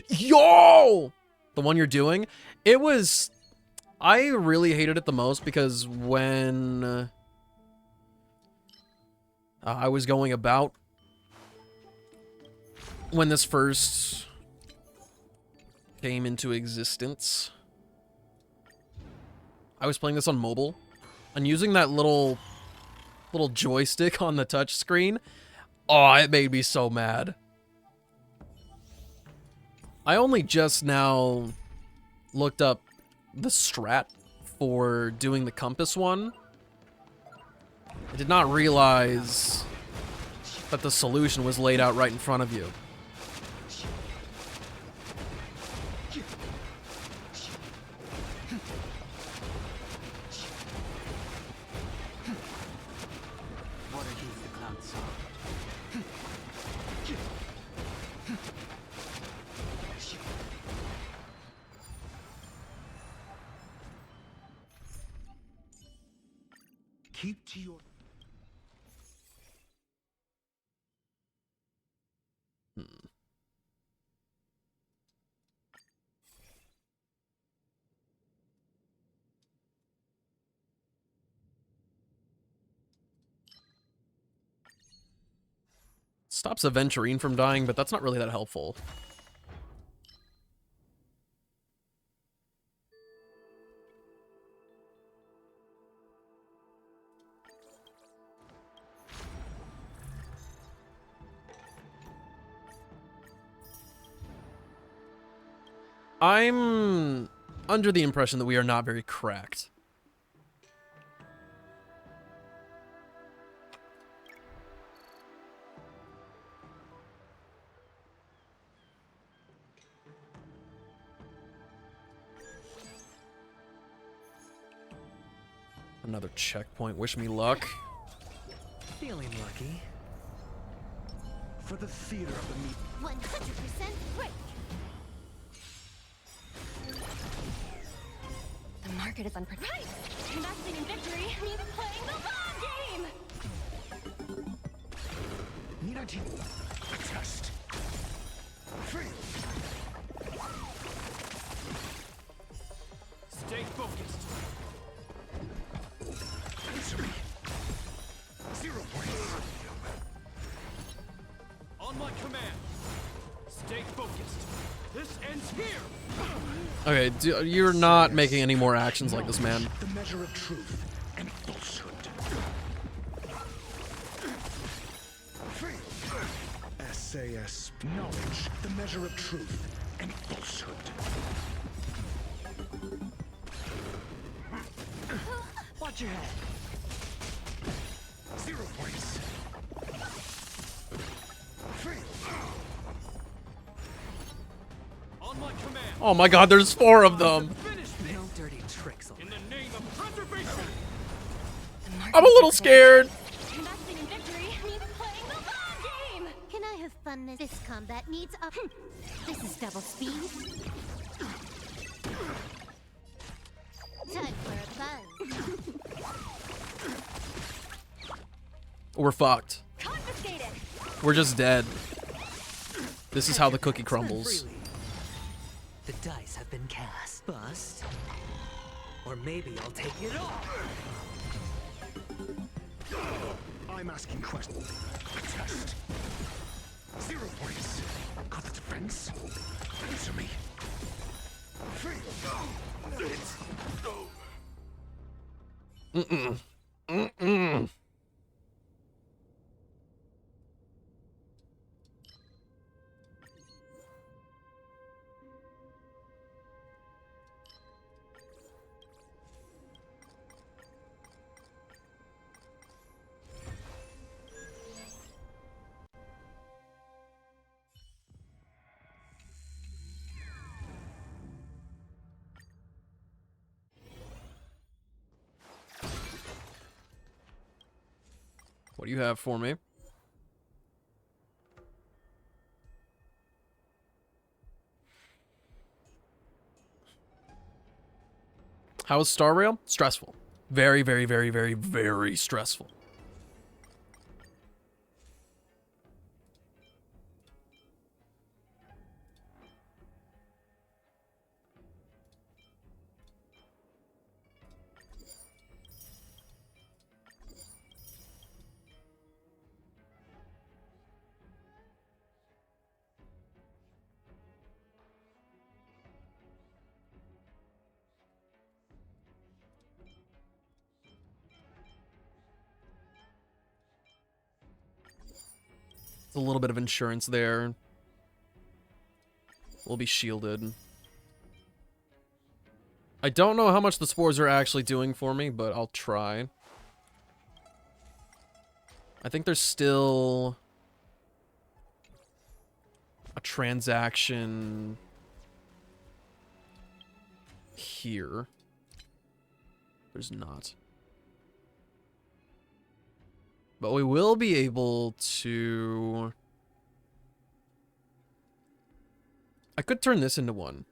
Yo! The one you're doing? It was... I really hated it the most because when I was going about... When this first came into existence... I was playing this on mobile, and using that little joystick on the touch screen, oh, it made me so mad. I only just now looked up the strat for doing the compass one. I did not realize that the solution was laid out right in front of you. Keep to your... Stops Aventurine from dying, but that's not really that helpful. I'm under the impression that we are not very cracked. Another checkpoint. Wish me luck. Feeling lucky. For the theater of the meat. 100% break. The market is unpredictable. Investing in victory means playing the long game. Ninaji, adjust. Free. Stay focused. Answer me. 0 points. On my command. Stay focused. This ends here. Okay, you're not making any more actions like this, man. The measure of truth and falsehood. SAS knowledge, the measure of truth and falsehood. Watch your head. 0 points. On my command. Oh my god, there's 4 of them. Finish this. No dirty tricks. In the name of preservation. I'm a little scared. Investing in victory means playing the long game. Can I have fun? This combat needs up. This is double speed. Time for a fun. We're fucked. Confiscated. We're just dead. This is how the cookie crumbles. Freely. The dice have been cast. Bust. Or maybe I'll take it all. I'm asking questions. Test. 0 points. Got the defense. Answer me. What do you have for me? How is Star Rail? Stressful. Very, very, very, very, very stressful. It's a little bit of insurance there. We'll be shielded. I don't know how much the spores are actually doing for me, but I'll try. I think there's still a transaction here. There's not. But we will be able to... I could turn this into one.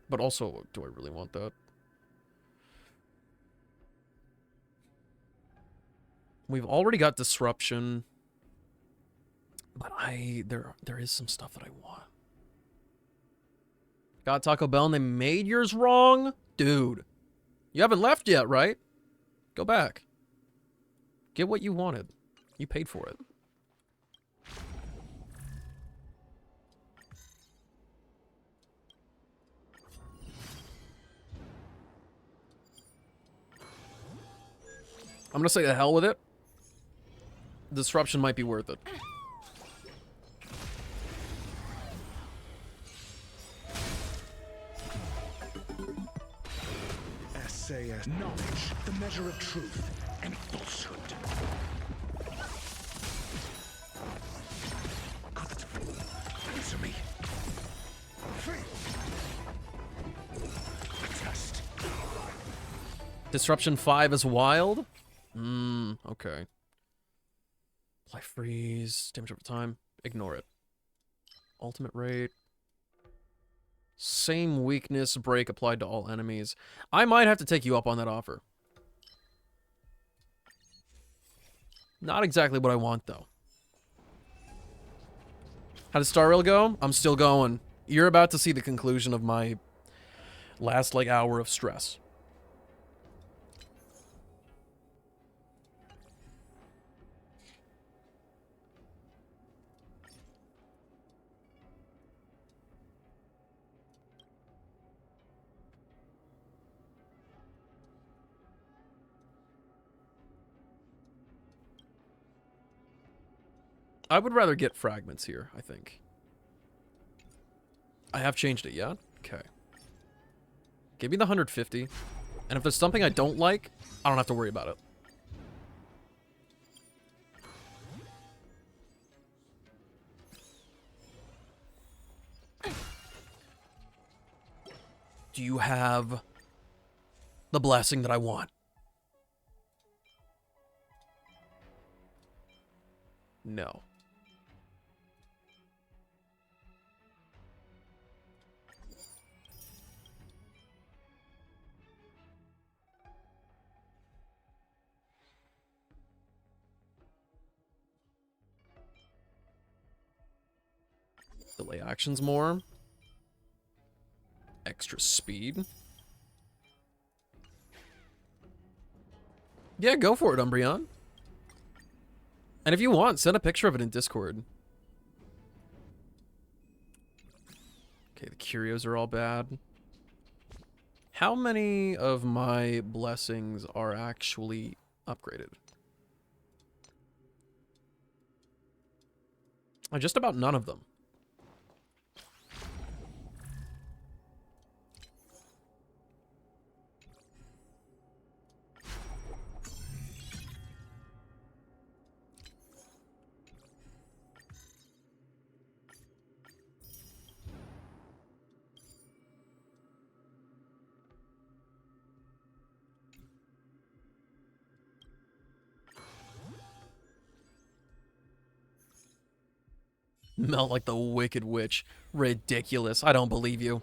But also, do I really want that? We've already got disruption. But there is some stuff that I want. Got Taco Bell and they made yours wrong? Dude. You haven't left yet, right? Go back. Get what you wanted. You paid for it. I'm gonna say the hell with it. Disruption might be worth it. SAS knowledge, the measure of truth and falsehood. Answer me. Test. Disruption 5 is wild? Okay. Apply freeze, damage over time. Ignore it. Ultimate rate. Same weakness break applied to all enemies. I might have to take you up on that offer. Not exactly what I want, though. How does Star Rail go? I'm still going. You're about to see the conclusion of my last, hour of stress. I would rather get fragments here, I think. I have changed it, yeah? Okay. Give me the 150. And if there's something I don't like, I don't have to worry about it. Do you have the blessing that I want? No. Delay actions more. Extra speed. Yeah, go for it, Umbreon. And if you want, send a picture of it in Discord. Okay, the curios are all bad. How many of my blessings are actually upgraded? Just about none of them. Melt like the Wicked Witch. Ridiculous. I don't believe you.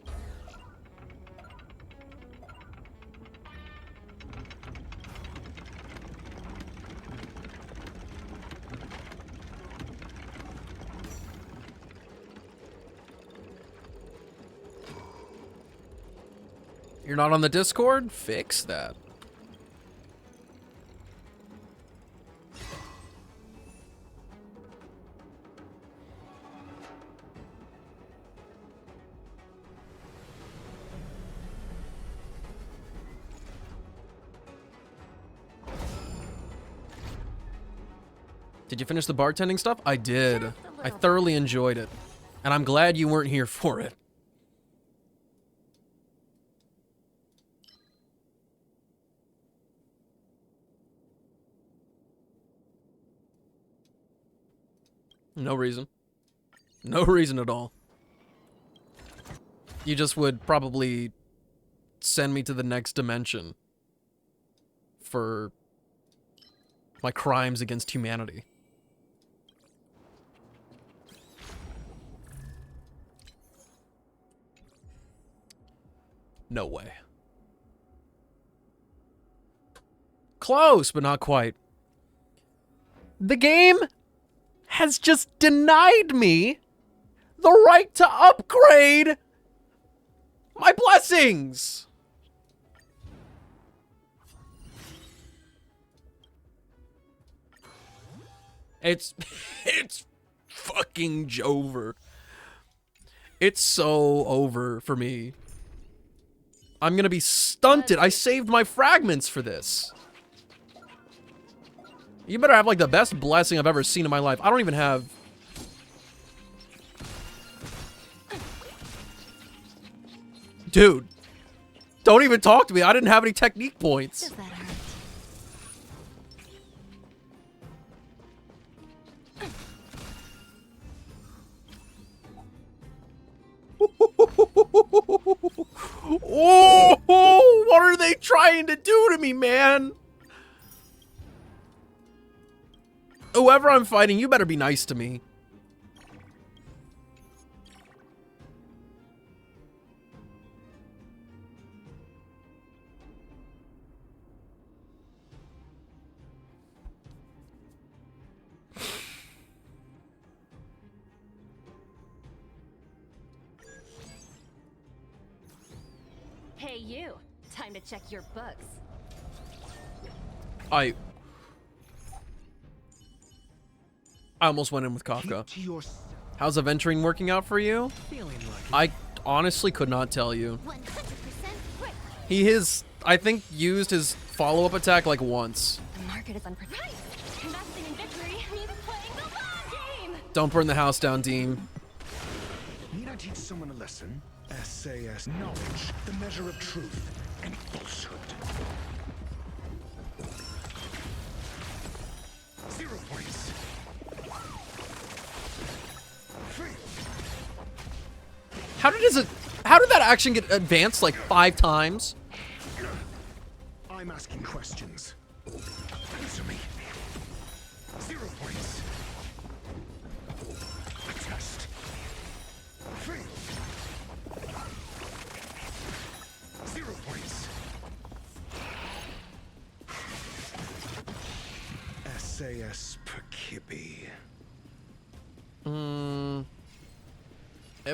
You're not on the Discord? Fix that. Did you finish the bartending stuff? I did. I thoroughly enjoyed it. And I'm glad you weren't here for it. No reason. No reason at all. You just would probably send me to the next dimension for my crimes against humanity. No way. Close, but not quite. The game has just denied me the right to upgrade my blessings. It's fucking over. It's so over for me. I'm gonna be stunted. I saved my fragments for this. You better have like the best blessing I've ever seen in my life. I don't even have... Dude. Don't even talk to me. I didn't have any technique points. Does that hurt? Oh, what are they trying to do to me, man? Whoever I'm fighting, you better be nice to me. Hey you, time to check your books. I almost went in with Kafka. How's Aventuring working out for you? I honestly could not tell you. 100% quick. He has, I think, used his follow-up attack like once. The market is unpredictable. Investing in victory means playing the long game. Don't burn the house down, Dean. Need I teach someone a lesson? SAS knowledge, the measure of truth and falsehood. 0 points. 3. How did that action get advanced like 5 times? I'm asking questions. Answer me. 0 points. A test. 3. 0 points. SAS Perkibi.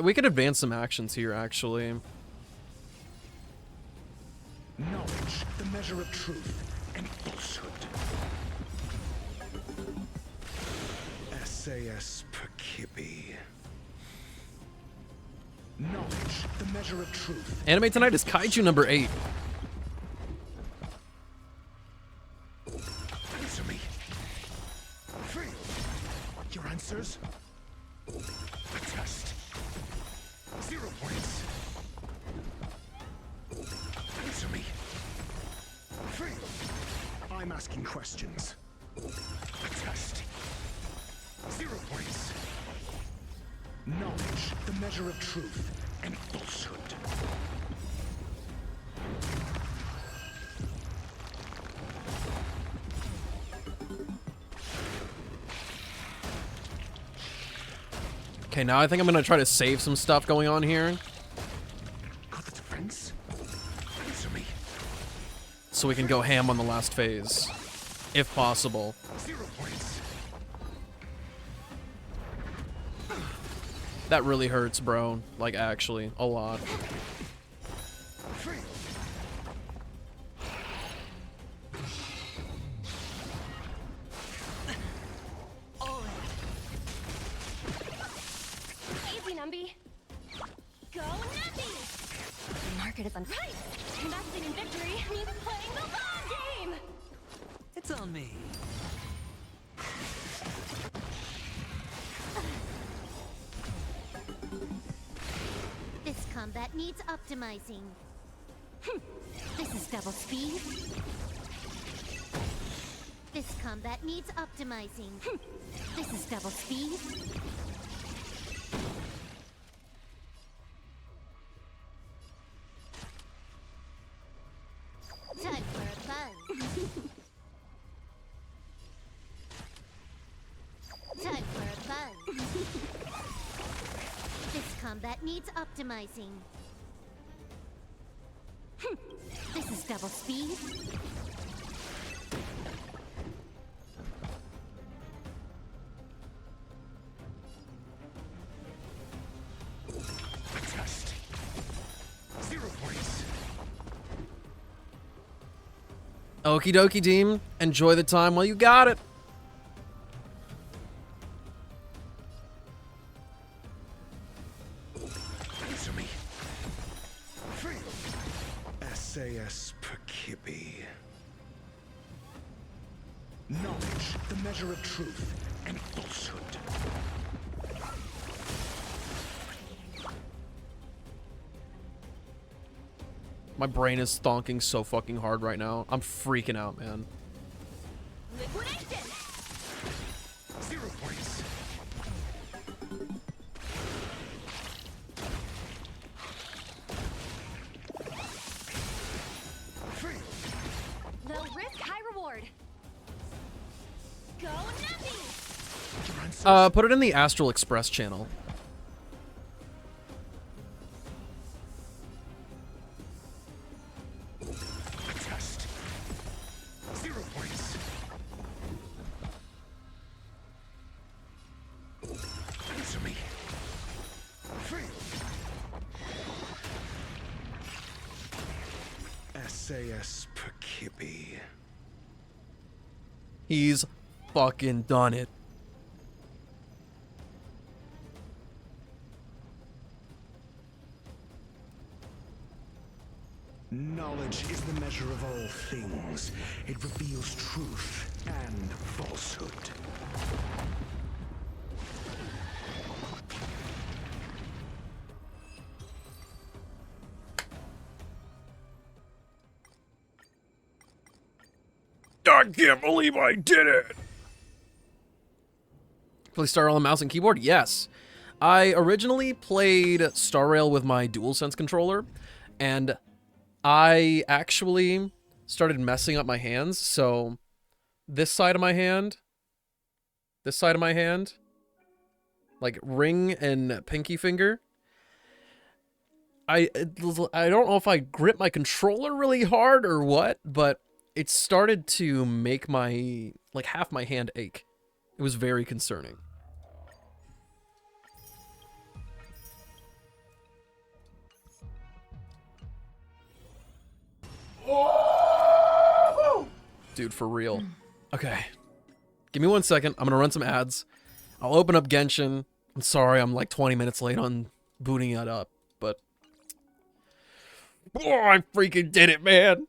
We could advance some actions here, actually. Knowledge, the measure of truth and falsehood. SAS Perkibi. Knowledge, the measure of truth. Anime tonight is Kaiju number 8. Answer me. 3. Your answers? A test. 0 points. Answer me. 3. I'm asking questions. A test. 0 points. Knowledge, the measure of truth and falsehood. Okay, now I think I'm gonna try to save some stuff going on here. Got the defense? Answer me. So we can go ham on the last phase. If possible. 0 points. That really hurts, bro. Like, actually, a lot. 3. Easy, Numby. Go Numby! The market is right. Investing in victory means playing the long game. It's on me. This combat needs optimizing. This is double speed. This combat needs optimizing. This is double speed. Time for a buzz. Time for a buzz. This combat needs optimizing. This is double speed. Test. 0 points. Okie dokie, Deem. Enjoy the time while you got it. Answer me. 3. SAS Perkibi. Knowledge, the measure of truth and falsehood. My brain is thonking so fucking hard right now. I'm freaking out, man. Liquidation! 0 points. 3. Low risk, high reward. Go Numby! Your answers? Put it in the Astral Express channel. Test. 0 points. Answer me. 3. SAS Perkibi. He's fucking done it. Knowledge is the measure of all things. It reveals truth and falsehood. I can't believe I did it! Play Star Rail on mouse and keyboard? Yes. I originally played Star Rail with my DualSense controller, and I actually started messing up my hands, so this side of my hand, like ring and pinky finger, I don't know if I grip my controller really hard or what, but it started to make my, like, half my hand ache. It was very concerning. Dude, for real. Okay. Give me 1 second. I'm gonna run some ads. I'll open up Genshin. I'm sorry I'm like 20 minutes late on booting it up, but... Oh, I freaking did it, man!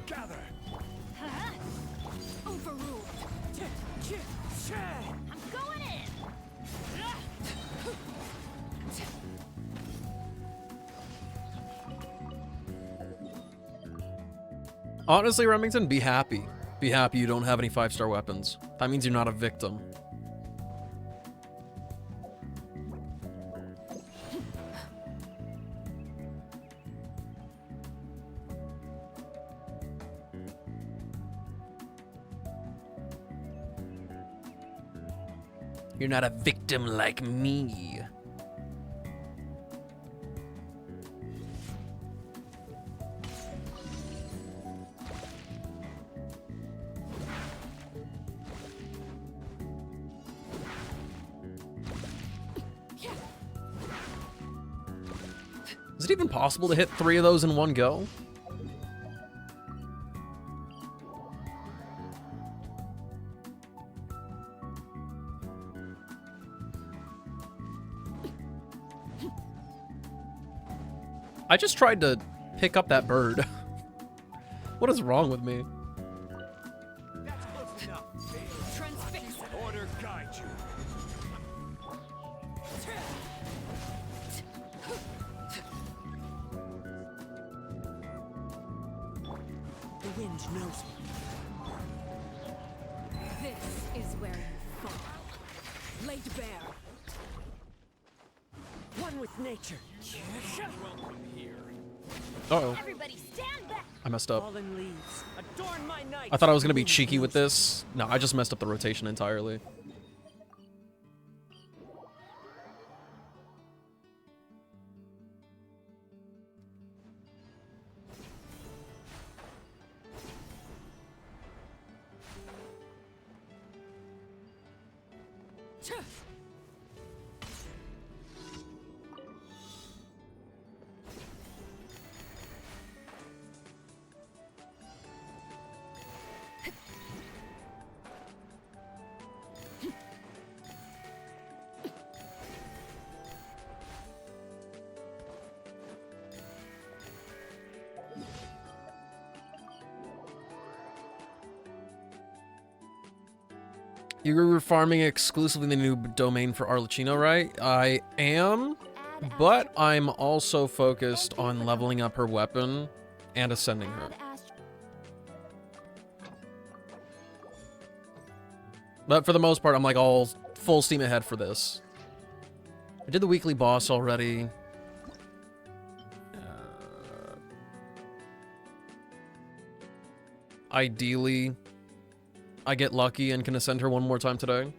Gather! Huh? Overruled. I'm going in! Honestly, Remington, be happy. Be happy you don't have any 5-star weapons. That means you're not a victim. You're not a victim like me. Is it even possible to hit 3 of those in one go? I just tried to pick up that bird. What is wrong with me? That's close enough. Transfix. Order guide you. The wind knows me. This is where you fall. Laid bare. One with nature. Uh-oh. Everybody stand back. I messed up. Fallen leaves. Adorn my night. I thought I was gonna be cheeky with this. No, I just messed up the rotation entirely. You were farming exclusively the new domain for Arlecchino, right? I am, but I'm also focused on leveling up her weapon and ascending her. But for the most part, I'm like all full steam ahead for this. I did the weekly boss already. Ideally, I get lucky and can ascend her one more time today.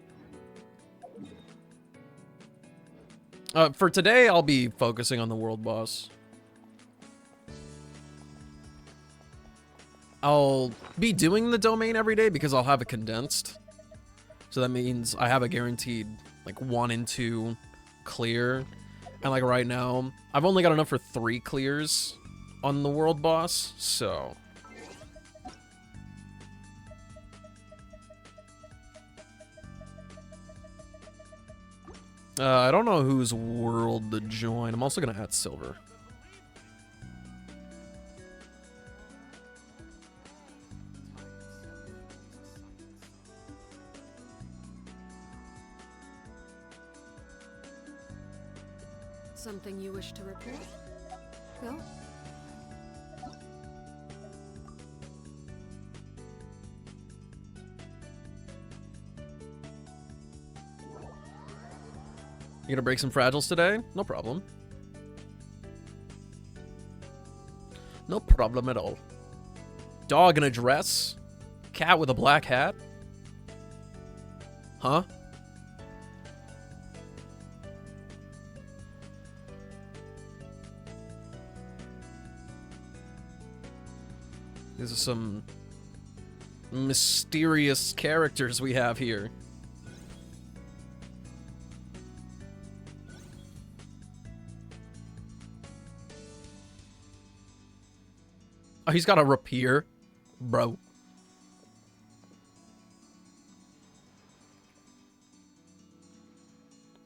For today, I'll be focusing on the world boss. I'll be doing the domain every day because I'll have it condensed. So that means I have a guaranteed, like, 1 and 2 clear. And, like, right now, I've only got enough for 3 clears on the world boss, so... I don't know whose world to join. I'm also going to add silver. Something you wish to report? Go. You gonna break some fragiles today? No problem. No problem at all. Dog in a dress? Cat with a black hat? Huh? These are some mysterious characters we have here. Oh, he's got a rapier, bro.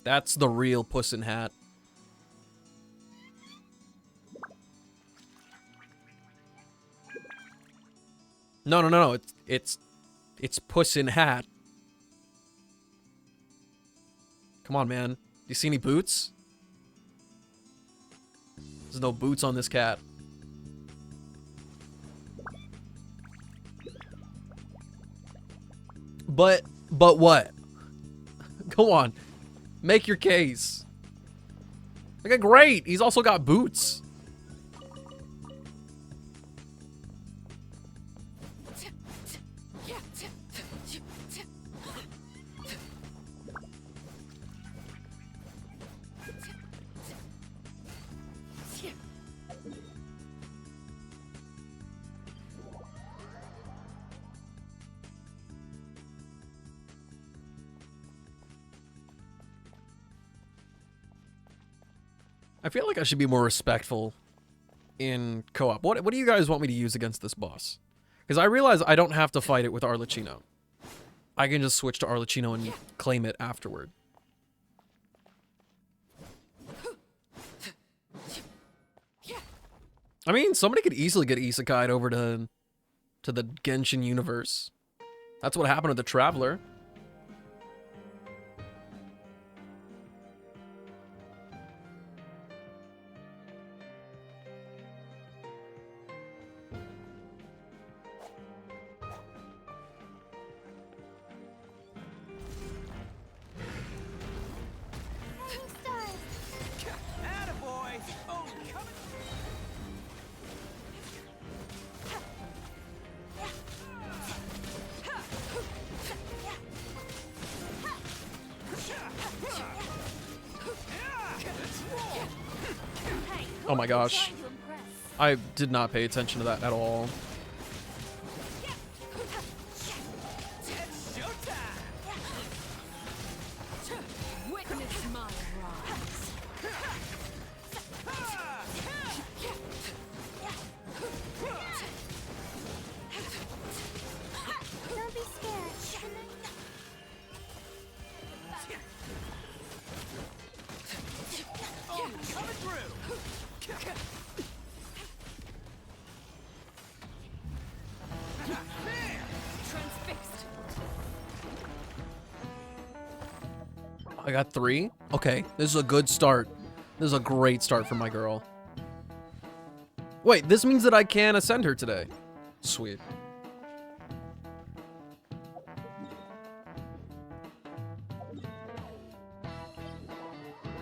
That's the real Puss in Hat. No. It's Puss in Hat. Come on, man. Do you see any boots? There's no boots on this cat. But what? Go on. Make your case. Okay, great. He's also got boots. I feel like I should be more respectful in co-op. What do you guys want me to use against this boss? Because I realize I don't have to fight it with Arlecchino. I can just switch to Arlecchino and claim it afterward. I mean, somebody could easily get isekai'd over to the Genshin universe. That's what happened with the Traveler. Attaboy! Oh, coming! Oh my gosh. I did not pay attention to that at all. Witness my rise. Don't be scared. Oh, coming through! Transfixed. I got 3? Okay, this is a good start. This is a great start for my girl. Wait, this means that I can ascend her today. Sweet.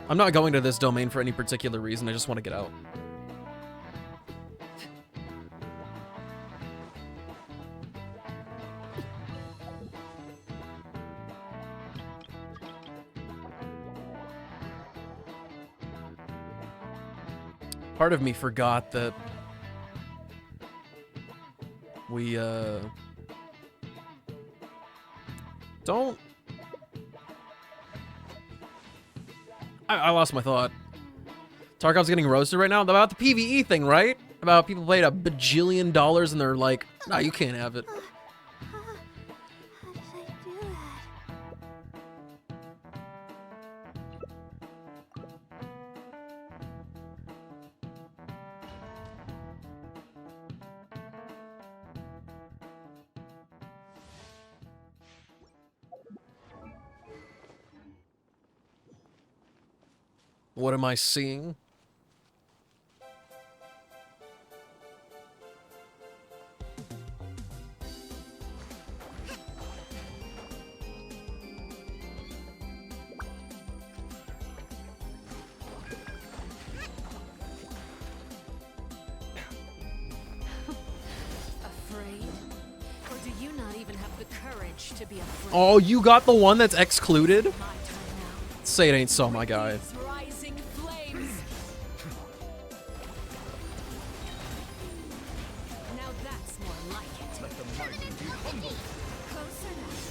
I'm not going to this domain for any particular reason, I just want to get out. Part of me forgot that we, don't... I lost my thought. Tarkov's getting roasted right now about the PvE thing, right? About people paid $1 bajillion and they're like, nah, you can't have it. How did I do that? What am I seeing? Afraid? Or do you not even have the courage to be afraid? Oh, you got the one that's excluded? My turn now. Say it ain't so, my guy. These rising flames. Now that's more like it. Let the mighty be humble. Closer now.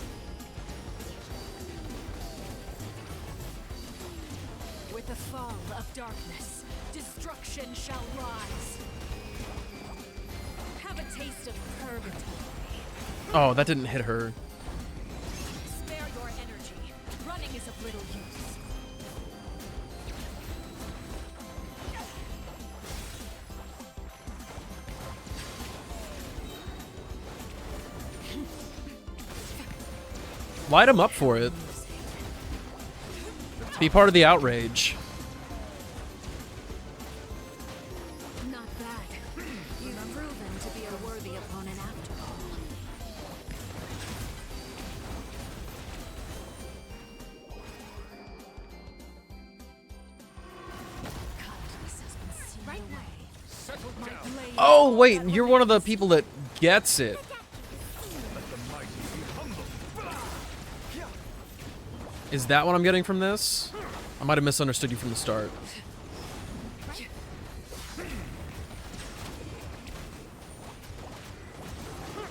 With the fall of darkness, destruction shall rise. Have a taste of purgatory. Oh, that didn't hit her. Spare your energy. Running is of little use. Light him up for it. Be part of the outrage. Not bad. You've proven to be a worthy opponent after all. Kindness has been sealed away. Settle My down. blade Oh, wait, you're one of the people that gets it. Let the mighty be humble. Is that what I'm getting from this? I might have misunderstood you from the start.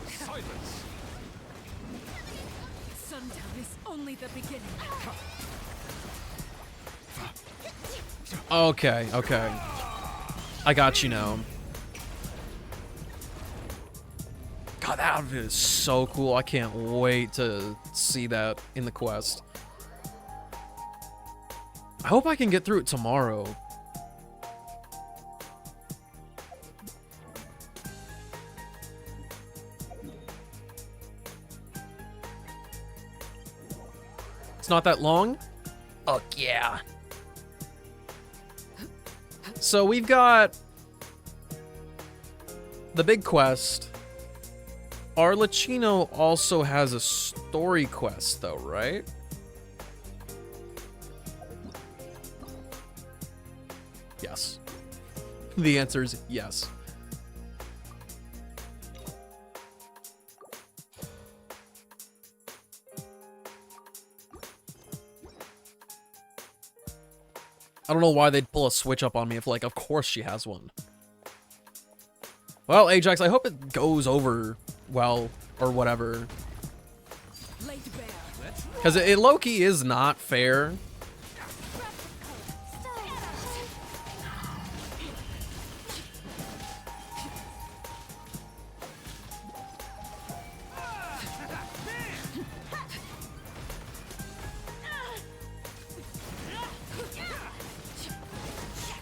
Silence. sundown is only the beginning. Okay, okay. I got you now. God, that outfit is so cool. I can't wait to see that in the quest. I hope I can get through it tomorrow. It's not that long? Oh, yeah. So we've got the big quest. Arlecchino also has a story quest, though, right? Yes. The answer is yes. I don't know why they'd pull a switch up on me if, like, of course she has one. Well, Ajax, I hope it goes over well, or whatever. Because it low-key is not fair.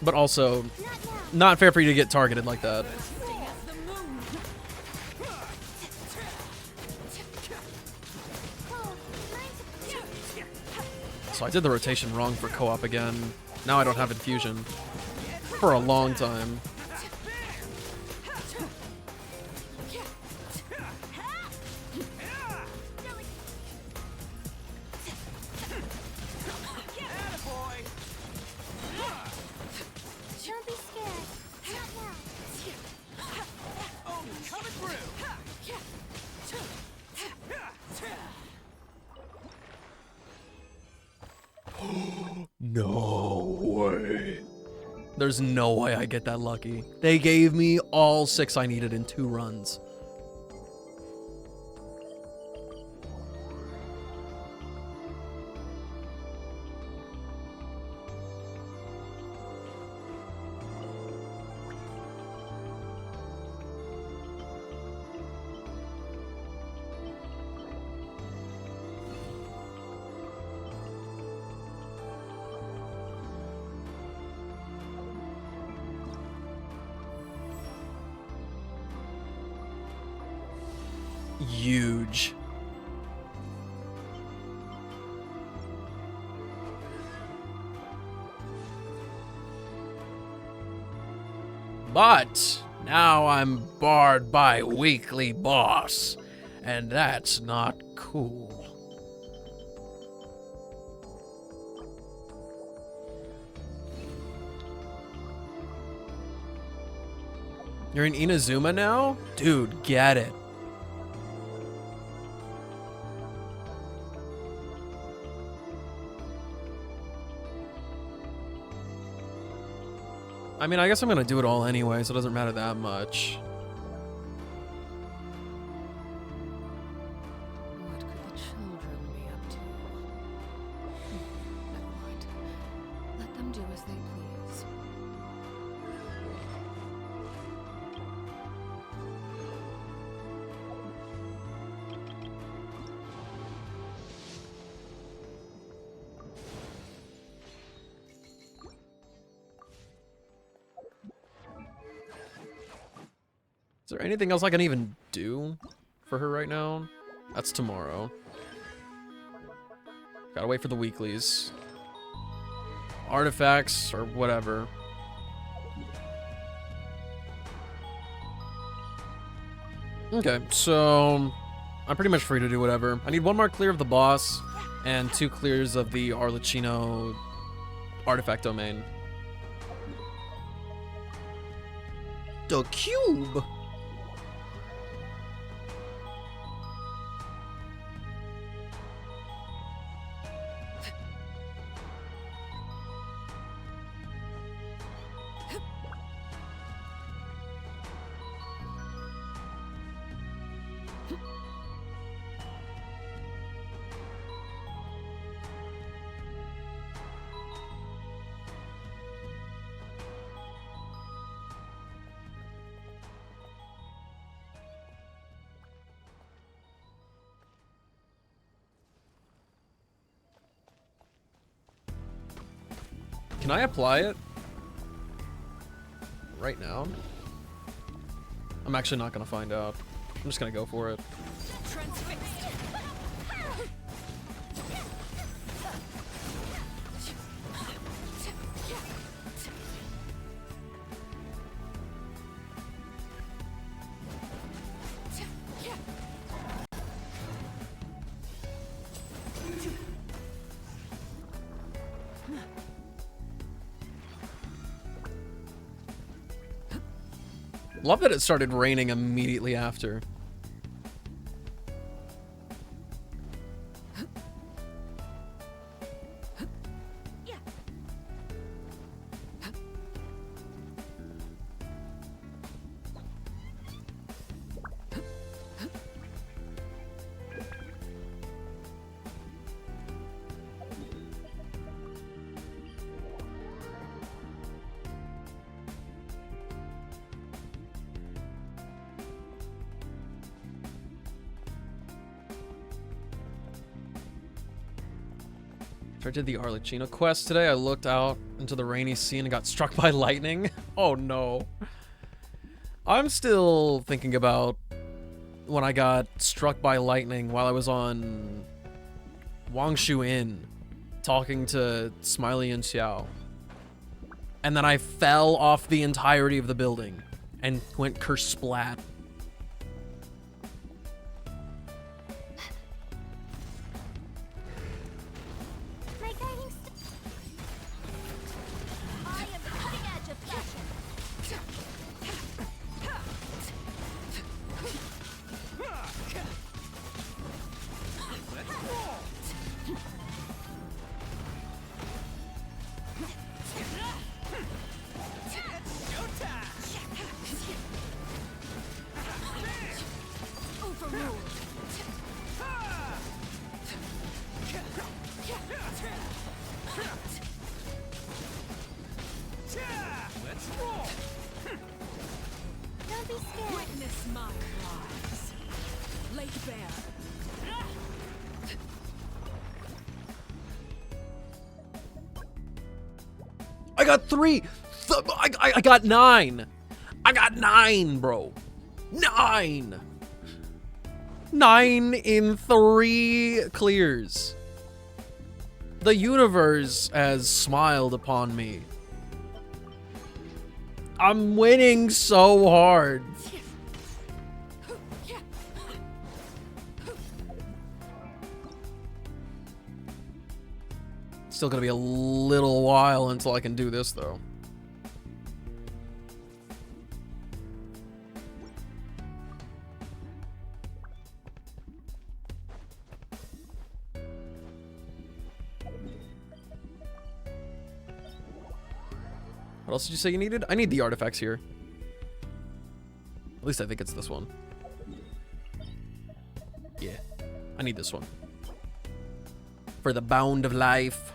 But also, not fair for you to get targeted like that. So I did the rotation wrong for co-op again. Now I don't have infusion. For a long time. Don't be scared. Not now. No way. There's no way I get that lucky. They gave me all 6 I needed in 2 runs. Huge. But now I'm barred by weekly boss, and that's not cool. You're in Inazuma now? Dude, get it. I mean, I guess I'm gonna do it all anyway, so it doesn't matter that much. What could the children be up to? Never mind. Let them do as they please. Is there anything else I can even do for her right now? That's tomorrow. Gotta wait for the weeklies. Artifacts or whatever. Okay, so I'm pretty much free to do whatever. I need 1 more clear of the boss and 2 clears of the Arlecchino artifact domain. The cube! Can I apply it right now? I'm actually not gonna find out. I'm just gonna go for it. Love that it started raining immediately after. After I did the Arlecchino quest today, I looked out into the rainy sea and got struck by lightning. Oh no. I'm still thinking about when I got struck by lightning while I was on Wangshu Inn talking to Smiley and Xiao. And then I fell off the entirety of the building and went kersplat. I got 3. I got 9. I got 9, bro. 9. 9 in 3 clears. The universe has smiled upon me. I'm winning so hard. Still gonna be a little while until I can do this, though. What else did you say you needed? I need the artifacts here. At least I think it's this one. Yeah, I need this one. For the bound of life.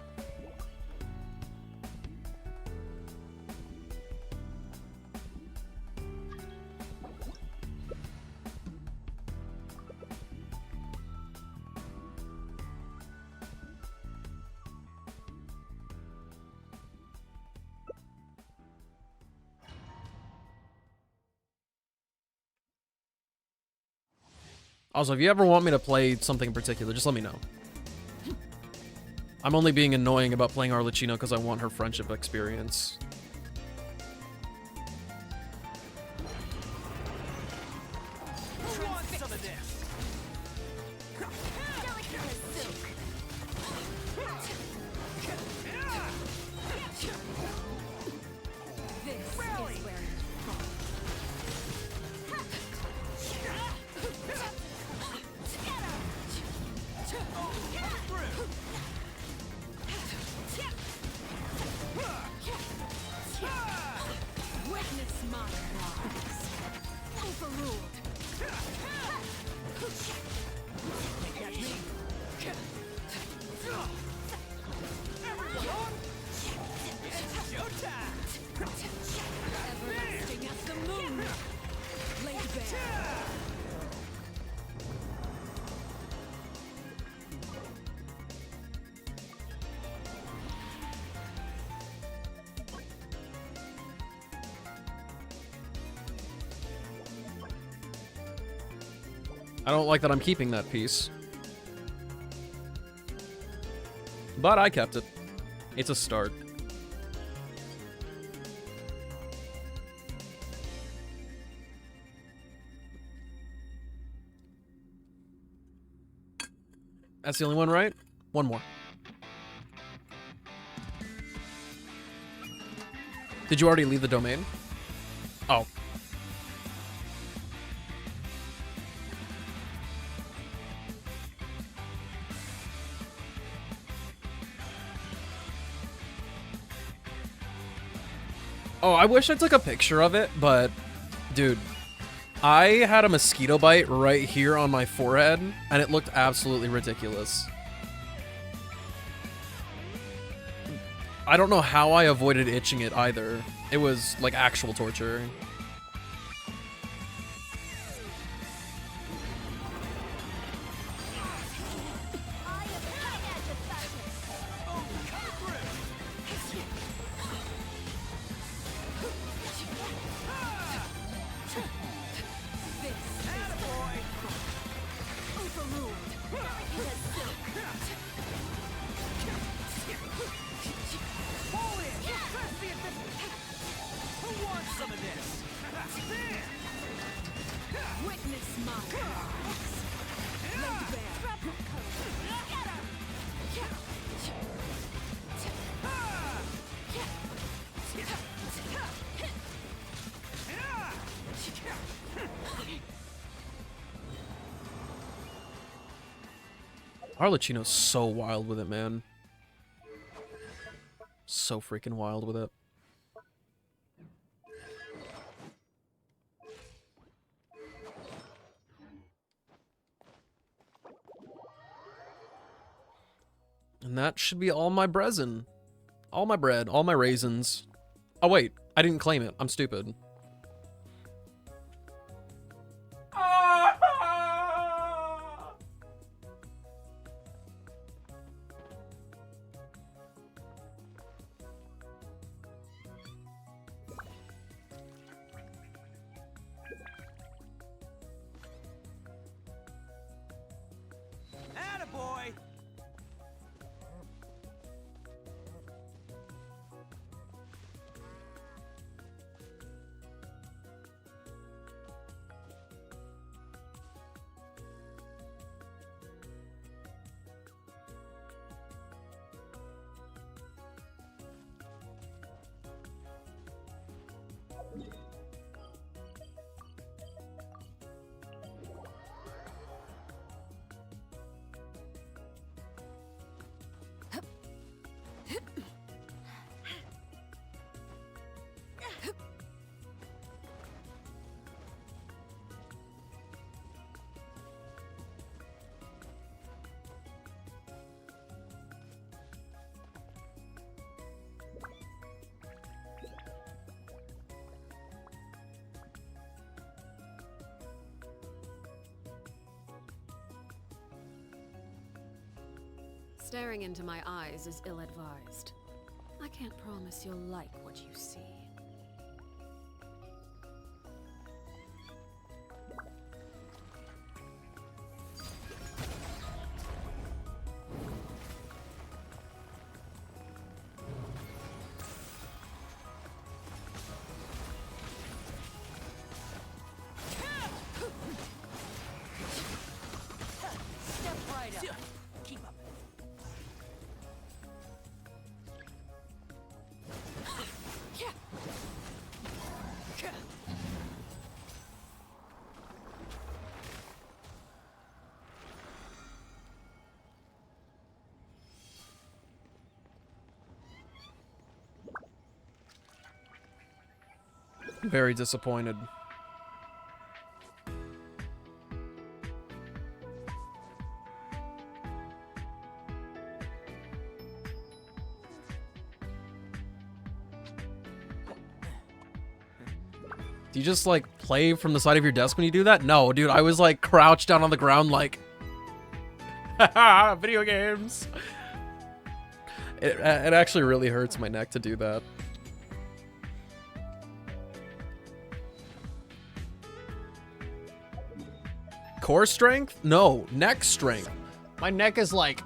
Also, if you ever want me to play something in particular, just let me know. I'm only being annoying about playing Arlecchino because I want her friendship experience. I don't like that I'm keeping that piece. But I kept it. It's a start. That's the only one, right? One more. Did you already leave the domain? Oh. Oh, I wish I took a picture of it, but dude, I had a mosquito bite right here on my forehead, and it looked absolutely ridiculous. I don't know how I avoided itching it either. It was like actual torture. Arlecchino's so wild with it, man. So freaking wild with it. And that should be all my bresin. All my bread, all my raisins. Oh wait, I didn't claim it. I'm stupid. Attaboy! Staring into my eyes is ill-advised. I can't promise you'll like what you see. Step right up. Keep up. Very disappointed. Do you just like play from the side of your desk when you do that? No, dude, I was like crouched down on the ground like haha, video games. It actually really hurts my neck to do that. core strength? No, neck strength. My neck is like...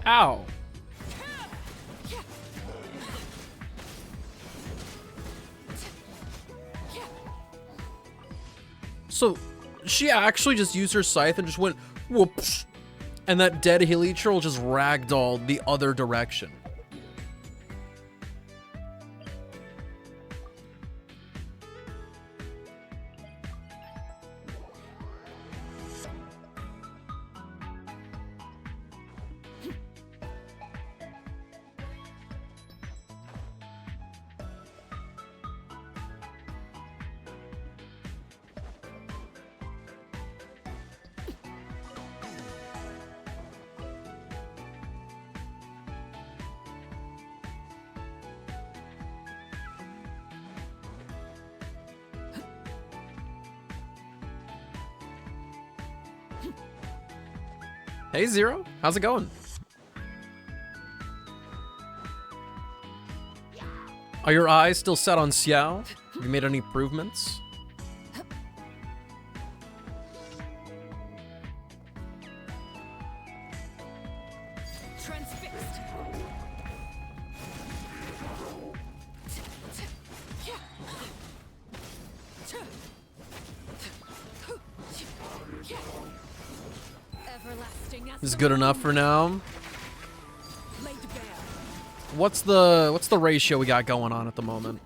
Ow. So, she actually just used her scythe and just went whoops, and that dead Helichurl just ragdolled the other direction. Hey, Zero. How's it going? Are your eyes still set on Xiao? Have you made any improvements? This is good enough for now. What's the ratio we got going on at the moment?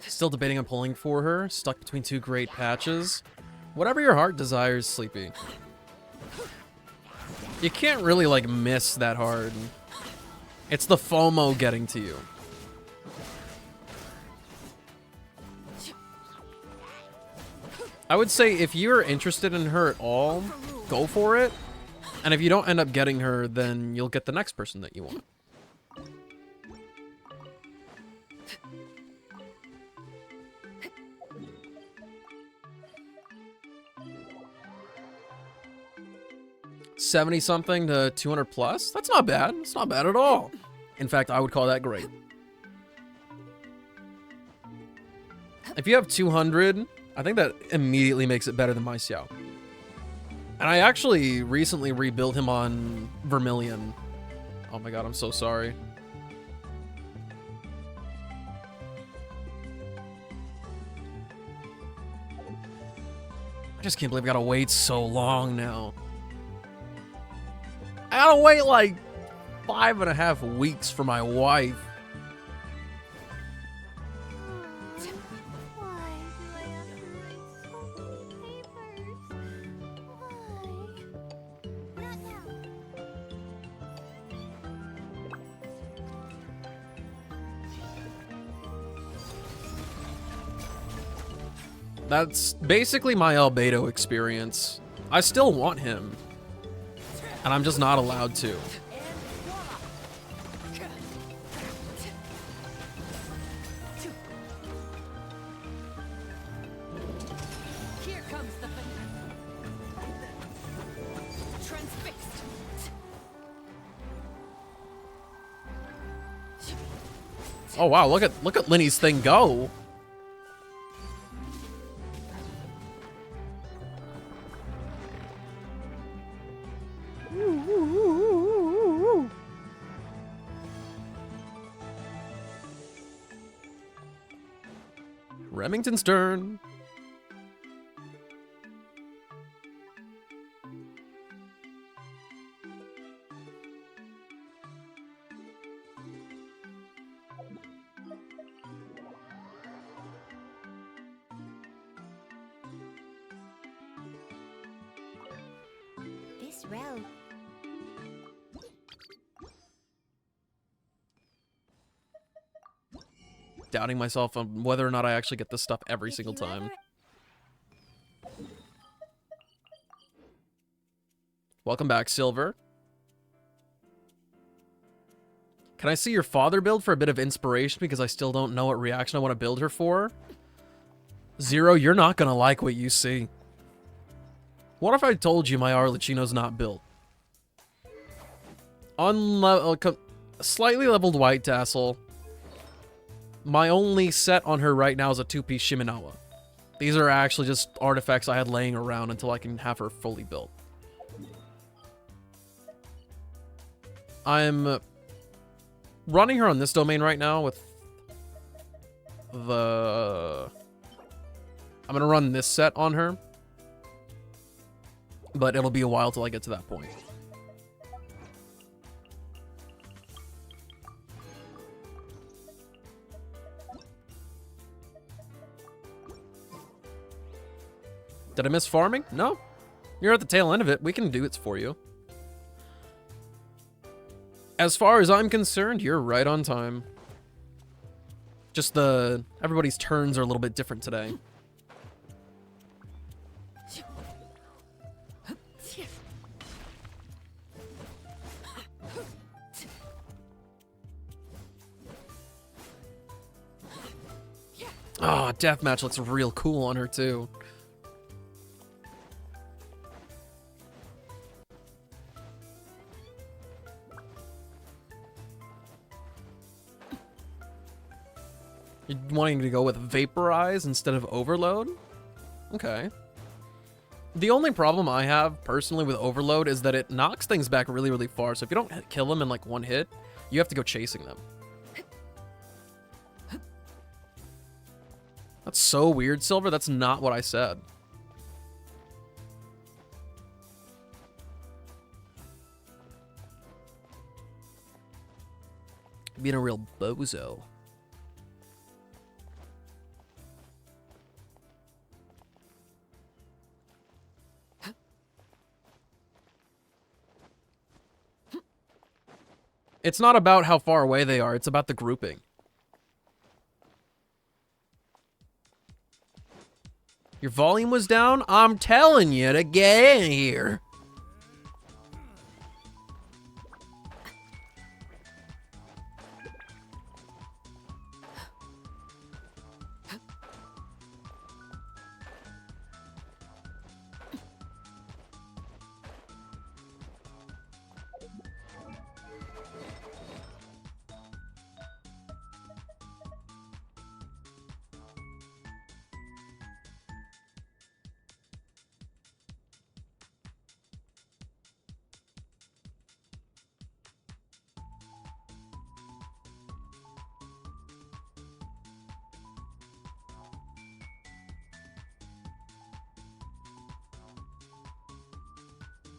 Still debating on pulling for her, stuck between two great patches. Whatever your heart desires, Sleepy. You can't really, like, miss that hard. It's the FOMO getting to you. I would say if you're interested in her at all, go for it. And if you don't end up getting her, then you'll get the next person that you want. $70-something to 200 plus? That's not bad. It's not bad at all. In fact, I would call that great. If you have 200, I think that immediately makes it better than my Xiao. And I actually recently rebuilt him on Vermilion. Oh my god, I'm so sorry. I just can't believe I gotta wait so long now. I gotta wait like 5.5 weeks for my wife. Why do I have to write so many papers? Why? Not now. That's basically my Albedo experience. I still want him. And I'm just not allowed to. Here comes the transfixed. Oh wow, look at Linny's thing go. Remington's turn. This road. Doubting myself on whether or not I actually get this stuff every single time. Welcome back, Silver. Can I see your father build for a bit of inspiration because I still don't know what reaction I want to build her for? Zero, you're not gonna like what you see. What if I told you my Arlecchino's not built? Slightly leveled white tassel. My only set on her right now is a 2-piece Shimenawa. These are actually just artifacts I had laying around until I can have her fully built. I'm running her on this domain right now with the... I'm gonna run this set on her. But it'll be a while till I get to that point. Did I miss farming? No. You're at the tail end of it. We can do it for you. As far as I'm concerned, you're right on time. Just everybody's turns are a little bit different today. Oh, deathmatch looks real cool on her too. You're wanting to go with Vaporize instead of Overload? Okay. The only problem I have, personally, with Overload is that it knocks things back really, really far. So if you don't kill them in, like, one hit, you have to go chasing them. That's so weird, Silver. That's not what I said. Being a real bozo. It's not about how far away they are, it's about the grouping. Your volume was down? I'm telling you to get in here.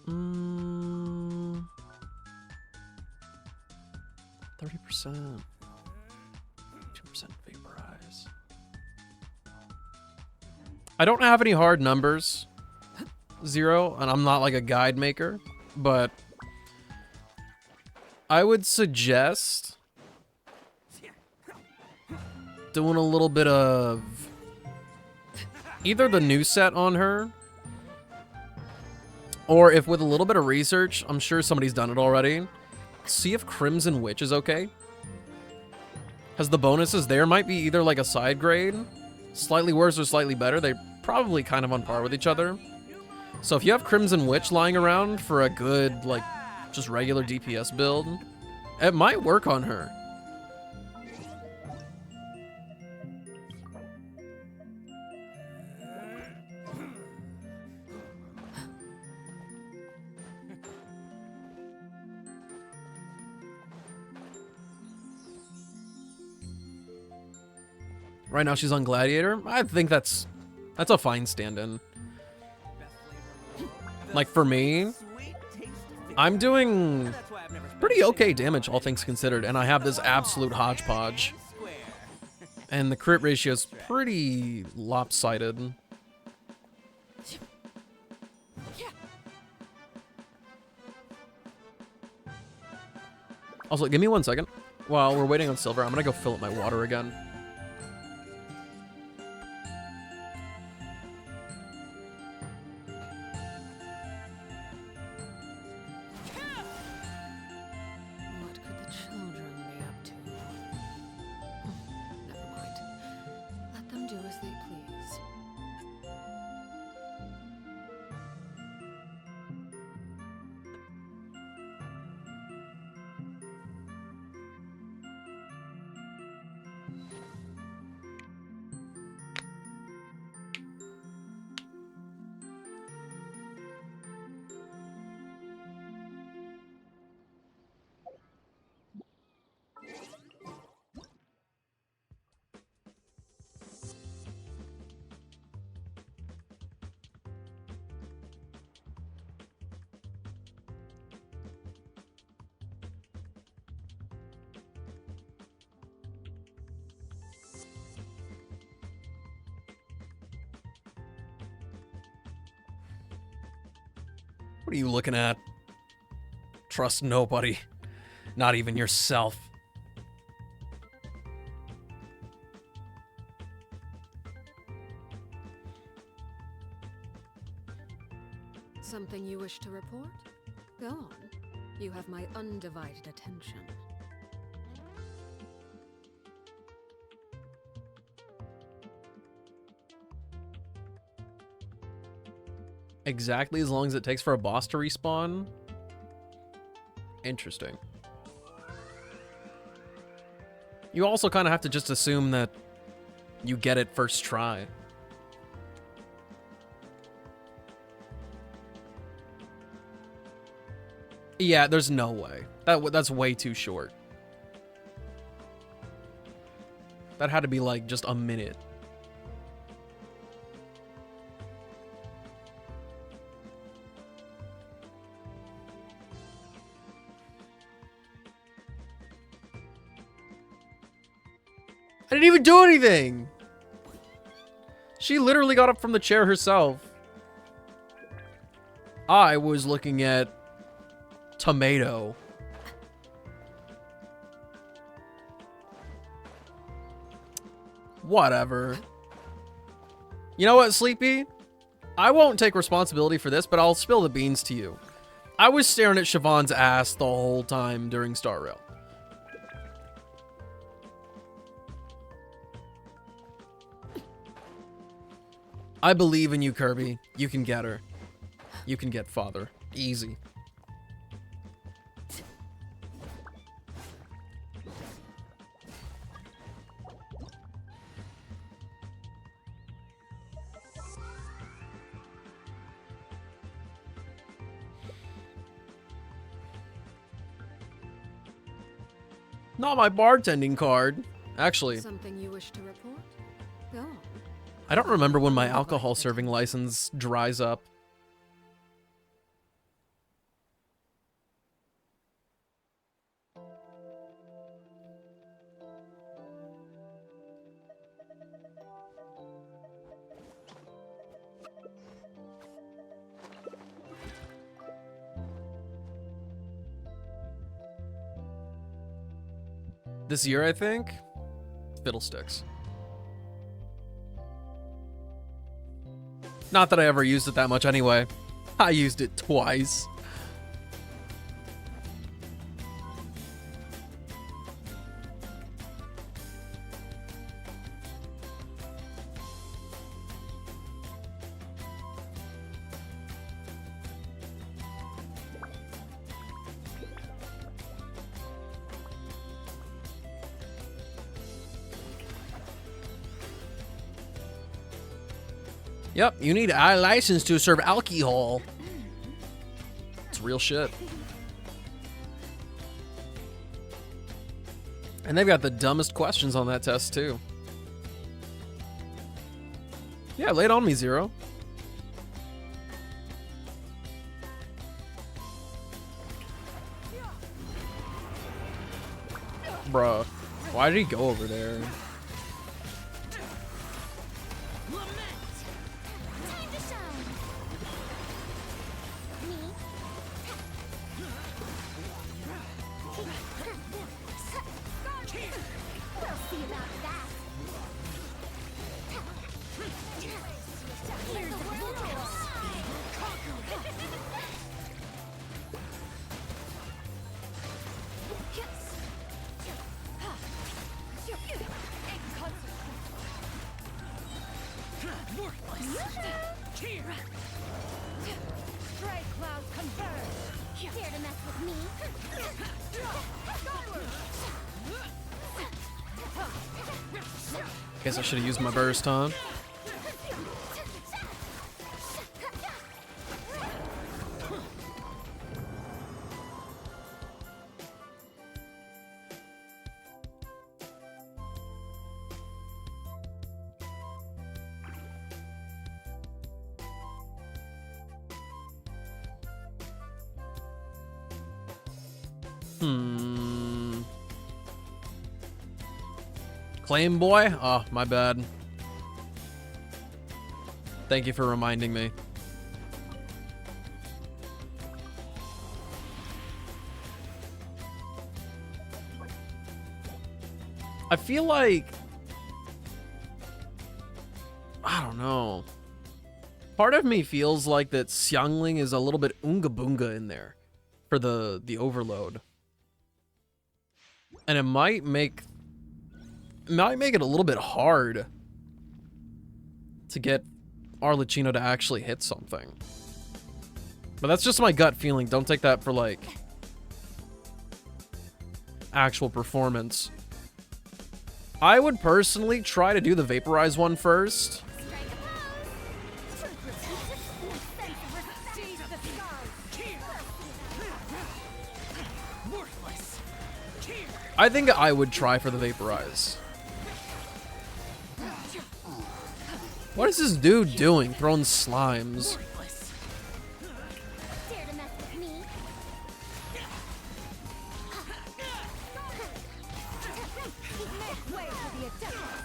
Mm, 30%. 2% vaporize. I don't have any hard numbers, Zero, and I'm not like a guide maker, but I would suggest doing a little bit of either the new set on her, or if with a little bit of research, I'm sure somebody's done it already, see if Crimson Witch is okay. Because the bonuses there might be either like a side grade, slightly worse or slightly better. They're probably kind of on par with each other. So if you have Crimson Witch lying around for a good, like, just regular DPS build, it might work on her. Right now she's on Gladiator. I think that's a fine stand-in. Like for me, I'm doing pretty okay damage, all things considered, and I have this absolute hodgepodge. And the crit ratio is pretty lopsided. Also, give me 1 second. While we're waiting on Silver, I'm gonna go fill up my water again. What could the children be up to? Never mind. Let them do as they please. What are you looking at? Trust nobody. Not even yourself. Something you wish to report? Go on. You have my undivided attention. Exactly as long as it takes for a boss to respawn? Interesting. You also kind of have to just assume that you get it first try. Yeah, there's no way. That's way too short. That had to be like just a minute. I didn't even do anything! She literally got up from the chair herself. I was looking at tomato. Whatever. You know what, Sleepy? I won't take responsibility for this, but I'll spill the beans to you. I was staring at Siobhan's ass the whole time during Star Rail. I believe in you, Kirby. You can get her. You can get Father. Easy. Not my bartending card. Actually, Something you wish to report? Go on. I don't remember when my alcohol serving license dries up. This year, I think? Fiddlesticks. Not that I ever used it that much anyway. I used it twice. Yep, you need a license to serve alcohol. It's real shit. And they've got the dumbest questions on that test, too. Yeah, lay it on me, Zero. Bruh, why did he go over there? Time to shine. Me. We'll see about that. Here's the world. Stray cloud converge. Dare to mess with me? Guess I should have used my burst, huh? Claim boy? Oh, my bad. Thank you for reminding me. I feel like... I don't know. Part of me feels like that Xiangling is a little bit Oonga Boonga in there for the overload. And it might make it a little bit hard to get Arlecchino to actually hit something. But that's just my gut feeling. Don't take that for, like, actual performance. I would personally try to do the Vaporize one first. I think I would try for the Vaporize. What is this dude doing? Throwing slimes. Dare to mess with me? Make way for the attack.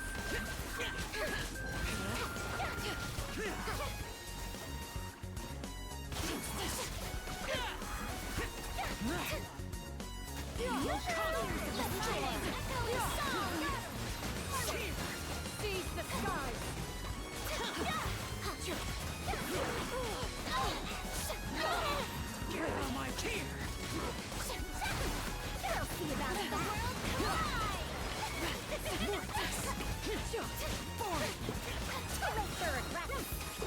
Seize the skies. Get on my tear. We'll see about that.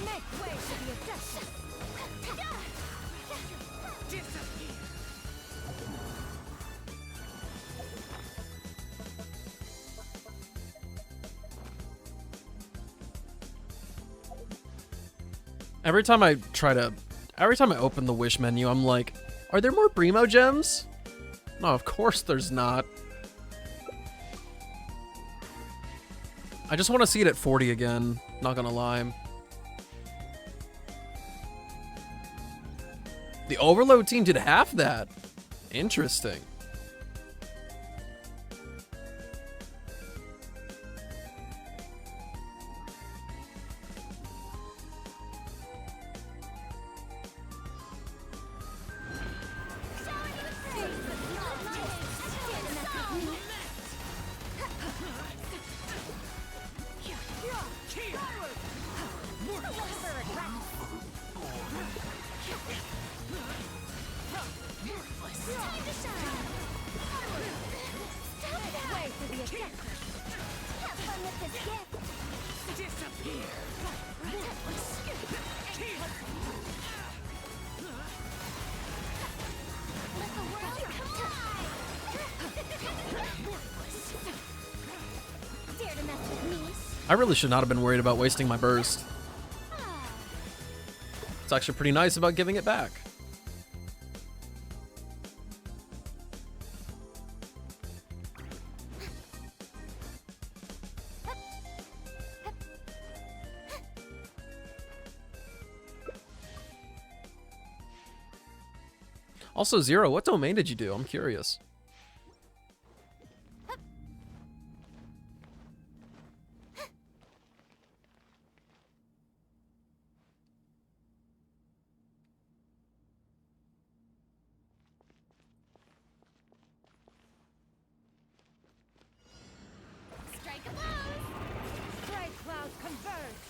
Make way for the abduction. Disappear. Every time I open the wish menu, I'm like, are there more Primo gems? No, of course there's not. I just want to see it at 40 again, not gonna lie. The Overload team did half that. Interesting. I really should not have been worried about wasting my burst. It's actually pretty nice about giving it back. Also, Zero, what domain did you do? I'm curious. Strike a pose! Strike clouds converge!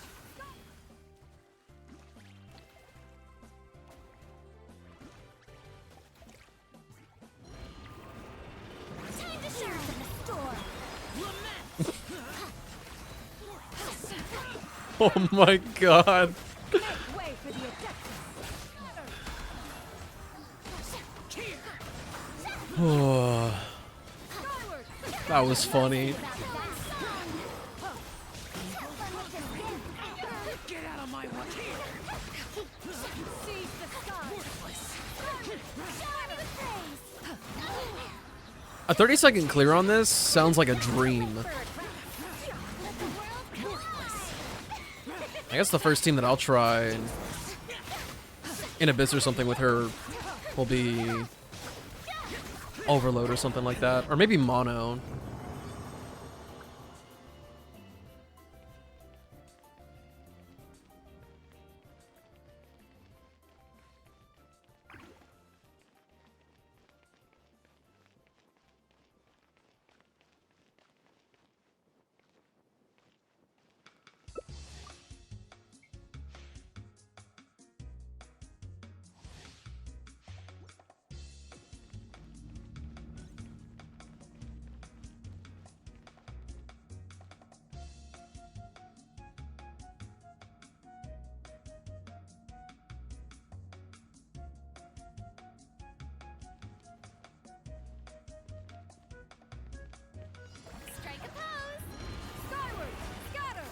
Time to shine in the storm! Oh my god. Make way for the Adeptus! That was funny. Get out of my way! Seize the sky! Shower with praise! A 30-second clear on this sounds like a dream. I guess the first team that I'll try in Abyss or something with her will be Overload or something like that. Or maybe Mono. Strike a pose! Skyward! Scatter!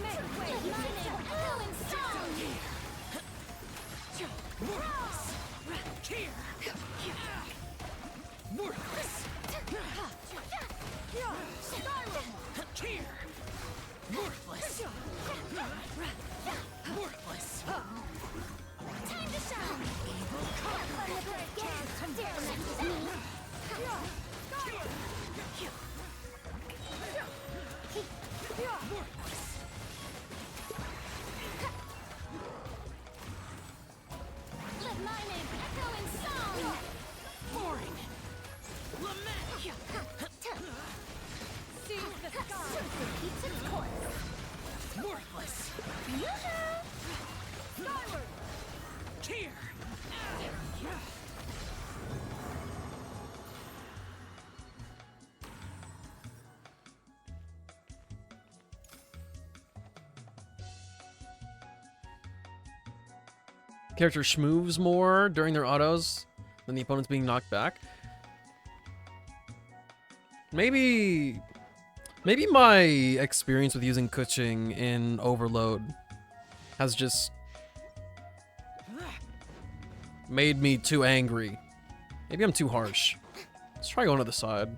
Make way for the echoing song! Time to shine! Have fun with her again! Dare mess with me! Let my name echo in song! Boring! Seize the sky! Keeps its course! Worthless! Yoo-hoo! Skyward! Character schmoves more during their autos than the opponent's being knocked back. Maybe my experience with using Kuching in Overload has just made me too angry. Maybe I'm too harsh. Let's try going to the side.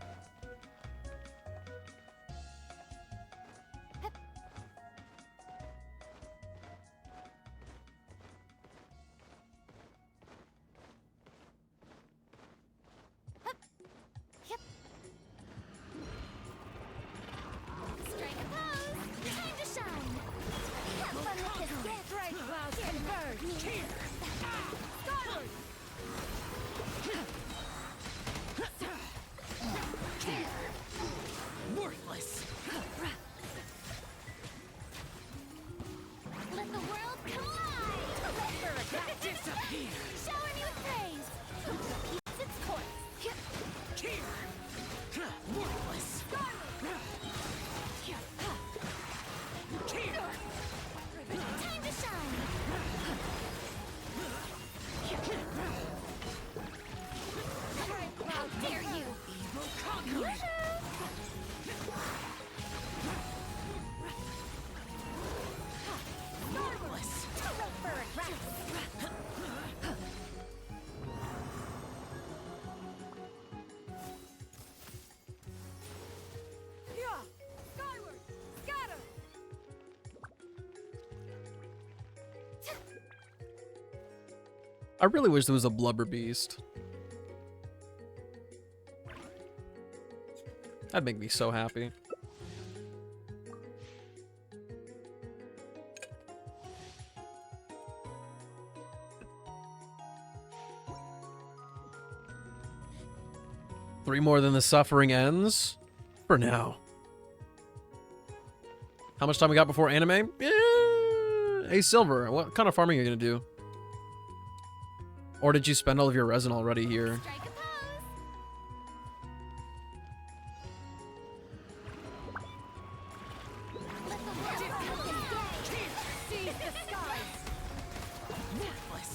Strike a pose! Time to shine! Have fun with this gift! Strike clouds converge! Skyward! I really wish there was a blubber beast. That'd make me so happy. Three more than the suffering ends? For now. How much time we got before anime? Hey, Silver, what kind of farming are you gonna do? Or did you spend all of your resin already here? Strike a pose. Let the world have this day. Seize the skies. Worthless.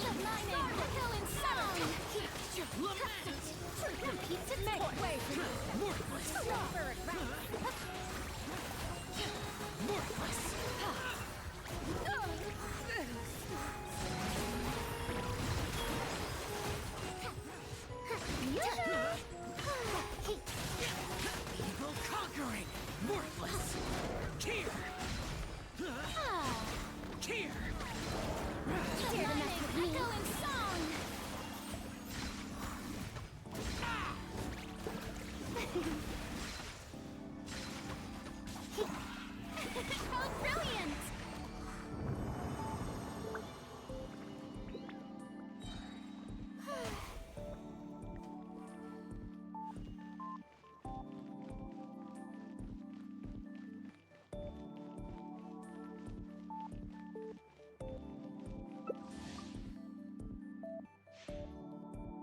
Let my name echo in song. Compete to make way for you. Worthless. For advance. Worthless. Evil conquering. Worthless. Here. Here. Dare to mess with me. Echo in song. Oh, brilliant!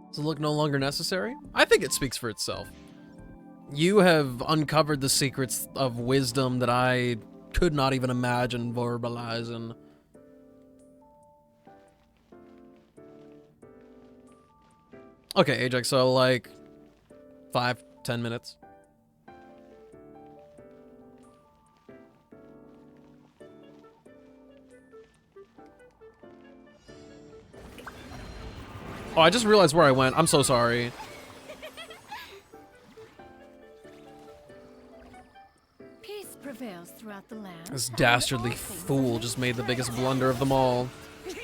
Does the look no longer necessary? I think it speaks for itself. You have uncovered the secrets of wisdom that I could not even imagine verbalizing. Okay, Ajax, so like 5-10 minutes. Oh, I just realized where I went. I'm so sorry. Peace prevails throughout the land. This dastardly fool just made the biggest blunder of them all. Shower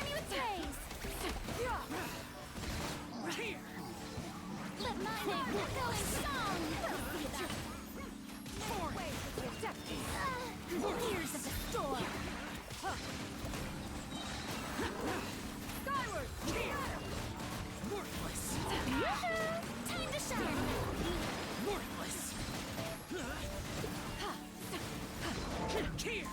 me with praise. Let my name echo in song. Years of the storm. Skyward. Worthless. Time to shine. Worthless. Here.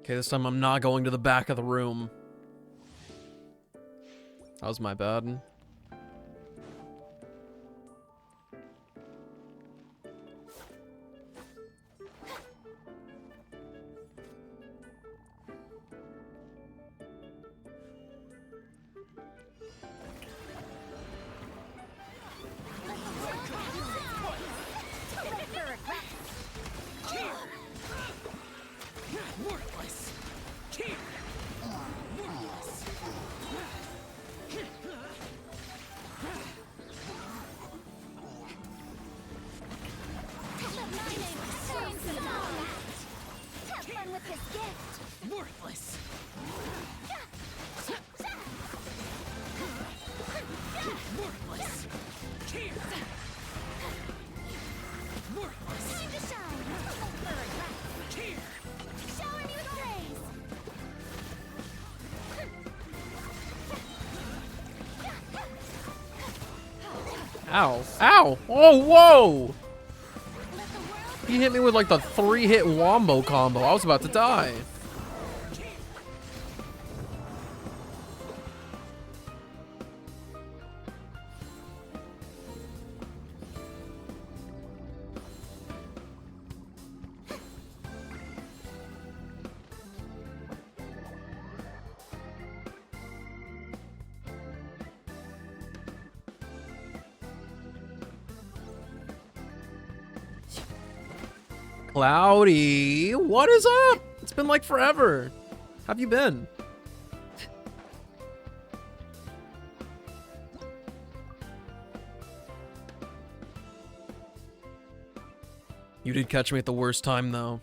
Okay, this time I'm not going to the back of the room. That was my bad. Worthless. Here. Worthless. Let my name echo in song. Have fun with this gift. Worthless. Worthless. Here. Worthless. Time to shine. Here. Shower me with praise. Ow. Ow! Oh, whoa! He hit me with like the 3-hit wombo combo. I was about to die. Cloudy, what is up? It's been like forever. How have you been? You did catch me at the worst time, though.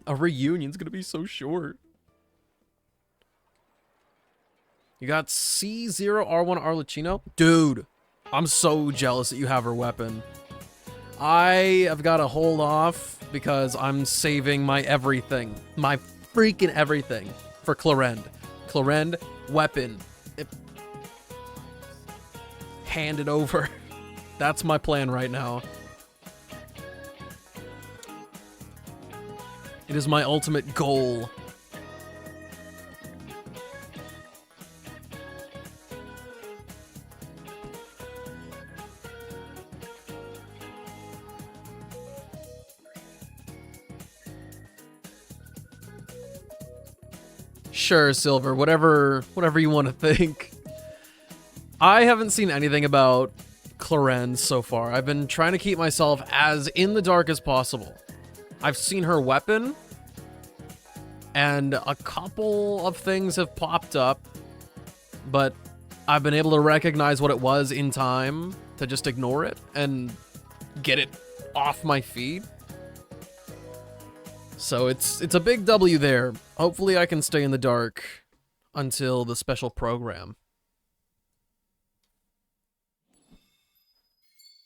A reunion's gonna be so short. You got C0R1 Arlecchino? Dude, I'm so jealous that you have her weapon. I have got to hold off because I'm saving my everything. My freaking everything for Clarend. Clarend, weapon. Hand it over. That's my plan right now. It is my ultimate goal. Sure, Silver, whatever you want to think. I haven't seen anything about Clarend so far. I've been trying to keep myself as in the dark as possible. I've seen her weapon, and a couple of things have popped up, but I've been able to recognize what it was in time to just ignore it and get it off my feed. So it's a big W there. Hopefully I can stay in the dark until the special program.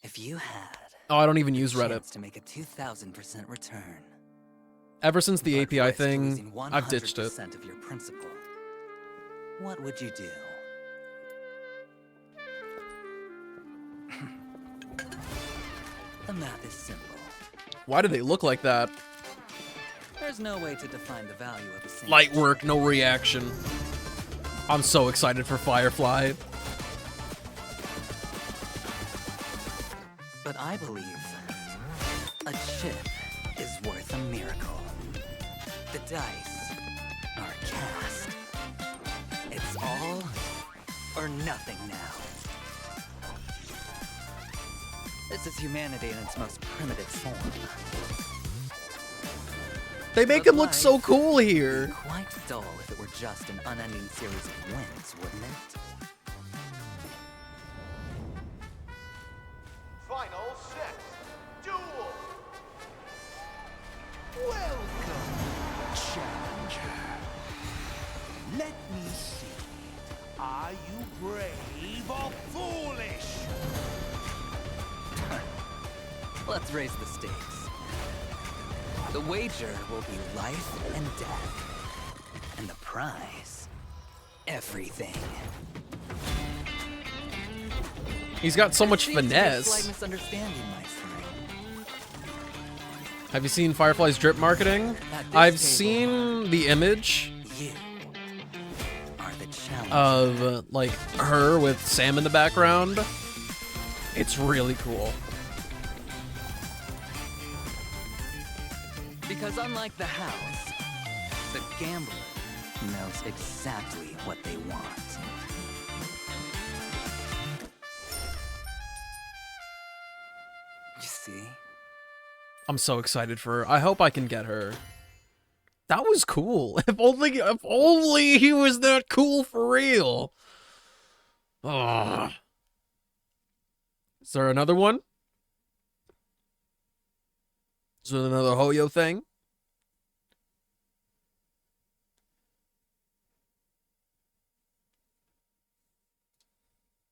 If you had Oh, I don't even use chance Reddit. to make a 2000% return, Ever since the but API risk thing, losing I've ditched it. 100% of your principal, what would you do? The math is simple. Why do they look like that? There's no way to define the value of a single Light work, no reaction. I'm so excited for Firefly. But I believe a chip is worth a miracle. The dice are cast. It's all or nothing now. This is humanity in its most primitive form. They make But him look so life cool would be here. quite dull if it were just an unending series of wins, wouldn't it? Final set. Duel. Welcome, challenger. Let me see. Are you brave or foolish? Let's raise the stakes. The wager will be life and death. And the prize, everything. He's got so much Seems to be a slight finesse. misunderstanding, my friend. Have you seen Firefly's drip marketing? At this I've table, seen the image You are the challenger. of like her with Sam in the background. It's really cool. Because unlike the house, the gambler knows exactly what they want. You see? I'm so excited for her. I hope I can get her. That was cool. If only he was that cool for real. Ugh. Is there another one? Is there another Hoyo thing?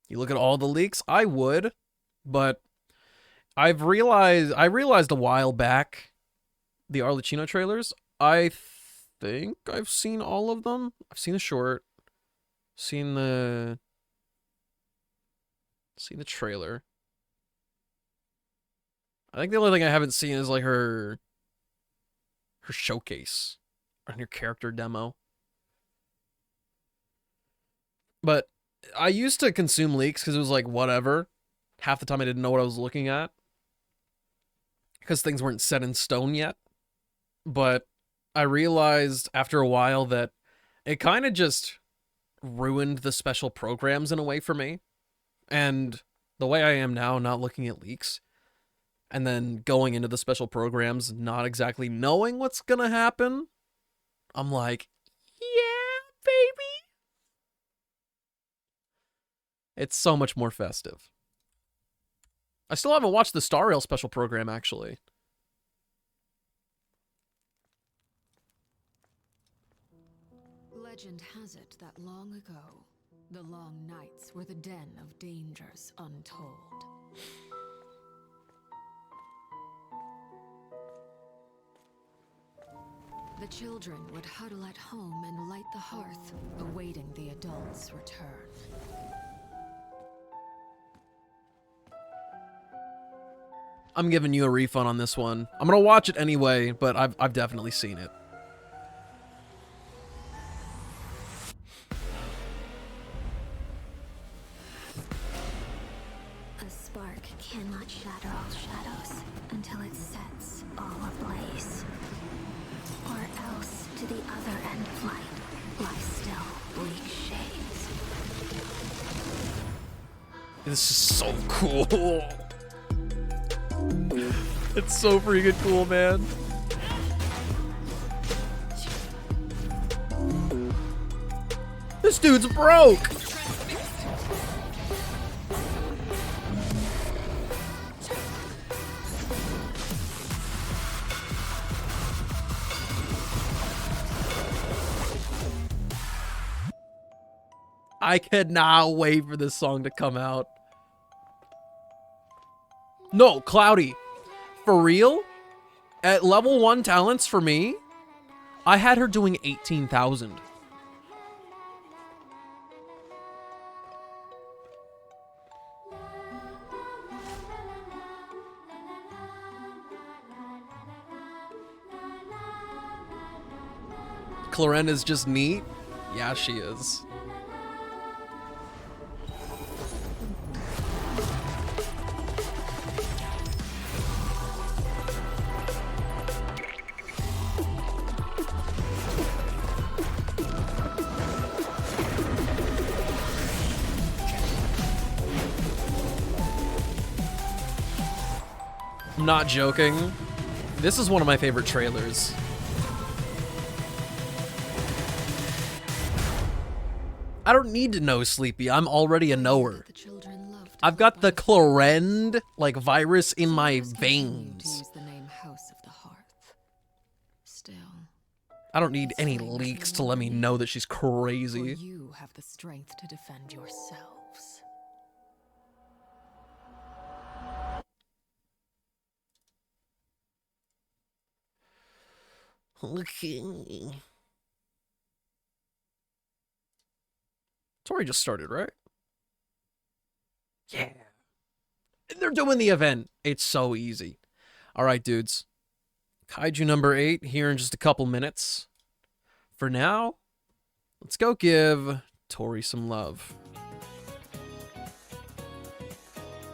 You look at all the leaks? I would, but I realized a while back the Arlecchino trailers. I think I've seen all of them. I've seen the short, seen the trailer. I think the only thing I haven't seen is like her showcase and her character demo. But I used to consume leaks because it was like whatever. Half the time I didn't know what I was looking at because things weren't set in stone yet. But I realized after a while that it kind of just ruined the special programs in a way for me. And the way I am now, not looking at leaks, and then going into the special programs not exactly knowing what's gonna happen, I'm like, yeah, baby. It's so much more festive. I still haven't watched the Star Rail special program, actually. Legend has it that long ago, the long nights were the den of dangers untold. The children would huddle at home and light the hearth, awaiting the adults' return. I'm giving you a refund on this one. I'm gonna watch it anyway, but I've definitely seen it. A spark cannot shatter all shadows until it sets all ablaze. Or else, to the other end of light, lie still bleak shades. This is so cool. It's so freaking cool, man. This dude's broke. I cannot wait for this song to come out. No, Cloudy. For real? At level 1 talents for me, I had her doing 18,000. Claren is just neat? Yeah, she is. I'm not joking. This is one of my favorite trailers. I don't need to know Sleepy. I'm already a knower. I've got the Clorend, like, virus in my veins. I don't need any leaks to let me know that she's crazy. You have the strength to defend yourselves. Okay. Tori just started, right? Yeah. They're doing the event. It's so easy. All right, dudes. Kaiju number 8 here in just a couple minutes. For now, let's go give Tori some love.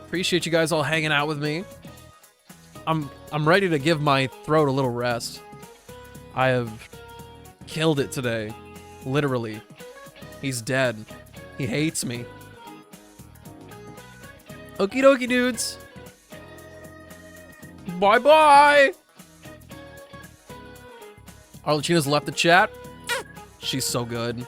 Appreciate you guys all hanging out with me. I'm ready to give my throat a little rest. I have killed it today. Literally. He's dead. He hates me. Okie dokie, dudes. Bye-bye. Arlecchina's left the chat. She's so good.